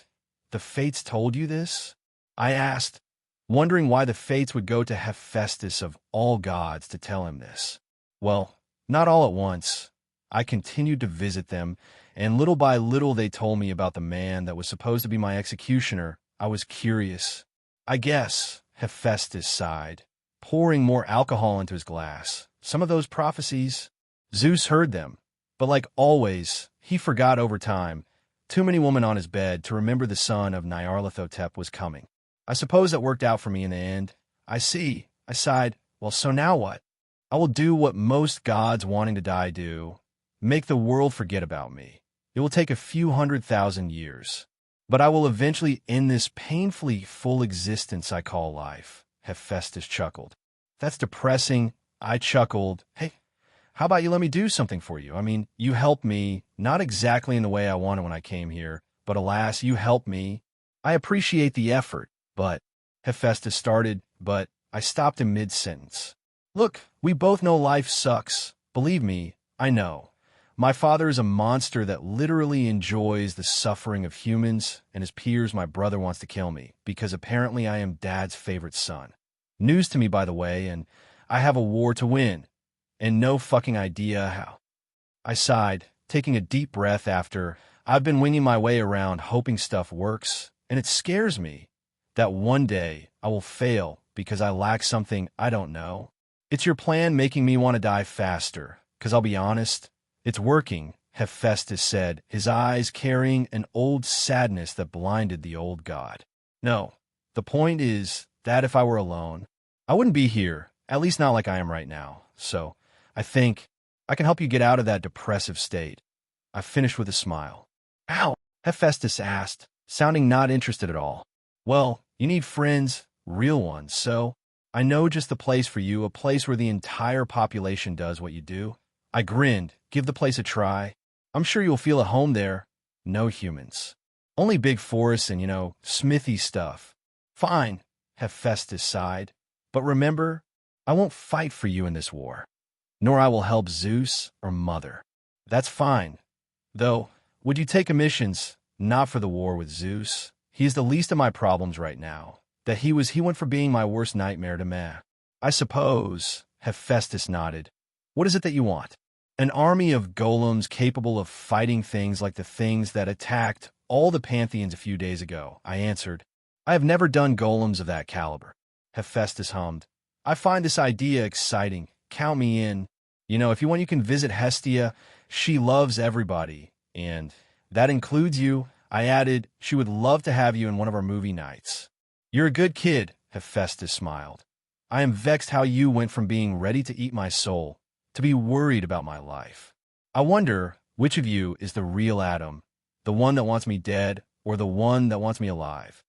the fates told you this? I asked, wondering why the fates would go to Hephaestus of all gods to tell him this. Well, not all at once. I continued to visit them, and little by little they told me about the man that was supposed to be my executioner. I was curious. I guess, Hephaestus sighed, pouring more alcohol into his glass. Some of those prophecies, Zeus heard them, but like always, he forgot over time. Too many women on his bed to remember the son of Narithoteep was coming. I suppose that worked out for me in the end. I see, I sighed. Well, so now what? I will do what most gods wanting to die do. Make the world forget about me. It will take a few 100,000 years. But I will eventually end this painfully full existence I call life. Hephaestus chuckled. That's depressing. I chuckled. Hey, how about you let me do something for you? I mean, you helped me, not exactly in the way I wanted when I came here, but alas, you helped me. I appreciate the effort, but Hephaestus started, but I stopped in mid-sentence. Look, we both know life sucks. Believe me, I know. My father is a monster that literally enjoys the suffering of humans, and his peers, my brother wants to kill me, because apparently I am Dad's favorite son. News to me, by the way, and I have a war to win, and no fucking idea how. I sighed, taking a deep breath after. I've been winging my way around hoping stuff works, and it scares me that one day I will fail because I lack something I don't know. It's your plan making me want to die faster, because I'll be honest, it's working, Hephaestus said, his eyes carrying an old sadness that blinded the old god. No, the point is that if I were alone, I wouldn't be here, at least not like I am right now. So, I think I can help you get out of that depressive state. I finished with a smile. How? Hephaestus asked, sounding not interested at all. Well, you need friends, real ones, so I know just the place for you, a place where the entire population does what you do. I grinned. Give the place a try. I'm sure you'll feel at home there. No humans. Only big forests and, smithy stuff. Fine, Hephaestus sighed. But remember, I won't fight for you in this war. Nor I will help Zeus or Mother. That's fine. Though, would you take missions, not for the war with Zeus? He is the least of my problems right now. That he went for being my worst nightmare to me. I suppose, Hephaestus nodded. What is it that you want? An army of golems capable of fighting things like the things that attacked all the pantheons a few days ago, I answered. I have never done golems of that caliber. Hephaestus hummed. I find this idea exciting. Count me in. If you want, you can visit Hestia. She loves everybody. And that includes you. I added, she would love to have you in one of our movie nights. You're a good kid, Hephaestus smiled. I am vexed how you went from being ready to eat my soul to be worried about my life. I wonder which of you is the real Adam, the one that wants me dead or the one that wants me alive.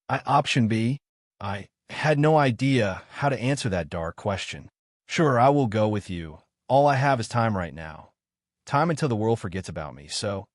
I option B. I had no idea how to answer that dark question. Sure, I will go with you. All I have is time right now. Time until the world forgets about me, so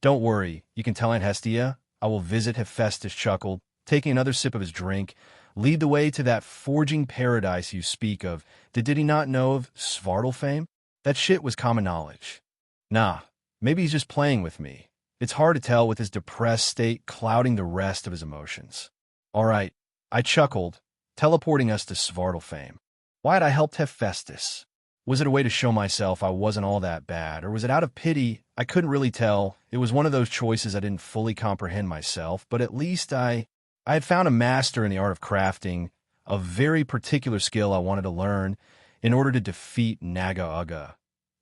don't worry. You can tell Aunt Hestia I will visit. Hephaestus chuckled, taking another sip of his drink. Lead the way to that forging paradise you speak of. Did he not know of Svartalfheim? That shit was common knowledge. Nah, maybe he's just playing with me. It's hard to tell with his depressed state clouding the rest of his emotions. All right, I chuckled, teleporting us to Svartalfheim. Why had I helped Hephaestus? Was it a way to show myself I wasn't all that bad, or was it out of pity? I couldn't really tell. It was one of those choices I didn't fully comprehend myself, but at least I had found a master in the art of crafting, a very particular skill I wanted to learn in order to defeat Naga-Uga,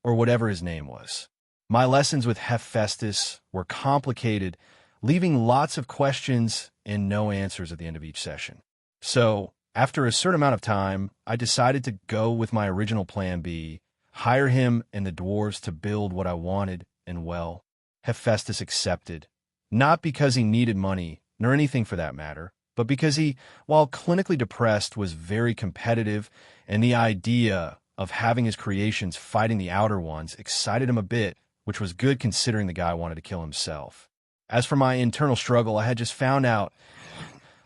or whatever his name was. My lessons with Hephaestus were complicated, leaving lots of questions and no answers at the end of each session. So, after a certain amount of time, I decided to go with my original plan B, hire him and the dwarves to build what I wanted, and well, Hephaestus accepted. Not because he needed money, nor anything for that matter, but because he, while clinically depressed, was very competitive, and the idea of having his creations fighting the outer ones excited him a bit, which was good considering the guy wanted to kill himself. As for my internal struggle, I had just found out,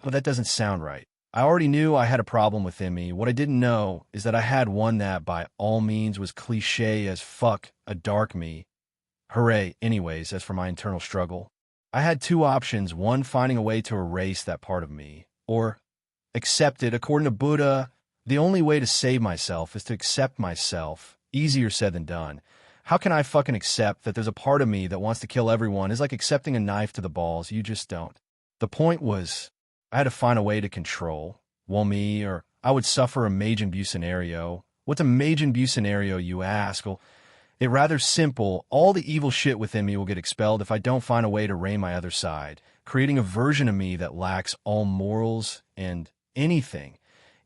well, that doesn't sound right. I already knew I had a problem within me. What I didn't know is that I had one that, by all means, was cliche as fuck, a dark me. Hooray. Anyways, as for my internal struggle, I had two options. One, finding a way to erase that part of me, or accept it. According to Buddha, the only way to save myself is to accept myself. Easier said than done. How can I fucking accept that there's a part of me that wants to kill everyone? It's like accepting a knife to the balls. You just don't. The point was, I had to find a way to control, well, me, or I would suffer a Majin Buu scenario. What's a Majin Buu scenario, you ask? Well, it's rather simple. All the evil shit within me will get expelled if I don't find a way to rein my other side, creating a version of me that lacks all morals and anything.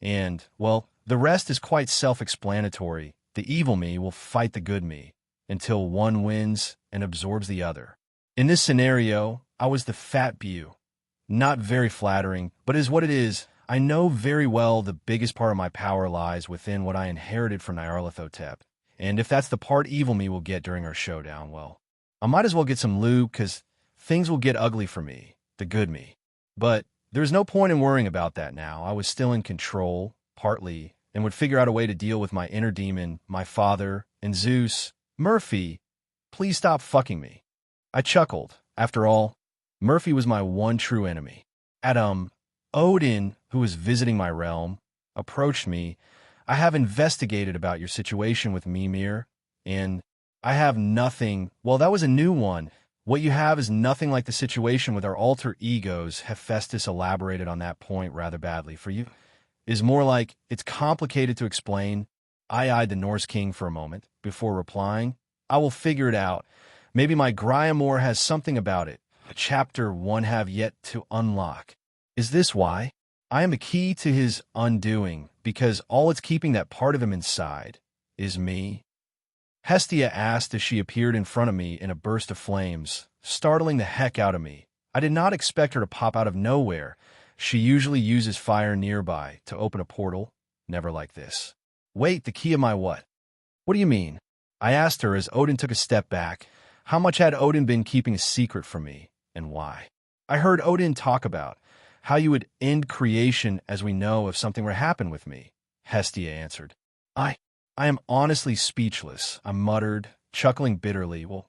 And, well, the rest is quite self-explanatory. The evil me will fight the good me until one wins and absorbs the other. In this scenario, I was the fat Buu. Not very flattering, but is what it is. I know very well the biggest part of my power lies within what I inherited from Narithoteep. And if that's the part evil me will get during our showdown, well, I might as well get some lube, because things will get ugly for me, the good me. But there's no point in worrying about that now. I was still in control, partly, and would figure out a way to deal with my inner demon, my father, and Zeus. Murphy, please stop fucking me. I chuckled. After all, Murphy was my one true enemy. Odin, who was visiting my realm, approached me. I have investigated about your situation with Mimir, and I have nothing. Well, that was a new one. What you have is nothing like the situation with our alter egos. Hephaestus elaborated on that point rather badly. For you, is more like, it's complicated to explain. I eyed the Norse king for a moment before replying. I will figure it out. Maybe my Grimoire has something about it. A chapter one have yet to unlock. Is this why? I am a key to his undoing, because all it's keeping that part of him inside is me. Hestia asked as she appeared in front of me in a burst of flames, startling the heck out of me. I did not expect her to pop out of nowhere. She usually uses fire nearby to open a portal. Never like this. Wait, the key of my what? What do you mean? I asked her as Odin took a step back. How much had Odin been keeping a secret from me, and why? I heard Odin talk about how you would end creation as we know if something were to happen with me. Hestia answered. I am honestly speechless, I muttered, chuckling bitterly. Well,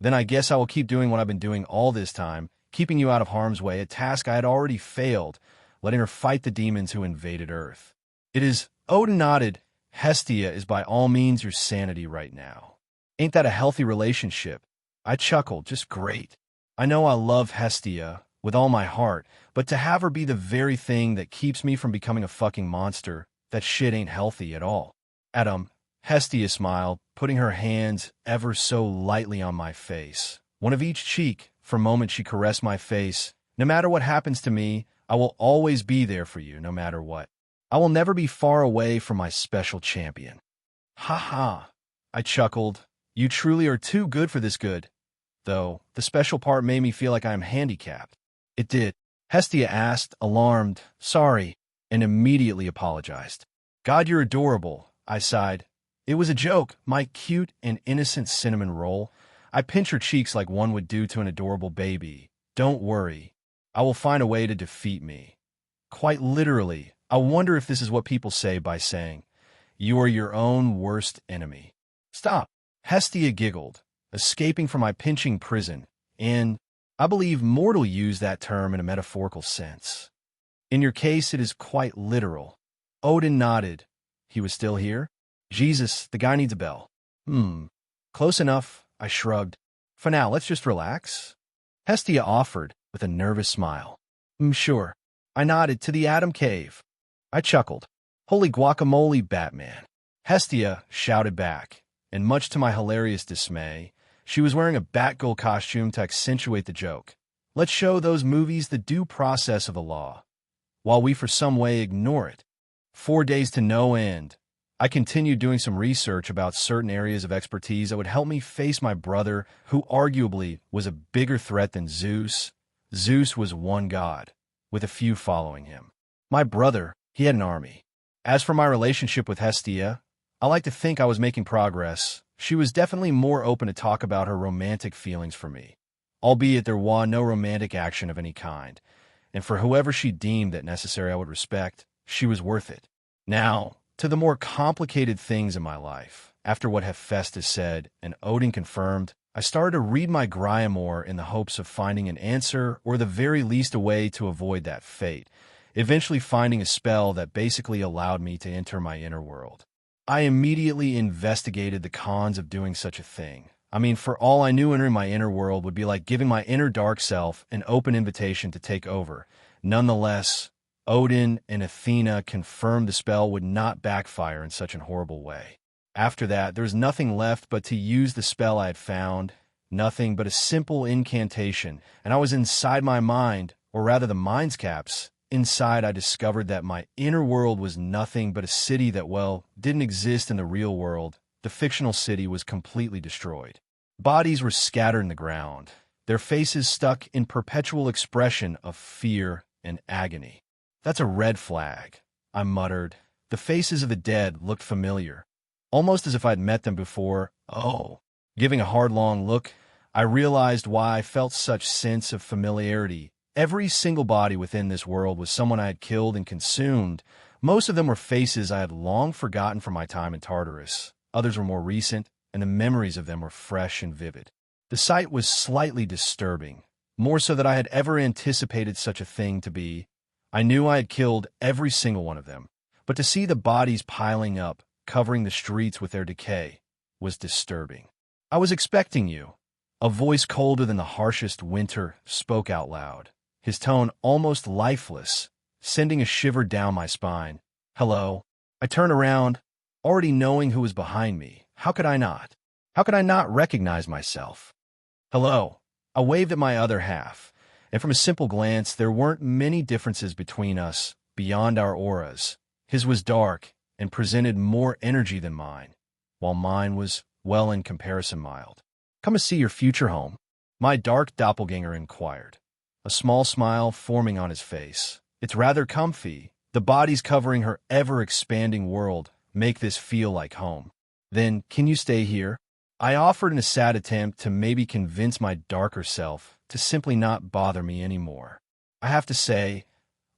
then I guess I will keep doing what I've been doing all this time, keeping you out of harm's way, a task I had already failed, letting her fight the demons who invaded Earth. It is, Odin nodded, Hestia is by all means your sanity right now. Ain't that a healthy relationship? I chuckled, just great. I know I love Hestia with all my heart, but to have her be the very thing that keeps me from becoming a fucking monster, that shit ain't healthy at all. Hestia smiled, putting her hands ever so lightly on my face. One of each cheek. For a moment she caressed my face. No matter what happens to me, I will always be there for you, no matter what. I will never be far away from my special champion. Ha ha, I chuckled. You truly are too good for this good. Though, the special part made me feel like I am handicapped. It did. Hestia asked, alarmed, sorry, and immediately apologized. God, you're adorable, I sighed. It was a joke, my cute and innocent cinnamon roll. I pinch her cheeks like one would do to an adorable baby. Don't worry. I will find a way to defeat me. Quite literally, I wonder if this is what people say by saying, you are your own worst enemy. Stop. Hestia giggled, escaping from my pinching prison, and I believe mortal use that term in a metaphorical sense. In your case, it is quite literal. Odin nodded. He was still here? Jesus, the guy needs a bell. Close enough, I shrugged. For now, let's just relax. Hestia offered, with a nervous smile. Sure. I nodded to the Atom Cave. I chuckled. Holy guacamole, Batman. Hestia shouted back, and much to my hilarious dismay, she was wearing a Batgirl costume to accentuate the joke. Let's show those movies the due process of the law, while we for some way ignore it. 4 days to no end. I continued doing some research about certain areas of expertise that would help me face my brother, who arguably was a bigger threat than Zeus. Zeus was one god, with a few following him. My brother, he had an army. As for my relationship with Hestia, I like to think I was making progress. She was definitely more open to talk about her romantic feelings for me. albeit there was no romantic action of any kind, and for whoever she deemed that necessary I would respect, she was worth it. Now, to the more complicated things in my life. After what Hephaestus said and Odin confirmed, I started to read my Grimoire in the hopes of finding an answer or the very least a way to avoid that fate, eventually finding a spell that basically allowed me to enter my inner world. I immediately investigated the cons of doing such a thing. I mean, for all I knew, entering my inner world would be like giving my inner dark self an open invitation to take over. Nonetheless, Odin and Athena confirmed the spell would not backfire in such a horrible way. After that, there was nothing left but to use the spell I had found, nothing but a simple incantation, and I was inside my mind, or rather the mind's caps. Inside, I discovered that my inner world was nothing but a city that, well, didn't exist in the real world. The fictional city was completely destroyed. Bodies were scattered in the ground, their faces stuck in perpetual expression of fear and agony. That's a red flag, I muttered. The faces of the dead looked familiar, almost as if I'd met them before. Oh. Giving a hard, long look, I realized why I felt such sense of familiarity. Every single body within this world was someone I had killed and consumed. Most of them were faces I had long forgotten from my time in Tartarus. Others were more recent, and the memories of them were fresh and vivid. The sight was slightly disturbing, more so than I had ever anticipated such a thing to be. I knew I had killed every single one of them, but to see the bodies piling up, covering the streets with their decay, was disturbing. I was expecting you. A voice colder than the harshest winter spoke out loud, his tone almost lifeless, sending a shiver down my spine. Hello. I turned around, already knowing who was behind me. How could I not? How could I not recognize myself? Hello. I waved at my other half, and from a simple glance, there weren't many differences between us beyond our auras. His was dark and presented more energy than mine, while mine was, well, in comparison, mild. Come to see your future home? My dark doppelganger inquired, a small smile forming on his face. It's rather comfy. The bodies covering her ever-expanding world make this feel like home. Then, can you stay here? I offered in a sad attempt to maybe convince my darker self to simply not bother me anymore. I have to say,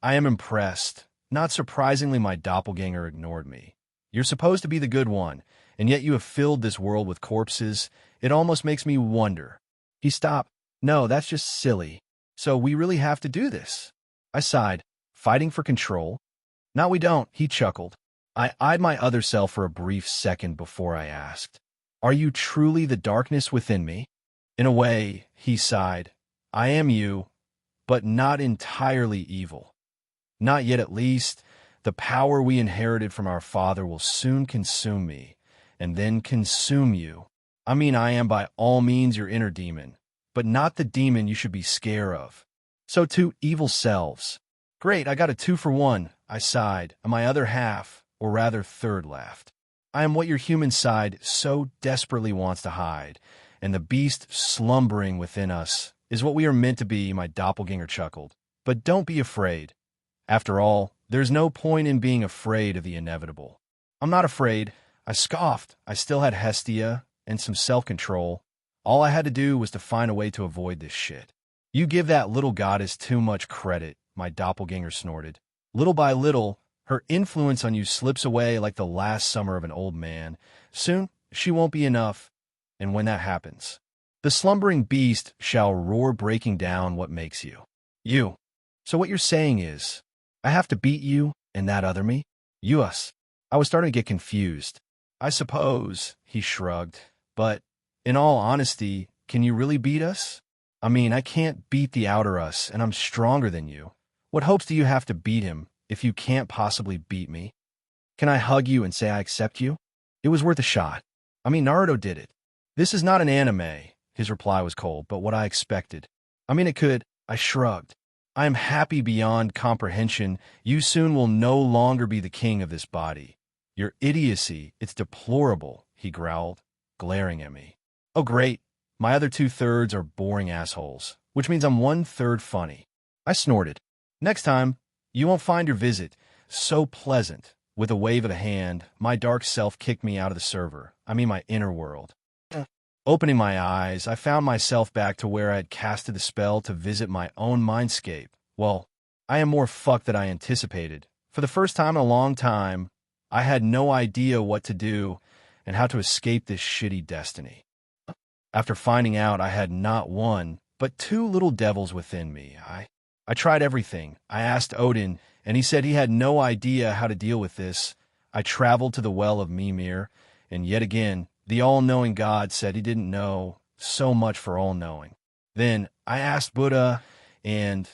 I am impressed. Not surprisingly, my doppelganger ignored me. You're supposed to be the good one, and yet you have filled this world with corpses. It almost makes me wonder. He stopped. No, that's just silly. So we really have to do this? I sighed, fighting for control. No, we don't, he chuckled. I eyed my other self for a brief second before I asked, are you truly the darkness within me? In a way, he sighed, I am you, but not entirely evil. Not yet, at least. The power we inherited from our father will soon consume me, and then consume you. I mean, I am by all means your inner demon, but not the demon you should be scared of. So two evil selves. Great, I got a 2-for-1, I sighed, and my other half, or rather third, laughed. I am what your human side so desperately wants to hide, and the beast slumbering within us is what we are meant to be, my doppelganger chuckled. But don't be afraid. After all, there's no point in being afraid of the inevitable. I'm not afraid. I scoffed. I still had Hestia and some self-control. All I had to do was to find a way to avoid this shit. You give that little goddess too much credit, my doppelganger snorted. Little by little, her influence on you slips away like the last summer of an old man. Soon, she won't be enough. And when that happens, the slumbering beast shall roar, breaking down what makes you. You. So what you're saying is, I have to beat you and that other me? You us. I was starting to get confused. I suppose, he shrugged. But, in all honesty, can you really beat us? I mean, I can't beat the outer us, and I'm stronger than you. What hopes do you have to beat him if you can't possibly beat me? Can I hug you and say I accept you? It was worth a shot. I mean, Naruto did it. This is not an anime. His reply was cold, but what I expected. I mean, it could. I shrugged. I am happy beyond comprehension. You soon will no longer be the king of this body. Your idiocy, it's deplorable, he growled, glaring at me. Oh, great. My other 2/3 are boring assholes, which means I'm 1/3 funny. I snorted. Next time, you won't find your visit so pleasant. With a wave of the hand, my dark self kicked me out of the server. I mean my inner world. Opening my eyes, I found myself back to where I had casted the spell to visit my own mindscape. Well, I am more fucked than I anticipated. For the first time in a long time, I had no idea what to do and how to escape this shitty destiny. After finding out I had not one, but two little devils within me, I tried everything. I asked Odin, and he said he had no idea how to deal with this. I traveled to the well of Mimir, and yet again, the all-knowing God said he didn't know so much for all-knowing. Then I asked Buddha, and,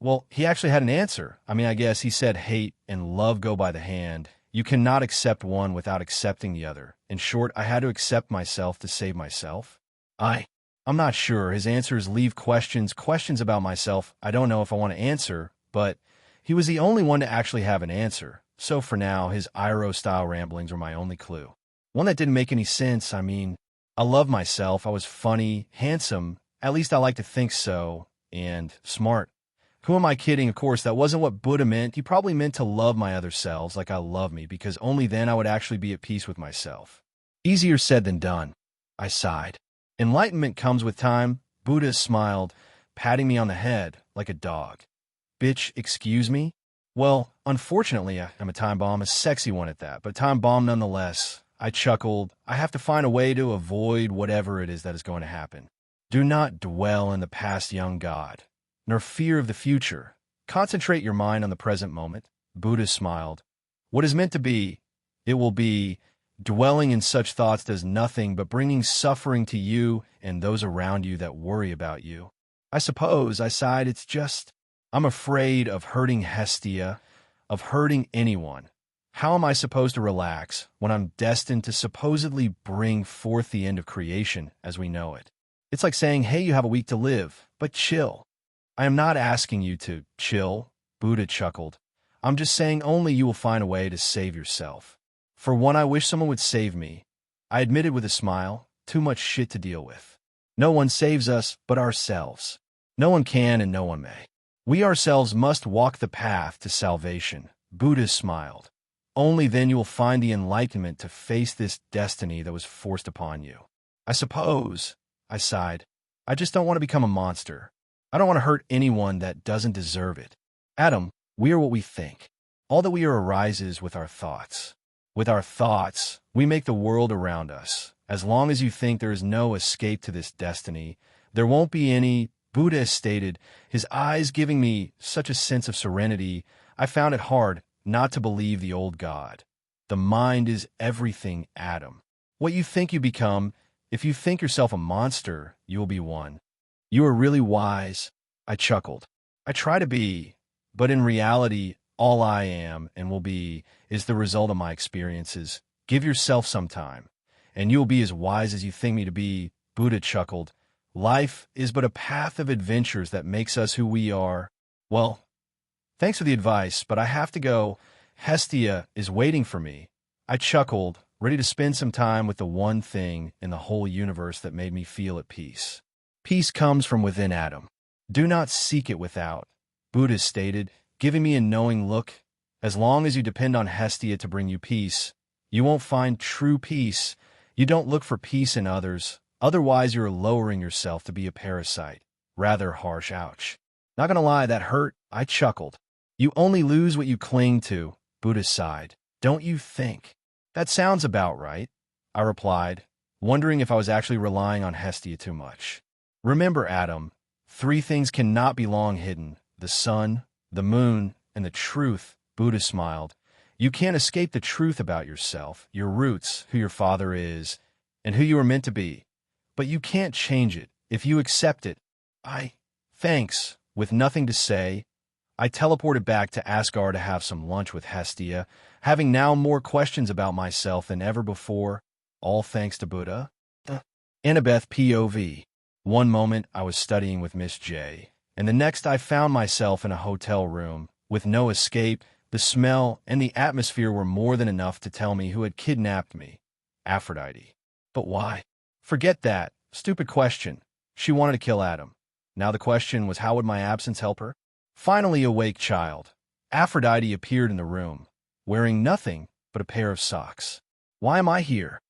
well, he actually had an answer. I guess he said hate and love go by the hand. You cannot accept one without accepting the other. In short, I had to accept myself to save myself. I'm not sure. His answers leave questions about myself I don't know if I want to answer, but he was the only one to actually have an answer. So for now, his Iroh-style ramblings were my only clue. One that didn't make any sense. I love myself. I was funny, handsome, at least I like to think so, and smart. Who am I kidding? Of course, that wasn't what Buddha meant. He probably meant to love my other selves like I love me, because only then I would actually be at peace with myself. Easier said than done. I sighed. Enlightenment comes with time. Buddha smiled, patting me on the head like a dog. Bitch, excuse me? Well, unfortunately, I'm a time bomb, a sexy one at that, but time bomb nonetheless. I chuckled. I have to find a way to avoid whatever it is that is going to happen. Do not dwell in the past, young god, nor fear of the future. Concentrate your mind on the present moment. Buddha smiled. What is meant to be, it will be. Dwelling in such thoughts does nothing but bringing suffering to you and those around you that worry about you. I suppose, I sighed, it's just, I'm afraid of hurting Hestia, of hurting anyone. How am I supposed to relax when I'm destined to supposedly bring forth the end of creation as we know it? It's like saying, hey, you have a week to live, but chill. I am not asking you to chill, Buddha chuckled. I'm just saying only you will find a way to save yourself. For one, I wish someone would save me. I admitted with a smile, too much shit to deal with. No one saves us but ourselves. No one can and no one may. We ourselves must walk the path to salvation. Buddha smiled. Only then you will find the enlightenment to face this destiny that was forced upon you. I suppose, I sighed, I just don't want to become a monster. I don't want to hurt anyone that doesn't deserve it. Adam, we are what we think. All that we are arises with our thoughts. With our thoughts, we make the world around us. As long as you think there is no escape to this destiny, there won't be any. Buddha stated, his eyes giving me such a sense of serenity, I found it hard not to believe the old god. The mind is everything, Adam. What you think you become, if you think yourself a monster, you will be one. You are really wise. I chuckled. I try to be, but in reality, all I am and will be is the result of my experiences. Give yourself some time, and you will be as wise as you think me to be. Buddha chuckled. Life is but a path of adventures that makes us who we are. Well, thanks for the advice, but I have to go. Hestia is waiting for me. I chuckled, ready to spend some time with the one thing in the whole universe that made me feel at peace. Peace comes from within, Adam. Do not seek it without. Buddha stated, giving me a knowing look. As long as you depend on Hestia to bring you peace, you won't find true peace. You don't look for peace in others. Otherwise, you're lowering yourself to be a parasite. Rather harsh, ouch. Not gonna lie, that hurt. I chuckled. You only lose what you cling to, Buddha sighed. Don't you think? That sounds about right, I replied, wondering if I was actually relying on Hestia too much. Remember, Adam, 3 things cannot be long hidden: the sun, the moon, and the truth. Buddha smiled. You can't escape the truth about yourself, your roots, who your father is, and who you are meant to be. But you can't change it if you accept it. Thanks. With nothing to say, I teleported back to Asgard to have some lunch with Hestia, having now more questions about myself than ever before, all thanks to Buddha. Annabeth POV. One moment I was studying with Miss J, and the next I found myself in a hotel room, with no escape. The smell and the atmosphere were more than enough to tell me who had kidnapped me. Aphrodite. But why? Forget that. Stupid question. She wanted to kill Adam. Now the question was, how would my absence help her? Finally awake, child. Aphrodite appeared in the room, wearing nothing but a pair of socks. Why am I here?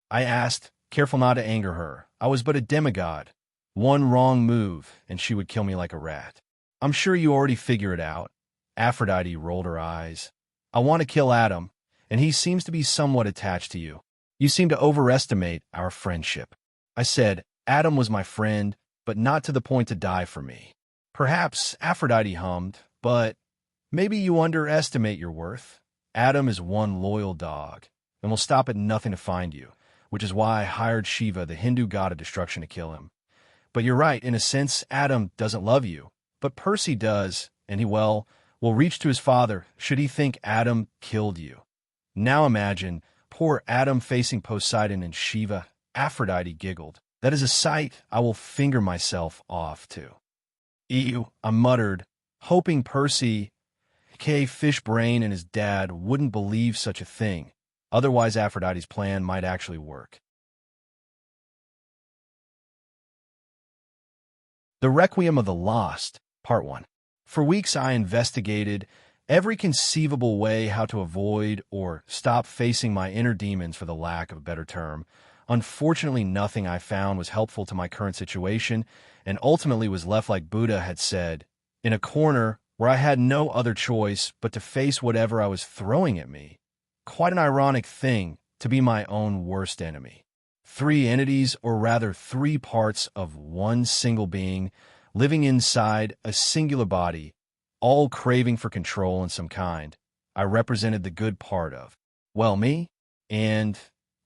I asked, careful not to anger her. I was but a demigod. One wrong move, and she would kill me like a rat. I'm sure you already figure it out. Aphrodite rolled her eyes. I want to kill Adam, and he seems to be somewhat attached to you. You seem to overestimate our friendship. I said, Adam was my friend, but not to the point to die for me. Perhaps, Aphrodite hummed, but maybe you underestimate your worth. Adam is one loyal dog, and will stop at nothing to find you, which is why I hired Shiva, the Hindu god of destruction, to kill him. But you're right, in a sense, Adam doesn't love you. But Percy does, and he, will reach to his father should he think Adam killed you. Now imagine, poor Adam facing Poseidon and Shiva. Aphrodite giggled. That is a sight I will finger myself off to. Ew, I muttered, hoping Percy, K. Fishbrain, and his dad wouldn't believe such a thing. Otherwise, Aphrodite's plan might actually work. The Requiem of the Lost, Part 1. For weeks I investigated every conceivable way how to avoid or stop facing my inner demons, for the lack of a better term. Unfortunately, nothing I found was helpful to my current situation, and ultimately was left like Buddha had said, in a corner where I had no other choice but to face whatever I was throwing at me. Quite an ironic thing to be my own worst enemy. Three entities, or rather 3 parts of one single being, living inside a singular body, all craving for control in some kind. I represented the good part of, well, me, and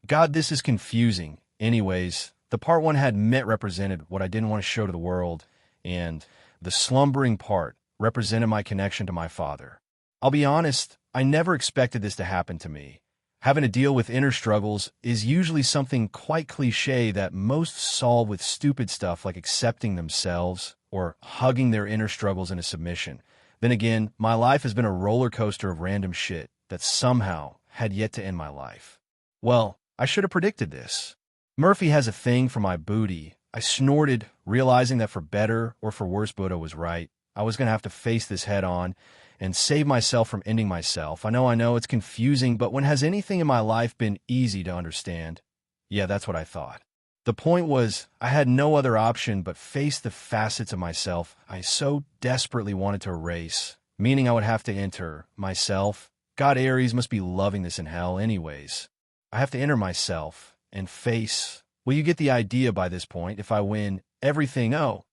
God, this is confusing. Anyways, the part 1 had represented what I didn't want to show to the world, and the slumbering part represented my connection to my father. I'll be honest, I never expected this to happen to me. Having to deal with inner struggles is usually something quite cliché that most solve with stupid stuff like accepting themselves or hugging their inner struggles into submission. Then again, my life has been a roller coaster of random shit that somehow had yet to end my life. Well, I should have predicted this. Murphy has a thing for my booty. I snorted, realizing that for better or for worse, Buddha was right. I was going to have to face this head on and save myself from ending myself. I know, it's confusing, but when has anything in my life been easy to understand? Yeah, that's what I thought. The point was, I had no other option but face the facets of myself I so desperately wanted to erase, meaning I would have to enter myself. God, Ares must be loving this in hell anyways. I have to enter myself and face. Well, you get the idea by this point. If I win everything, oh,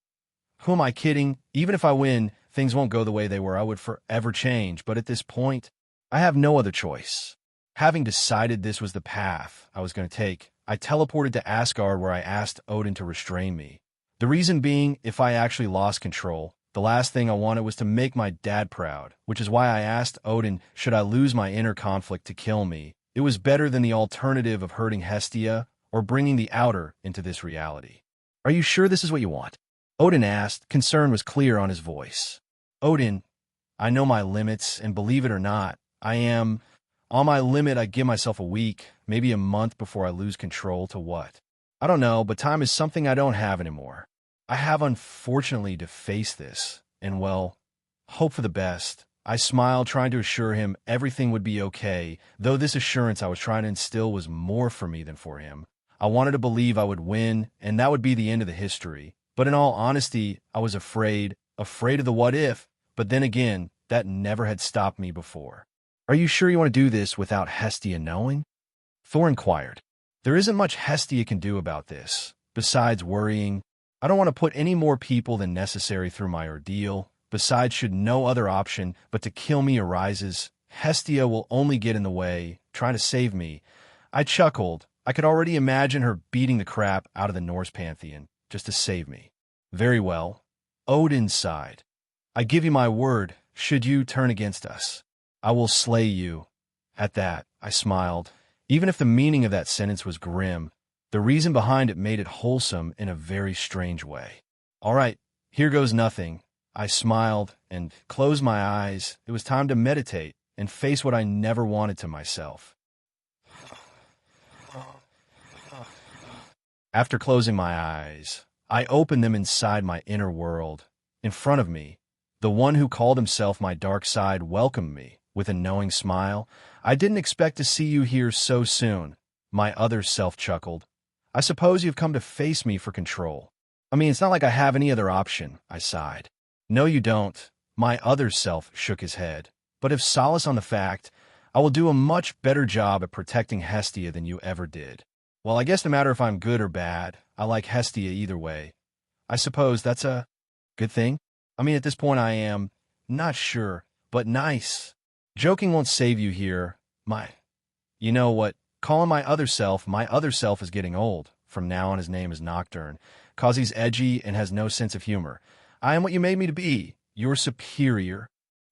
who am I kidding? Even if I win, things won't go the way they were. I would forever change. But at this point, I have no other choice. Having decided this was the path I was going to take, I teleported to Asgard, where I asked Odin to restrain me. The reason being, if I actually lost control, the last thing I wanted was to make my dad proud, which is why I asked Odin, should I lose my inner conflict, to kill me. It was better than the alternative of hurting Hestia or bringing the outer into this reality. Are you sure this is what you want? Odin asked. Concern was clear on his voice. Odin, I know my limits, and believe it or not, I am on my limit. I give myself a week, maybe a month before I lose control. To what? I don't know, but time is something I don't have anymore. I have, unfortunately, to face this, and well, hope for the best. I smiled, trying to assure him everything would be okay, though this assurance I was trying to instill was more for me than for him. I wanted to believe I would win, and that would be the end of the history. But in all honesty, I was afraid of the what if, but then again, that never had stopped me before. Are you sure you want to do this without Hestia knowing? Thor inquired. There isn't much Hestia can do about this, besides worrying. I don't want to put any more people than necessary through my ordeal. Besides, should no other option but to kill me arises, Hestia will only get in the way, trying to save me. I chuckled. I could already imagine her beating the crap out of the Norse pantheon, just to save me. Very well. Odin sighed. I give you my word, should you turn against us, I will slay you. At that, I smiled. Even if the meaning of that sentence was grim, the reason behind it made it wholesome in a very strange way. All right, here goes nothing. I smiled and closed my eyes. It was time to meditate and face what I never wanted to myself. After closing my eyes, I opened them inside my inner world. In front of me, the one who called himself my dark side welcomed me with a knowing smile. I didn't expect to see you here so soon, my other self chuckled. I suppose you've come to face me for control. I mean, it's not like I have any other option, I sighed. No, you don't. My other self shook his head. But if solace on the fact, I will do a much better job at protecting Hestia than you ever did. Well, I guess no matter if I'm good or bad, I like Hestia either way. I suppose that's a good thing? I mean, at this point I am not sure, but nice. Joking won't save you here. You know what? Calling my other self is getting old. From now on his name is Nocturne, 'cause he's edgy and has no sense of humor. I am what you made me to be, your superior.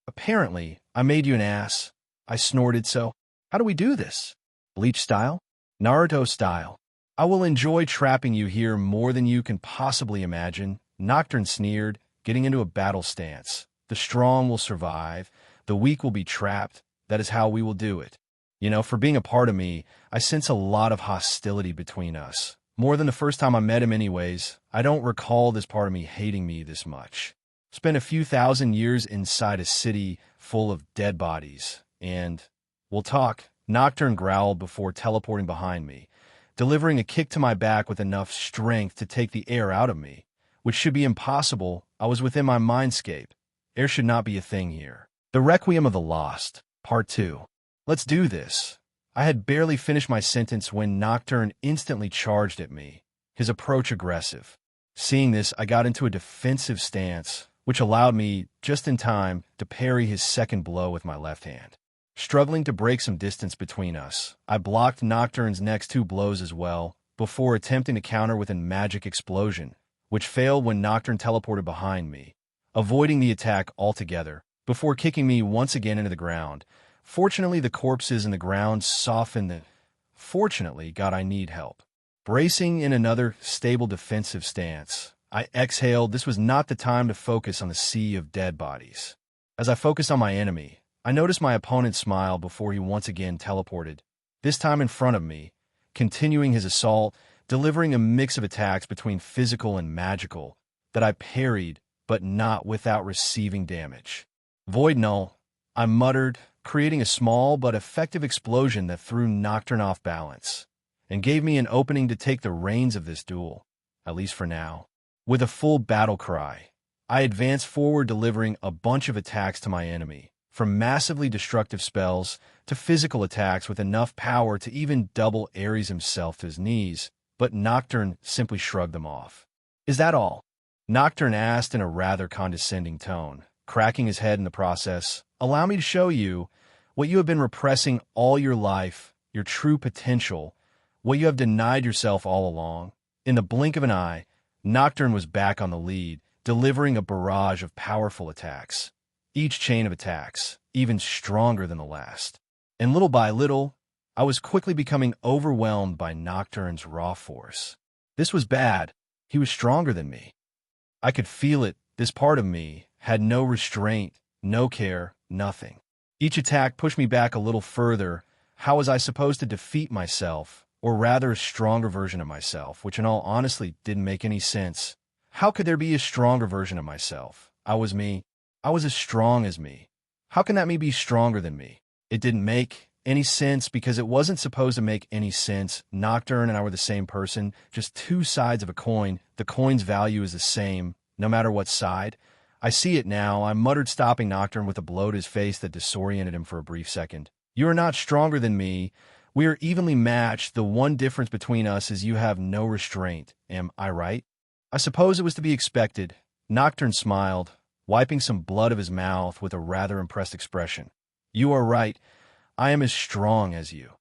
Apparently, I made you an ass. I snorted, so how do we do this? Bleach style? Naruto style. I will enjoy trapping you here more than you can possibly imagine. Nocturne sneered, getting into a battle stance. The strong will survive. The weak will be trapped. That is how we will do it. You know, for being a part of me, I sense a lot of hostility between us. More than the first time I met him anyways. I don't recall this part of me hating me this much. Spent a few thousand years inside a city full of dead bodies, and we'll talk. Nocturne growled before teleporting behind me, delivering a kick to my back with enough strength to take the air out of me, which should be impossible. I was within my mindscape. Air should not be a thing here. The Requiem of the Lost, Part 2. Let's do this. I had barely finished my sentence when Nocturne instantly charged at me, his approach aggressive. Seeing this, I got into a defensive stance, which allowed me, just in time, to parry his second blow with my left hand. Struggling to break some distance between us, I blocked Nocturne's next two blows as well, before attempting to counter with a magic explosion, which failed when Nocturne teleported behind me, avoiding the attack altogether, before kicking me once again into the ground. Fortunately, the corpses in the ground softened the... Fortunately, God, I need help. Bracing in another stable defensive stance, I exhaled. This was not the time to focus on the sea of dead bodies. As I focused on my enemy, I noticed my opponent smile before he once again teleported, this time in front of me, continuing his assault, delivering a mix of attacks between physical and magical that I parried, but not without receiving damage. Void null, I muttered, creating a small but effective explosion that threw Nocturne off balance, and gave me an opening to take the reins of this duel, at least for now. With a full battle cry, I advanced forward, delivering a bunch of attacks to my enemy, from massively destructive spells to physical attacks with enough power to even double Ares himself to his knees, but Nocturne simply shrugged them off. Is that all? Nocturne asked in a rather condescending tone, cracking his head in the process. Allow me to show you what you have been repressing all your life, your true potential, what you have denied yourself all along. In the blink of an eye, Nocturne was back on the lead, delivering a barrage of powerful attacks. Each chain of attacks, even stronger than the last. And little by little, I was quickly becoming overwhelmed by Nocturne's raw force. This was bad. He was stronger than me. I could feel it. This part of me had no restraint, no care, nothing. Each attack pushed me back a little further. How was I supposed to defeat myself, or rather a stronger version of myself, which in all honesty didn't make any sense? How could there be a stronger version of myself? I was me. I was as strong as me. How can that me be stronger than me? It didn't make any sense because it wasn't supposed to make any sense. Nocturne and I were the same person, just two sides of a coin. The coin's value is the same, no matter what side. I see it now. I muttered, stopping Nocturne with a blow to his face that disoriented him for a brief second. You are not stronger than me. We are evenly matched. The one difference between us is you have no restraint. Am I right? I suppose it was to be expected. Nocturne smiled, wiping some blood of his mouth with a rather impressed expression. You are right. I am as strong as you.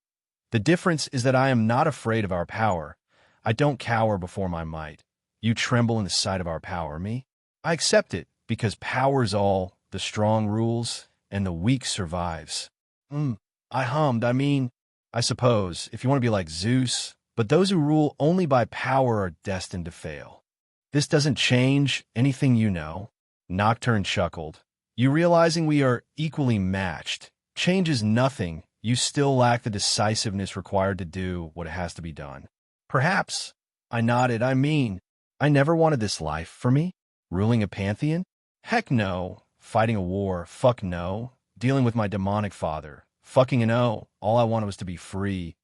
The difference is that I am not afraid of our power. I don't cower before my might. You tremble in the sight of our power. Me? I accept it, because power's all. The strong rules, and the weak survives. I hummed. I suppose, if you want to be like Zeus, but those who rule only by power are destined to fail. This doesn't change anything you know. Nocturne chuckled. You realizing we are equally matched changes nothing. You still lack the decisiveness required to do what has to be done. Perhaps. I nodded. I never wanted this life for me. Ruling a pantheon? Heck no. Fighting a war? Fuck no. Dealing with my demonic father? Fucking no. All I wanted was to be free.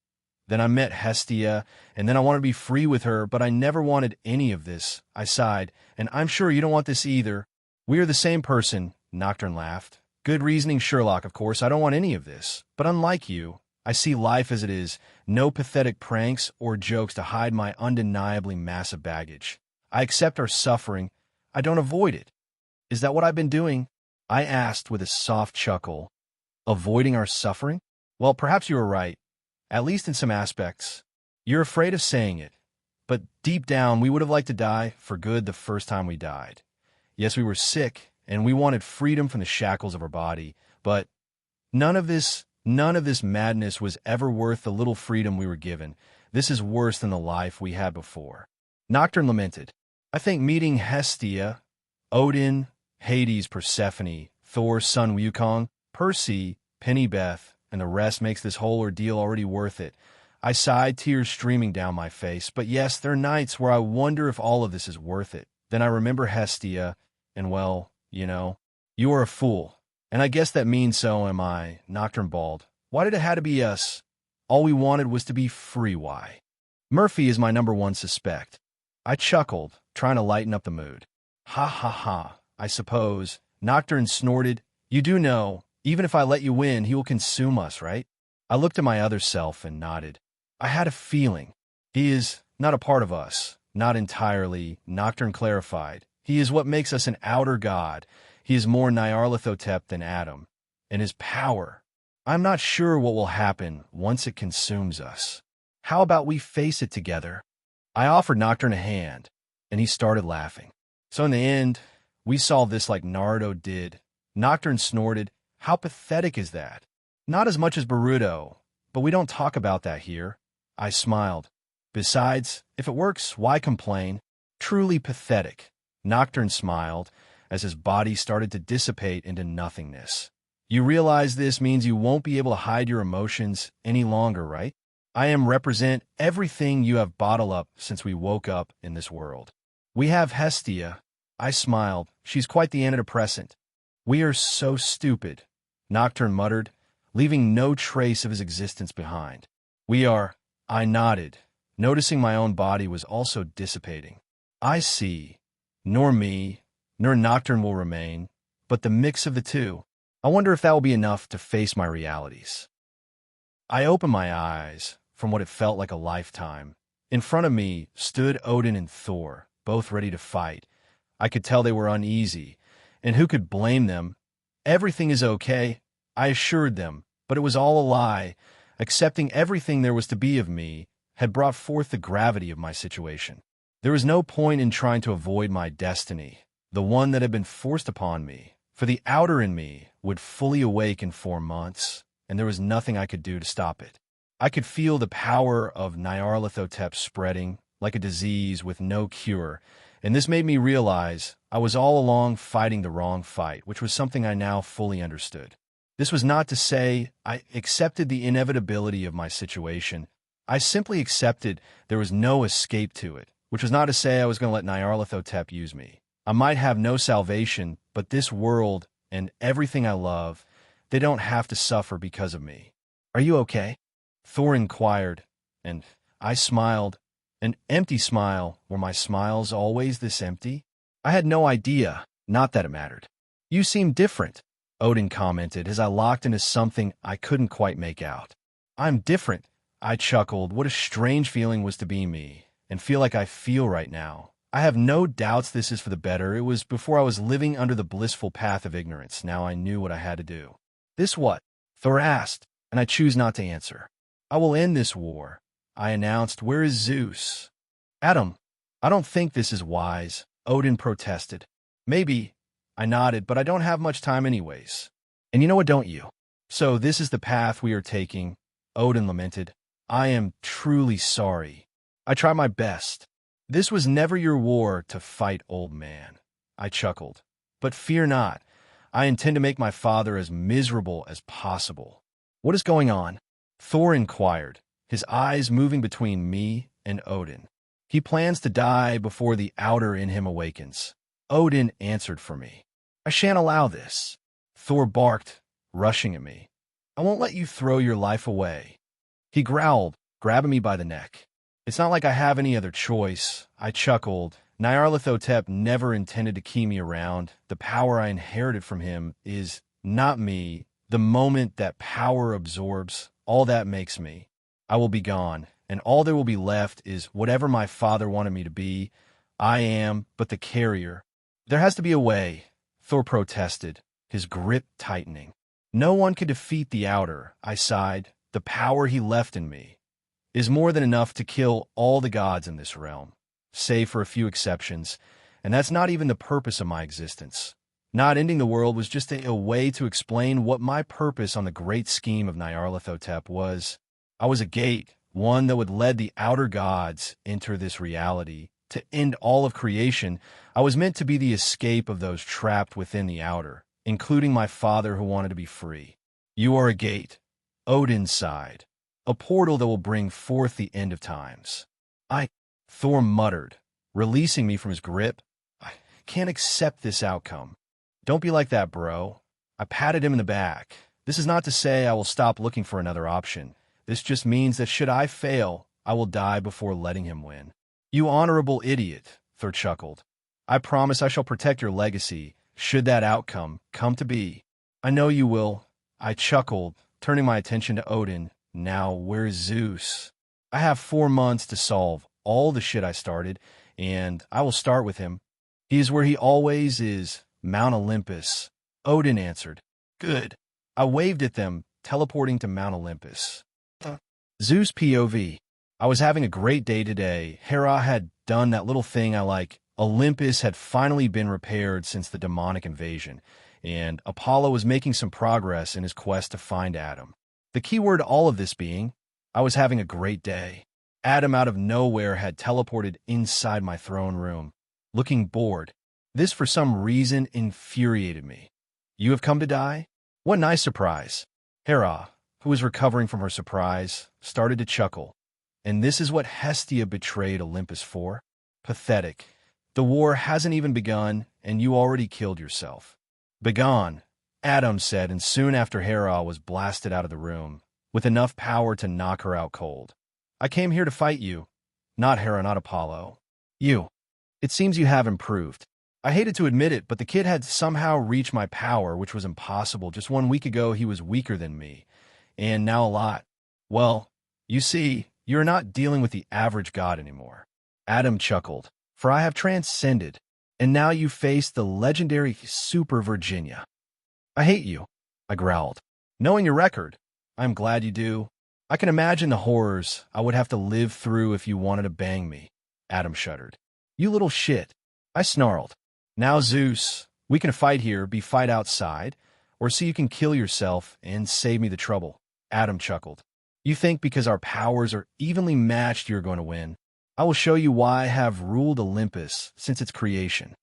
Then I met Hestia, and then I wanted to be free with her, but I never wanted any of this. I sighed, and I'm sure you don't want this either. We are the same person, Nocturne laughed. Good reasoning, Sherlock, of course. I don't want any of this. But unlike you, I see life as it is, no pathetic pranks or jokes to hide my undeniably massive baggage. I accept our suffering. I don't avoid it. Is that what I've been doing? I asked with a soft chuckle. Avoiding our suffering? Well, perhaps you were right. At least in some aspects. You're afraid of saying it. But deep down, we would have liked to die for good the first time we died. Yes, we were sick, and we wanted freedom from the shackles of our body, but none of this madness was ever worth the little freedom we were given. This is worse than the life we had before. Nocturne lamented. I think meeting Hestia, Odin, Hades, Persephone, Thor's son Wukong, Percy, Pennybeth, and the rest makes this whole ordeal already worth it. I sighed, tears streaming down my face, but yes, there are nights where I wonder if all of this is worth it. Then I remember Hestia, and well, you are a fool. And I guess that means so am I, Nocturne bawled. Why did it have to be us? All we wanted was to be free, why? Murphy is my #1 suspect. I chuckled, trying to lighten up the mood. Ha ha ha, I suppose. Nocturne snorted. You do know, even if I let you win, he will consume us, right? I looked at my other self and nodded. I had a feeling. He is not a part of us, not entirely, Nocturne clarified. He is what makes us an outer god. He is more Nyarlathotep than Adam. And his power. I'm not sure what will happen once it consumes us. How about we face it together? I offered Nocturne a hand, and he started laughing. So in the end, we solved this like Naruto did. Nocturne snorted. How pathetic is that? Not as much as Boruto, but we don't talk about that here. I smiled. Besides, if it works, why complain? Truly pathetic. Nocturne smiled as his body started to dissipate into nothingness. You realize this means you won't be able to hide your emotions any longer, right? I represent everything you have bottled up since we woke up in this world. We have Hestia. I smiled. She's quite the antidepressant. We are so stupid, Nocturne muttered, leaving no trace of his existence behind. We are, I nodded, noticing my own body was also dissipating. I see. Nor me, nor Nocturne will remain, but the mix of the two. I wonder if that will be enough to face my realities. I opened my eyes from what it felt like a lifetime. In front of me stood Odin and Thor, both ready to fight. I could tell they were uneasy, and who could blame them? Everything is okay, I assured them, but it was all a lie. Accepting everything there was to be of me had brought forth the gravity of my situation. There was no point in trying to avoid my destiny, the one that had been forced upon me, for the outer in me would fully awake in 4 months, and there was nothing I could do to stop it. I could feel the power of Nyarlathotep spreading like a disease with no cure, and this made me realize I was all along fighting the wrong fight, which was something I now fully understood. This was not to say I accepted the inevitability of my situation. I simply accepted there was no escape to it, which was not to say I was going to let Nyarlathotep use me. I might have no salvation, but this world and everything I love, they don't have to suffer because of me. Are you okay? Thor inquired, and I smiled. An empty smile. Were my smiles always this empty? I had no idea, not that it mattered. You seem different, Odin commented as I locked into something I couldn't quite make out. I'm different, I chuckled. What a strange feeling was to be me, and feel like I feel right now. I have no doubts this is for the better. It was before I was living under the blissful path of ignorance. Now I knew what I had to do. This what? Thor asked, and I choose not to answer. I will end this war, I announced. Where is Zeus? Adam, I don't think this is wise, Odin protested. Maybe, I nodded, but I don't have much time anyways. And you know what, don't you? So this is the path we are taking, Odin lamented. I am truly sorry. I tried my best. This was never your war to fight, old man, I chuckled. But fear not. I intend to make my father as miserable as possible. What is going on? Thor inquired, his eyes moving between me and Odin. He plans to die before the outer in him awakens. Odin answered for me. I shan't allow this. Thor barked, rushing at me. I won't let you throw your life away. He growled, grabbing me by the neck. It's not like I have any other choice. I chuckled. Nyarlathotep never intended to keep me around. The power I inherited from him is not me. The moment that power absorbs, all that makes me. I will be gone, and all there will be left is whatever my father wanted me to be. I am but the carrier. There has to be a way, Thor protested, his grip tightening. No one could defeat the Outer, I sighed. The power he left in me is more than enough to kill all the gods in this realm, save for a few exceptions, and that's not even the purpose of my existence. Not ending the world was just a way to explain what my purpose on the great scheme of Nyarlathotep was. I was a gate, one that would let the outer gods enter this reality. To end all of creation, I was meant to be the escape of those trapped within the outer, including my father who wanted to be free. You are a gate, Odin sighed, a portal that will bring forth the end of times. Thor muttered, releasing me from his grip. I can't accept this outcome. Don't be like that, bro. I patted him in the back. This is not to say I will stop looking for another option. This just means that should I fail, I will die before letting him win. You honorable idiot, Thor chuckled. I promise I shall protect your legacy, should that outcome come to be. I know you will. I chuckled, turning my attention to Odin. Now, where's Zeus? I have 4 months to solve all the shit I started, and I will start with him. He is where he always is, Mount Olympus. Odin answered. Good. I waved at them, teleporting to Mount Olympus. Zeus POV. I was having a great day today. Hera had done that little thing I like. Olympus had finally been repaired since the demonic invasion, and Apollo was making some progress in his quest to find Adam. The key word to all of this being, I was having a great day. Adam out of nowhere had teleported inside my throne room, looking bored. This for some reason infuriated me. You have come to die? What nice surprise. Hera, who was recovering from her surprise, started to chuckle. And this is what Hestia betrayed Olympus for? Pathetic. The war hasn't even begun, and you already killed yourself. Begone, Adam said, and soon after Hera was blasted out of the room, with enough power to knock her out cold. I came here to fight you. Not Hera, not Apollo. You. It seems you have improved. I hated to admit it, but the kid had somehow reached my power, which was impossible. Just 1 week ago, he was weaker than me. And now a lot. Well, you see, you're not dealing with the average god anymore. Adam chuckled. For I have transcended, and now you face the legendary Super Virginia. I hate you, I growled. Knowing your record, I'm glad you do. I can imagine the horrors I would have to live through if you wanted to bang me. Adam shuddered. You little shit, I snarled. Now, Zeus, we can fight here, fight outside, or see you can kill yourself and save me the trouble. Adam chuckled. You think because our powers are evenly matched you're going to win. I will show you why I have ruled Olympus since its creation.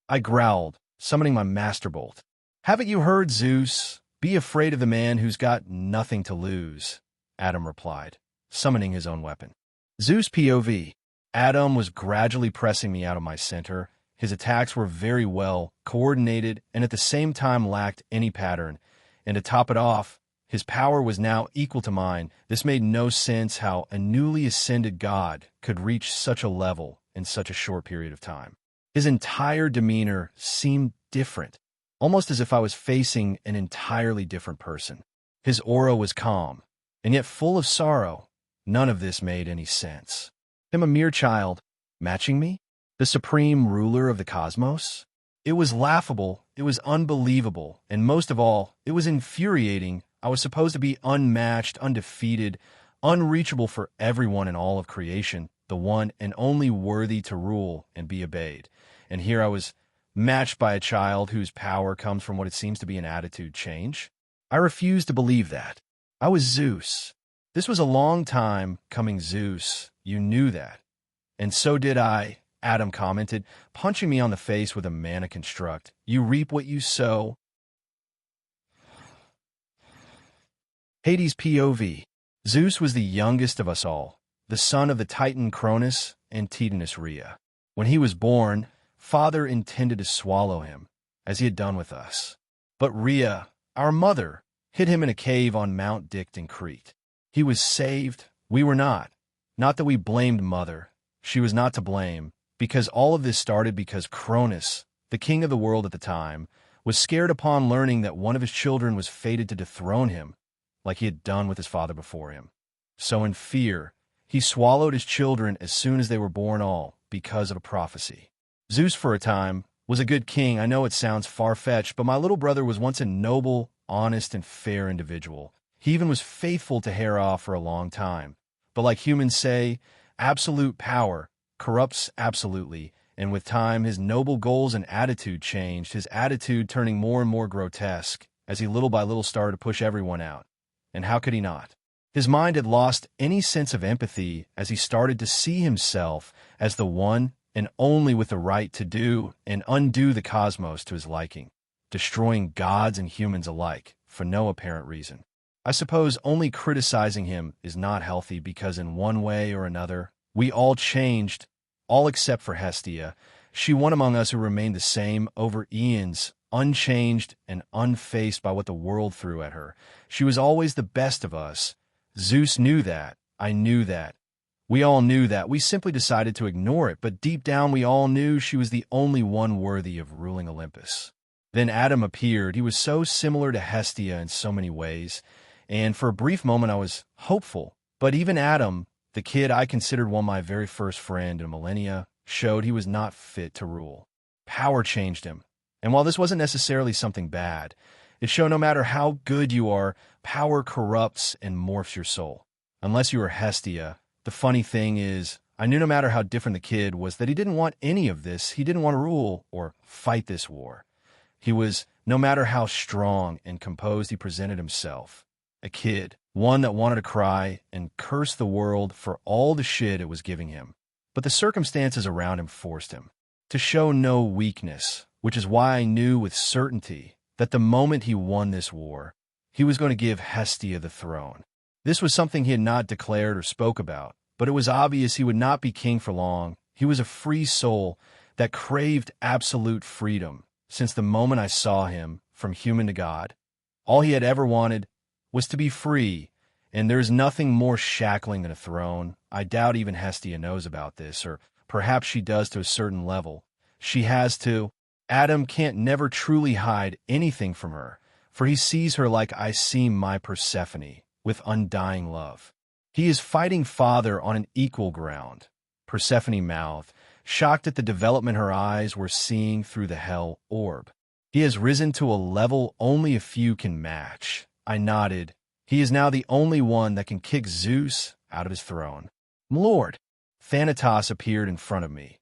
I growled, summoning my Master Bolt. Haven't you heard, Zeus? Be afraid of the man who's got nothing to lose, Adam replied, summoning his own weapon. Zeus POV. Adam was gradually pressing me out of my center. His attacks were very well coordinated and at the same time lacked any pattern. And to top it off, his power was now equal to mine. This made no sense how a newly ascended god could reach such a level in such a short period of time. His entire demeanor seemed different, almost as if I was facing an entirely different person. His aura was calm, and yet full of sorrow. None of this made any sense. Him a mere child, matching me? The supreme ruler of the cosmos? It was laughable, it was unbelievable, and most of all, it was infuriating. I was supposed to be unmatched, undefeated, unreachable for everyone in all of creation, the one and only worthy to rule and be obeyed. And here I was matched by a child whose power comes from what it seems to be an attitude change. I refused to believe that. I was Zeus. This was a long time coming, Zeus. You knew that. And so did I, Adam commented, punching me on the face with a mana construct. You reap what you sow. Hades POV. Zeus was the youngest of us all, the son of the Titan Kronos and Titaness Rhea. When he was born, Father intended to swallow him, as he had done with us. But Rhea, our mother, hid him in a cave on Mount Dict in Crete. He was saved, We were not. Not that we blamed Mother. She was not to blame, because all of this started because Kronos, the king of the world at the time, was scared upon learning that one of his children was fated to dethrone him, like he had done with his father before him. So in fear, he swallowed his children as soon as they were born, all because of a prophecy. Zeus, for a time, was a good king. I know it sounds far-fetched, but my little brother was once a noble, honest, and fair individual. He even was faithful to Hera for a long time. But like humans say, absolute power corrupts absolutely, and with time his noble goals and attitude changed, his attitude turning more and more grotesque as he little by little started to push everyone out. And how could he not? His mind had lost any sense of empathy as he started to see himself as the one and only with the right to do and undo the cosmos to his liking, destroying gods and humans alike for no apparent reason. I suppose only criticizing him is not healthy because in one way or another, we all changed, all except for Hestia. She one among us who remained the same over eons, unchanged and unfazed by what the world threw at her. She was always the best of us. Zeus knew that. I knew that. We all knew that. We simply decided to ignore it, but deep down we all knew she was the only one worthy of ruling Olympus. Then Adam appeared. He was so similar to Hestia in so many ways, and for a brief moment I was hopeful. But even Adam, the kid I considered one of my very first friend in millennia, showed he was not fit to rule. Power changed him. And while this wasn't necessarily something bad, it showed no matter how good you are, power corrupts and morphs your soul. Unless you were Hestia, the funny thing is, I knew no matter how different the kid was that he didn't want any of this. He didn't want to rule or fight this war. He was, no matter how strong and composed he presented himself, a kid, one that wanted to cry and curse the world for all the shit it was giving him. But the circumstances around him forced him to show no weakness, which is why I knew with certainty that the moment he won this war, he was going to give Hestia the throne. This was something he had not declared or spoke about, but it was obvious he would not be king for long. He was a free soul that craved absolute freedom. Since the moment I saw him, from human to god, all he had ever wanted was to be free, and there's nothing more shackling than a throne. I doubt even Hestia knows about this, or perhaps she does to a certain level. She has to. Adam can't never truly hide anything from her, for he sees her like I see my Persephone, with undying love. He is fighting father on an equal ground. Persephone mouthed, shocked at the development her eyes were seeing through the hell orb. He has risen to a level only a few can match. I nodded. He is now the only one that can kick Zeus out of his throne. Lord, Thanatos appeared in front of me.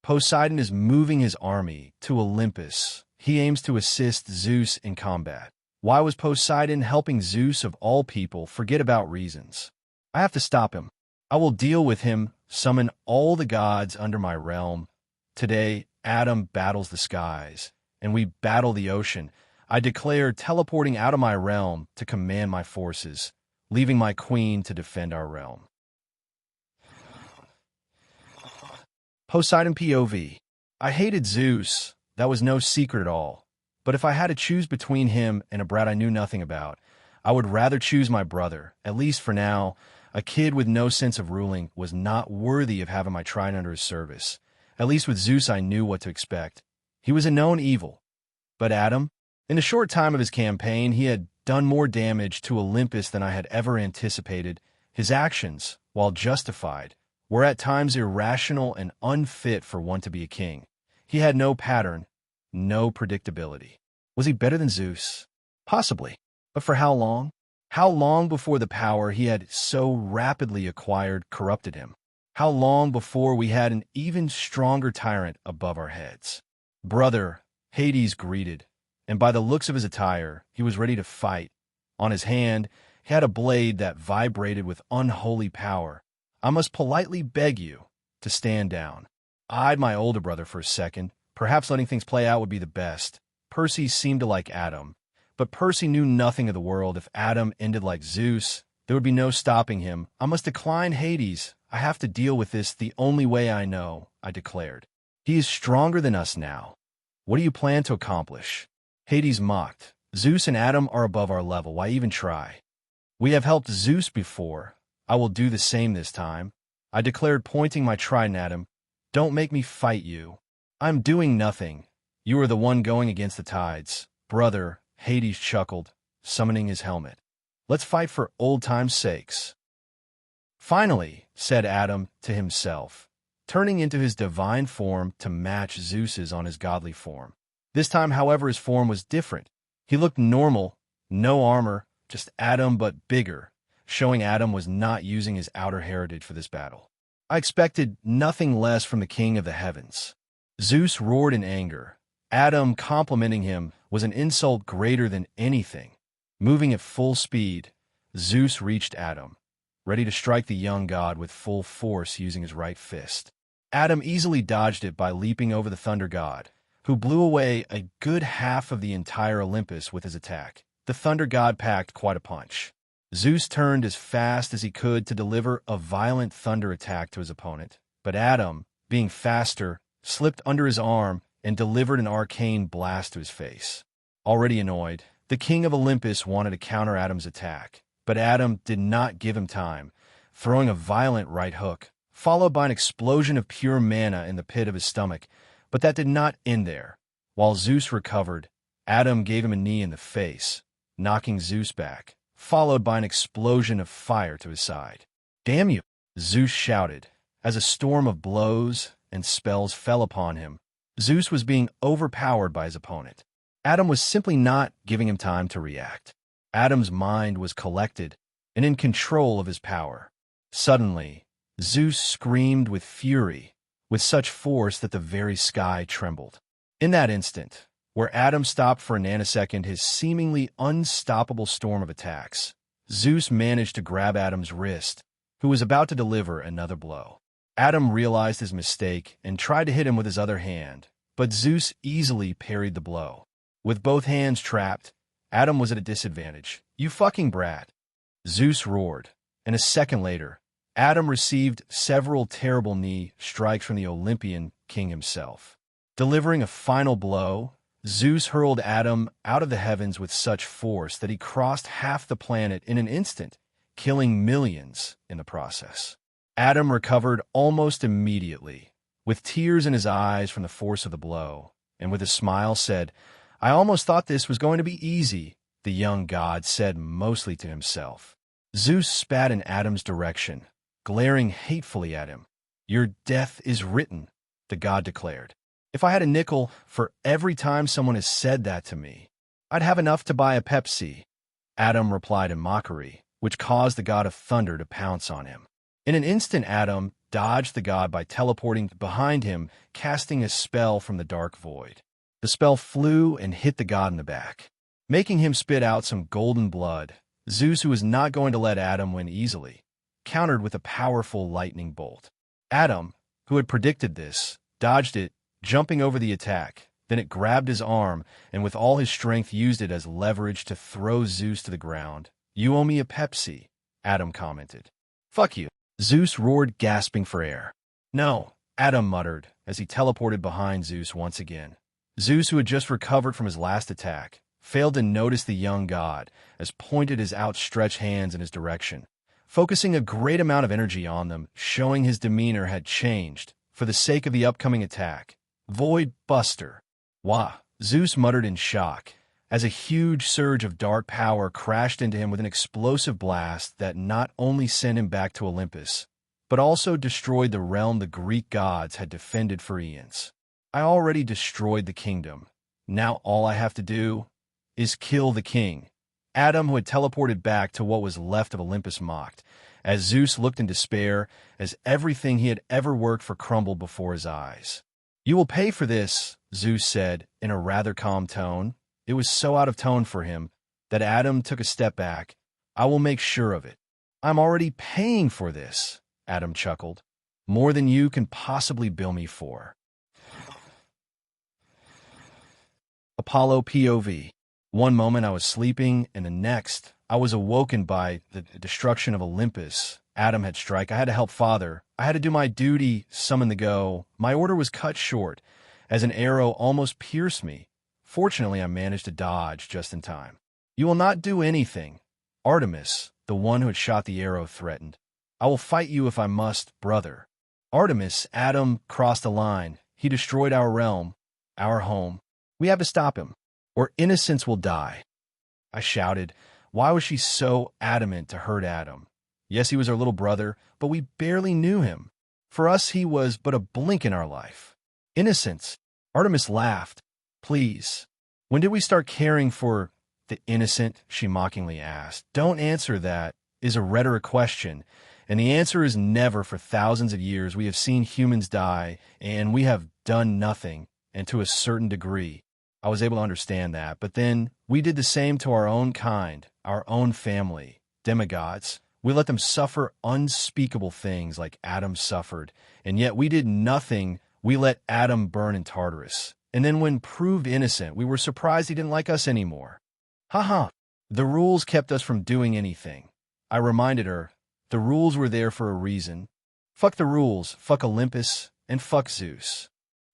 Poseidon is moving his army to Olympus. He aims to assist Zeus in combat. Why was Poseidon helping Zeus of all people forget about reasons? I have to stop him. I will deal with him, summon all the gods under my realm. Today, Adam battles the skies, and we battle the ocean. I declare teleporting out of my realm to command my forces, leaving my queen to defend our realm. Poseidon POV. I hated Zeus. That was no secret at all. But if I had to choose between him and a brat I knew nothing about, I would rather choose my brother, at least for now. A kid with no sense of ruling was not worthy of having my trident under his service. At least with Zeus I knew what to expect. He was a known evil. But Adam? In the short time of his campaign, he had done more damage to Olympus than I had ever anticipated. His actions, while justified, were at times irrational and unfit for one to be a king. He had no pattern, no predictability. Was he better than Zeus? Possibly. But for how long? How long before the power he had so rapidly acquired corrupted him? How long before we had an even stronger tyrant above our heads? Brother, Hades greeted, and by the looks of his attire, he was ready to fight. On his hand, he had a blade that vibrated with unholy power. I must politely beg you to stand down. I eyed my older brother for a second. Perhaps letting things play out would be the best. Percy seemed to like Adam, but Percy knew nothing of the world. If Adam ended like Zeus, there would be no stopping him. I must decline Hades. I have to deal with this the only way I know, I declared. He is stronger than us now. What do you plan to accomplish? Hades mocked. Zeus and Adam are above our level. Why even try? We have helped Zeus before. I will do the same this time, I declared, pointing my trident at him. Don't make me fight you. I'm doing nothing. You are the one going against the tides. Brother, Hades chuckled, summoning his helmet. Let's fight for old times' sakes. Finally, said Adam to himself, turning into his divine form to match Zeus's on his godly form. This time, however, his form was different. He looked normal, no armor, just Adam but bigger, showing Adam was not using his outer heritage for this battle. I expected nothing less from the king of the heavens. Zeus roared in anger. Adam complimenting him was an insult greater than anything. Moving at full speed, Zeus reached Adam, ready to strike the young god with full force using his right fist. Adam easily dodged it by leaping over the thunder god, who blew away a good half of the entire Olympus with his attack. The thunder god packed quite a punch. Zeus turned as fast as he could to deliver a violent thunder attack to his opponent, but Adam, being faster, slipped under his arm and delivered an arcane blast to his face. Already annoyed, the king of Olympus wanted to counter Adam's attack, but Adam did not give him time, throwing a violent right hook, followed by an explosion of pure mana in the pit of his stomach. But that did not end there. While Zeus recovered, Adam gave him a knee in the face, knocking Zeus back, followed by an explosion of fire to his side. Damn you! Zeus shouted, as a storm of blows and spells fell upon him. Zeus was being overpowered by his opponent. Adam was simply not giving him time to react. Adam's mind was collected and in control of his power. Suddenly, Zeus screamed with fury, with such force that the very sky trembled. In that instant, where Adam stopped for a nanosecond his seemingly unstoppable storm of attacks, Zeus managed to grab Adam's wrist, who was about to deliver another blow. Adam realized his mistake and tried to hit him with his other hand, but Zeus easily parried the blow. With both hands trapped, Adam was at a disadvantage. You fucking brat! Zeus roared, and a second later, Adam received several terrible knee strikes from the Olympian king himself. Delivering a final blow, Zeus hurled Adam out of the heavens with such force that he crossed half the planet in an instant, killing millions in the process. Adam recovered almost immediately, with tears in his eyes from the force of the blow, and with a smile said, I almost thought this was going to be easy, the young god said mostly to himself. Zeus spat in Adam's direction, glaring hatefully at him. Your death is written, the god declared. If I had a nickel for every time someone has said that to me, I'd have enough to buy a Pepsi. Adam replied in mockery, which caused the god of thunder to pounce on him. In an instant, Adam dodged the god by teleporting behind him, casting a spell from the dark void. The spell flew and hit the god in the back, making him spit out some golden blood. Zeus, who was not going to let Adam win easily, countered with a powerful lightning bolt. Adam, who had predicted this, dodged it, jumping over the attack. Then it grabbed his arm, and with all his strength used it as leverage to throw Zeus to the ground. You owe me a Pepsi, Adam commented. Fuck you, Zeus roared, gasping for air. No, Adam muttered, as he teleported behind Zeus once again. Zeus, who had just recovered from his last attack, failed to notice the young god, as pointed his outstretched hands in his direction, focusing a great amount of energy on them, showing his demeanor had changed, for the sake of the upcoming attack. Void Buster. Wah, Zeus muttered in shock, as a huge surge of dark power crashed into him with an explosive blast that not only sent him back to Olympus, but also destroyed the realm the Greek gods had defended for eons. I already destroyed the kingdom. Now all I have to do is kill the king. Adam, who had teleported back to what was left of Olympus, mocked, as Zeus looked in despair as everything he had ever worked for crumbled before his eyes. You will pay for this, Zeus said in a rather calm tone. It was so out of tone for him that Adam took a step back. I will make sure of it. I'm already paying for this, Adam chuckled. More than you can possibly bill me for. Apollo POV. One moment I was sleeping, and the next I was awoken by the destruction of Olympus. Adam had struck. I had to help Father. I had to do my duty, summon the go. My order was cut short, as an arrow almost pierced me. Fortunately, I managed to dodge just in time. You will not do anything. Artemis, the one who had shot the arrow, threatened. I will fight you if I must, brother. Artemis, Adam crossed the line. He destroyed our realm, our home. We have to stop him, or innocents will die. I shouted. Why was she so adamant to hurt Adam? Yes, he was our little brother, but we barely knew him. For us, he was but a blink in our life. Innocents. Artemis laughed. Please. When did we start caring for the innocent? She mockingly asked. Don't answer that is a rhetoric question, and the answer is never. For thousands of years we have seen humans die, and we have done nothing, and to a certain degree. I was able to understand that, but then we did the same to our own kind, our own family, demigods. We let them suffer unspeakable things like Adam suffered, and yet we did nothing. We let Adam burn in Tartarus. And then when proved innocent, we were surprised he didn't like us anymore. Haha, the rules kept us from doing anything. I reminded her, the rules were there for a reason. Fuck the rules, fuck Olympus, and fuck Zeus.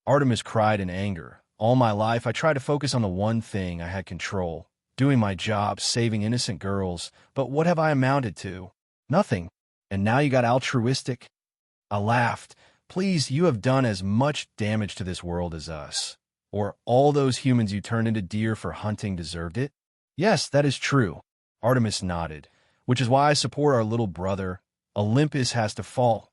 Artemis cried in anger. All my life, I tried to focus on the one thing I had control, doing my job, saving innocent girls, but what have I amounted to? Nothing. And now you got altruistic? I laughed. Please, you have done as much damage to this world as us. Or all those humans you turned into deer for hunting deserved it? Yes, that is true. Artemis nodded, which is why I support our little brother. Olympus has to fall,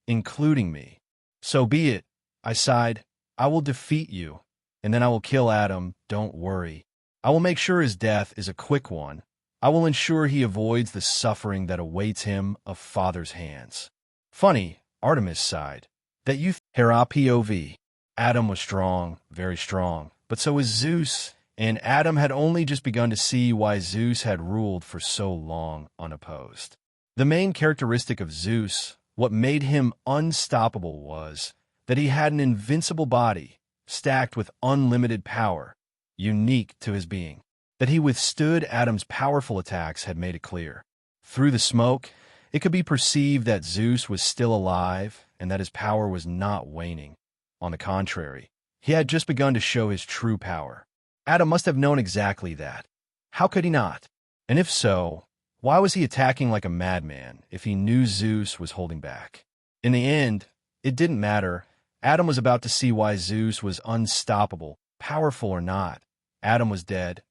including me. So be it. I sighed. I will defeat you. And then I will kill Adam, don't worry. I will make sure his death is a quick one. I will ensure he avoids the suffering that awaits him of father's hands. Funny, Artemis sighed, that you POV. Adam was strong, very strong, but so was Zeus, and Adam had only just begun to see why Zeus had ruled for so long unopposed. The main characteristic of Zeus, what made him unstoppable, was that he had an invincible body, stacked with unlimited power, unique to his being. That he withstood Adam's powerful attacks had made it clear. Through the smoke, it could be perceived that Zeus was still alive and that his power was not waning. On the contrary, he had just begun to show his true power. Adam must have known exactly that. How could he not? And if so, why was he attacking like a madman if he knew Zeus was holding back? In the end, it didn't matter. Adam was about to see why Zeus was unstoppable, powerful or not. Adam was dead.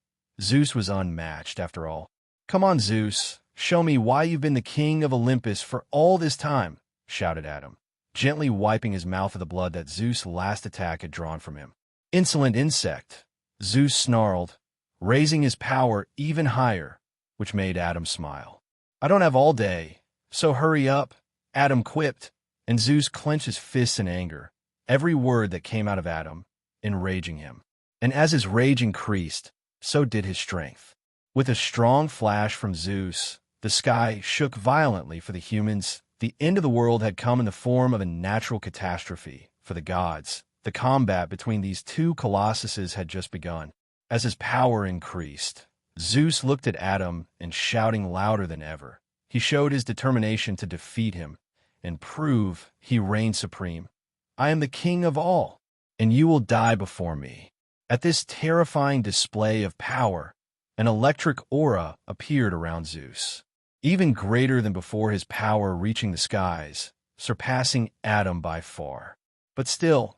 Zeus was unmatched, after all. Come on, Zeus. Show me why you've been the king of Olympus for all this time, shouted Adam, gently wiping his mouth of the blood that Zeus' last attack had drawn from him. Insolent insect, Zeus snarled, raising his power even higher, which made Adam smile. I don't have all day, so hurry up, Adam quipped, and Zeus clenched his fists in anger, every word that came out of Adam, enraging him. And as his rage increased, so did his strength. With a strong flash from Zeus, the sky shook violently for the humans. The end of the world had come in the form of a natural catastrophe. For the gods, the combat between these two colossuses had just begun. As his power increased, Zeus looked at Adam and, shouting louder than ever, he showed his determination to defeat him and prove he reigned supreme. I am the king of all, and you will die before me. At this terrifying display of power, an electric aura appeared around Zeus, even greater than before, his power reaching the skies, surpassing Adam by far. But still,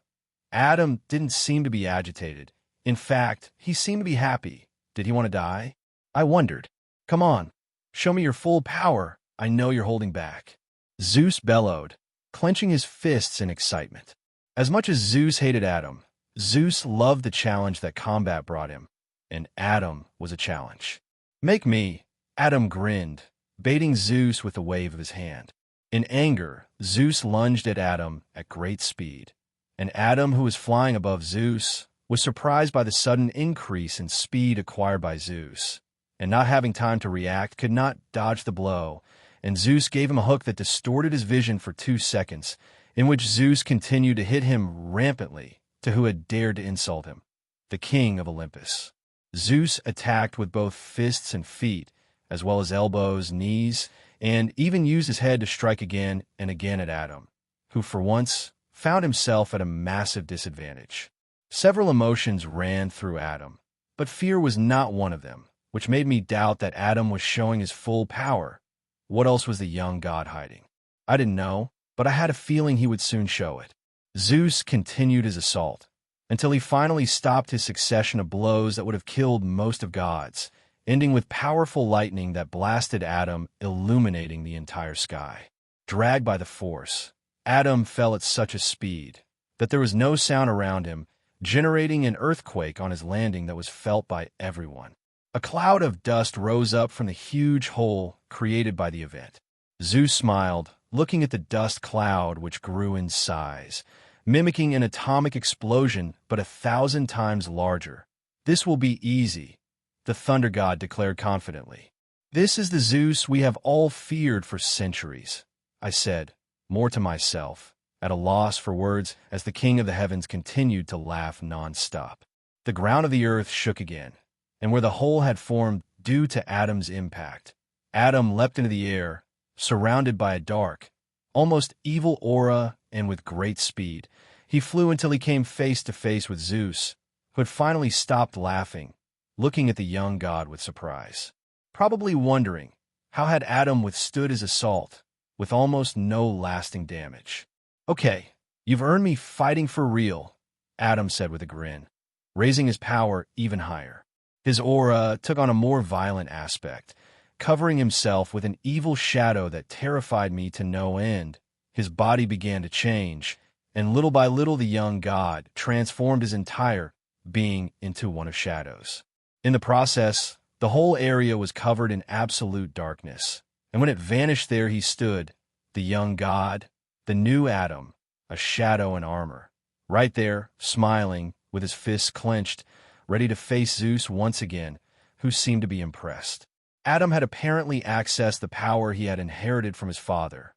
Adam didn't seem to be agitated. In fact, he seemed to be happy. Did he want to die? I wondered. Come on, show me your full power. I know you're holding back. Zeus bellowed, clenching his fists in excitement. As much as Zeus hated Adam, Zeus loved the challenge that combat brought him, and Adam was a challenge. Make me, Adam grinned, baiting Zeus with a wave of his hand. In anger, Zeus lunged at Adam at great speed, and Adam, who was flying above Zeus, was surprised by the sudden increase in speed acquired by Zeus, and not having time to react, could not dodge the blow, and Zeus gave him a hook that distorted his vision for 2 seconds, in which Zeus continued to hit him rampantly to who had dared to insult him, the king of Olympus. Zeus attacked with both fists and feet, as well as elbows, knees, and even used his head to strike again and again at Adam, who for once found himself at a massive disadvantage. Several emotions ran through Adam, but fear was not one of them, which made me doubt that Adam was showing his full power. What else was the young god hiding? I didn't know, but I had a feeling he would soon show it. Zeus continued his assault, until he finally stopped his succession of blows that would have killed most of gods, ending with powerful lightning that blasted Adam, illuminating the entire sky. Dragged by the force, Adam fell at such a speed that there was no sound around him, generating an earthquake on his landing that was felt by everyone. A cloud of dust rose up from the huge hole created by the event. Zeus smiled, looking at the dust cloud which grew in size, mimicking an atomic explosion but 1,000 times larger. "This will be easy," the thunder god declared confidently. "This is the Zeus we have all feared for centuries," I said, more to myself, at a loss for words as the king of the heavens continued to laugh non-stop. The ground of the earth shook again, and where the hole had formed due to Adam's impact, Adam leapt into the air, surrounded by a dark, almost evil aura, and with great speed, he flew until he came face to face with Zeus, who had finally stopped laughing, looking at the young god with surprise, probably wondering how had Adam withstood his assault with almost no lasting damage. "Okay, you've earned me fighting for real," Adam said with a grin, raising his power even higher. His aura took on a more violent aspect, covering himself with an evil shadow that terrified me to no end. His body began to change, and little by little the young god transformed his entire being into one of shadows. In the process, the whole area was covered in absolute darkness, and when it vanished there he stood, the young god, the new Adam, a shadow in armor, right there, smiling, with his fists clenched, ready to face Zeus once again, who seemed to be impressed. Adam had apparently accessed the power he had inherited from his father,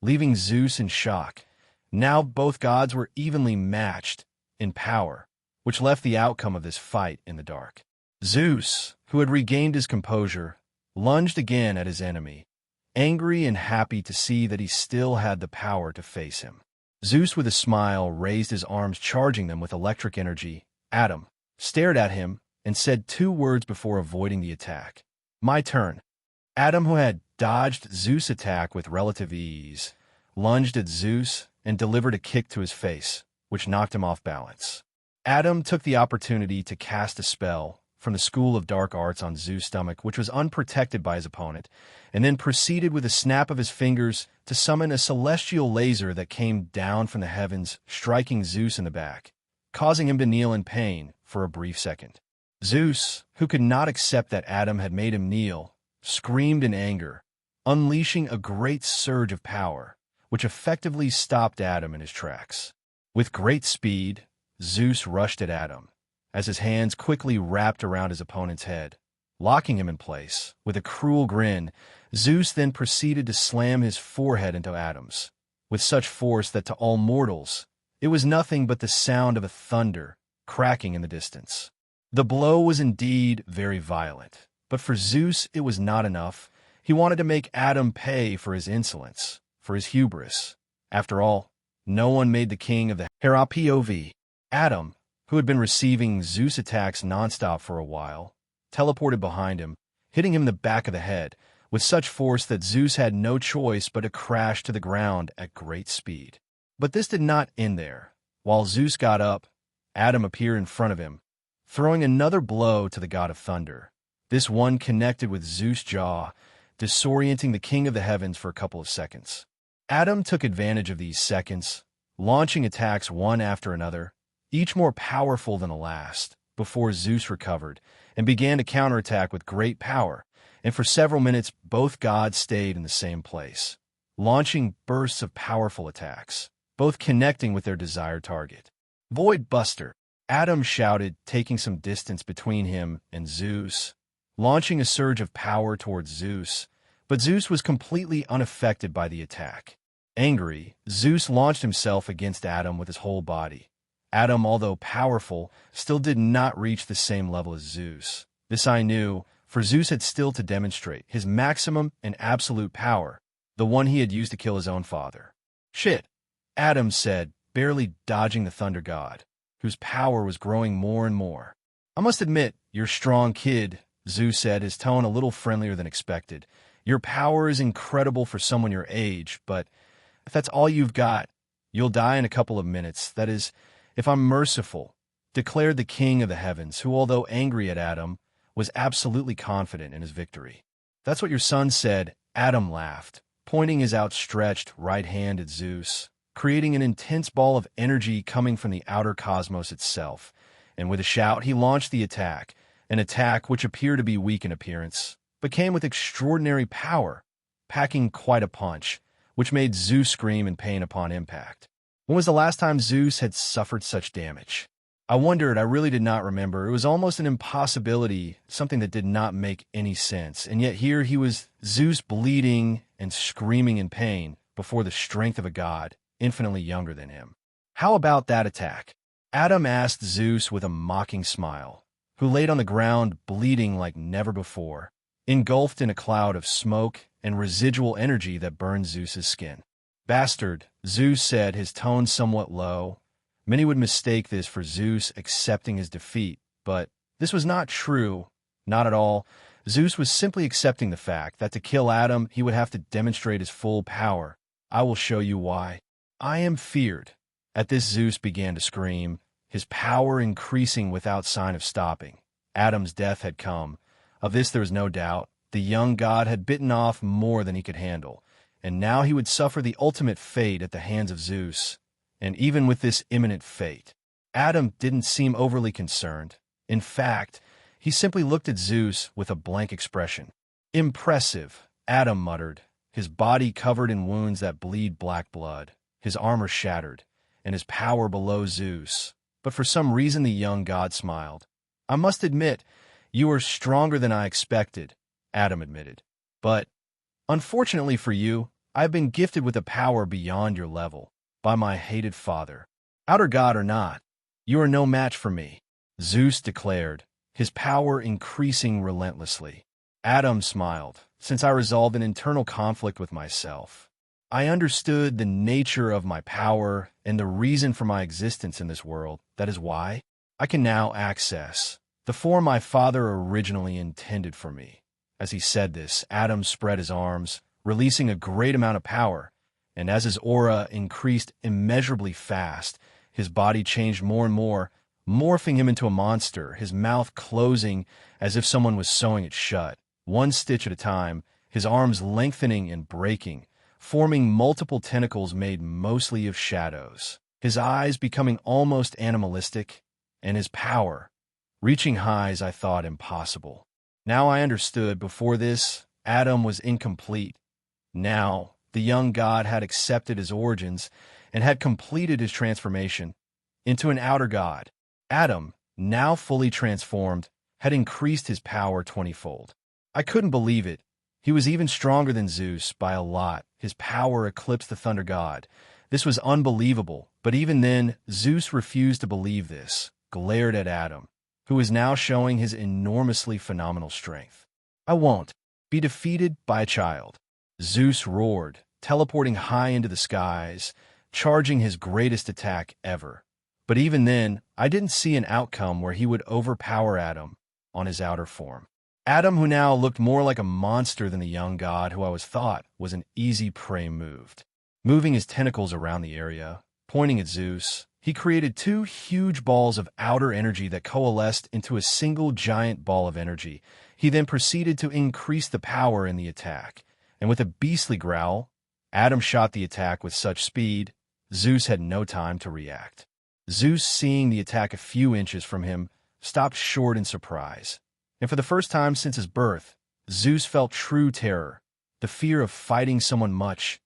leaving Zeus in shock. Now both gods were evenly matched in power, which left the outcome of this fight in the dark. Zeus, who had regained his composure, lunged again at his enemy, angry and happy to see that he still had the power to face him. Zeus, with a smile, raised his arms, charging them with electric energy. Adam stared at him and said 2 words before avoiding the attack. "My turn." Adam, who had dodged Zeus' attack with relative ease, lunged at Zeus and delivered a kick to his face, which knocked him off balance. Adam took the opportunity to cast a spell from the School of Dark Arts on Zeus' stomach, which was unprotected by his opponent, and then proceeded with a snap of his fingers to summon a celestial laser that came down from the heavens, striking Zeus in the back, causing him to kneel in pain for a brief second. Zeus, who could not accept that Adam had made him kneel, screamed in anger, unleashing a great surge of power, which effectively stopped Adam in his tracks. With great speed, Zeus rushed at Adam, as his hands quickly wrapped around his opponent's head, locking him in place. With a cruel grin, Zeus then proceeded to slam his forehead into Adam's, with such force that to all mortals, it was nothing but the sound of a thunder cracking in the distance. The blow was indeed very violent, but for Zeus it was not enough. He wanted to make Adam pay for his insolence, for his hubris. After all, no one made the king of the Herapov. Adam, who had been receiving Zeus attacks nonstop for a while, teleported behind him, hitting him in the back of the head, with such force that Zeus had no choice but to crash to the ground at great speed. But this did not end there. While Zeus got up, Adam appeared in front of him, throwing another blow to the god of thunder. This one connected with Zeus' jaw, disorienting the king of the heavens for a couple of seconds. Adam took advantage of these seconds, launching attacks one after another, each more powerful than the last, before Zeus recovered and began to counterattack with great power, and for several minutes both gods stayed in the same place, launching bursts of powerful attacks, both connecting with their desired target. "Void Buster," Adam shouted, taking some distance between him and Zeus, launching a surge of power towards Zeus, but Zeus was completely unaffected by the attack. Angry, Zeus launched himself against Adam with his whole body. Adam, although powerful, still did not reach the same level as Zeus. This I knew, for Zeus had still to demonstrate his maximum and absolute power, the one he had used to kill his own father. "Shit," Adam said, barely dodging the thunder god, whose power was growing more and more. "I must admit, you're a strong kid," Zeus said, his tone a little friendlier than expected. "Your power is incredible for someone your age, but If that's all you've got, you'll die in a couple of minutes. That is, if I'm merciful, declared the king of the heavens, who, although angry at Adam, was absolutely confident in his victory. That's what your son said. Adam laughed, pointing his outstretched right hand at Zeus, creating an intense ball of energy coming from the outer cosmos itself. And with a shout, he launched the attack, an attack which appeared to be weak in appearance, but came with extraordinary power, packing quite a punch, which made Zeus scream in pain upon impact. When was the last time Zeus had suffered such damage? I wondered. I really did not remember. It was almost an impossibility, something that did not make any sense. And yet here he was, Zeus, bleeding and screaming in pain before the strength of a god, infinitely younger than him. How about that attack? Adam asked Zeus with a mocking smile, who laid on the ground bleeding like never before, engulfed in a cloud of smoke and residual energy that burned Zeus's skin. Bastard, Zeus said, his tone somewhat low. Many would mistake this for Zeus accepting his defeat, but this was not true, not at all. Zeus was simply accepting the fact that to kill Adam, he would have to demonstrate his full power. I will show you why. I am feared. At this, Zeus began to scream, his power increasing without sign of stopping. Adam's death had come. Of this there was no doubt. The young god had bitten off more than he could handle, and now he would suffer the ultimate fate at the hands of Zeus. And even with this imminent fate, Adam didn't seem overly concerned. In fact, he simply looked at Zeus with a blank expression. Impressive, Adam muttered, his body covered in wounds that bleed black blood, his armor shattered, and his power below Zeus. But for some reason the young god smiled. I must admit, you are stronger than I expected, Adam admitted. But, unfortunately for you, I have been gifted with a power beyond your level, by my hated father. Outer god or not, you are no match for me, Zeus declared, his power increasing relentlessly. Adam smiled, since I resolved an internal conflict with myself. I understood the nature of my power and the reason for my existence in this world. That is why I can now access the form my father originally intended for me. As he said this, Adam spread his arms, releasing a great amount of power, and as his aura increased immeasurably fast, his body changed more and more, morphing him into a monster, his mouth closing as if someone was sewing it shut, one stitch at a time, his arms lengthening and breaking, forming multiple tentacles made mostly of shadows, his eyes becoming almost animalistic, and his power reaching highs I thought impossible. Now I understood. Before this, Adam was incomplete. Now, the young god had accepted his origins and had completed his transformation into an outer god. Adam, now fully transformed, had increased his power 20-fold. I couldn't believe it. He was even stronger than Zeus by a lot. His power eclipsed the thunder god. This was unbelievable, but even then, Zeus refused to believe this, glared at Adam, who is now showing his enormously phenomenal strength. I won't be defeated by a child, Zeus roared, teleporting high into the skies, charging his greatest attack ever. But even then, I didn't see an outcome where he would overpower Adam on his outer form. Adam, who now looked more like a monster than the young god who I was thought was an easy prey, moving his tentacles around the area, pointing at Zeus. He created two huge balls of outer energy that coalesced into a single giant ball of energy. He then proceeded to increase the power in the attack, and with a beastly growl, Adam shot the attack with such speed, Zeus had no time to react. Zeus, seeing the attack a few inches from him, stopped short in surprise. And for the first time since his birth, Zeus felt true terror, the fear of fighting someone much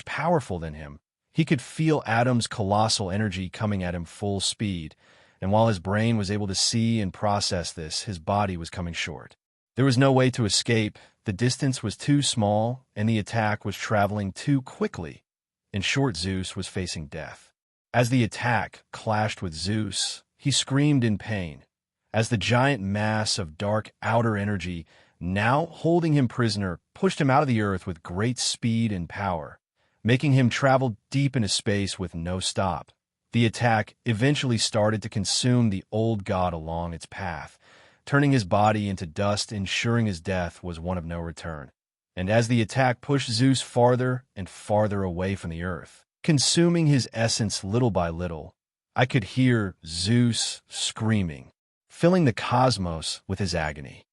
powerful than him. He could feel Adam's colossal energy coming at him full speed, and while his brain was able to see and process this, his body was coming short. There was no way to escape. The distance was too small, and the attack was traveling too quickly. In short, Zeus was facing death. As the attack clashed with Zeus, he screamed in pain, as the giant mass of dark outer energy, now holding him prisoner, pushed him out of the earth with great speed and power, making him travel deep into space with no stop. The attack eventually started to consume the old god along its path, turning his body into dust, ensuring his death was one of no return. and as the attack pushed Zeus farther and farther away from the earth, consuming his essence little by little, I could hear Zeus screaming, filling the cosmos with his agony.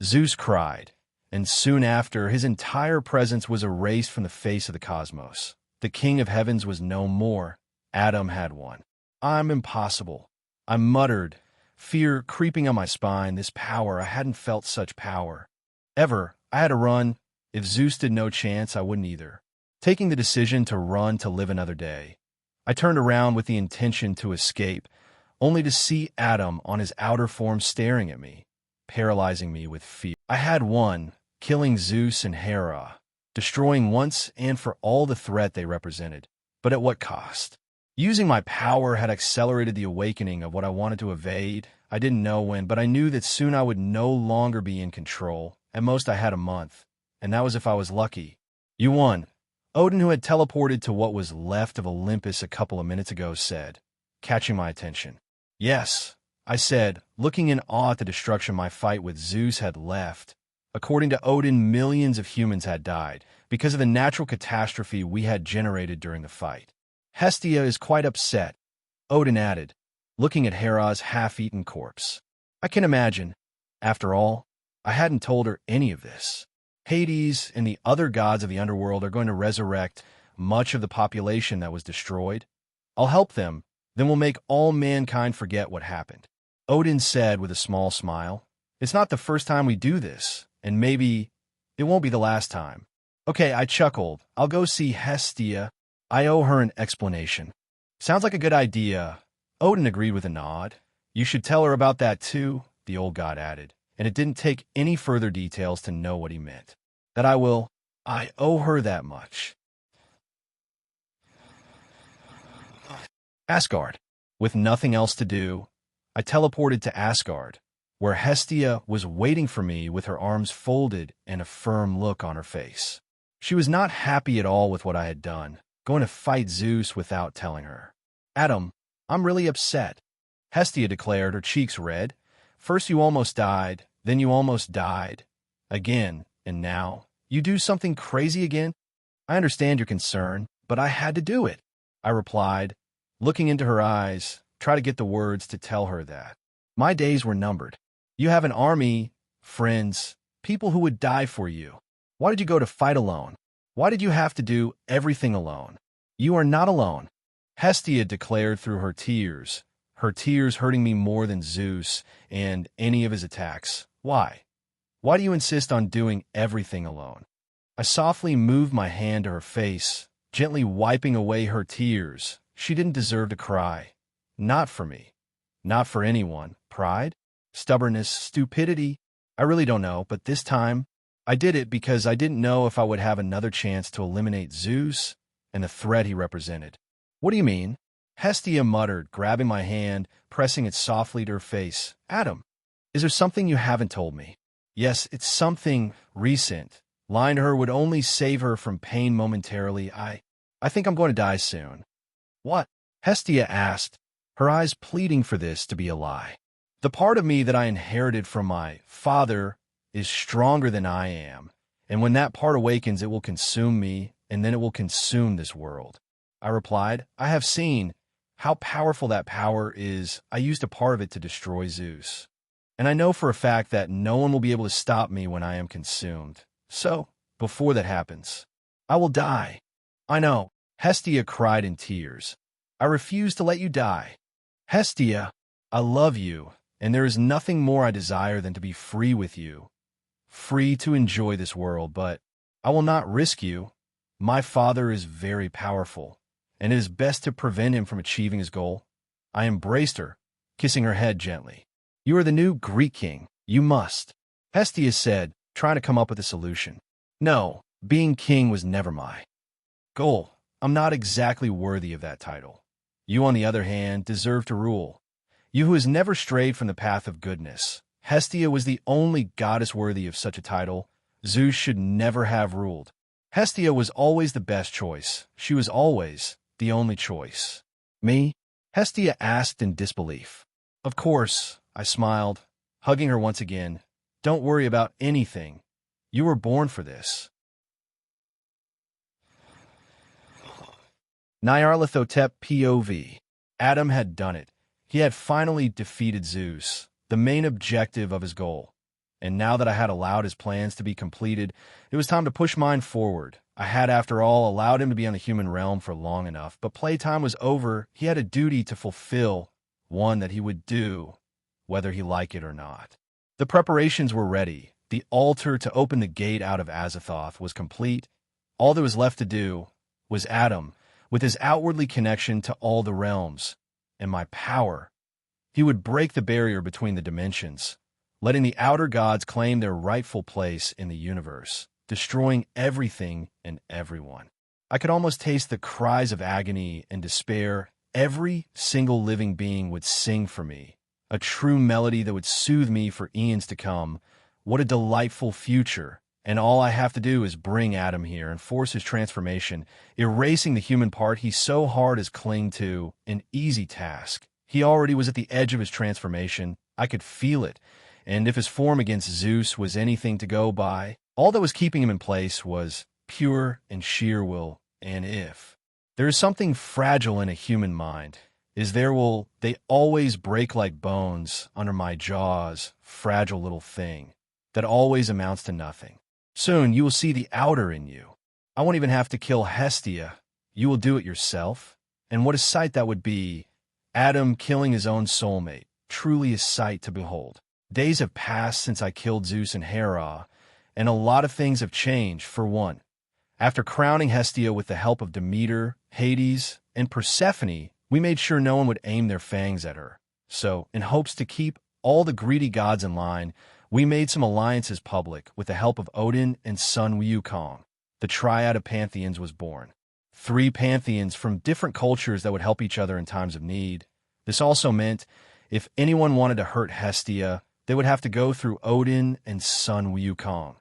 Zeus cried, and soon after, his entire presence was erased from the face of the cosmos. The king of heavens was no more. Adam had won. I'm impossible. I muttered, fear creeping on my spine. This power, I hadn't felt such power. Ever, I had to run. If Zeus did no chance, I wouldn't either. Taking the decision to run to live another day, I turned around with the intention to escape, only to see Adam on his outer form staring at me, paralyzing me with fear. I had won, killing Zeus and Hera, destroying once and for all the threat they represented, but at what cost? Using my power had accelerated the awakening of what I wanted to evade. I didn't know when, but I knew that soon I would no longer be in control. At most I had a month, and that was if I was lucky. You won. Odin, who had teleported to what was left of Olympus a couple of minutes ago, said, catching my attention. Yes, I said, looking in awe at the destruction my fight with Zeus had left. According to Odin, millions of humans had died because of the natural catastrophe we had generated during the fight. Hestia is quite upset, Odin added, looking at Hera's half-eaten corpse. I can imagine. After all, I hadn't told her any of this. Hades and the other gods of the underworld are going to resurrect much of the population that was destroyed. I'll help them, then we'll make all mankind forget what happened. Odin said with a small smile. It's not the first time we do this, and maybe it won't be the last time. Okay, I chuckled. I'll go see Hestia. I owe her an explanation. Sounds like a good idea. Odin agreed with a nod. You should tell her about that too, the old god added, and it didn't take any further details to know what he meant. That I will. I owe her that much. Asgard. With nothing else to do, I teleported to Asgard, where Hestia was waiting for me with her arms folded and a firm look on her face. She was not happy at all with what I had done, going to fight Zeus without telling her. Adam, I'm really upset, Hestia declared, her cheeks red. First you almost died, then you almost died. Again, and now, you do something crazy again? I understand your concern, but I had to do it, I replied, looking into her eyes, try to get the words to tell her that. My days were numbered. You have an army, friends, people who would die for you. Why did you go to fight alone? Why did you have to do everything alone? You are not alone, Hestia declared through her tears hurting me more than Zeus and any of his attacks. Why? Why do you insist on doing everything alone? I softly moved my hand to her face, gently wiping away her tears. She didn't deserve to cry. Not for me. Not for anyone. Pride? Stubbornness? Stupidity? I really don't know, but this time, I did it because I didn't know if I would have another chance to eliminate Zeus and the threat he represented. What do you mean? Hestia muttered, grabbing my hand, pressing it softly to her face. Adam, is there something you haven't told me? Yes, it's something recent. Lying to her would only save her from pain momentarily. I think I'm going to die soon. What? Hestia asked, her eyes pleading for this to be a lie. The part of me that I inherited from my father is stronger than I am, and when that part awakens, it will consume me, and then it will consume this world. I replied, I have seen how powerful that power is. I used a part of it to destroy Zeus, and I know for a fact that no one will be able to stop me when I am consumed. So, before that happens, I will die. I know, Hestia cried in tears. I refuse to let you die. Hestia, I love you, and there is nothing more I desire than to be free with you. Free to enjoy this world, but I will not risk you. My father is very powerful, and it is best to prevent him from achieving his goal. I embraced her, kissing her head gently. You are the new Greek king. You must. Hestia said, trying to come up with a solution. No, being king was never my goal. I'm not exactly worthy of that title. You, on the other hand, deserve to rule. You who has never strayed from the path of goodness. Hestia was the only goddess worthy of such a title. Zeus should never have ruled. Hestia was always the best choice. She was always the only choice. Me? Hestia asked in disbelief. Of course, I smiled, hugging her once again. Don't worry about anything. You were born for this. Narithoteep POV. Adam had done it. He had finally defeated Zeus, the main objective of his goal. And now that I had allowed his plans to be completed, it was time to push mine forward. I had, after all, allowed him to be on the human realm for long enough, but playtime was over. He had a duty to fulfill, one that he would do, whether he liked it or not. The preparations were ready. The altar to open the gate out of Azithoth was complete. All that was left to do was Adam, with his outwardly connection to all the realms, and my power. He would break the barrier between the dimensions, letting the outer gods claim their rightful place in the universe, destroying everything and everyone. I could almost taste the cries of agony and despair. Every single living being would sing for me, a true melody that would soothe me for eons to come. What a delightful future. And all I have to do is bring Adam here and force his transformation, erasing the human part he so hard has clung to, an easy task. He already was at the edge of his transformation. I could feel it. And if his form against Zeus was anything to go by, all that was keeping him in place was pure and sheer will. And if there is something fragile in a human mind, will they always break like bones under my jaws, fragile little thing that always amounts to nothing. Soon you will see the outer in you. I won't even have to kill Hestia. You will do it yourself. And what a sight that would be. Adam killing his own soulmate. Truly a sight to behold. Days have passed since I killed Zeus and Hera, and a lot of things have changed. For one, after crowning Hestia with the help of Demeter, Hades, and Persephone, we made sure no one would aim their fangs at her. So, in hopes to keep all the greedy gods in line, we made some alliances public with the help of Odin and son Wukong. The triad of pantheons was born. 3 pantheons from different cultures that would help each other in times of need. This also meant if anyone wanted to hurt Hestia, they would have to go through Odin and son Wukong,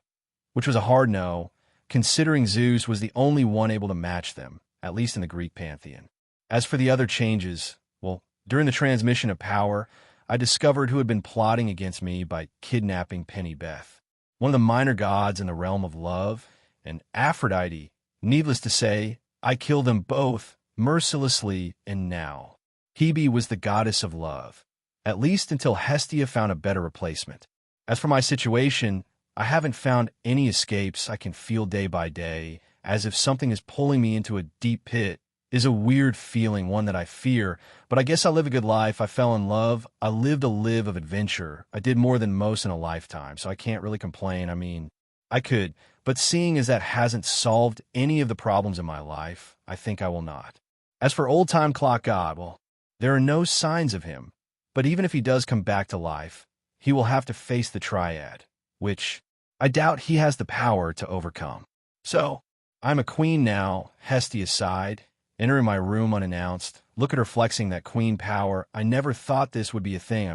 which was a hard no, considering Zeus was the only one able to match them, at least in the Greek pantheon. As for the other changes, well, during the transmission of power, I discovered who had been plotting against me by kidnapping Penny Beth, one of the minor gods in the realm of love, and Aphrodite. Needless to say, I killed them both mercilessly, and now Hebe was the goddess of love, at least until Hestia found a better replacement. As for my situation, I haven't found any escapes. I can feel day by day, as if something is pulling me into a deep pit. Is a weird feeling, one that I fear, but I guess I live a good life. I fell in love. I lived a live of adventure. I did more than most in a lifetime, so I can't really complain. I mean, I could, but seeing as that hasn't solved any of the problems in my life, I think I will not. As for old-time clock God, well, there are no signs of him, but even if he does come back to life, he will have to face the triad, which I doubt he has the power to overcome. So, I'm a queen now, Hestia sighed. Entering my room unannounced, look at her flexing that queen power. I never thought this would be a thing,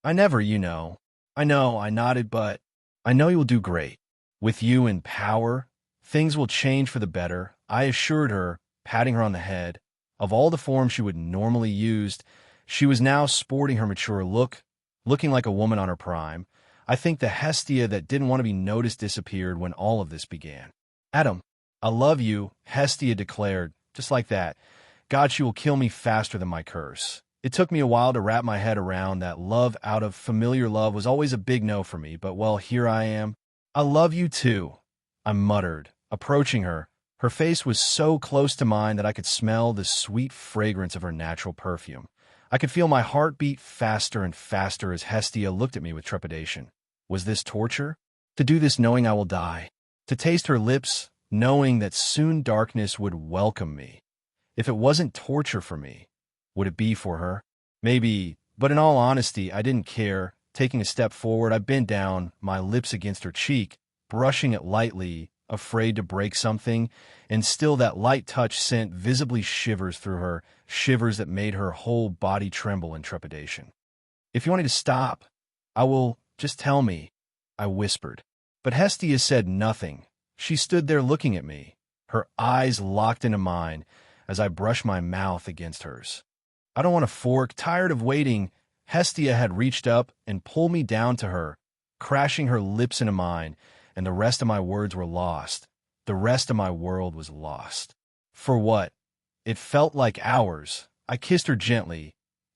I never, I know, I nodded, but I know you will do great. With you in power, things will change for the better, I assured her, patting her on the head. Of all the forms she would normally use, she was now sporting her mature look, looking like a woman on her prime. I think the Hestia that didn't want to be noticed disappeared when all of this began. Adam, I love you, Hestia declared. Just like that. God, she will kill me faster than my curse. It took me a while to wrap my head around that love out of familiar love was always a big no for me, but well, here I am. I love you too, I muttered, approaching her. Her face was so close to mine that I could smell the sweet fragrance of her natural perfume. I could feel my heart beat faster and faster as Hestia looked at me with trepidation. Was this torture? To do this knowing I will die? To taste her lips, knowing that soon darkness would welcome me? If it wasn't torture for me, would it be for her? Maybe, but in all honesty, I didn't care. Taking a step forward, I bent down, my lips against her cheek, brushing it lightly, afraid to break something, and still that light touch sent visibly shivers through her, shivers that made her whole body tremble in trepidation. If you want me to stop, I will, just tell me, I whispered. But Hestia said nothing. She stood there looking at me, her eyes locked into mine as I brushed my mouth against hers. I don't want a fork. Tired of waiting, Hestia had reached up and pulled me down to her, crashing her lips into mine, and the rest of my words were lost. The rest of my world was lost. For what? It felt like hours. I kissed her gently,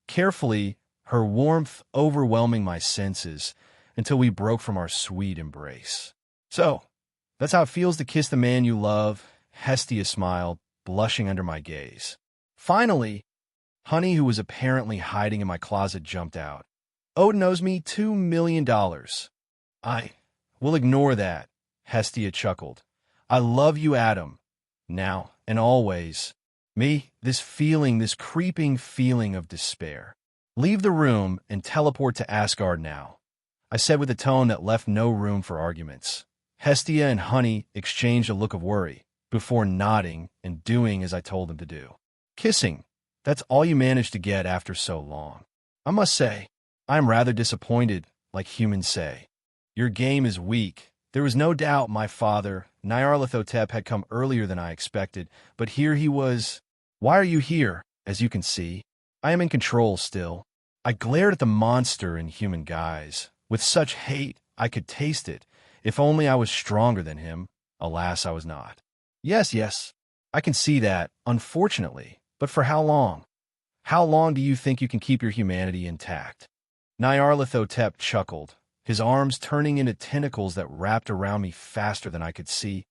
carefully, her warmth overwhelming my senses, until we broke from our sweet embrace. So, that's how it feels to kiss the man you love, Hestia smiled, blushing under my gaze. Finally, Honey, who was apparently hiding in my closet, jumped out. Odin owes me $2 million. I will ignore that, Hestia chuckled. I love you, Adam. Now and always. Me, this feeling, this creeping feeling of despair. Leave the room and teleport to Asgard now, I said with a tone that left no room for arguments. Hestia and Honey exchanged a look of worry, before nodding and doing as I told them to do. Kissing, that's all you managed to get after so long. I must say, I am rather disappointed, like humans say. Your game is weak. There was no doubt my father, Narithoteep, had come earlier than I expected, but here he was. Why are you here? As you can see, I am in control still. I glared at the monster in human guise. With such hate, I could taste it. If only I was stronger than him. Alas, I was not. Yes, I can see that, unfortunately. But for how long? How long do you think you can keep your humanity intact? Narithoteep chuckled, his arms turning into tentacles that wrapped around me faster than I could see.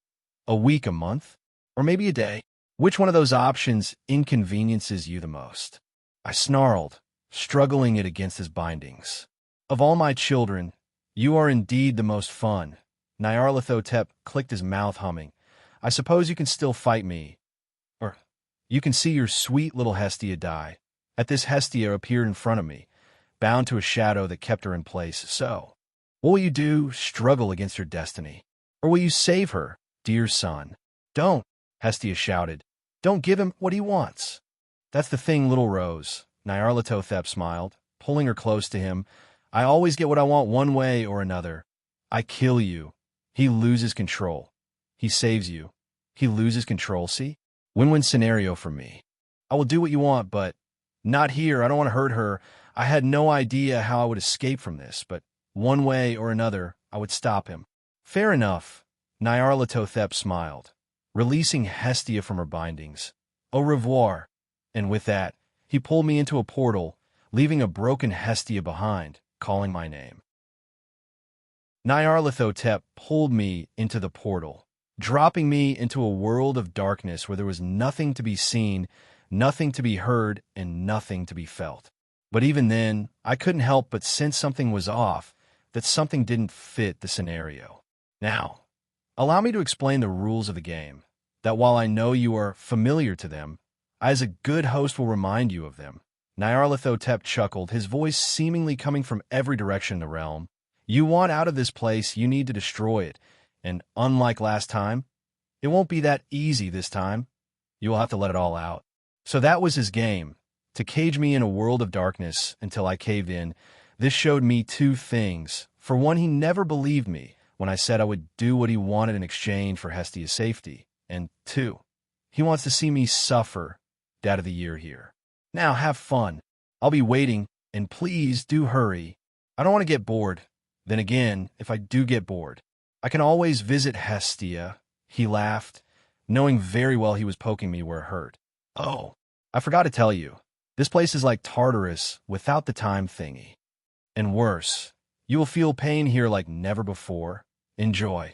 A week, a month? Or maybe a day? Which one of those options inconveniences you the most? I snarled, struggling it against his bindings. Of all my children, you are indeed the most fun. Narithoteep clicked his mouth, humming. I suppose you can still fight me. Or you can see your sweet little Hestia die. At this, Hestia appeared in front of me, bound to a shadow that kept her in place. So, what will you do? Struggle against your destiny? Or will you save her, dear son? Don't, Hestia shouted. Don't give him what he wants. That's the thing, little Rose. Narithoteep smiled, pulling her close to him. I always get what I want one way or another. I kill you. He loses control. He saves you. He loses control, see? Win-win scenario for me. I will do what you want, but not here. I don't want to hurt her. I had no idea how I would escape from this, but one way or another, I would stop him. Fair enough. Narithoteep smiled, releasing Hestia from her bindings. Au revoir. And with that, he pulled me into a portal, leaving a broken Hestia behind, calling my name. Narithoteep pulled me into the portal, dropping me into a world of darkness where there was nothing to be seen, nothing to be heard, and nothing to be felt. But even then, I couldn't help but sense something was off, that something didn't fit the scenario. Now, allow me to explain the rules of the game, that while I know you are familiar to them, I as a good host will remind you of them. Narithoteep chuckled, his voice seemingly coming from every direction in the realm. You want out of this place, you need to destroy it. And unlike last time, it won't be that easy this time. You will have to let it all out. So that was his game, to cage me in a world of darkness until I caved in. This showed me two things. For one, he never believed me when I said I would do what he wanted in exchange for Hestia's safety. And two, he wants to see me suffer. Dad of the year here. Now have fun. I'll be waiting, and please do hurry. I don't want to get bored. Then again, if I do get bored, I can always visit Hestia. He laughed, knowing very well he was poking me where it hurt. Oh, I forgot to tell you. This place is like Tartarus without the time thingy. And worse, you will feel pain here like never before. Enjoy.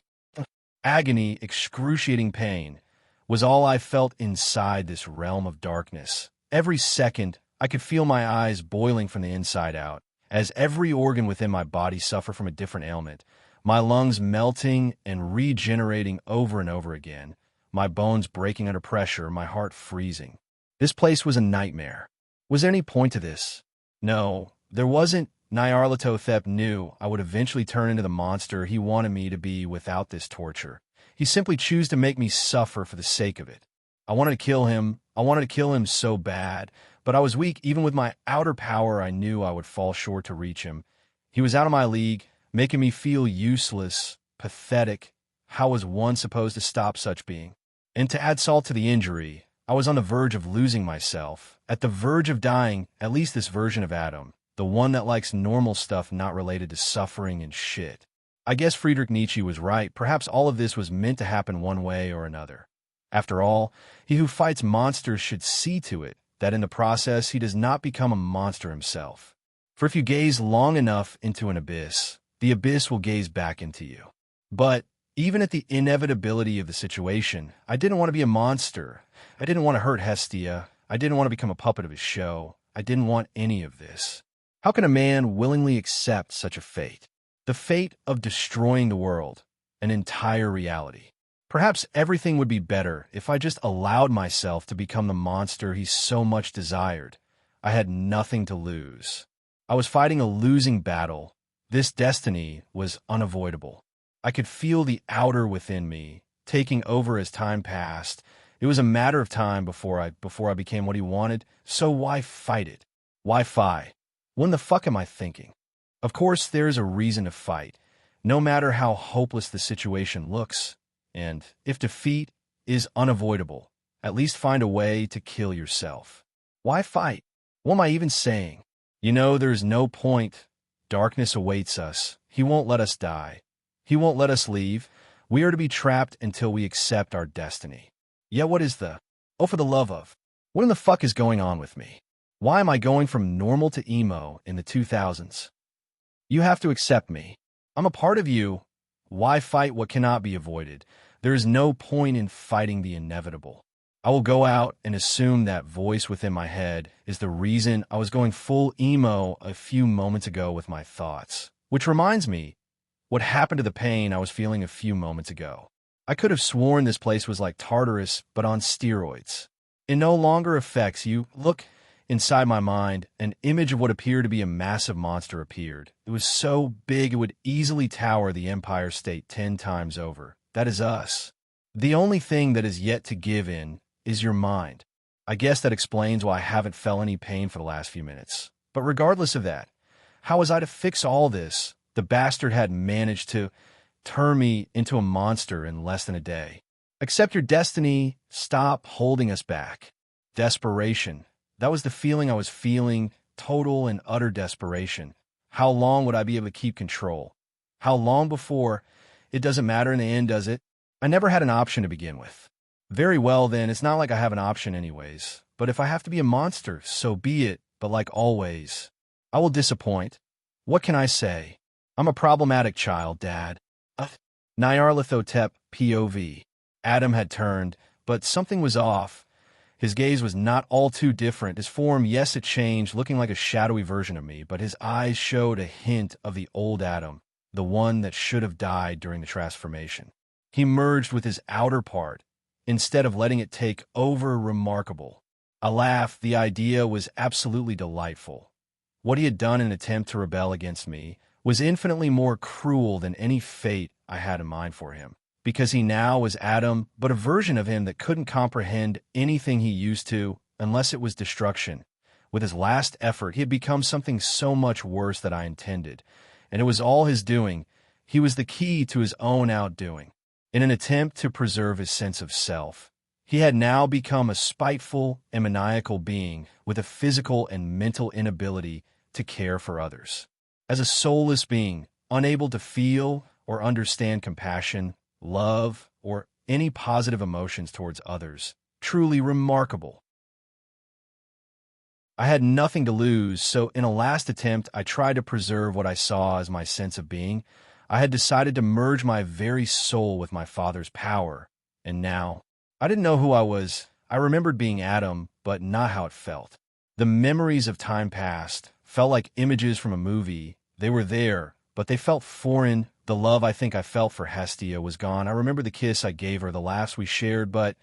Agony, excruciating pain, was all I felt inside this realm of darkness. Every second, I could feel my eyes boiling from the inside out, as every organ within my body suffered from a different ailment, my lungs melting and regenerating over and over again, my bones breaking under pressure, my heart freezing. This place was a nightmare. Was there any point to this? No, there wasn't. Narithoteep knew I would eventually turn into the monster he wanted me to be without this torture. He simply chose to make me suffer for the sake of it. I wanted to kill him. I wanted to kill him so bad, but I was weak. Even with my outer power, I knew I would fall short to reach him. He was out of my league, making me feel useless, pathetic. How was one supposed to stop such being? And to add salt to the injury, I was on the verge of losing myself, at the verge of dying, at least this version of Adam, the one that likes normal stuff not related to suffering and shit. I guess Friedrich Nietzsche was right. Perhaps all of this was meant to happen one way or another. After all, he who fights monsters should see to it that in the process he does not become a monster himself. For if you gaze long enough into an abyss, the abyss will gaze back into you. But even at the inevitability of the situation, I didn't want to be a monster. I didn't want to hurt Hestia. I didn't want to become a puppet of his show. I didn't want any of this. How can a man willingly accept such a fate? The fate of destroying the world, an entire reality. Perhaps everything would be better if I just allowed myself to become the monster he so much desired. I had nothing to lose. I was fighting a losing battle. This destiny was unavoidable. I could feel the outer within me taking over as time passed. It was a matter of time before I became what he wanted, so why fight it? Why fight? What in the fuck am I thinking? Of course, there is a reason to fight, no matter how hopeless the situation looks. And if defeat is unavoidable, at least find a way to kill yourself. Why fight? What am I even saying? You know, there's no point. Darkness awaits us. He won't let us die. He won't let us leave. We are to be trapped until we accept our destiny. Yet what is the... Oh, for the love of... What in the fuck is going on with me? Why am I going from normal to emo in the 2000s? You have to accept me. I'm a part of you. Why fight what cannot be avoided? There is no point in fighting the inevitable. I will go out and assume that voice within my head is the reason I was going full emo a few moments ago with my thoughts. Which reminds me, what happened to the pain I was feeling a few moments ago? I could have sworn this place was like Tartarus, but on steroids. It no longer affects you. Look, inside my mind, an image of what appeared to be a massive monster appeared. It was so big it would easily tower the Empire State 10 times over. That is us. The only thing that is yet to give in is your mind. I guess that explains why I haven't felt any pain for the last few minutes. But regardless of that, how was I to fix all this? The bastard had managed to turn me into a monster in less than a day. Accept your destiny. Stop holding us back. Desperation. That was the feeling I was feeling, total and utter desperation. How long would I be able to keep control? How long before? It doesn't matter in the end, does it? I never had an option to begin with. Very well then, it's not like I have an option anyways. But if I have to be a monster, so be it. But like always, I will disappoint. What can I say? I'm a problematic child, Dad. Narithoteep, POV. Adam had turned, but something was off. His gaze was not all too different. His form, yes, it changed, looking like a shadowy version of me, but his eyes showed a hint of the old Adam, the one that should have died during the transformation. He merged with his outer part, instead of letting it take over. Remarkable. I laughed. The idea was absolutely delightful. What he had done in an attempt to rebel against me was infinitely more cruel than any fate I had in mind for him, because he now was Adam, but a version of him that couldn't comprehend anything he used to unless it was destruction. With his last effort, he had become something so much worse than I intended, and it was all his doing. He was the key to his own outdoing. In an attempt to preserve his sense of self, he had now become a spiteful and maniacal being with a physical and mental inability to care for others. As a soulless being, unable to feel or understand compassion, love, or any positive emotions towards others. Truly remarkable. I had nothing to lose, so in a last attempt, I tried to preserve what I saw as my sense of being. I had decided to merge my very soul with my father's power, and now, I didn't know who I was. I remembered being Adam, but not how it felt. The memories of time past felt like images from a movie. They were there, but they felt foreign. The love I think I felt for Hestia was gone. I remember the kiss I gave her, the laughs we shared, but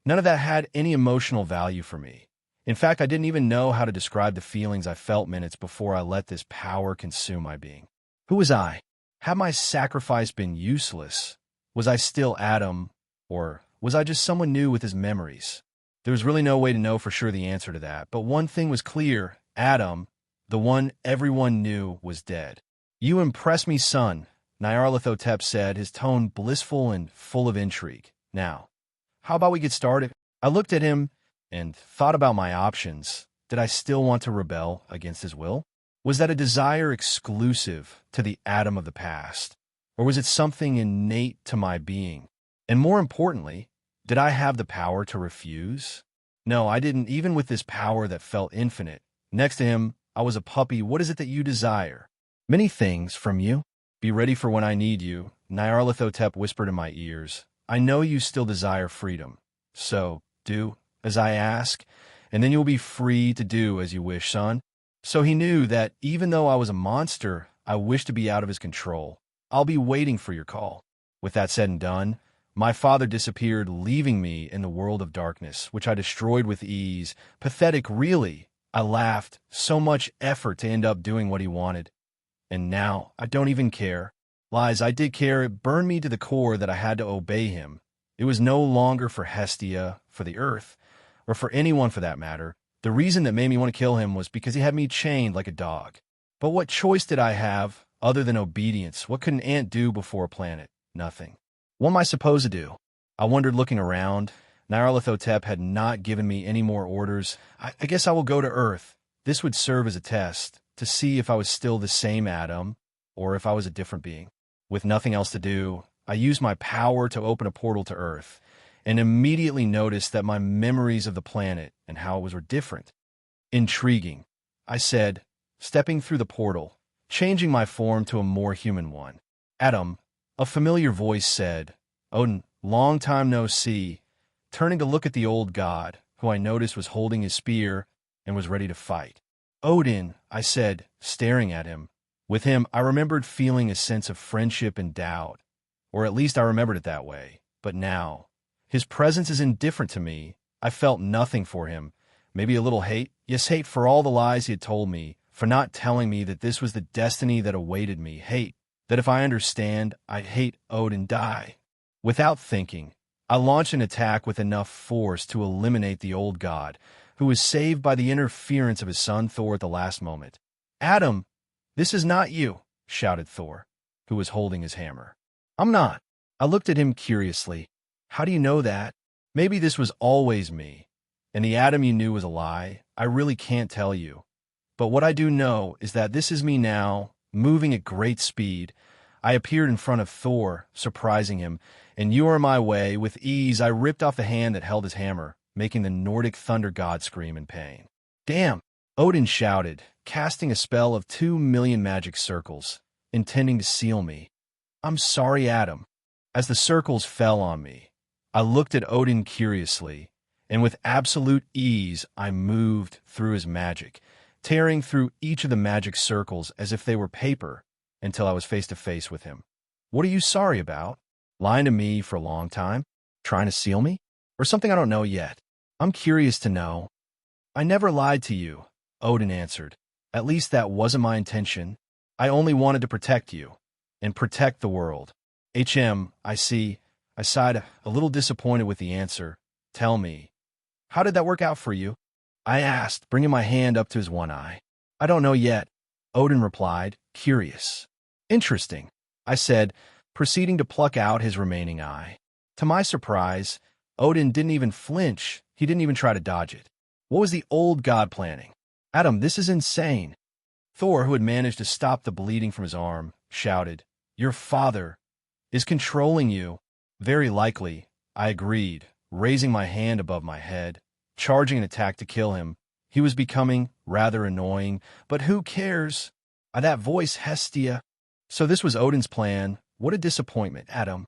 none of that had any emotional value for me. In fact, I didn't even know how to describe the feelings I felt minutes before I let this power consume my being. Who was I? Had my sacrifice been useless? Was I still Adam, or was I just someone new with his memories? There was really no way to know for sure the answer to that, but one thing was clear. Adam, the one everyone knew, was dead. You impress me, son, Nyarlathotep said, his tone blissful and full of intrigue. Now, how about we get started? I looked at him and thought about my options. Did I still want to rebel against his will? Was that a desire exclusive to the Adam of the past? Or was it something innate to my being? And more importantly, did I have the power to refuse? No, I didn't, even with this power that felt infinite. Next to him, I was a puppy. What is it that you desire? Many things from you. Be ready for when I need you, Narithoteep whispered in my ears. I know you still desire freedom. So, do as I ask, and then you'll be free to do as you wish, son. So he knew that even though I was a monster, I wished to be out of his control. I'll be waiting for your call. With that said and done, my father disappeared, leaving me in the world of darkness, which I destroyed with ease. Pathetic, really. I laughed. So much effort to end up doing what he wanted. And now, I don't even care. Lies, I did care. It burned me to the core that I had to obey him. It was no longer for Hestia, for the earth, or for anyone for that matter. The reason that made me want to kill him was because he had me chained like a dog. But what choice did I have, other than obedience? What could an ant do before a planet? Nothing. What am I supposed to do? I wondered, looking around. Narithoteep had not given me any more orders. I guess I will go to Earth. This would serve as a test, to see if I was still the same Adam, or if I was a different being. With nothing else to do, I used my power to open a portal to Earth, and immediately noticed that my memories of the planet and how it was were different. Intriguing, I said, stepping through the portal, changing my form to a more human one. Adam, a familiar voice said. Odin, long time no see. Turning to look at the old god, who I noticed was holding his spear and was ready to fight. Odin, I said, staring at him. With him, I remembered feeling a sense of friendship and doubt, or at least I remembered it that way. But now, his presence is indifferent to me. I felt nothing for him. Maybe a little hate. Yes, hate for all the lies he had told me, for not telling me that this was the destiny that awaited me. Hate that if I understand, I'd hate Odin die. Without thinking, I launched an attack with enough force to eliminate the old god, who was saved by the interference of his son Thor at the last moment. Adam, this is not you, shouted Thor, who was holding his hammer. I'm not. I looked at him curiously. How do you know that? Maybe this was always me, and the Adam you knew was a lie. I really can't tell you. But what I do know is that this is me now, moving at great speed. I appeared in front of Thor, surprising him, and you are in my way. With ease, I ripped off the hand that held his hammer, making the Nordic thunder god scream in pain. Damn! Odin shouted, casting a spell of 2,000,000 magic circles, intending to seal me. I'm sorry, Adam. As the circles fell on me, I looked at Odin curiously, and with absolute ease I moved through his magic, tearing through each of the magic circles as if they were paper, until I was face to face with him. What are you sorry about? Lying to me for a long time? Trying to seal me? Or something I don't know yet? I'm curious to know. I never lied to you, Odin answered. At least that wasn't my intention. I only wanted to protect you, and protect the world. I see. I sighed, a little disappointed with the answer. Tell me, how did that work out for you? I asked, bringing my hand up to his one eye. I don't know yet, Odin replied, curious. Interesting, I said, proceeding to pluck out his remaining eye. To my surprise, Odin didn't even flinch. He didn't even try to dodge it. What was the old god planning? Adam, this is insane. Thor, who had managed to stop the bleeding from his arm, shouted, Your father is controlling you. Very likely, I agreed, raising my hand above my head, charging an attack to kill him. He was becoming rather annoying, but who cares? That voice, Hestia. So this was Odin's plan. What a disappointment, Adam.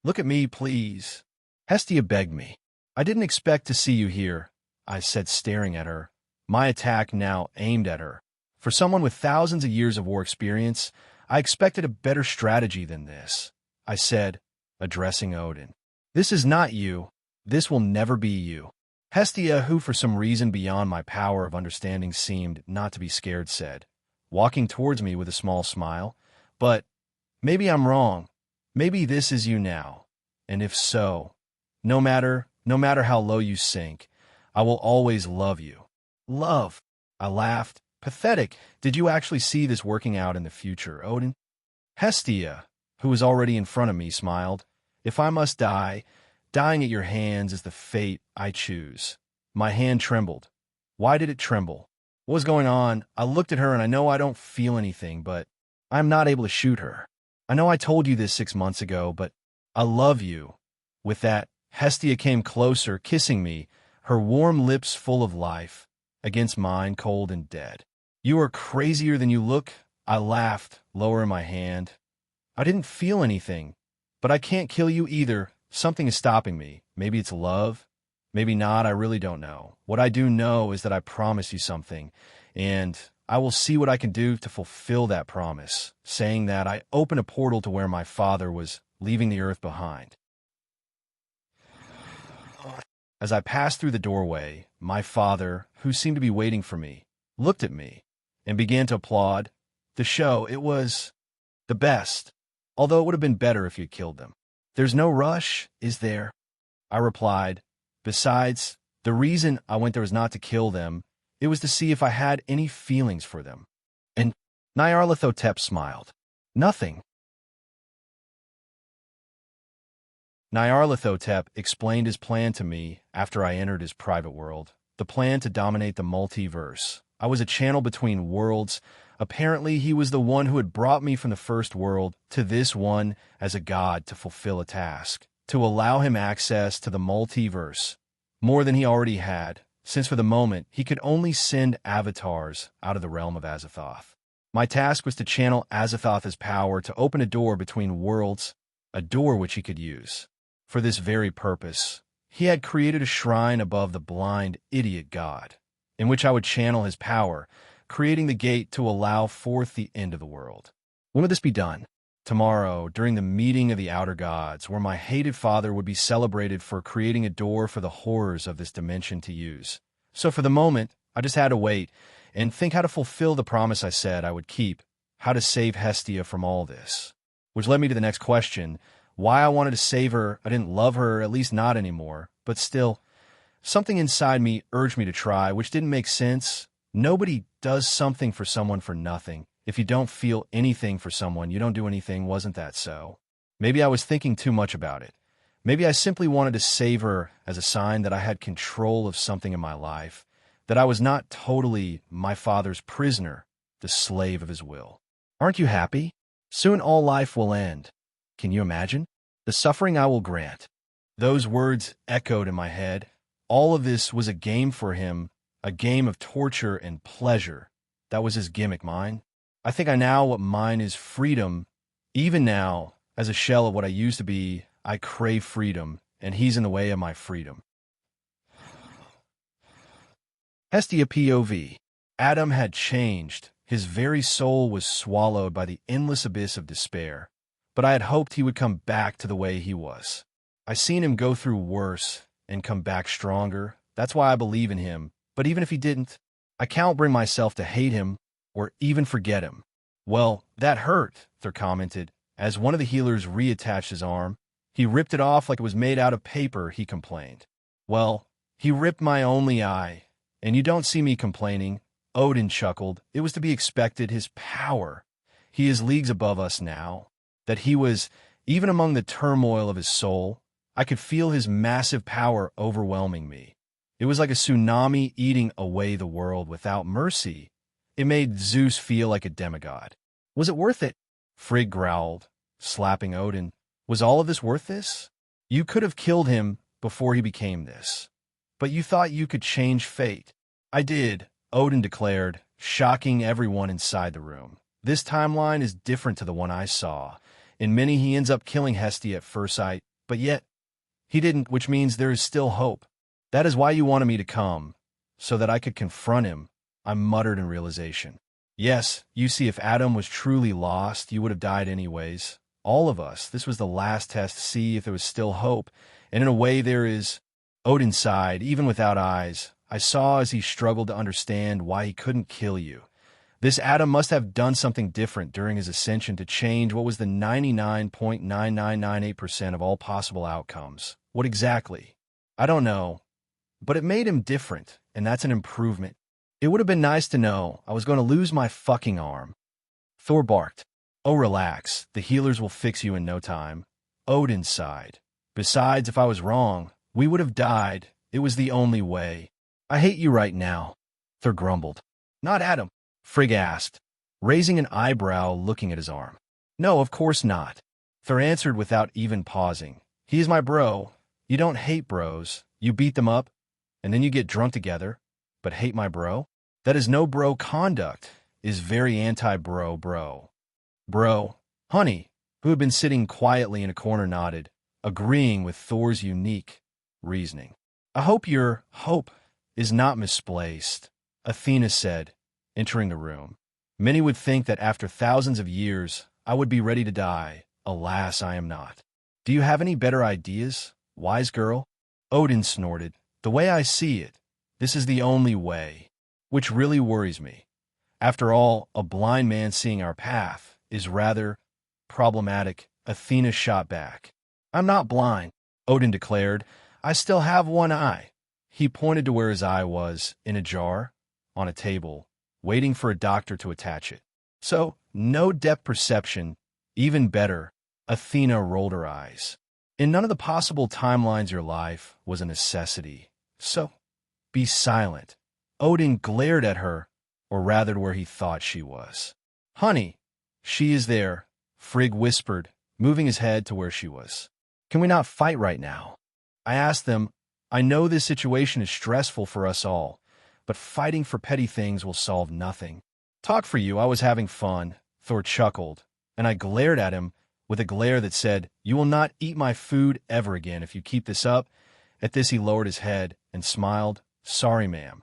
Look at me, please. Hestia begged me. I didn't expect to see you here, I said, staring at her, my attack now aimed at her. For someone with thousands of years of war experience, I expected a better strategy than this, I said, addressing Odin. This is not you. This will never be you. Hestia, who for some reason beyond my power of understanding seemed not to be scared, said, walking towards me with a small smile, but maybe I'm wrong. Maybe this is you now. And if so, no matter how low you sink, I will always love you. Love, I laughed. Pathetic. Did you actually see this working out in the future, Odin? Hestia, who was already in front of me, smiled. If I must die, dying at your hands is the fate I choose. My hand trembled. Why did it tremble? What was going on? I looked at her and I know I don't feel anything, but I'm not able to shoot her. I know I told you this 6 months ago, but I love you." With that, Hestia came closer, kissing me, her warm lips full of life, against mine cold and dead. "You are crazier than you look," I laughed, lowering my hand. "I didn't feel anything, but I can't kill you either. Something is stopping me. Maybe it's love. Maybe not, I really don't know. What I do know is that I promised you something, and I will see what I can do to fulfill that promise." Saying that, I opened a portal to where my father was leaving the earth behind. As I passed through the doorway, my father, who seemed to be waiting for me, looked at me and began to applaud. The show, it was the best, although it would have been better if you'd killed them. "There's no rush, is there?" I replied. "Besides, the reason I went there was not to kill them. It was to see if I had any feelings for them." And Narithoteep smiled. "Nothing." Narithoteep explained his plan to me after I entered his private world, the plan to dominate the multiverse. I was a channel between worlds. Apparently, he was the one who had brought me from the first world to this one as a god to fulfill a task, to allow him access to the multiverse, more than he already had, since for the moment he could only send avatars out of the realm of Azithoth. My task was to channel Azithoth's power to open a door between worlds, a door which he could use. For this very purpose, he had created a shrine above the blind idiot god, in which I would channel his power, creating the gate to allow forth the end of the world. When would this be done? Tomorrow, during the meeting of the outer gods, where my hated father would be celebrated for creating a door for the horrors of this dimension to use. So for the moment, I just had to wait and think how to fulfill the promise I said I would keep, how to save Hestia from all this. Which led me to the next question, why I wanted to save her. I didn't love her, at least not anymore, but still, something inside me urged me to try, which didn't make sense. Nobody does something for someone for nothing. If you don't feel anything for someone, you don't do anything. Wasn't that so? Maybe I was thinking too much about it. Maybe I simply wanted to save her as a sign that I had control of something in my life, that I was not totally my father's prisoner, the slave of his will. Aren't you happy? Soon all life will end. Can you imagine? The suffering I will grant. Those words echoed in my head. All of this was a game for him, a game of torture and pleasure. That was his gimmick, mine. I think I know what mine is freedom. Even now, as a shell of what I used to be, I crave freedom, and he's in the way of my freedom. Hestia POV. Adam had changed. His very soul was swallowed by the endless abyss of despair. But I had hoped he would come back to the way he was. I seen him go through worse and come back stronger. That's why I believe in him. But even if he didn't, I can't bring myself to hate him or even forget him. "Well, that hurt," Thor commented, as one of the healers reattached his arm. "He ripped it off like it was made out of paper," he complained. "Well, he ripped my only eye, and you don't see me complaining." Odin chuckled. "It was to be expected, his power. He is leagues above us now." That he was, even among the turmoil of his soul, I could feel his massive power overwhelming me. It was like a tsunami eating away the world without mercy. It made Zeus feel like a demigod. "Was it worth it?" Frigg growled, slapping Odin. "Was all of this worth this? You could have killed him before he became this. But you thought you could change fate." "I did," Odin declared, shocking everyone inside the room. "This timeline is different to the one I saw. In many, he ends up killing Hestia at first sight, but yet he didn't, which means there is still hope. That is why you wanted me to come, so that I could confront him," I muttered in realization. "Yes, you see, if Adam was truly lost, you would have died anyways. All of us. This was the last test to see if there was still hope, and in a way there is." Odin sighed, even without eyes. I saw as he struggled to understand why he couldn't kill you. This Adam must have done something different during his ascension to change what was the 99.9998% of all possible outcomes. What exactly? I don't know. But it made him different, and that's an improvement. It would have been nice to know I was going to lose my fucking arm. Thor barked. "Oh, relax. The healers will fix you in no time." Odin sighed. "Besides, if I was wrong, we would have died. It was the only way." "I hate you right now," Thor grumbled. "Not Adam," Frigg asked, raising an eyebrow looking at his arm. No, of course not. Thor answered without even pausing. He is my bro. You don't hate bros. You beat them up, and then you get drunk together, but hate my bro? That is no bro conduct. Is very anti-bro, bro. Bro, honey, who had been sitting quietly in a corner, nodded, agreeing with Thor's unique reasoning. I hope your hope is not misplaced, Athena said, entering the room. Many would think that after thousands of years, I would be ready to die. Alas, I am not. Do you have any better ideas, wise girl? Odin snorted. The way I see it, this is the only way, which really worries me. After all, a blind man seeing our path is rather problematic, Athena shot back. I'm not blind, Odin declared. I still have one eye. He pointed to where his eye was, in a jar, on a table, waiting for a doctor to attach it. So, no depth perception. Even better, Athena rolled her eyes. In none of the possible timelines your life was a necessity. So, be silent. Odin glared at her, or rather where he thought she was. Honey, she is there, Frigg whispered, moving his head to where she was. Can we not fight right now? I asked them, I know this situation is stressful for us all, but fighting for petty things will solve nothing. Talk for you, I was having fun, Thor chuckled, and I glared at him with a glare that said, You will not eat my food ever again if you keep this up. At this he lowered his head and smiled, Sorry, ma'am.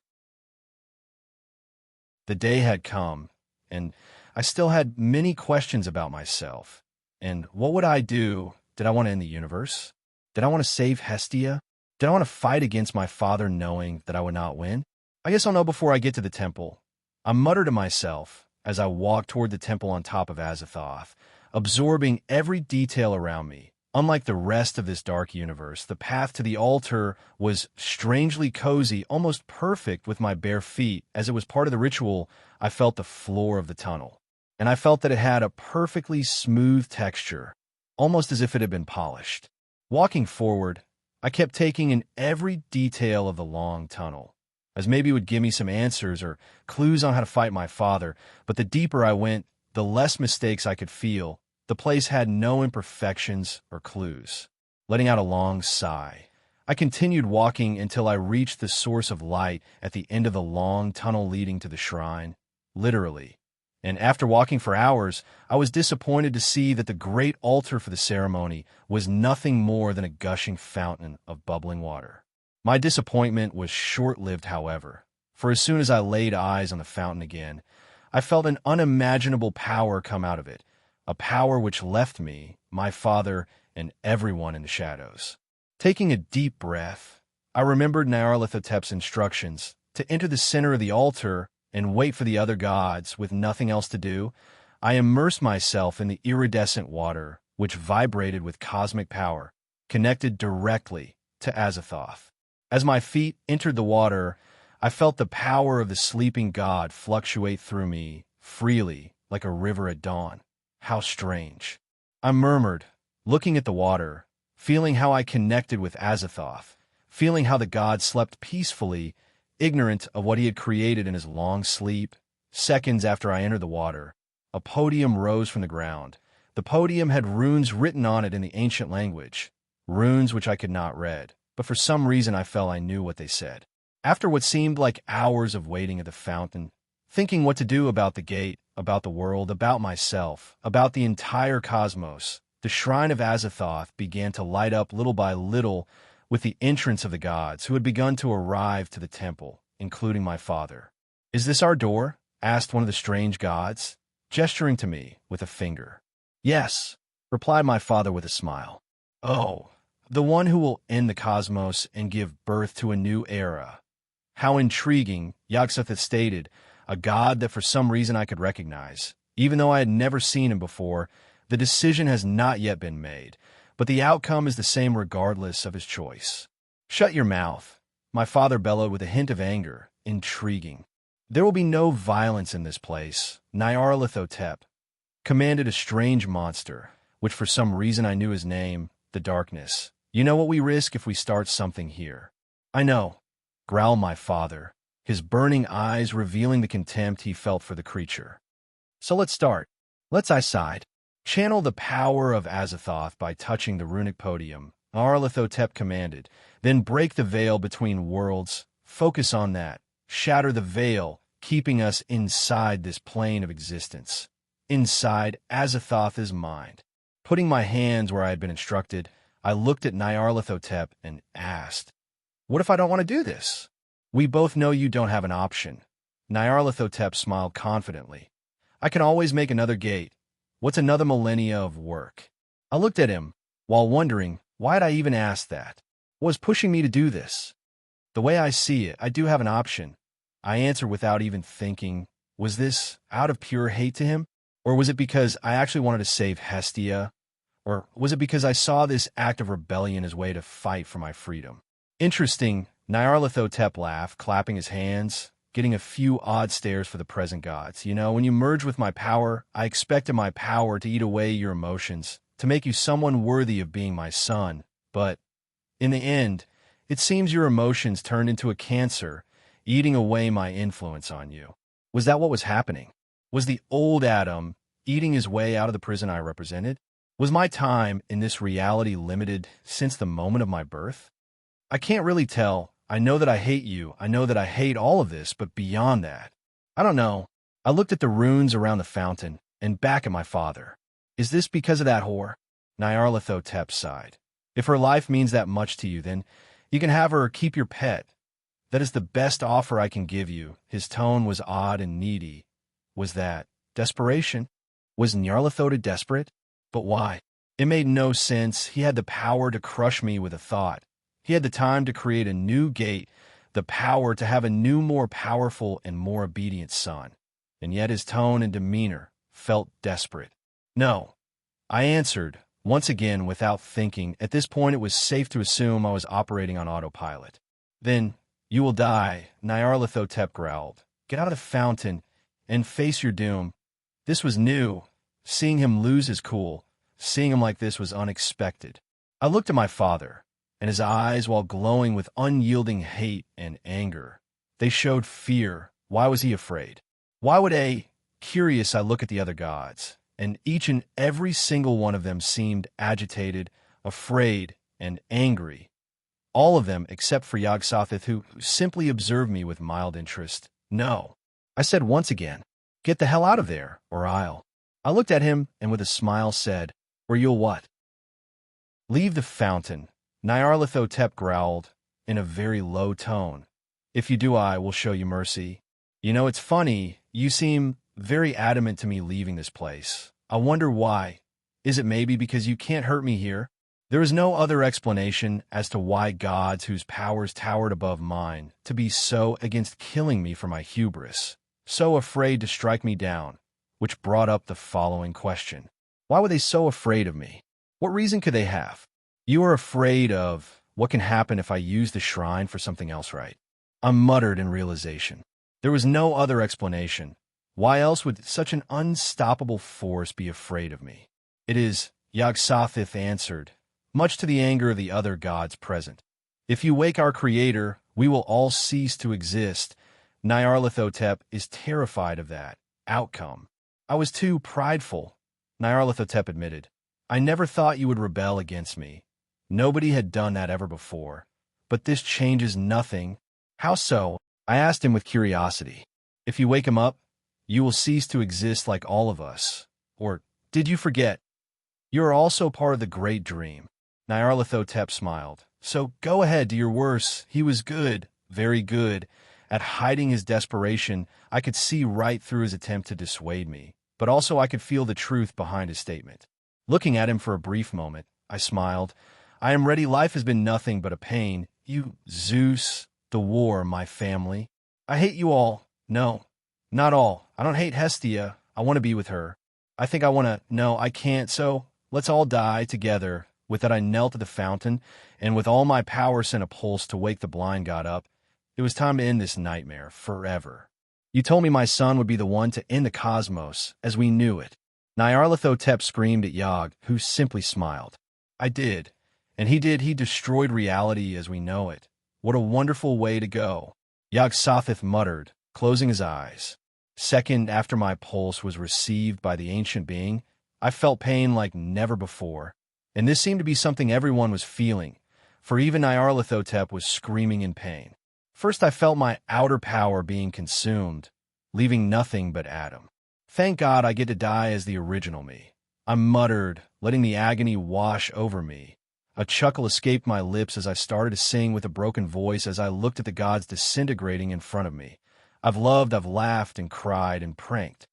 The day had come, and I still had many questions about myself. And what would I do? Did I want to end the universe? Did I want to save Hestia? Did I want to fight against my father knowing that I would not win? I guess I'll know before I get to the temple. I muttered to myself as I walked toward the temple on top of Azithoth, absorbing every detail around me. Unlike the rest of this dark universe, the path to the altar was strangely cozy, almost perfect with my bare feet. As it was part of the ritual, I felt the floor of the tunnel, and I felt that it had a perfectly smooth texture, almost as if it had been polished. Walking forward, I kept taking in every detail of the long tunnel, as maybe it would give me some answers or clues on how to fight my father, but the deeper I went, the less mistakes I could feel. The place had no imperfections or clues. Letting out a long sigh, I continued walking until I reached the source of light at the end of the long tunnel leading to the shrine, literally. And after walking for hours, I was disappointed to see that the great altar for the ceremony was nothing more than a gushing fountain of bubbling water. My disappointment was short-lived, however, for as soon as I laid eyes on the fountain again, I felt an unimaginable power come out of it, a power which left me, my father, and everyone in the shadows. Taking a deep breath, I remembered Narithoteep's instructions to enter the center of the altar and wait for the other gods with nothing else to do. I immersed myself in the iridescent water, which vibrated with cosmic power, connected directly to Azithoth. As my feet entered the water, I felt the power of the sleeping god fluctuate through me freely like a river at dawn. How strange. I murmured, looking at the water, feeling how I connected with Azithoth, feeling how the god slept peacefully, ignorant of what he had created in his long sleep. Seconds after I entered the water, a podium rose from the ground. The podium had runes written on it in the ancient language, runes which I could not read, but for some reason I felt I knew what they said. After what seemed like hours of waiting at the fountain, thinking what to do about the gate, about the world, about myself, about the entire cosmos, the shrine of Azithoth began to light up little by little with the entrance of the gods who had begun to arrive to the temple, including my father. Is this our door? Asked one of the strange gods, gesturing to me with a finger. Yes, replied my father with a smile. Oh, the one who will end the cosmos and give birth to a new era. How intriguing, Yog-Sothoth stated, a god that for some reason I could recognize. Even though I had never seen him before, the decision has not yet been made, but the outcome is the same regardless of his choice. Shut your mouth, my father bellowed with a hint of anger. Intriguing. There will be no violence in this place, Narithoteep commanded a strange monster, which for some reason I knew his name, the darkness. You know what we risk if we start something here. I know, growled my father, his burning eyes revealing the contempt he felt for the creature. So let's start. I sighed. Channel the power of Azithoth by touching the runic podium, Narithoteep commanded. Then break the veil between worlds. Focus on that. Shatter the veil, keeping us inside this plane of existence. Inside Azithoth's mind. Putting my hands where I had been instructed, I looked at Nyarlathotep and asked, "What if I don't want to do this?" "We both know you don't have an option." Nyarlathotep smiled confidently. "I can always make another gate. What's another millennia of work?" I looked at him, while wondering, why had I even asked that? What was pushing me to do this? "The way I see it, I do have an option," I answered without even thinking. Was this out of pure hate to him? Or was it because I actually wanted to save Hestia? Or was it because I saw this act of rebellion as a way to fight for my freedom? Interesting, Nyarlathotep laughed, clapping his hands, getting a few odd stares for the present gods. "You know, when you merge with my power, I expected my power to eat away your emotions, to make you someone worthy of being my son. But in the end, it seems your emotions turned into a cancer, eating away my influence on you." Was that what was happening? Was the old Adam eating his way out of the prison I represented? Was my time in this reality limited since the moment of my birth? I can't really tell. I know that I hate you. I know that I hate all of this, but beyond that, I don't know. I looked at the runes around the fountain and back at my father. "Is this because of that whore?" Nyarlathotep sighed. "If her life means that much to you, then you can have her or keep your pet. That is the best offer I can give you." His tone was odd and needy. Was that desperation? Was Nyarlathotep desperate? But why? It made no sense. He had the power to crush me with a thought. He had the time to create a new gate, the power to have a new, more powerful and more obedient son. And yet his tone and demeanor felt desperate. "No," I answered, once again without thinking. At this point, it was safe to assume I was operating on autopilot. "Then you will die," Nyarlathotep growled. "Get out of the fountain and face your doom." This was new. Seeing him lose his cool, seeing him like this was unexpected. I looked at my father, and his eyes, while glowing with unyielding hate and anger, they showed fear. Why was he afraid? Why would Curious, I look at the other gods, and each and every single one of them seemed agitated, afraid, and angry. All of them except for Yog-Sothoth, who simply observed me with mild interest. "No," I said once again. "Get the hell out of there, or I'll." I looked at him and with a smile said, "Or you'll what?" "Leave the fountain," Nyarlathotep growled in a very low tone. "If you do, I will show you mercy." "You know, it's funny. You seem very adamant to me leaving this place. I wonder why. Is it maybe because you can't hurt me here?" There is no other explanation as to why gods whose powers towered above mine to be so against killing me for my hubris, so afraid to strike me down, which brought up the following question. Why were they so afraid of me? What reason could they have? "You are afraid of what can happen if I use the shrine for something else, right?" I muttered in realization. There was no other explanation. Why else would such an unstoppable force be afraid of me? "It is," Yog-Sothoth answered, much to the anger of the other gods present. "If you wake our creator, we will all cease to exist." Nyarlathotep is terrified of that outcome. "I was too prideful," Nyarlathotep admitted. "I never thought you would rebel against me. Nobody had done that ever before. But this changes nothing." "How so?" I asked him with curiosity. "If you wake him up, you will cease to exist like all of us. Or did you forget? You are also part of the great dream." Nyarlathotep smiled. "So go ahead, do your worst." He was good, very good, at hiding his desperation. I could see right through his attempt to dissuade me, but also I could feel the truth behind his statement. Looking at him for a brief moment, I smiled. "I am ready. Life has been nothing but a pain. You, Zeus, the war, my family. I hate you all." "No, not all. I don't hate Hestia. I want to be with her. I think I want to. No, I can't. So let's all die together." With that, I knelt at the fountain, and with all my power sent a pulse to wake the blind god up. It was time to end this nightmare forever. "You told me my son would be the one to end the cosmos as we knew it." Nyarlathotep screamed at Yog, who simply smiled. "I did. And he did. He destroyed reality as we know it. What a wonderful way to go." Yog-Sothoth muttered, closing his eyes. Second after my pulse was received by the ancient being, I felt pain like never before, and this seemed to be something everyone was feeling, for even Narithoteep was screaming in pain. First I felt my outer power being consumed, leaving nothing but Adam. Thank God I get to die as the original me. I muttered, letting the agony wash over me. A chuckle escaped my lips as I started to sing with a broken voice as I looked at the gods disintegrating in front of me. I've loved, I've laughed and cried and pranked.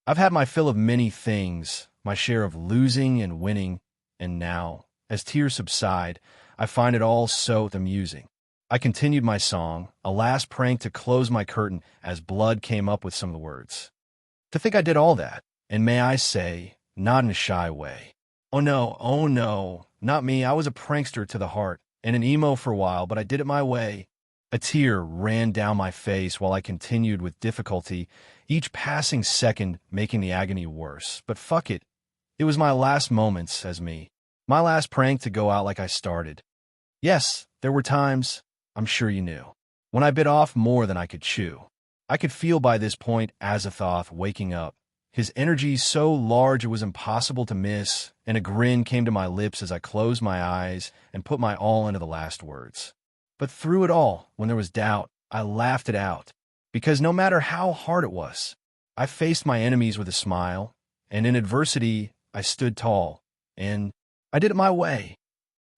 I've had my fill of many things, my share of losing and winning, and now, as tears subside, I find it all so amusing. I continued my song, a last prank to close my curtain as blood came up with some of the words. To think I did all that, and may I say, not in a shy way. Oh no, not me. I was a prankster to the heart, and an emo for a while, but I did it my way. A tear ran down my face while I continued with difficulty, each passing second making the agony worse. But fuck it. It was my last moments as me. My last prank to go out like I started. Yes, there were times, I'm sure you knew, when I bit off more than I could chew. I could feel by this point Azithoth waking up, his energy so large it was impossible to miss, and a grin came to my lips as I closed my eyes and put my all into the last words. But through it all, when there was doubt, I laughed it out, because no matter how hard it was, I faced my enemies with a smile, and in adversity, I stood tall, and I did it my way.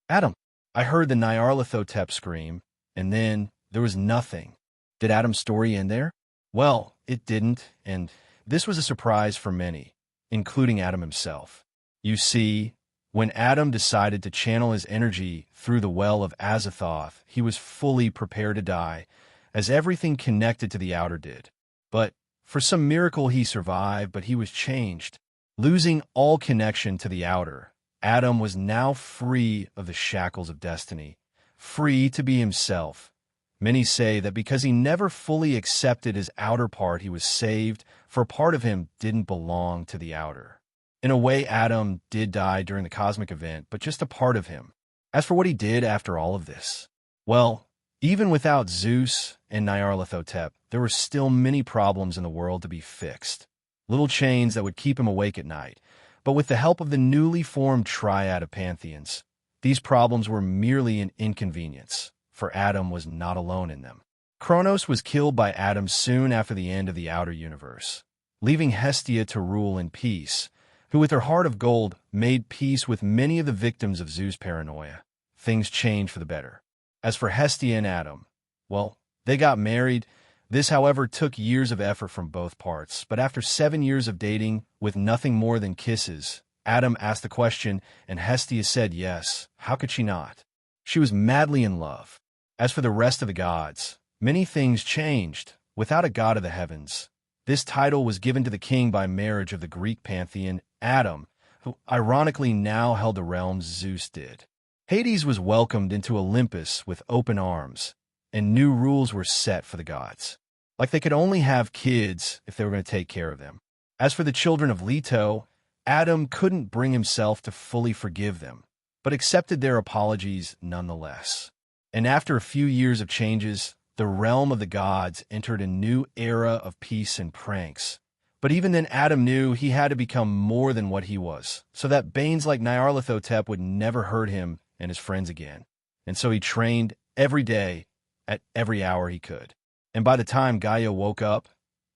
Adam, I heard the Narithoteep scream, and then there was nothing. Did Adam's story end there? Well, it didn't, and this was a surprise for many, including Adam himself. You see, when Adam decided to channel his energy through the well of Azithoth, he was fully prepared to die, as everything connected to the outer did. But for some miracle he survived, but he was changed. Losing all connection to the outer, Adam was now free of the shackles of destiny, free to be himself. Many say that because he never fully accepted his outer part, he was saved, for a part of him didn't belong to the outer. In a way, Adam did die during the cosmic event, but just a part of him. As for what he did after all of this, well, even without Zeus and Narithoteep, there were still many problems in the world to be fixed. Little chains that would keep him awake at night. But with the help of the newly formed triad of pantheons, these problems were merely an inconvenience, for Adam was not alone in them. Kronos was killed by Adam soon after the end of the outer universe, leaving Hestia to rule in peace, who with her heart of gold made peace with many of the victims of Zeus' paranoia. Things changed for the better. As for Hestia and Adam, well, they got married. This, however, took years of effort from both parts, but after 7 years of dating, with nothing more than kisses, Adam asked the question, and Hestia said yes. How could she not? She was madly in love. As for the rest of the gods, many things changed. Without a god of the heavens, this title was given to the king by marriage of the Greek pantheon, Adam, who ironically now held the realms Zeus did. Hades was welcomed into Olympus with open arms, and new rules were set for the gods. Like they could only have kids if they were going to take care of them. As for the children of Leto, Adam couldn't bring himself to fully forgive them, but accepted their apologies nonetheless. And after a few years of changes, the realm of the gods entered a new era of peace and pranks. But even then Adam knew he had to become more than what he was, so that Banes like Nyarlathotep would never hurt him and his friends again. And so he trained every day, at every hour he could. And by the time Gaia woke up,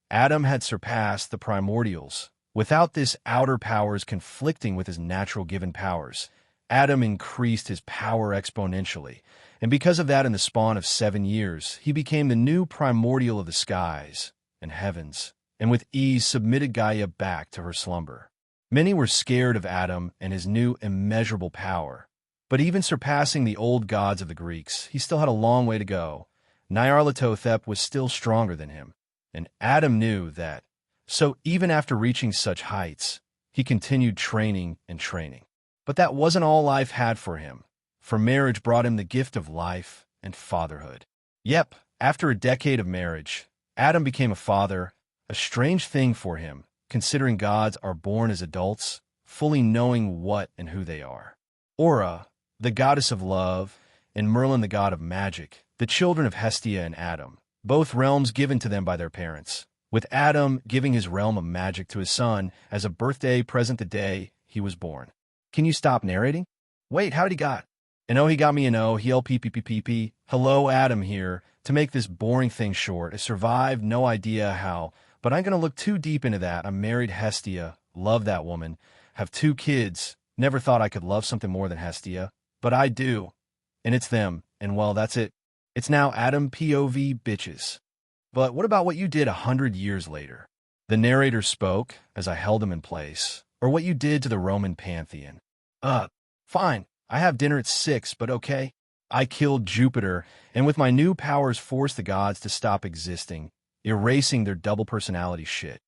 Adam had surpassed the primordials. Without this outer powers conflicting with his natural given powers, Adam increased his power exponentially. And because of that, in the span of 7 years, he became the new primordial of the skies and heavens, and with ease submitted Gaia back to her slumber. Many were scared of Adam and his new immeasurable power. But even surpassing the old gods of the Greeks, he still had a long way to go. Nyarlathotep was still stronger than him, and Adam knew that. So even after reaching such heights, he continued training and training. But that wasn't all life had for him, for marriage brought him the gift of life and fatherhood. Yep, after a decade of marriage, Adam became a father, a strange thing for him, considering gods are born as adults, fully knowing what and who they are. Aura, the goddess of love, and Merlin, the god of magic, the children of Hestia and Adam, both realms given to them by their parents. With Adam giving his realm of magic to his son as a birthday present the day he was born. Can you stop narrating? Wait, how did he got? And oh, he got me an O, he LPPPPP. Hello, Adam here. To make this boring thing short, I survived, no idea how, but I'm gonna look too deep into that. I'm married Hestia, love that woman, have 2 kids, never thought I could love something more than Hestia, but I do. And it's them, and well, that's it. It's now Adam POV bitches. But what about what you did 100 years later? The narrator spoke, as I held him in place, or what you did to the Roman pantheon. Fine. I have dinner at 6, but okay. I killed Jupiter, and with my new powers forced the gods to stop existing, erasing their double personality shit.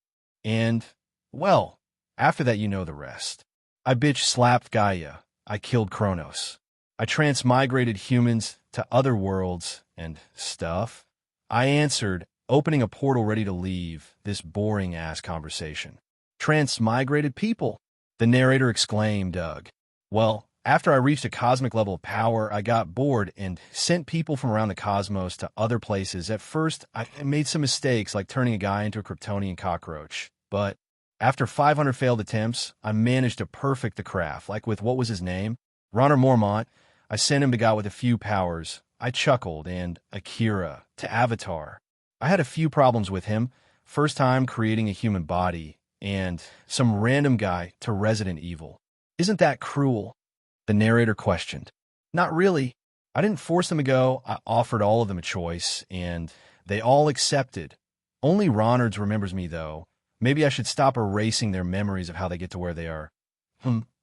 And, well, after that you know the rest. I bitch-slapped Gaia. I killed Kronos. I transmigrated humans to other worlds and stuff. I answered, opening a portal ready to leave this boring-ass conversation. Transmigrated people, the narrator exclaimed, Doug. Well, after I reached a cosmic level of power, I got bored and sent people from around the cosmos to other places. At first, I made some mistakes, like turning a guy into a Kryptonian cockroach. But after 500 failed attempts, I managed to perfect the craft, like with what was his name? Ronner Mormont. I sent him to God with a few powers. I chuckled, and Akira to Avatar. I had a few problems with him. First time creating a human body, and some random guy to Resident Evil. Isn't that cruel? The narrator questioned. Not really. I didn't force them to go. I offered all of them a choice, and they all accepted. Only Ronards remembers me, though. Maybe I should stop erasing their memories of how they get to where they are.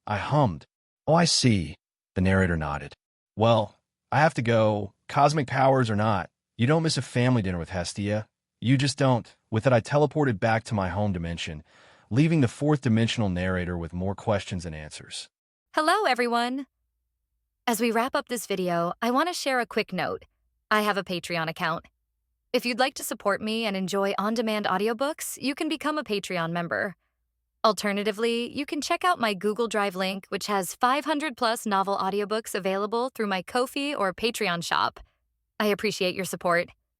I hummed. Oh, I see. The narrator nodded. Well, I have to go. Cosmic powers or not, you don't miss a family dinner with Hestia. You just don't. With it, I teleported back to my home dimension, leaving the 4th dimensional narrator with more questions than answers. Hello, everyone. As we wrap up this video, I want to share a quick note. I have a Patreon account. If you'd like to support me and enjoy on-demand audiobooks, you can become a Patreon member. Alternatively, you can check out my Google Drive link, which has 500-plus novel audiobooks available through my Ko-fi or Patreon shop. I appreciate your support.